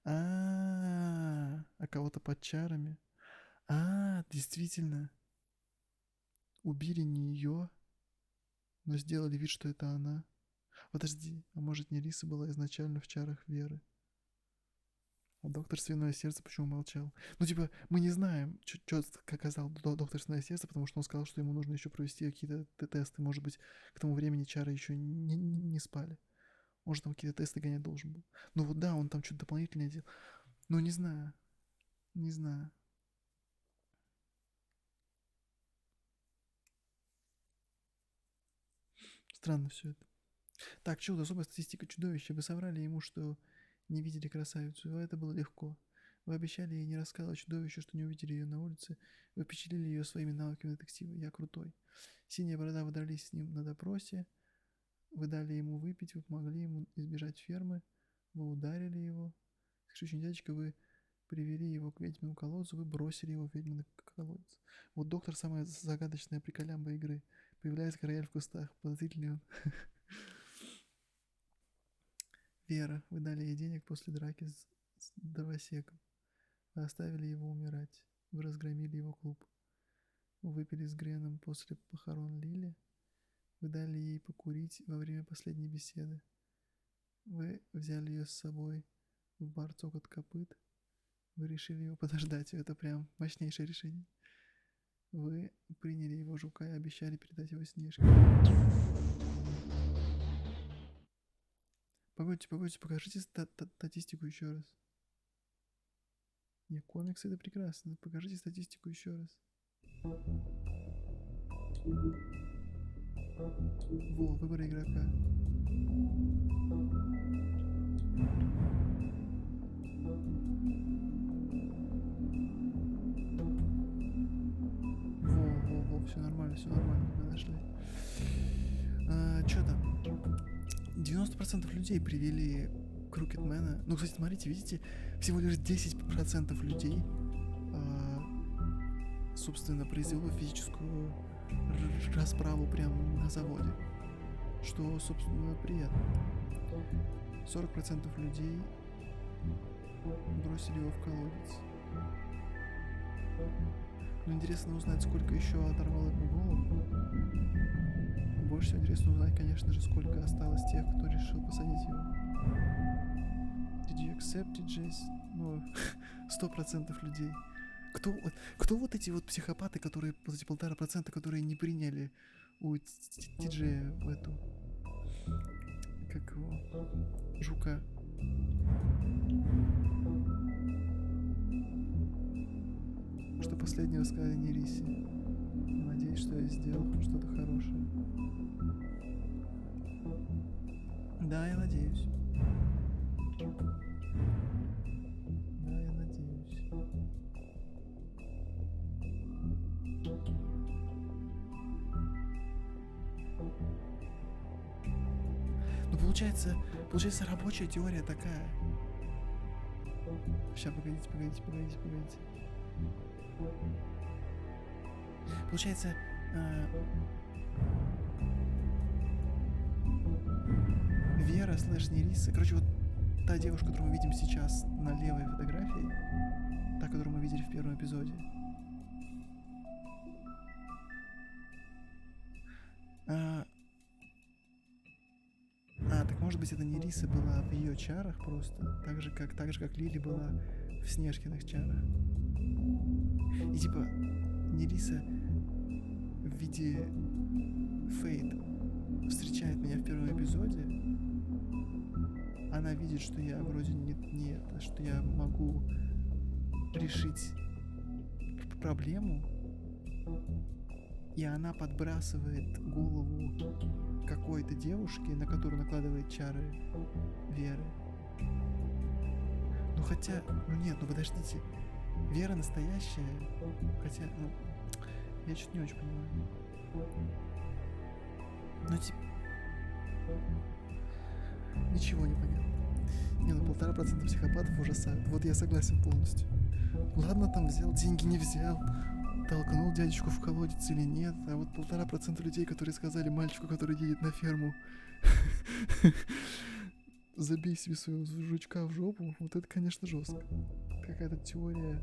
А кого-то под чарами. Действительно. Убили не ее, но сделали вид, что это она. Подожди, а может Нериса была изначально в чарах Веры? А доктор Свиное Сердце почему молчал? Ну, типа, мы не знаем, что сказал доктор Свиное Сердце, потому что он сказал, что ему нужно еще провести какие-то тесты. Может быть, к тому времени чары еще не спали. Может, там какие-то тесты гонять должен был. Ну вот да, он там что-то дополнительное делал. Ну, не знаю. Не знаю. Странно все это. Так, чудо, особая статистика чудовища. Вы соврали ему, что не видели красавицу. Это было легко. Вы обещали ей не рассказывать чудовищу, что не увидели ее на улице. Вы впечатлили ее своими навыками детектива. Я крутой. Синяя борода, вы дрались с ним на допросе. Вы дали ему выпить, вы помогли ему избежать фермы. Вы ударили его. Скажите, дядечка, вы привели его к ведьминому колодцу, вы бросили его в ведьминый колодец. Вот доктор самая загадочная приколямба игры. Появляется рояль в кустах. Подозрительный он. Вера, вы дали ей денег после драки с дровосеком. Вы оставили его умирать. Вы разгромили его клуб. Вы выпили с Греном после похорон Лили. Вы дали ей покурить во время последней беседы. Вы взяли ее с собой в бар «Цокот копыт». Вы решили его подождать. Это прям мощнейшее решение. Вы приняли его жука и обещали передать его Снежке. Погодите, покажите статистику еще раз. Не, комиксы это прекрасно. Покажите статистику еще раз. Во, выбор игрока. Во, все нормально, мы нашли. Что там? 90% людей привели Крукетмена. Ну, кстати, смотрите, видите, всего лишь 10% людей, собственно, произвело физическую расправу прямо на заводе. Что, собственно, приятно. 40% людей бросили его в колодец. Но интересно узнать, сколько еще оторвало ему голову. Больше всего интересно узнать, конечно же, сколько осталось тех, кто решил посадить его. Did you accept it, Джейс? Ну, 100% людей. Кто вот эти вот психопаты, которые, вот эти 1,5%, которые не приняли у Ти-Джея в эту, как его, жука? Что последнего сказали Нерисе. Надеюсь, что я сделал что-то хорошее. Да, я надеюсь. Да, я надеюсь. Ну, получается, рабочая теория такая. Сейчас, погодите. Получается, Вера слэш Нериса. Короче, вот та девушка, которую мы видим сейчас на левой фотографии, та, которую мы видели в первом эпизоде. Так может быть, это Нериса была в ее чарах просто, так же как Лили была в Снежкиных чарах. И типа Нериса в виде Фейт встречает меня в первом эпизоде. Она видит, что я вроде не это, что я могу решить проблему, и она подбрасывает голову какой-то девушки, на которую накладывает чары Веры. Ну хотя, подождите, Вера настоящая, хотя, я что-то не очень понимаю. Ну типа, ничего не понятно. 1,5% психопатов ужасают. Вот я согласен полностью. Ладно, там взял, деньги не взял, толкнул дядечку в колодец или нет, а вот 1,5% людей, которые сказали мальчику, который едет на ферму, забей себе своего жучка в жопу, вот это, конечно, жестко. Какая-то теория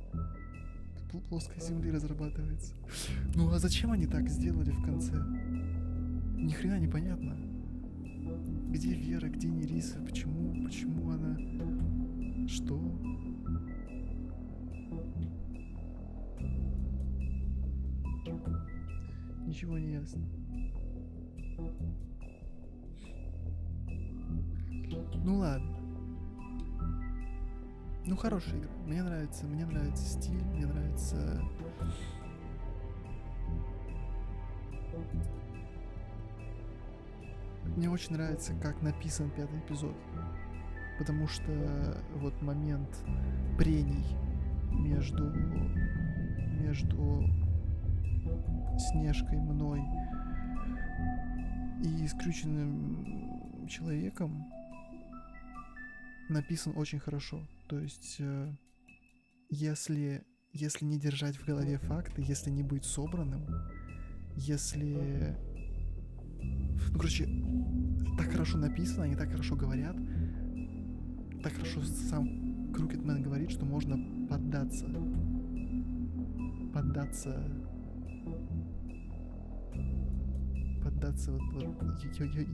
плоской земли разрабатывается. Ну а зачем они так сделали в конце? Ни хрена непонятно. Где Вера, где Нериса, почему она... Что? Ничего не ясно. Ну ладно. Ну хорошая игра. Мне нравится стиль, мне нравится... Мне очень нравится, как написан 5-й эпизод. Потому что вот момент прений между Снежкой, мной и скрюченным человеком написан очень хорошо. То есть, если не держать в голове факты, если не быть собранным, если... Ну, короче, так хорошо написано, они так хорошо говорят, так хорошо сам Крукедмен говорит, что можно поддаться вот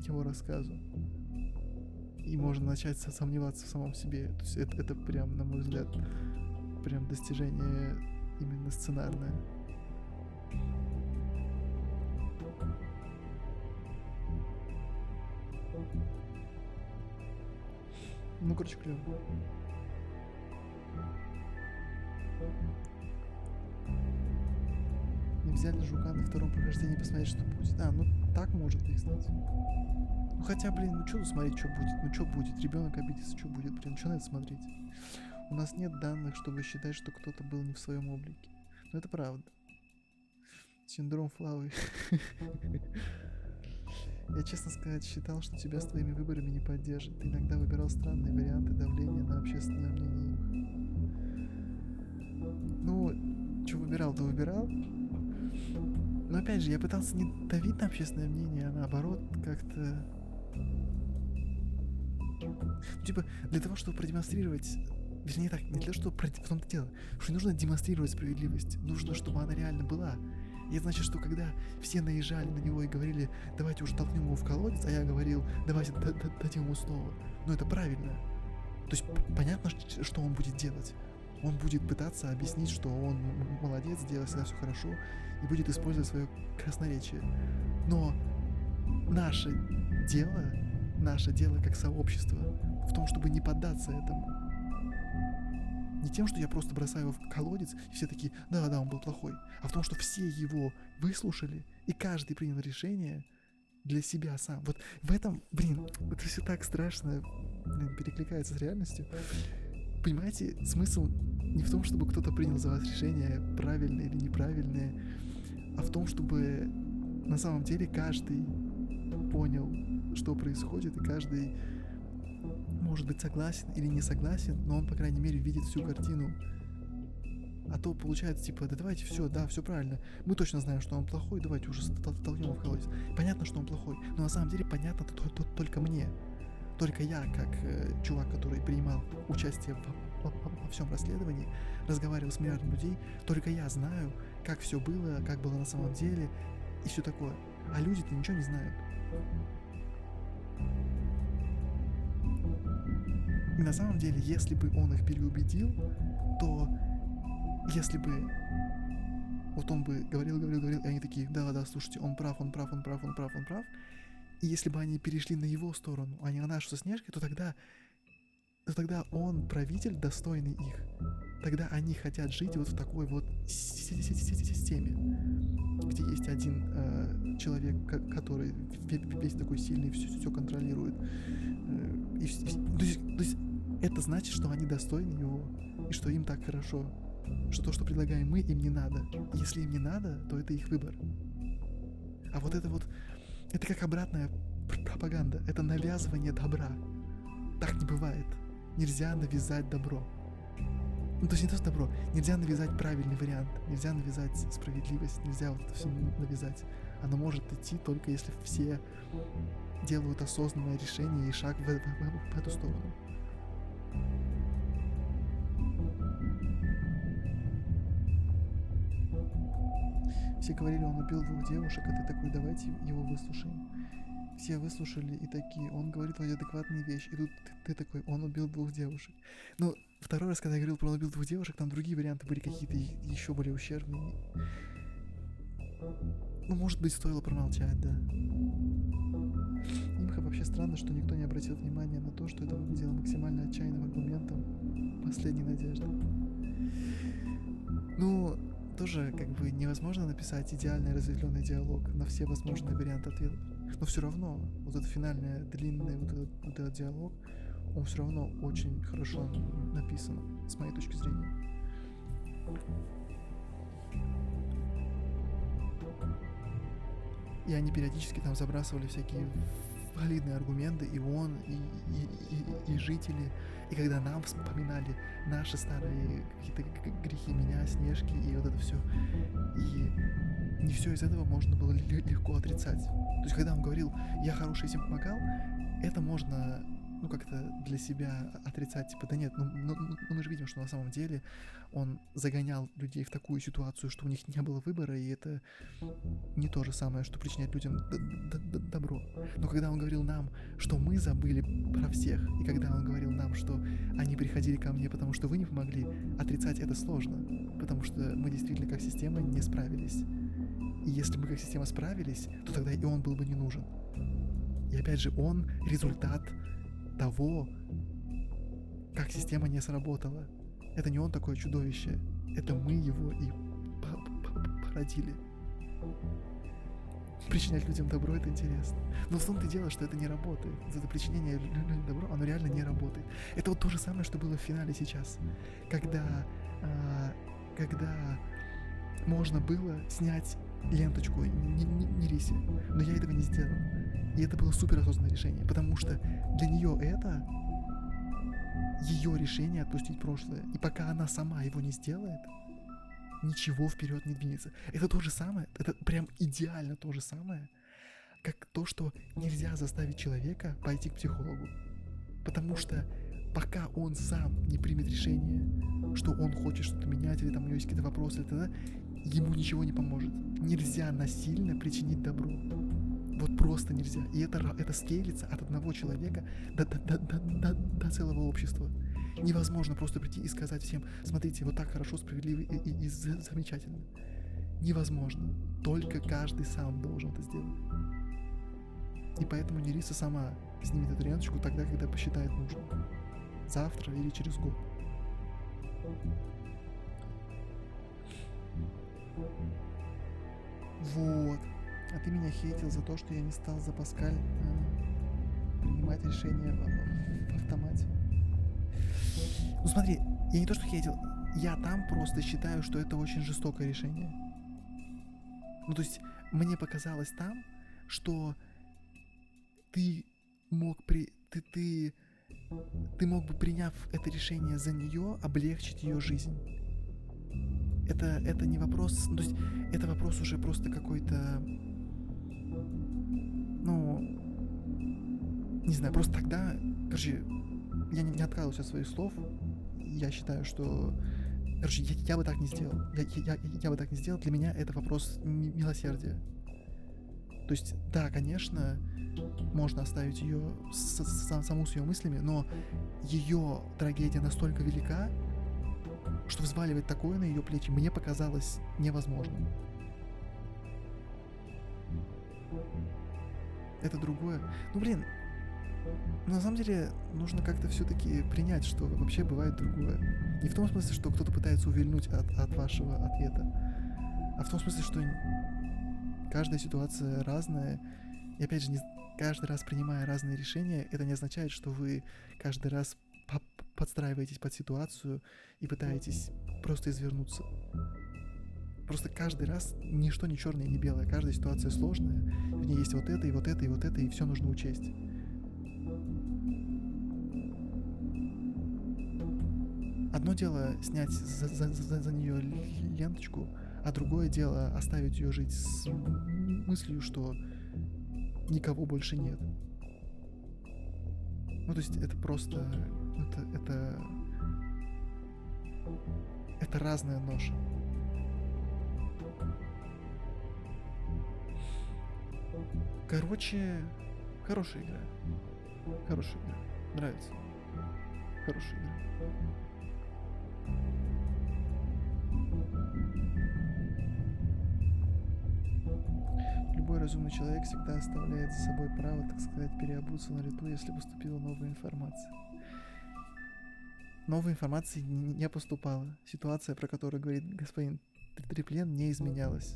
его рассказу. И можно начать сомневаться в самом себе. То есть это прям, на мой взгляд, прям достижение именно сценарное. Ну, короче, клево. Не взяли жука на втором прохождении посмотреть, что будет. А, ну так может быть, кстати. Ну хотя, блин, ну что тут смотреть, что будет? Ну что будет? Ребенок обидится, что будет? Блин, что на это смотреть? У нас нет данных, чтобы считать, что кто-то был не в своем облике. Но это правда. Синдром Флавы. Я, честно сказать, считал, что тебя с твоими выборами не поддержат. Ты иногда выбирал странные варианты давления на общественное мнение их. Ну, что выбирал, то выбирал. Но опять же, я пытался не давить на общественное мнение, а наоборот, как-то... Типа, для того, чтобы продемонстрировать... Вернее так, не для того, чтобы... В том-то дело, что не нужно демонстрировать справедливость. Нужно, чтобы она реально была. И это значит, что когда все наезжали на него и говорили, давайте уже толкнем его в колодец, а я говорил, давайте дадим ему снова. Ну это правильно. То есть понятно, что он будет делать. Он будет пытаться объяснить, что он молодец, делает всегда все хорошо, и будет использовать свое красноречие. Но наше дело как сообщество в том, чтобы не поддаться этому. Не тем, что я просто бросаю его в колодец, и все такие, да, он был плохой, а в том, что все его выслушали, и каждый принял решение для себя сам. Вот в этом, блин, это все так страшно, блин, перекликается с реальностью. Понимаете, смысл не в том, чтобы кто-то принял за вас решение, правильное или неправильное, а в том, чтобы на самом деле каждый понял, что происходит, и каждый может быть согласен или не согласен, но он, по крайней мере, видит всю картину. А то получается, типа, да давайте все, да, все правильно. Мы точно знаем, что он плохой, давайте уже толкнем его в колодец. Понятно, что он плохой, но на самом деле понятно только мне. Только я, как чувак, который принимал участие во всем расследовании, разговаривал с миллиардом людей, только я знаю, как все было, как было на самом деле и все такое. А люди-то ничего не знают. И на самом деле, если бы он их переубедил, то если бы вот он бы говорил, и они такие, да, слушайте, он прав. И если бы они перешли на его сторону, а не на нашу со Снежкой, то тогда он правитель, достойный их. Тогда они хотят жить вот в такой вот системе, где есть один человек, который весь такой сильный, все контролирует. То есть это значит, что они достойны его, и что им так хорошо, что то, что предлагаем мы, им не надо. Если им не надо, то это их выбор. А вот это как обратная пропаганда, это навязывание добра. Так не бывает. Нельзя навязать добро. Ну, то есть не то, что добро. Нельзя навязать правильный вариант, нельзя навязать справедливость, нельзя вот это все навязать. Оно может идти только если все делают осознанное решение и шаг в эту сторону. Все говорили, он убил 2 девушек, а ты такой, давайте его выслушаем. Все выслушали и такие, он говорит вроде адекватные вещи, и тут ты такой, он убил 2 девушек. Ну, второй раз, когда я говорил про он убил 2 девушек, там другие варианты были какие-то еще более ущербные. Ну, может быть, стоило промолчать, да. Им Вообще странно, что никто не обратил внимания на то, что это выглядело максимально отчаянным аргументом последней надежды. Ну, тоже как бы невозможно написать идеальный разветвленный диалог на все возможные варианты ответов. Но все равно вот этот финальный длинный вот этот диалог, он все равно очень хорошо написан, с моей точки зрения. И они периодически там забрасывали всякие валидные аргументы, и он, и жители. И когда нам вспоминали наши старые какие-то грехи меня, Снежки и вот это все. И не все из этого можно было легко отрицать. То есть, когда он говорил, я хороший, всем помогал, это можно, ну, как-то для себя отрицать, типа, да нет, ну мы же видим, что на самом деле он загонял людей в такую ситуацию, что у них не было выбора, и это не то же самое, что причинять людям добро. Но когда он говорил нам, что мы забыли про всех, и когда он говорил нам, что они приходили ко мне, потому что вы не помогли, отрицать это сложно, потому что мы действительно как система не справились. И если бы как система справились, то тогда и он был бы не нужен. И опять же, он результат того, как система не сработала. Это не он такое чудовище, это мы его и породили. Причинять людям добро — это интересно. Но в том-то и дело, что это не работает. Это причинение людям добро, оно реально не работает. Это вот то же самое, что было в финале сейчас. Когда можно было снять ленточку Нерисе, но я этого не сделал. И это было супер осознанное решение, потому что для нее это ее решение отпустить прошлое. И пока она сама его не сделает, ничего вперед не двинется. Это то же самое, это прям идеально то же самое, как то, что нельзя заставить человека пойти к психологу. Потому что пока он сам не примет решение, что он хочет что-то менять, или там у него есть какие-то вопросы, ему ничего не поможет. Нельзя насильно причинить добро. Вот просто нельзя. И это скейлится от одного человека до целого общества. Невозможно просто прийти и сказать всем: смотрите, вот так хорошо, справедливо и замечательно. Невозможно. Только каждый сам должен это сделать. И поэтому Нериса сама снимет эту ленточку тогда, когда посчитает нужным. Завтра или через год. Вот. А ты меня хейтил за то, что я не стал за Паскаль принимать решения в автомате. Ну смотри, я не то что хейтил, я там просто считаю, что это очень жестокое решение. Ну то есть мне показалось там, что ты мог ты мог бы, приняв это решение за нее, облегчить ее жизнь. Это не вопрос, то есть это вопрос уже просто какой-то, ну, не знаю, просто тогда, короче, я не отказываюсь от своих слов, я считаю, что, короче, я бы так не сделал, я бы так не сделал, для меня это вопрос милосердия. То есть, да, конечно, можно оставить ее саму с ее мыслями, но ее трагедия настолько велика, что взваливать такое на ее плечи мне показалось невозможным. Это другое. Ну блин, на самом деле нужно как-то все-таки принять, что вообще бывает другое. Не в том смысле, что кто-то пытается увильнуть от вашего ответа, а в том смысле, что каждая ситуация разная. И опять же, каждый раз принимая разные решения, это не означает, что вы каждый раз подстраиваетесь под ситуацию и пытаетесь просто извернуться. Просто каждый раз ничто не черное и не белое. Каждая ситуация сложная. В ней есть вот это, и вот это, и вот это, и все нужно учесть. Одно дело снять за нее ленточку, а другое дело оставить ее жить с мыслью, что никого больше нет. Ну, то есть это просто... Это разная ноша. Короче, хорошая игра. Хорошая игра. Нравится. Хорошая игра. Любой разумный человек всегда оставляет за собой право, так сказать, переобуться на лету, если поступила новая информация. Новой информации не поступало. Ситуация, про которую говорит господин Треплен, не изменялась.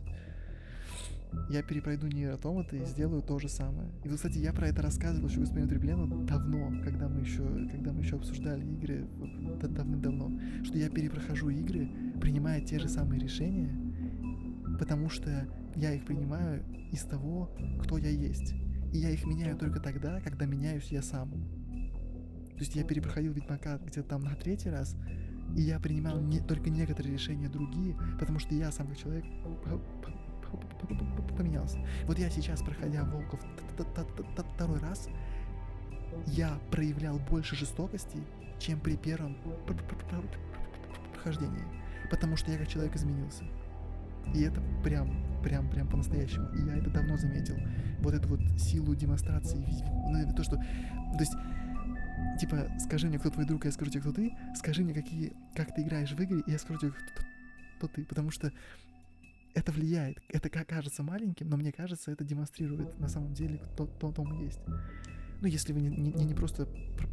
Я перепройду нейротоматы и сделаю то же самое. И, кстати, я про это рассказывал еще господину Треплену давно, когда мы еще обсуждали игры давным-давно, что я перепрохожу игры, принимая те же самые решения, потому что я их принимаю из того, кто я есть. И я их меняю только тогда, когда меняюсь я сам. То есть я перепроходил Ведьмака где-то там на 3-й раз, и я принимал только некоторые решения другие, потому что я сам как человек поменялся. Вот я сейчас, проходя Волков 2-й раз, я проявлял больше жестокости, чем при первом прохождении, потому что я как человек изменился. И это прям по-настоящему. И я это давно заметил. Вот эту вот силу демонстрации. Ну, то, что... То есть, типа, скажи мне, кто твой друг, я скажу тебе, кто ты. Скажи мне, как ты играешь в игры, и я скажу тебе, кто ты. Потому что это влияет. Это кажется маленьким, но мне кажется, это демонстрирует на самом деле, кто мы есть. Ну, если вы не просто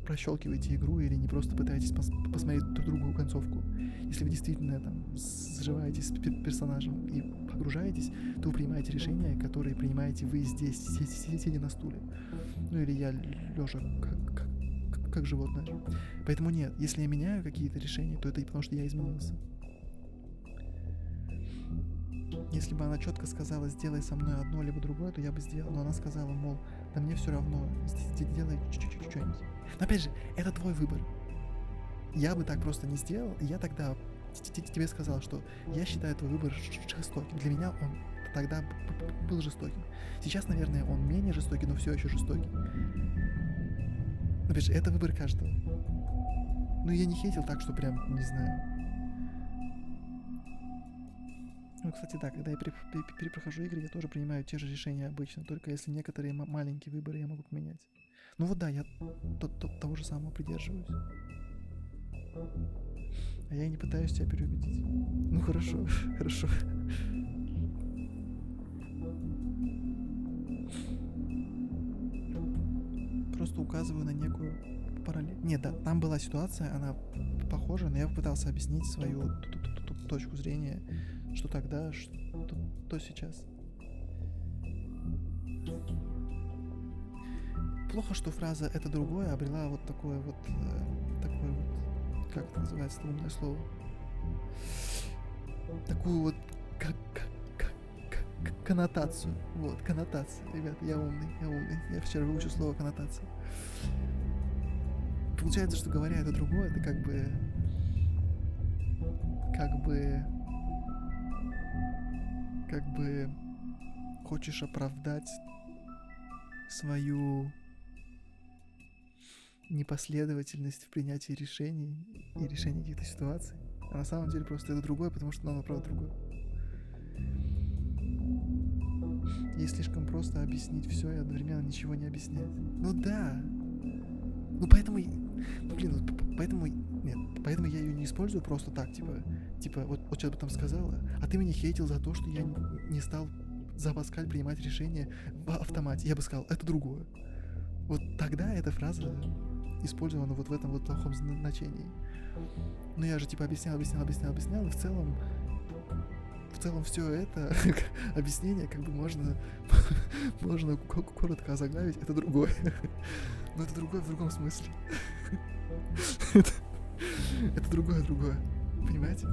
прощелкиваете игру или не просто пытаетесь посмотреть другую концовку. Если вы действительно там сживаетесь с персонажем и погружаетесь, то вы принимаете решения, которые принимаете вы здесь, сидя на стуле. Ну, или я лежа как животное. Поэтому нет, если я меняю какие-то решения, то это и потому, что я изменился. Если бы она четко сказала, сделай со мной одно либо другое, то я бы сделал. Но она сказала, мол, да мне все равно, сделай что-нибудь. Но опять же, это твой выбор. Я бы так просто не сделал, и я тогда тебе сказал, что я считаю твой выбор жестоким. Для меня он тогда был жестоким. Сейчас, наверное, он менее жестокий, но все еще жестокий. Опять же, это выбор каждого. Ну, я не хейтил так, что прям, не знаю. Ну, кстати, да, когда я перепрохожу игры, я тоже принимаю те же решения обычно, только если некоторые маленькие выборы я могу поменять. Ну вот да, я того же самого придерживаюсь. А я и не пытаюсь тебя переубедить. Ну хорошо, хорошо. Просто указываю на некую параллель. Нет, да, там была ситуация, она похожа, но я попытался объяснить свою точку зрения, что тогда, что сейчас. Плохо, что фраза «это другое» обрела вот такое вот, как это называется, умное слово? Такую вот коннотацию. Вот, коннотация. Ребят, я умный. Я вчера выучил слово коннотация. Получается, что говоря это другое, это как бы хочешь оправдать свою непоследовательность в принятии решений и решении каких-то ситуаций. А на самом деле просто это другое, потому что оно правда другое. И слишком просто объяснить все и одновременно ничего не объяснять. Ну да. Ну поэтому... Поэтому я ее не использую просто так, типа вот сейчас бы там сказала, а ты меня хейтил за то, что я не стал за Паскаль принимать решения в автомате. Я бы сказал, это другое. Вот тогда эта фраза использована вот в этом вот плохом значении. Но я же типа объяснял, и в целом все это объяснение как бы можно коротко озаглавить, это другое. Но это другое в другом смысле. Это другое. Понимаете?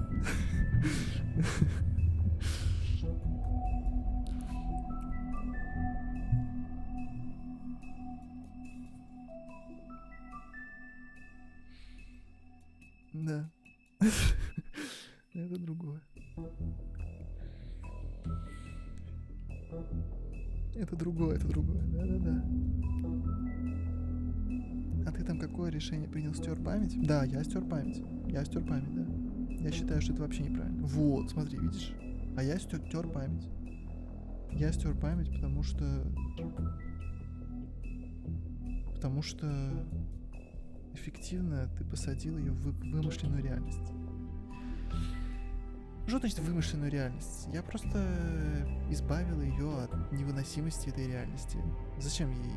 Да. Это другое. Это другое. Да. А ты там какое решение принял? Стер память? Да, я стер память, да. Я считаю, что это вообще неправильно. Вот, смотри, видишь? А я стер память. Я стер память, потому что эффективно ты посадил ее в вымышленную реальность. Что значит вымышленную реальность? Я просто избавил ее от невыносимости этой реальности. Зачем ей?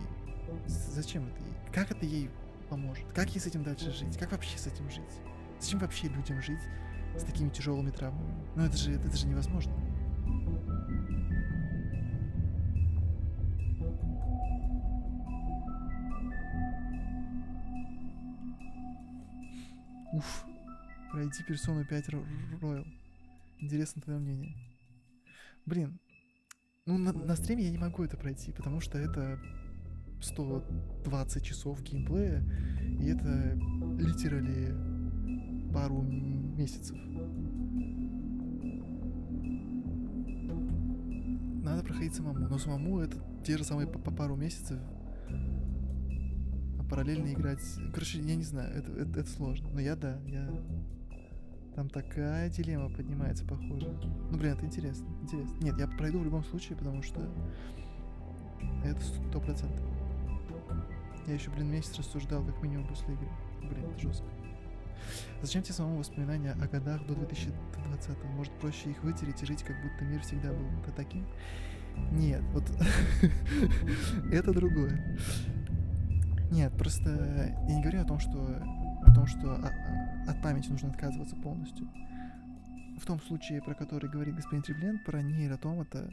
Зачем это ей? Как это ей поможет? Как ей с этим дальше жить? Как вообще с этим жить? Зачем вообще людям жить с такими тяжелыми травмами? Ну это же невозможно. Уф. Пройди персону 5 Royal. Интересно твое мнение. Блин. Ну, на стриме я не могу это пройти, потому что это 120 часов геймплея, и это литерали пару месяцев. Надо проходить самому, но самому это те же самые по пару месяцев. А параллельно играть... Короче, я не знаю, это сложно. Но я Там такая дилемма поднимается, похоже. Ну, блин, это интересно. Нет, я пройду в любом случае, потому что это 100%. Я еще, месяц рассуждал как минимум после игры. Блин, это жестко. Зачем тебе самому воспоминания о годах до 2020-го? Может, проще их вытереть и жить, как будто мир всегда был таким? Нет, вот это другое. Нет, просто я не говорю о том, что от памяти нужно отказываться полностью. В том случае, про который говорит господин Треблен, про нейротомата,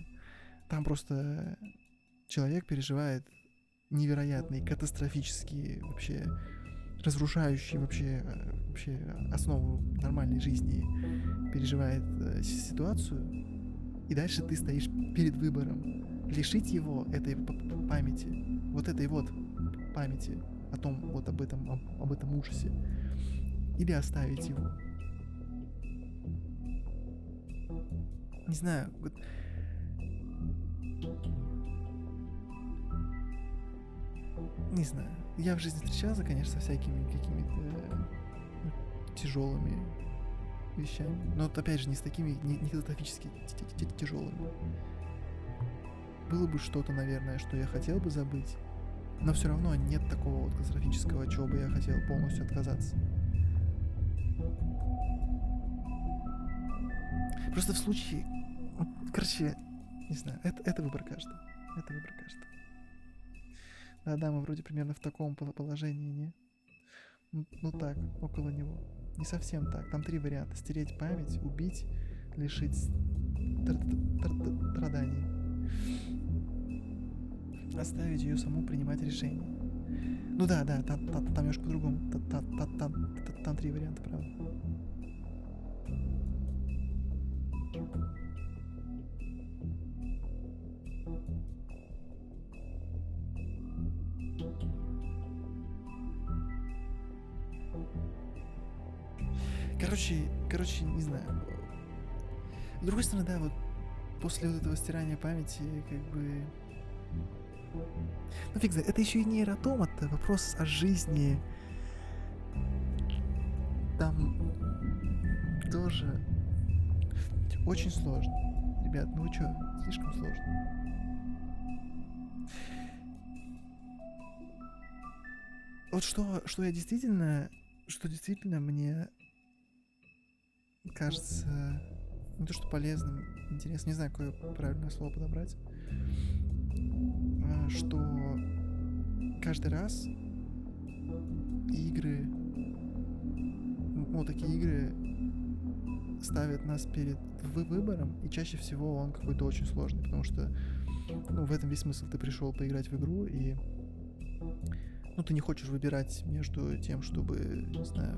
там просто человек переживает невероятные, катастрофические, вообще разрушающие вообще основу нормальной жизни, переживает ситуацию, и дальше ты стоишь перед выбором лишить его этой памяти, вот этой вот памяти о том, вот об этом ужасе, или оставить его. Не знаю, вот... Не знаю. Я в жизни встречался, конечно, со всякими какими-то тяжелыми вещами. Но вот опять же не с такими, не катастрофически тяжелыми. Было бы что-то, наверное, что я хотел бы забыть. Но все равно нет такого вот катастрофического, чего бы я хотел полностью отказаться. Просто в случае... Короче, не знаю, это выбор каждого. Это выбор каждого. Да, мы вроде примерно в таком положении, не? Ну так, около него. Не совсем так. Там 3 варианта. Стереть память, убить, лишить страданий. Оставить ее саму принимать решение. Ну да, там немножко по-другому. Там 3 варианта, правда. Короче, не знаю. С другой стороны, да, вот после вот этого стирания памяти, как бы... Ну фиг знает, это еще и не нейротомат, это вопрос о жизни. Там тоже очень сложно. Ребят, ну вы чё, слишком сложно. Вот что действительно мне кажется не то что полезным, интересно, не знаю, какое правильное слово подобрать, что каждый раз игры, такие игры ставят нас перед выбором, и чаще всего он какой-то очень сложный, потому что, в этом весь смысл. Ты пришел поиграть в игру, и ты не хочешь выбирать между тем, чтобы, не знаю,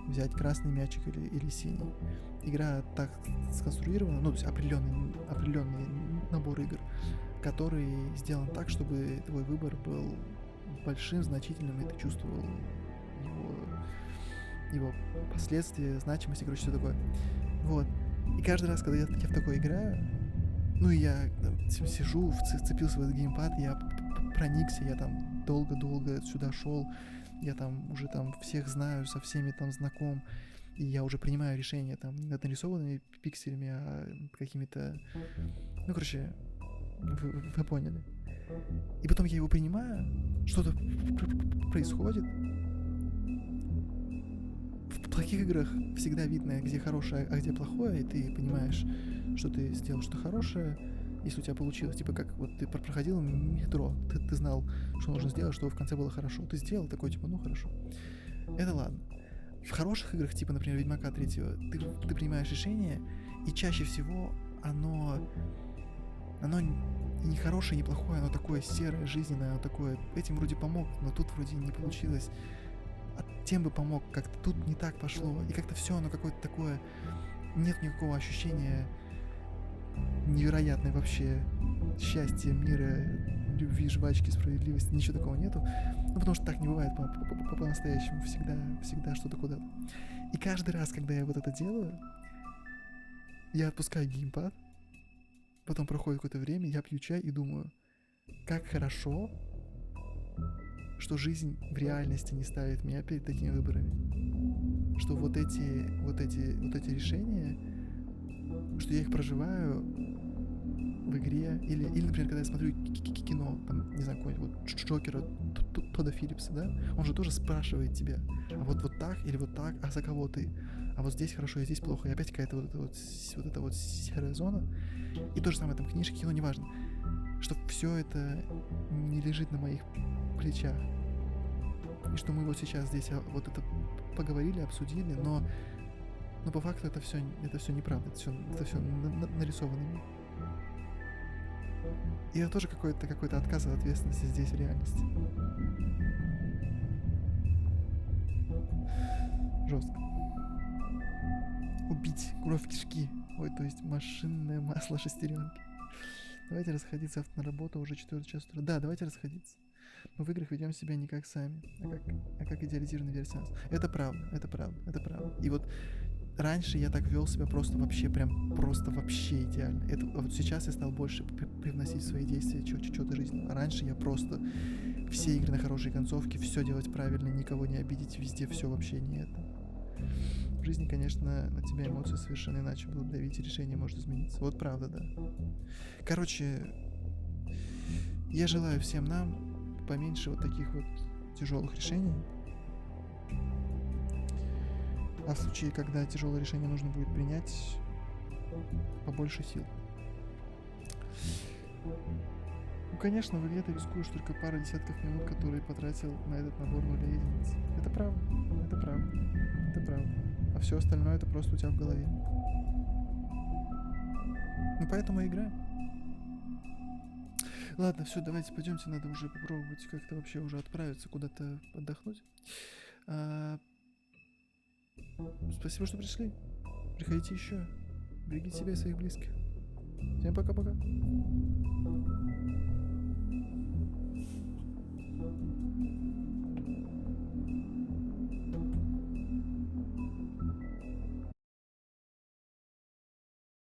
взять красный мячик или синий. Игра так сконструирована, то есть определенный набор игр, который сделан так, чтобы твой выбор был большим, значительным, и ты чувствовал его последствия, значимость, все такое. Вот. И каждый раз, когда я в такое играю, я сижу, вцепился в этот геймпад, я проникся, я там долго сюда шел, я там уже всех знаю, со всеми знаком, и я уже принимаю решения не над нарисованными пикселями, а какими-то... вы поняли. И потом я его принимаю, что-то происходит, В плохих играх всегда видно, где хорошее, а где плохое, и ты понимаешь, что ты сделал что-то хорошее, если у тебя получилось. Типа как вот ты проходил метро, ты знал, что нужно сделать, чтобы в конце было хорошо. Ты сделал такой, типа, ну хорошо. Это ладно. В хороших играх, типа, например, Ведьмака 3, ты принимаешь решение, и чаще всего оно не хорошее, не плохое, оно такое серое, жизненное, оно такое, этим вроде помог, но тут вроде не получилось. А тем бы помог, как-то тут не так пошло, и как-то все оно какое-то такое, нет никакого ощущения невероятной вообще счастья, мира, любви, жвачки, справедливости, ничего такого нету. Ну, потому что так не бывает по-настоящему, всегда что-то куда-то. И каждый раз, когда я вот это делаю, я отпускаю геймпад, потом проходит какое-то время, я пью чай и думаю, как хорошо, что жизнь в реальности не ставит меня перед такими выборами. Что вот эти решения, что я их проживаю в игре, или например, когда я смотрю кино, там, не знаю, какой-нибудь вот Джокера, Тодда Филлипса, да, он же тоже спрашивает тебя, а вот так или вот так, а за кого ты? А вот здесь хорошо, и здесь плохо, и опять какая-то вот эта серая зона. И то же самое там книжки, кино, неважно, что все это не лежит на моих плечах. И что мы вот сейчас здесь вот это поговорили, обсудили, но по факту это все неправда, это все нарисованный мир. И это тоже какой-то отказ от ответственности здесь в реальности. Жестко. Убить кровь кишки. Ой, то есть машинное масло шестеренки. Давайте расходиться на работу, уже 4 час утра. Да, давайте расходиться. Мы в играх ведем себя не как сами, а как идеализированная версия нас. Это правда. И вот раньше я так вел себя просто вообще идеально. Это вот сейчас я стал больше привносить в свои действия чего-то жизненного. А раньше я просто все игры на хорошие концовки, все делать правильно, никого не обидеть, везде все вообще не это. В жизни, конечно, на тебя эмоции совершенно иначе будут давить, и решение может измениться. Вот правда, да. Короче, я желаю всем нам поменьше вот таких вот тяжелых решений. А в случае, когда тяжелое решение нужно будет принять, побольше сил. Ну, конечно, в игре ты рискуешь только пару десятков минут, которые потратил на этот набор нулей единиц. Это правда. А все остальное это просто у тебя в голове. Ну, поэтому и играем. Ладно, все, давайте пойдемте, надо уже попробовать как-то вообще уже отправиться куда-то отдохнуть. Спасибо, что пришли. Приходите еще. Берегите себя и своих близких. Всем пока-пока.